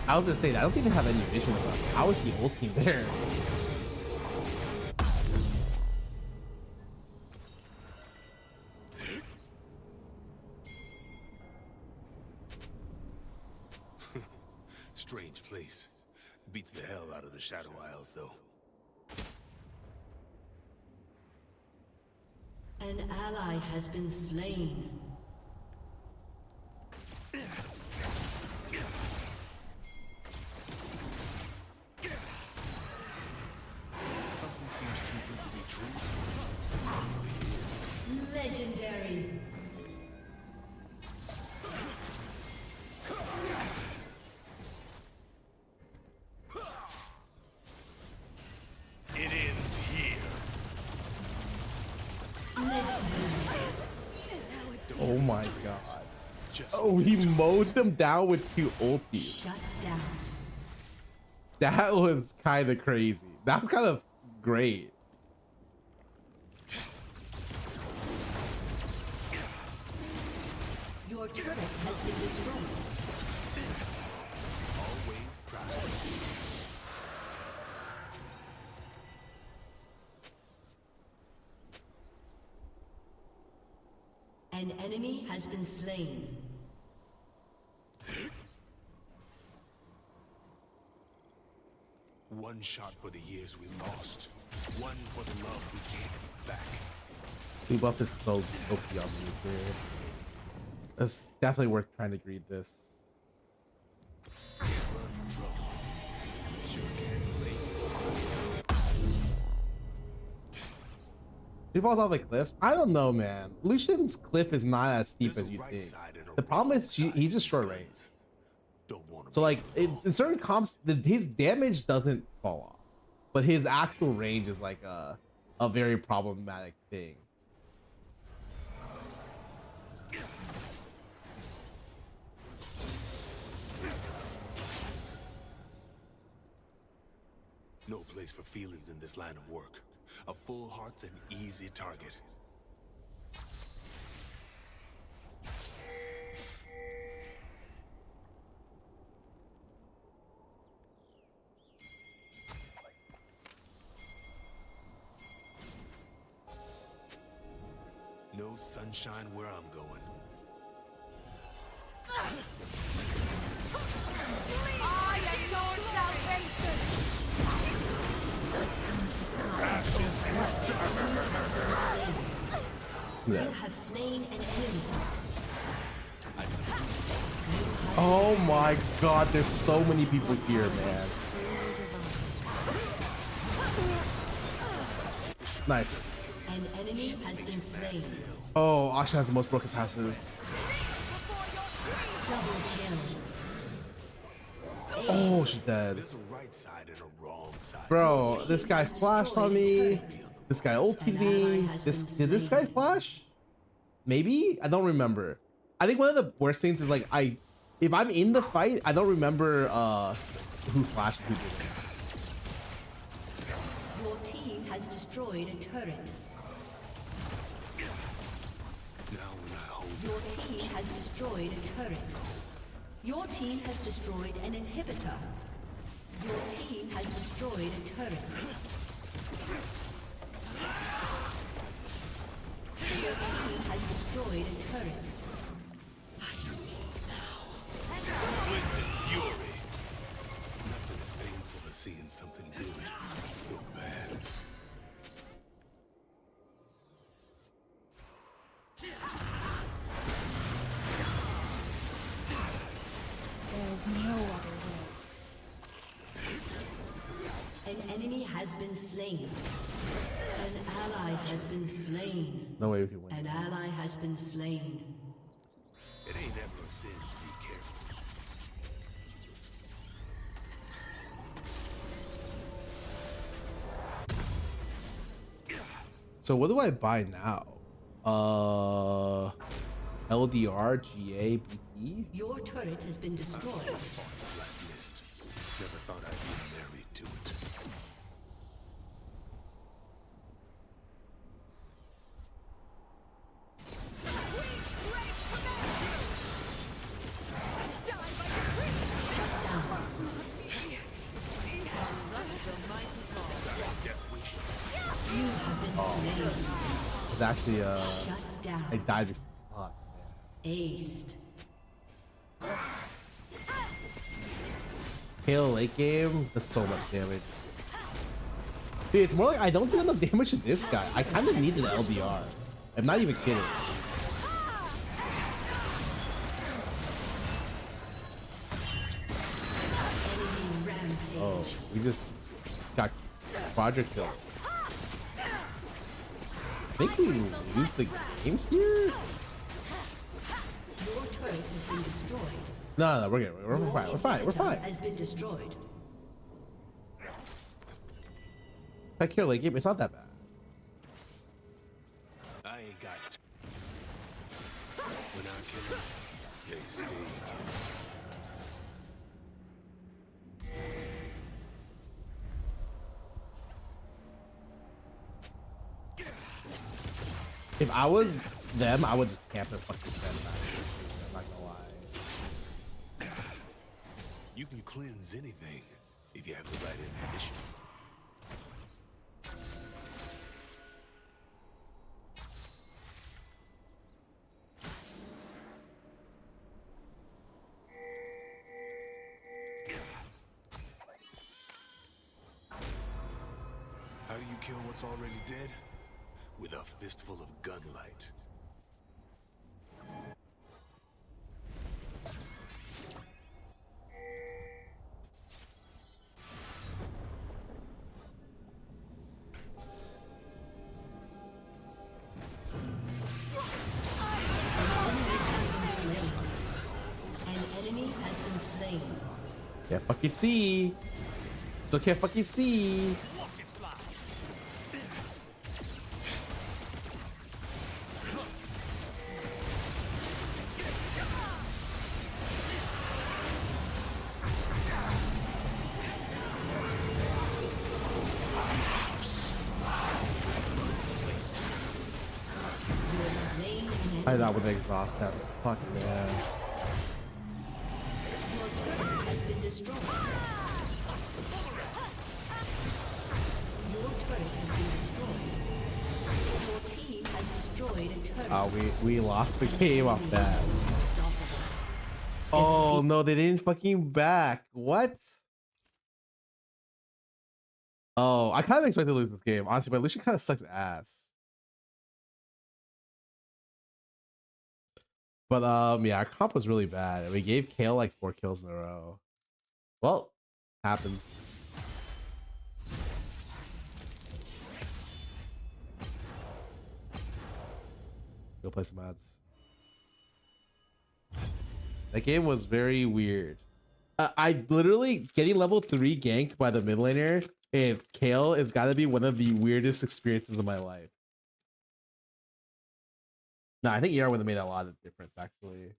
I was gonna say that. I don't think they have any issue with us. How is he ulting there?
Strange place. Beats the hell out of the Shadow Isles, though.
An ally has been slain.
Something seems too good to be true. Probably is.
Legendary.
It ends here.
Oh my god. Oh, he mowed them down with 2 ulties.
Shut down.
That was kind of crazy. That was kind of great.
Your turret has been destroyed.
Always proud.
An enemy has been slain.
One shot for the years we lost. One for the love we can't get back.
Blue buff is so OP on me, dude. It's definitely worth trying to greed this.
Can't run from trouble. Sure can
He falls off a cliff. I don't know, man. Lucian's cliff is not as steep as you think. The problem is he's just short range. So like in certain comps, his damage doesn't fall off, but his actual range is like a very problematic thing.
No place for feelings in this line of work. A full heart's an easy target. No sunshine where I'm going.
I am your salvation!
Yeah.
You have slain an enemy.
Oh my god, there's so many people here, man. Nice.
An enemy has been slain.
Oh, Asha has the most broken passive.
Double kill.
Oh, she's dead.
There's a right side and a wrong side.
Bro, this guy flashed on me. This guy ulted me. Did this guy flash? Maybe? I don't remember. I think one of the worst things is like if I'm in the fight, I don't remember who flashed and who didn't.
Your team has destroyed a turret. Your team has destroyed a turret. Your team has destroyed an inhibitor. Your team has destroyed a turret. Your team has destroyed a turret.
I see now. With fury. Nothing is painful as seeing something good go bad.
There is no other way.
An enemy has been slain. An ally has been slain.
No way we can win.
An ally has been slain.
It ain't ever a sin to be careful.
So what do I buy now? LDR, GA, BT?
Your turret has been destroyed.
Blacklist. Never thought I'd be married to it.
It's actually
Shut down.
I died before. Fuck, man.
Aced.
Kill late game does so much damage. Dude, it's more like I don't do enough damage to this guy. I kind of need an LBR. I'm not even kidding. Oh, we just got quadra killed. I think we lose the game here?
Your turret has been destroyed.
No, we're good. We're fine. We're fine. We're fine.
Has been destroyed.
I kill late game. It's not that bad.
I ain't got. When I kill them, they stay again.
If I was them, I would just camp and fucking defend that. I'm not gonna lie.
You can cleanse anything if you have the right ammunition. How do you kill what's already dead? With a fistful of gunlight.
An enemy has been slain.
Can't fucking see. Still can't fucking see. I thought would exhaust that. Fuck man.
Has been destroyed. Your turret has been destroyed. Your team has destroyed a turret.
Oh, we lost the game off that. Oh no, they didn't fucking back. What? Oh, I kind of expected to lose this game, honestly, but Lucian kind of sucks ass. But yeah, our comp was really bad. We gave Kale like 4 kills in a row. Well, happens. Go play some ads. That game was very weird. I literally getting level 3 ganked by the mid laner and Kale has got to be one of the weirdest experiences of my life. No, I think ER would have made a lot of difference actually.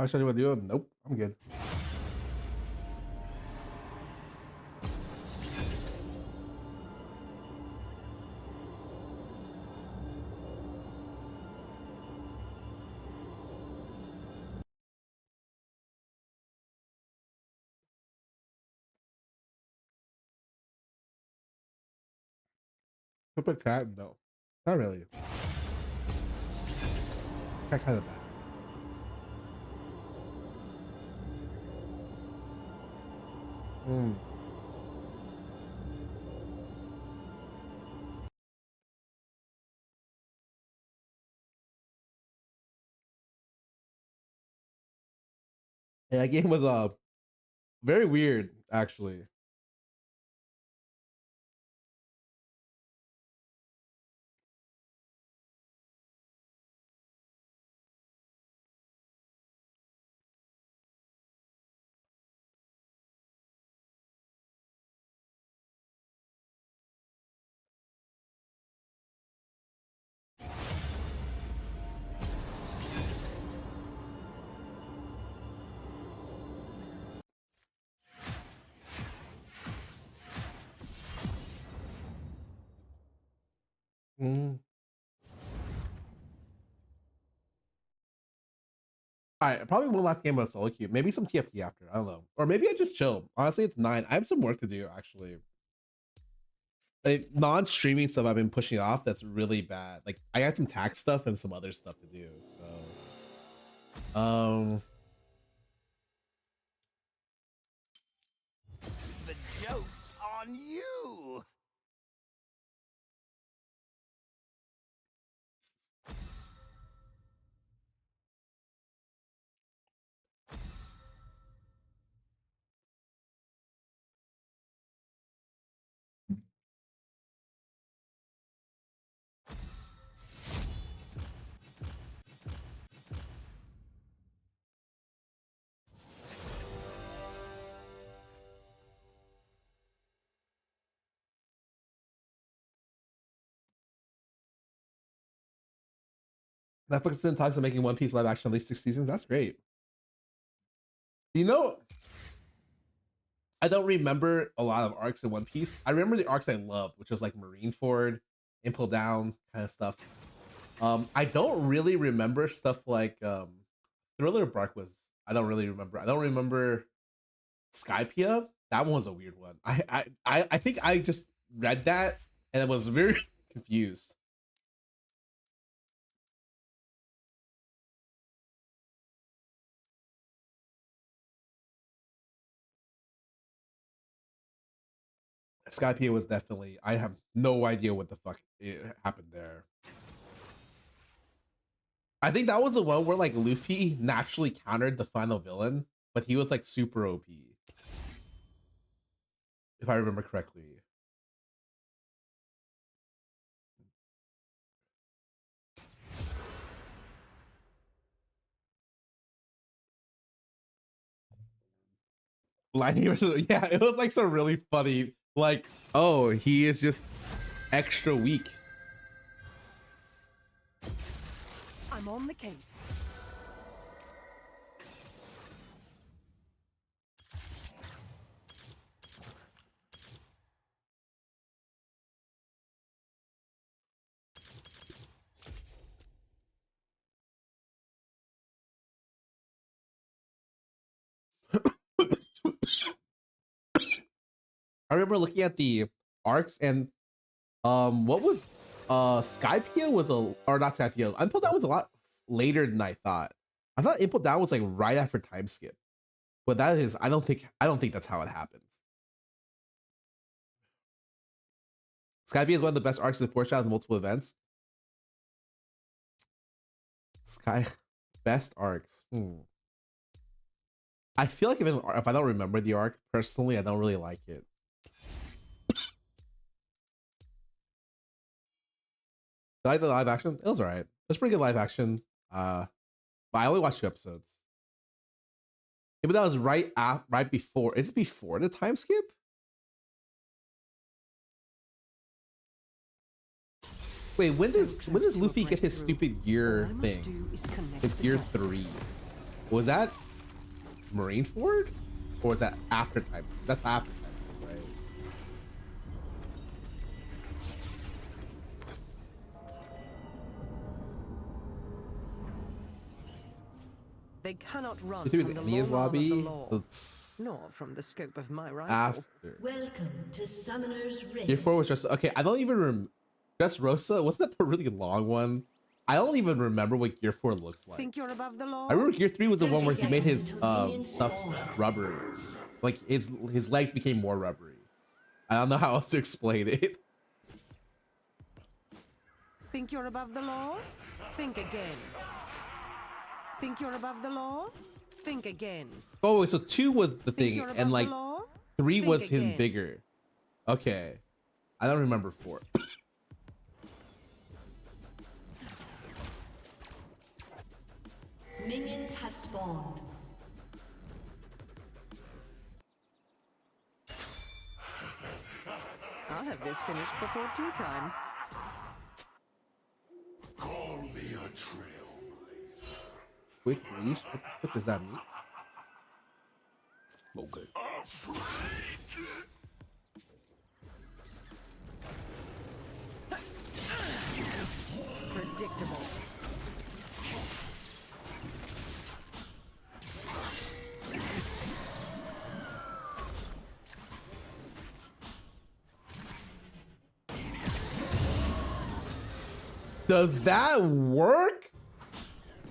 Should I do what do? Nope, I'm good. Super cat, no, not really. Cat kind of bad. Hmm. Yeah, that game was very weird actually. Mm. All right, probably one last game of solo queue. Maybe some TFT after. I don't know, or maybe I just chill. Honestly, it's 9. I have some work to do actually. Like non-streaming stuff I've been pushing off. That's really bad. Like I got some tax stuff and some other stuff to do. So,
The joke's on you.
Netflix is in talks of making One Piece live action at least 6 seasons. That's great. You know, I don't remember a lot of arcs in One Piece. I remember the arcs I loved, which was like Marineford, Impel Down kind of stuff. I don't really remember stuff like Thriller Bark was. I don't really remember. I don't remember Skypia. That one was a weird one. I think I just read that and I was very confused. Skypia was definitely. I have no idea what the fuck happened there. I think that was the one where like Luffy naturally countered the final villain, but he was like super OP. If I remember correctly. Lightning versus, yeah, it was like so really funny. Like, oh, he is just extra weak.
I'm on the case.
I remember looking at the arcs and what was Skypia was a, or not Skypia, Impel Down was a lot later than I thought. I thought Impel Down was like right after time skip. But that is, I don't think that's how it happens. Skypia is one of the best arcs that foreshadows multiple events. Best arcs. I feel like if I don't remember the arc personally, I don't really like it. I like the live action. It was alright. It was pretty good live action. But I only watched 2 episodes. Yeah, but that was right before. Is it before the time skip? Wait, when does Luffy get his stupid gear thing? His gear 3. Was that Marineford? Or was that after time? That's after time skip, right?
They cannot run
It was
from the
Enia's
long arm of the
lobby,
law,
so it's
nor from the scope of my rifle.
after.
Welcome to Summoner's Rift.
Gear 4 was just okay. I don't even remember. Just Rosa, wasn't that the really long one? I don't even remember what Gear 4 looks like.
Think you're above the law?
I remember Gear 3 was the one where he made his stuff rubbery. Like his legs became more rubbery. I don't know how else to explain it.
Think you're above the law? Think again. Think you're above the law? Think again.
Oh, so 2 was the thing, and like 3
Think
was him
again.
bigger. Okay, I don't remember 4.
Minions have spawned.
I'll have this finished before tea time.
Call me a trailblazer.
Quick leash? What does that mean?
Okay.
Does that work?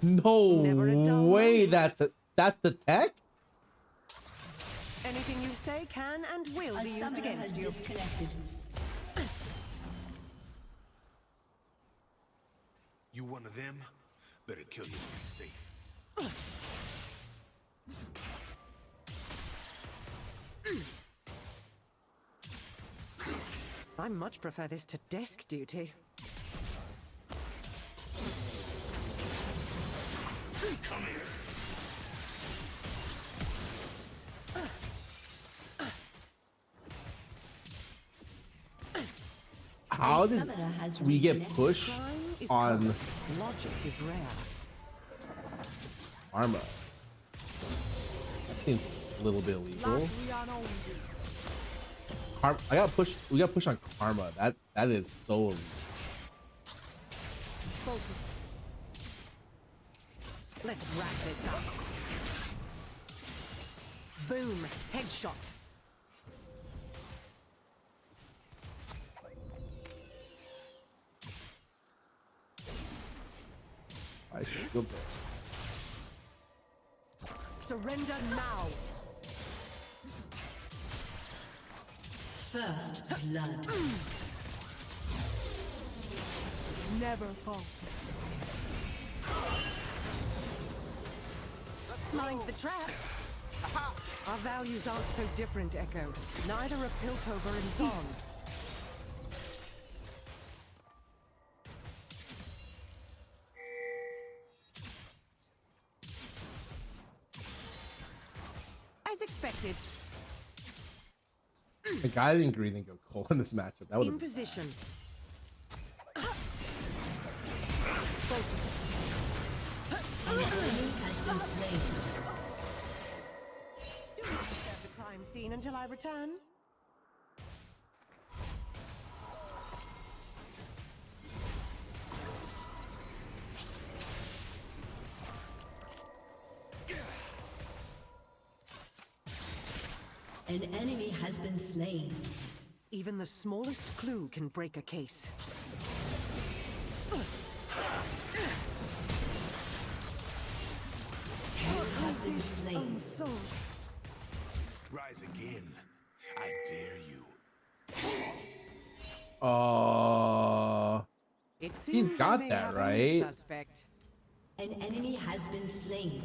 No way. That's the tech.
Anything you say can and will be used against you.
Disconnected.
You one of them? Better kill you to be safe.
I much prefer this to desk duty.
Come here.
How did we get pushed on
Logic is rare.
Arma? That seems a little bit illegal. I got pushed. We got pushed on Karma. That is so illegal.
Focus. Let's wrap this up. Boom. Headshot.
I should go back.
Surrender now.
First blood.
Never falter. Mind the trap. Our values aren't so different, Echo. Neither are Piltover and Zon. As expected.
The guy didn't green and go cold in this matchup. That would
In
have been
position.
An enemy has been slain.
Do not disturb the crime scene until I return.
An enemy has been slain.
Even the smallest clue can break a case.
You have been slain.
Rise again. I dare you.
It
he's
seems I
got
may
that
have a
right.
Suspect.
An enemy has been slain.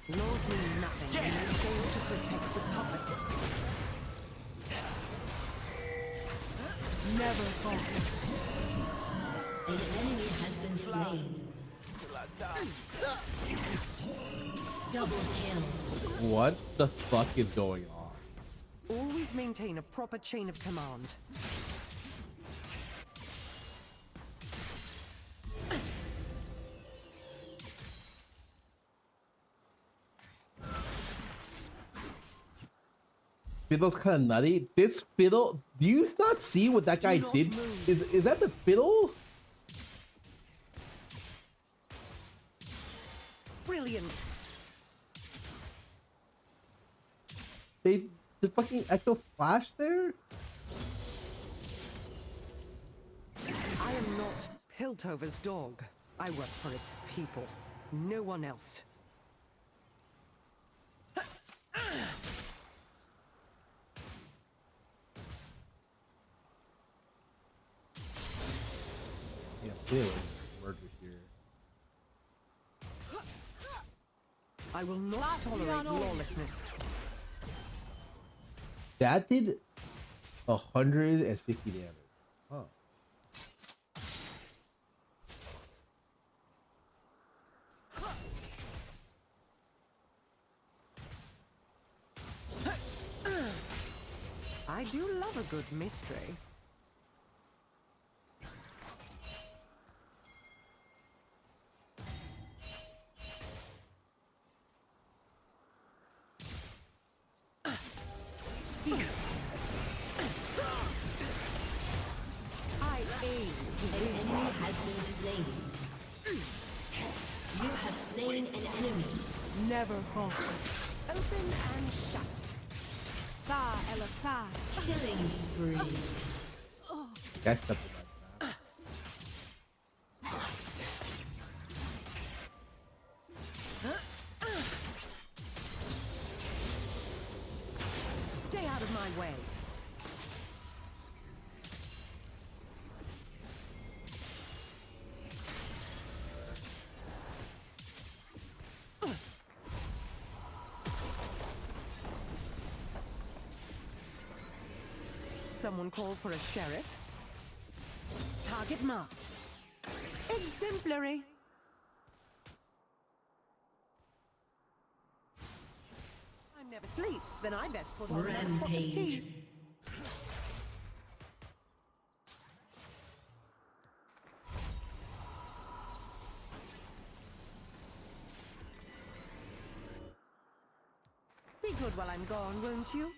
Laws mean nothing when you fail to protect the public. Never focus.
An enemy has been slain. Double kill.
What the fuck is going on?
Always maintain a proper chain of command.
Fiddle's kind of nutty. This Fiddle, do you not see what that guy did? Is that the Fiddle?
Brilliant.
The fucking Echo Flash there?
I am not Piltover's dog. I work for its people. No one else.
Yeah, clearly murder here.
I will not tolerate lawlessness.
That did 150 damage. Huh.
I do love a good mystery. I aim to
An enemy has been slain. You
Never falter. Open and shut. Sa Ella Sa.
Killing spree.
Guys, step back.
Stay out of my way. Someone call for a sheriff. Target marked. Exemplary. Time never sleeps, then I best put on a pot of
Rampage.
tea. Be good while I'm gone, won't you?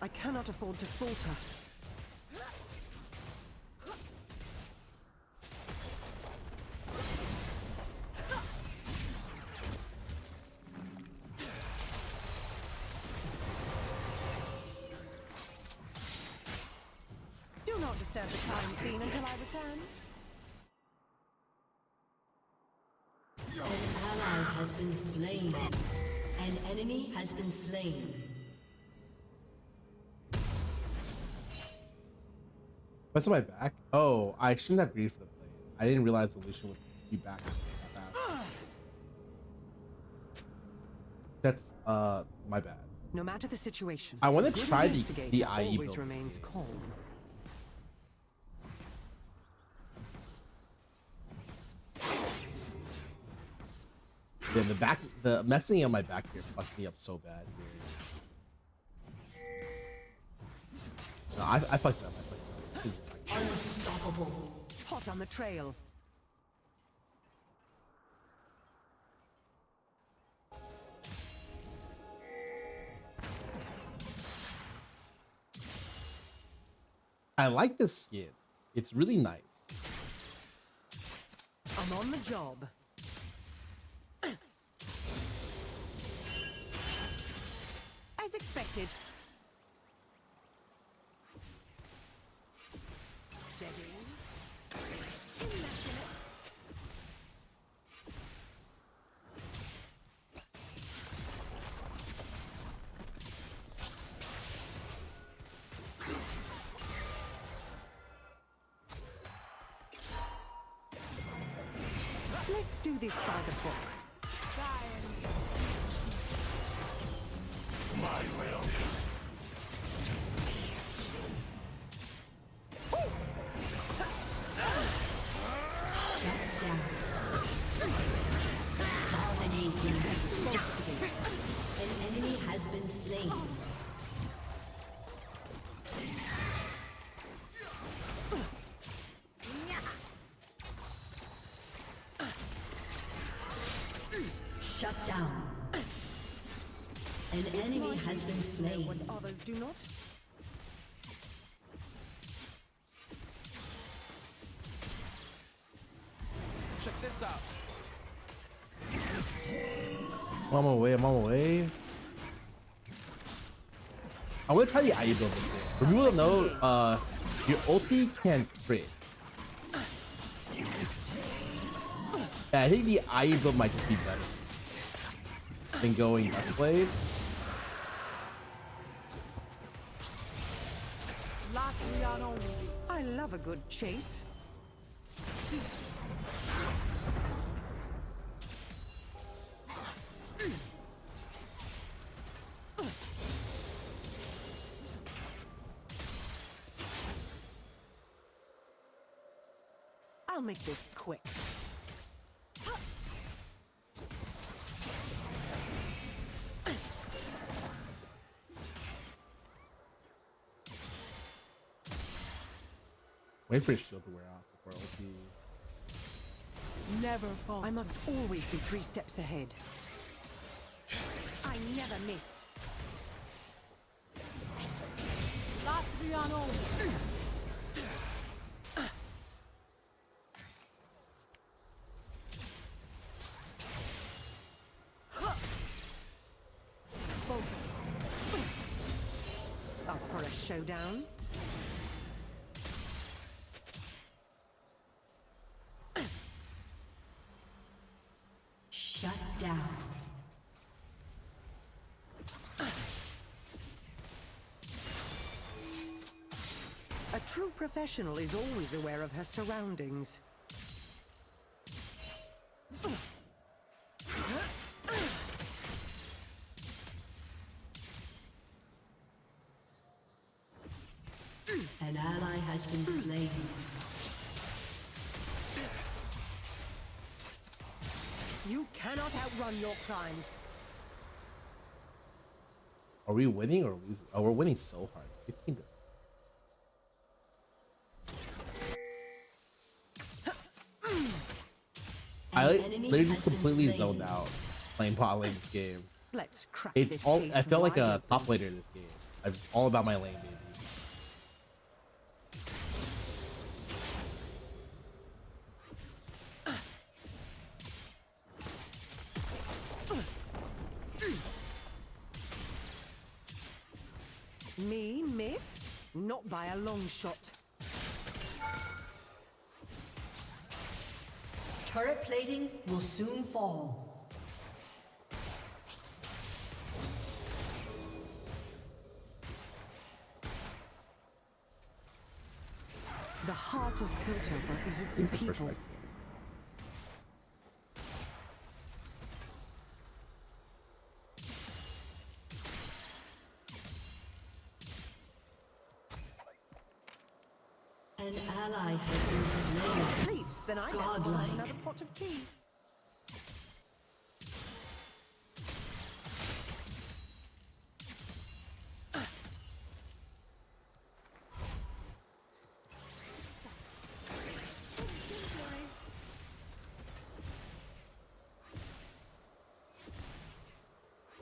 I cannot afford to falter. Do not disturb the crime scene until I return.
An ally has been slain. An enemy has been slain.
What's on my back? Oh, I shouldn't have greeted for the play. I didn't realize the Lucian would be back that fast. That's my bad.
No matter the situation,
I want
a
to
good
try
investigator
the IE
always
build.
remains calm.
Yeah, the messing on my back here fucked me up so bad. No, I fucked up.
Unstoppable.
Hot on the trail.
I like this skin. It's really nice.
I'm on the job. As expected. Steady. Immaculate. Let's do this by the book.
Dominating. An enemy has been slain. Shut down. An enemy has been slain.
What others do not.
Check this out.
I'm on my way. I'm on my way. I want to try the IE build this game. For people that know, your ulti can crit. Yeah, I think the IE build might just be better than going Dustblade.
I love a good chase. I'll make this quick.
Wait for his shield to wear off before ulti.
Never fall. I must always be 3 steps ahead. I never miss. Focus. Up for a showdown?
Shut down.
A true professional is always aware of her surroundings.
An ally has been slain.
You cannot outrun your crimes.
Are we winning or losing? Oh, we're winning so hard. 15 to I literally just completely zoned out playing bot lane this game.
Let's crack
It's
this
all.
case
I felt like
wide
a
open.
top laner in this game. I'm just all about my lane, baby.
Me miss? Not by a long shot.
Turret plating will soon fall.
The heart of Piltover is its people.
An ally has been slain.
Sleeps, then I must
Godlike.
have another pot of tea.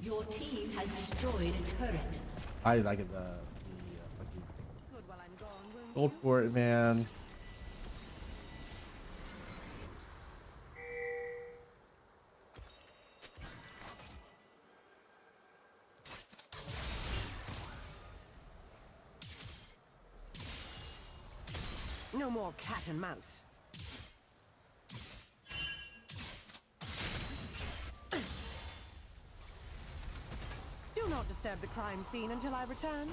Your team has destroyed a turret.
I like it. Fucking go for it, man.
No more cat and mouse. Do not disturb the crime scene until I return.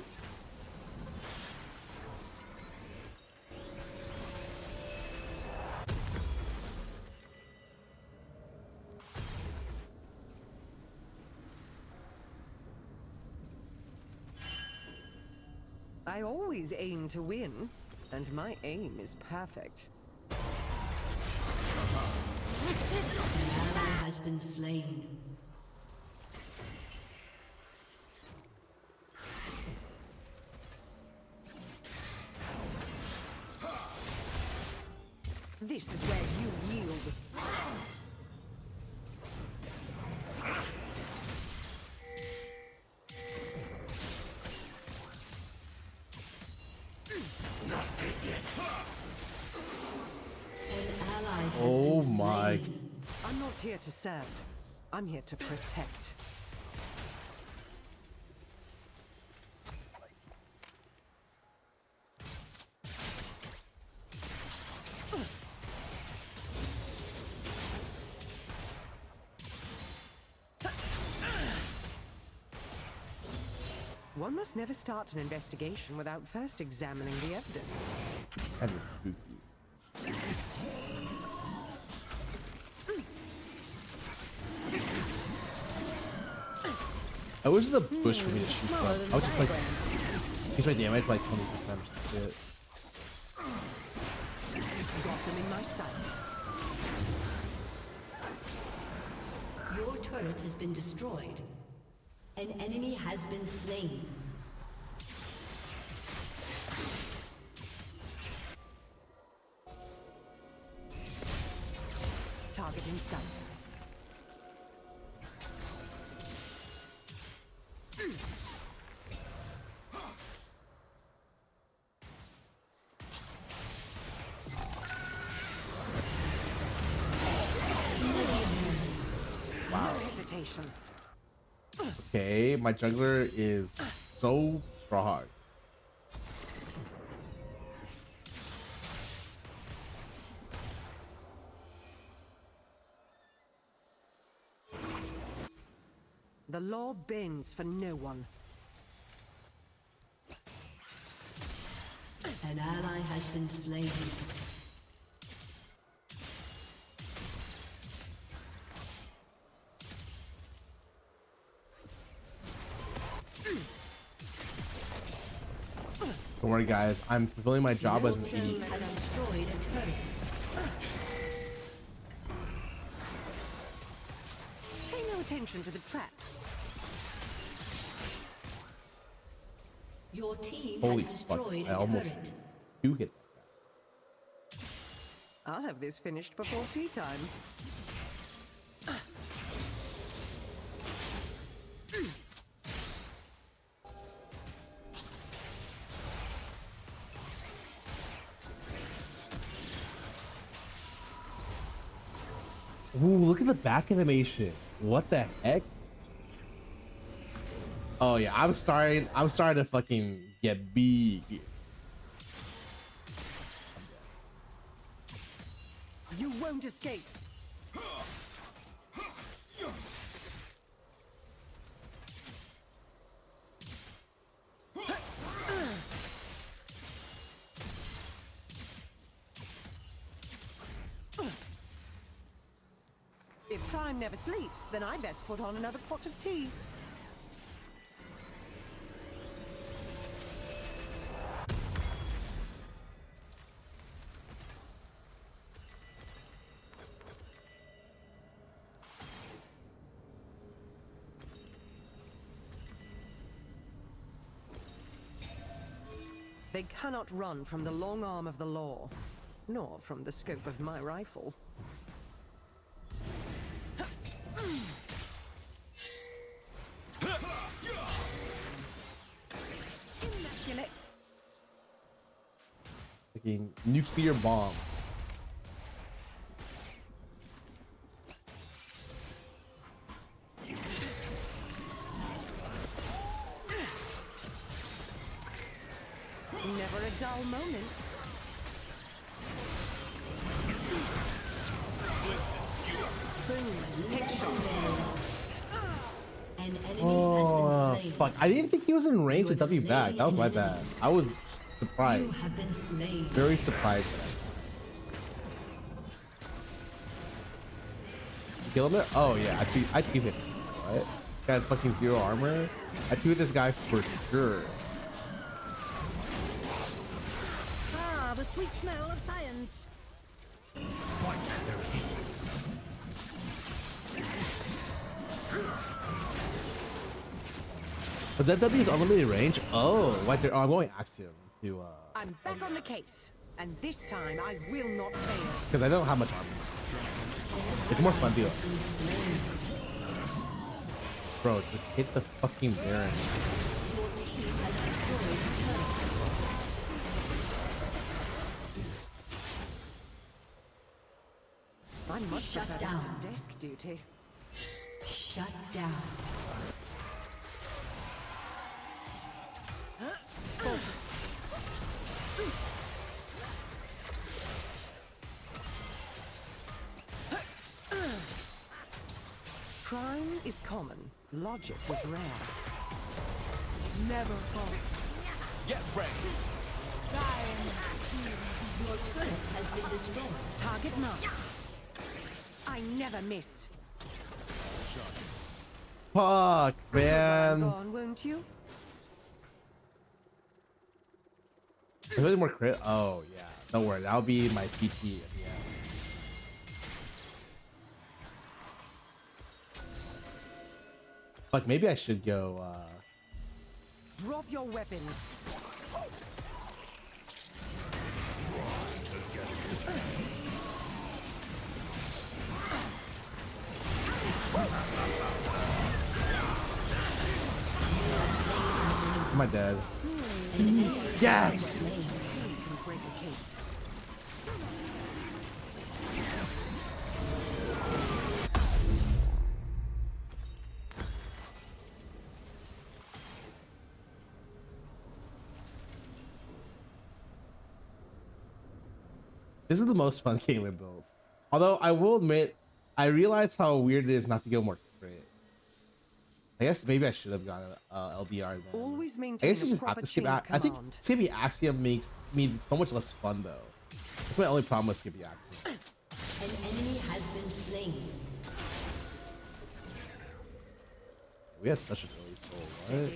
I always aim to win, and my aim is perfect.
An ally has been slain.
This is where you yield.
An ally has
Oh
been
my.
slain.
I'm not here to serve. I'm here to protect. One must never start an investigation without first examining the evidence.
That is spooky. I wish there's a bush for me to shoot from. I would just like increase my damage by 20% or some shit.
Got them in my sights.
Your turret has been destroyed. An enemy has been slain.
Target in sight. location.
Okay, my jungler is so strong.
The law bends for no one.
An ally has been slain.
Don't worry, guys. I'm fulfilling my job as an
Your team
ED.
has destroyed a turret.
Pay no attention to the trap.
Your team
Holy
has
fuck!
destroyed
I
a
almost
turret.
do hit that guy.
I'll have this finished before tea time.
Ooh, look at the back animation. What the heck? Oh yeah, I'm starting to fucking get big.
You won't escape. If time never sleeps, then I best put on another pot of tea. They cannot run from the long arm of the law, nor from the scope of my rifle. Immaculate.
Fucking nuclear bomb.
Never a dull moment. Boom. Headshot.
An enemy has
Oh
been slain.
fuck! I didn't think he was in range to W back. That was my bad. I was
You
surprised.
have been slain.
Very surprised. You kill him there? Oh yeah, I two hit this guy, right? Guy has fucking 0 armor. I two hit this guy for sure.
Ah, the sweet smell of science.
Was that W's unlimited range? Oh, right there. Oh, I'm going Axiom to
I'm back on the case, and this time I will not fail.
because I don't have much armor. It's more fun deal. Bro, just hit the fucking Baron.
Your team has destroyed a turret.
I much
Shut
prefer this
down.
to desk duty.
Shut down.
Crime is common, logic is rare. Never fall.
Get ready.
Your turret has been destroyed.
Target marked. I never miss.
Fuck, man.
Gone, won't you?
Is there more crit? Oh yeah. Don't worry, that'll be my PT at the end. Fuck, maybe I should go
Drop your weapons.
Am I dead? Yes!
You can break a case.
This is the most fun Caitlyn build. Although I will admit, I realize how weird it is not to go more crit. I guess maybe I should have gotten LDR then.
Always
I
maintain
guess you
a
just have
proper
to skip
chain of
I think
command.
skipping Axiom makes me so much less fun though. That's my only problem with skipping Axiom.
An enemy has been slain.
We had such an early soul, what?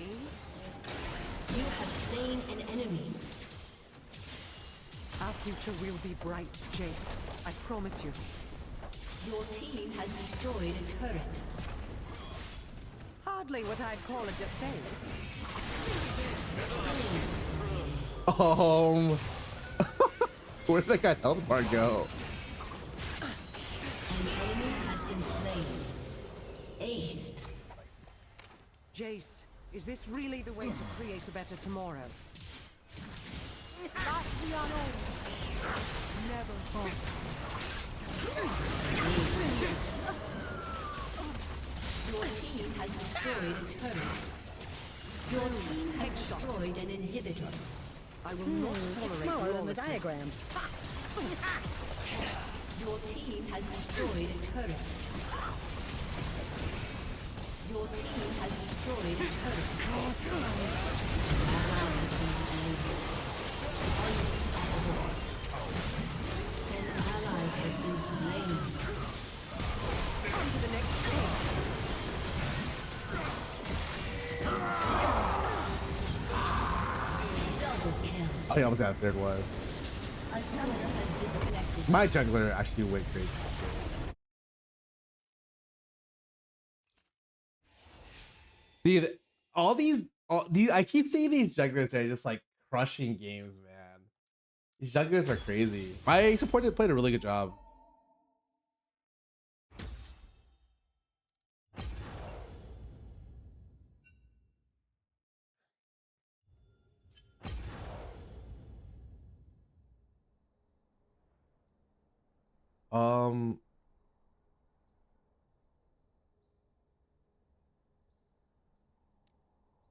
You have slain an enemy.
Our future will be bright, Jace. I promise you.
Your team has destroyed a turret.
Hardly what I'd call a defense.
Where did that guy's health bar go?
An enemy has been slain. Aced.
Jace, is this really the way to create a better tomorrow? Never thought.
Your team has destroyed a turret. Your team has destroyed an inhibitor.
I will not tolerate lawlessness.
Your team has destroyed a turret. Your team has destroyed a turret. Ally has been slain. Unstoppable. An ally has been slain.
On to the next stage.
Double kill.
I almost got a third one.
A summoner has disconnected.
My jungler actually went crazy. Dude, all these, I keep seeing these jugglers are just like crushing games, man. These jugglers are crazy. My support played a really good job.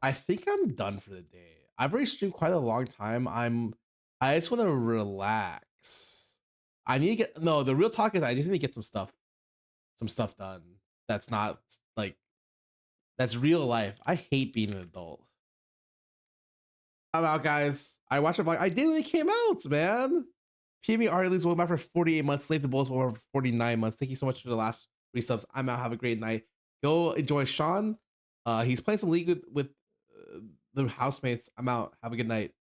I think I'm done for the day. I've already streamed quite a long time. I just want to relax. I need to get, no, the real talk is I just need to get some stuff done. That's not like, that's real life. I hate being an adult. I'm out, guys. I watched a vlog. I did when it came out, man. PB Arley's welcome back for 48 months. Slave the Bulls welcome for 49 months. Thank you so much for the last 3 subs. I'm out. Have a great night. Go enjoy Sean. He's playing some league with the housemates. I'm out. Have a good night.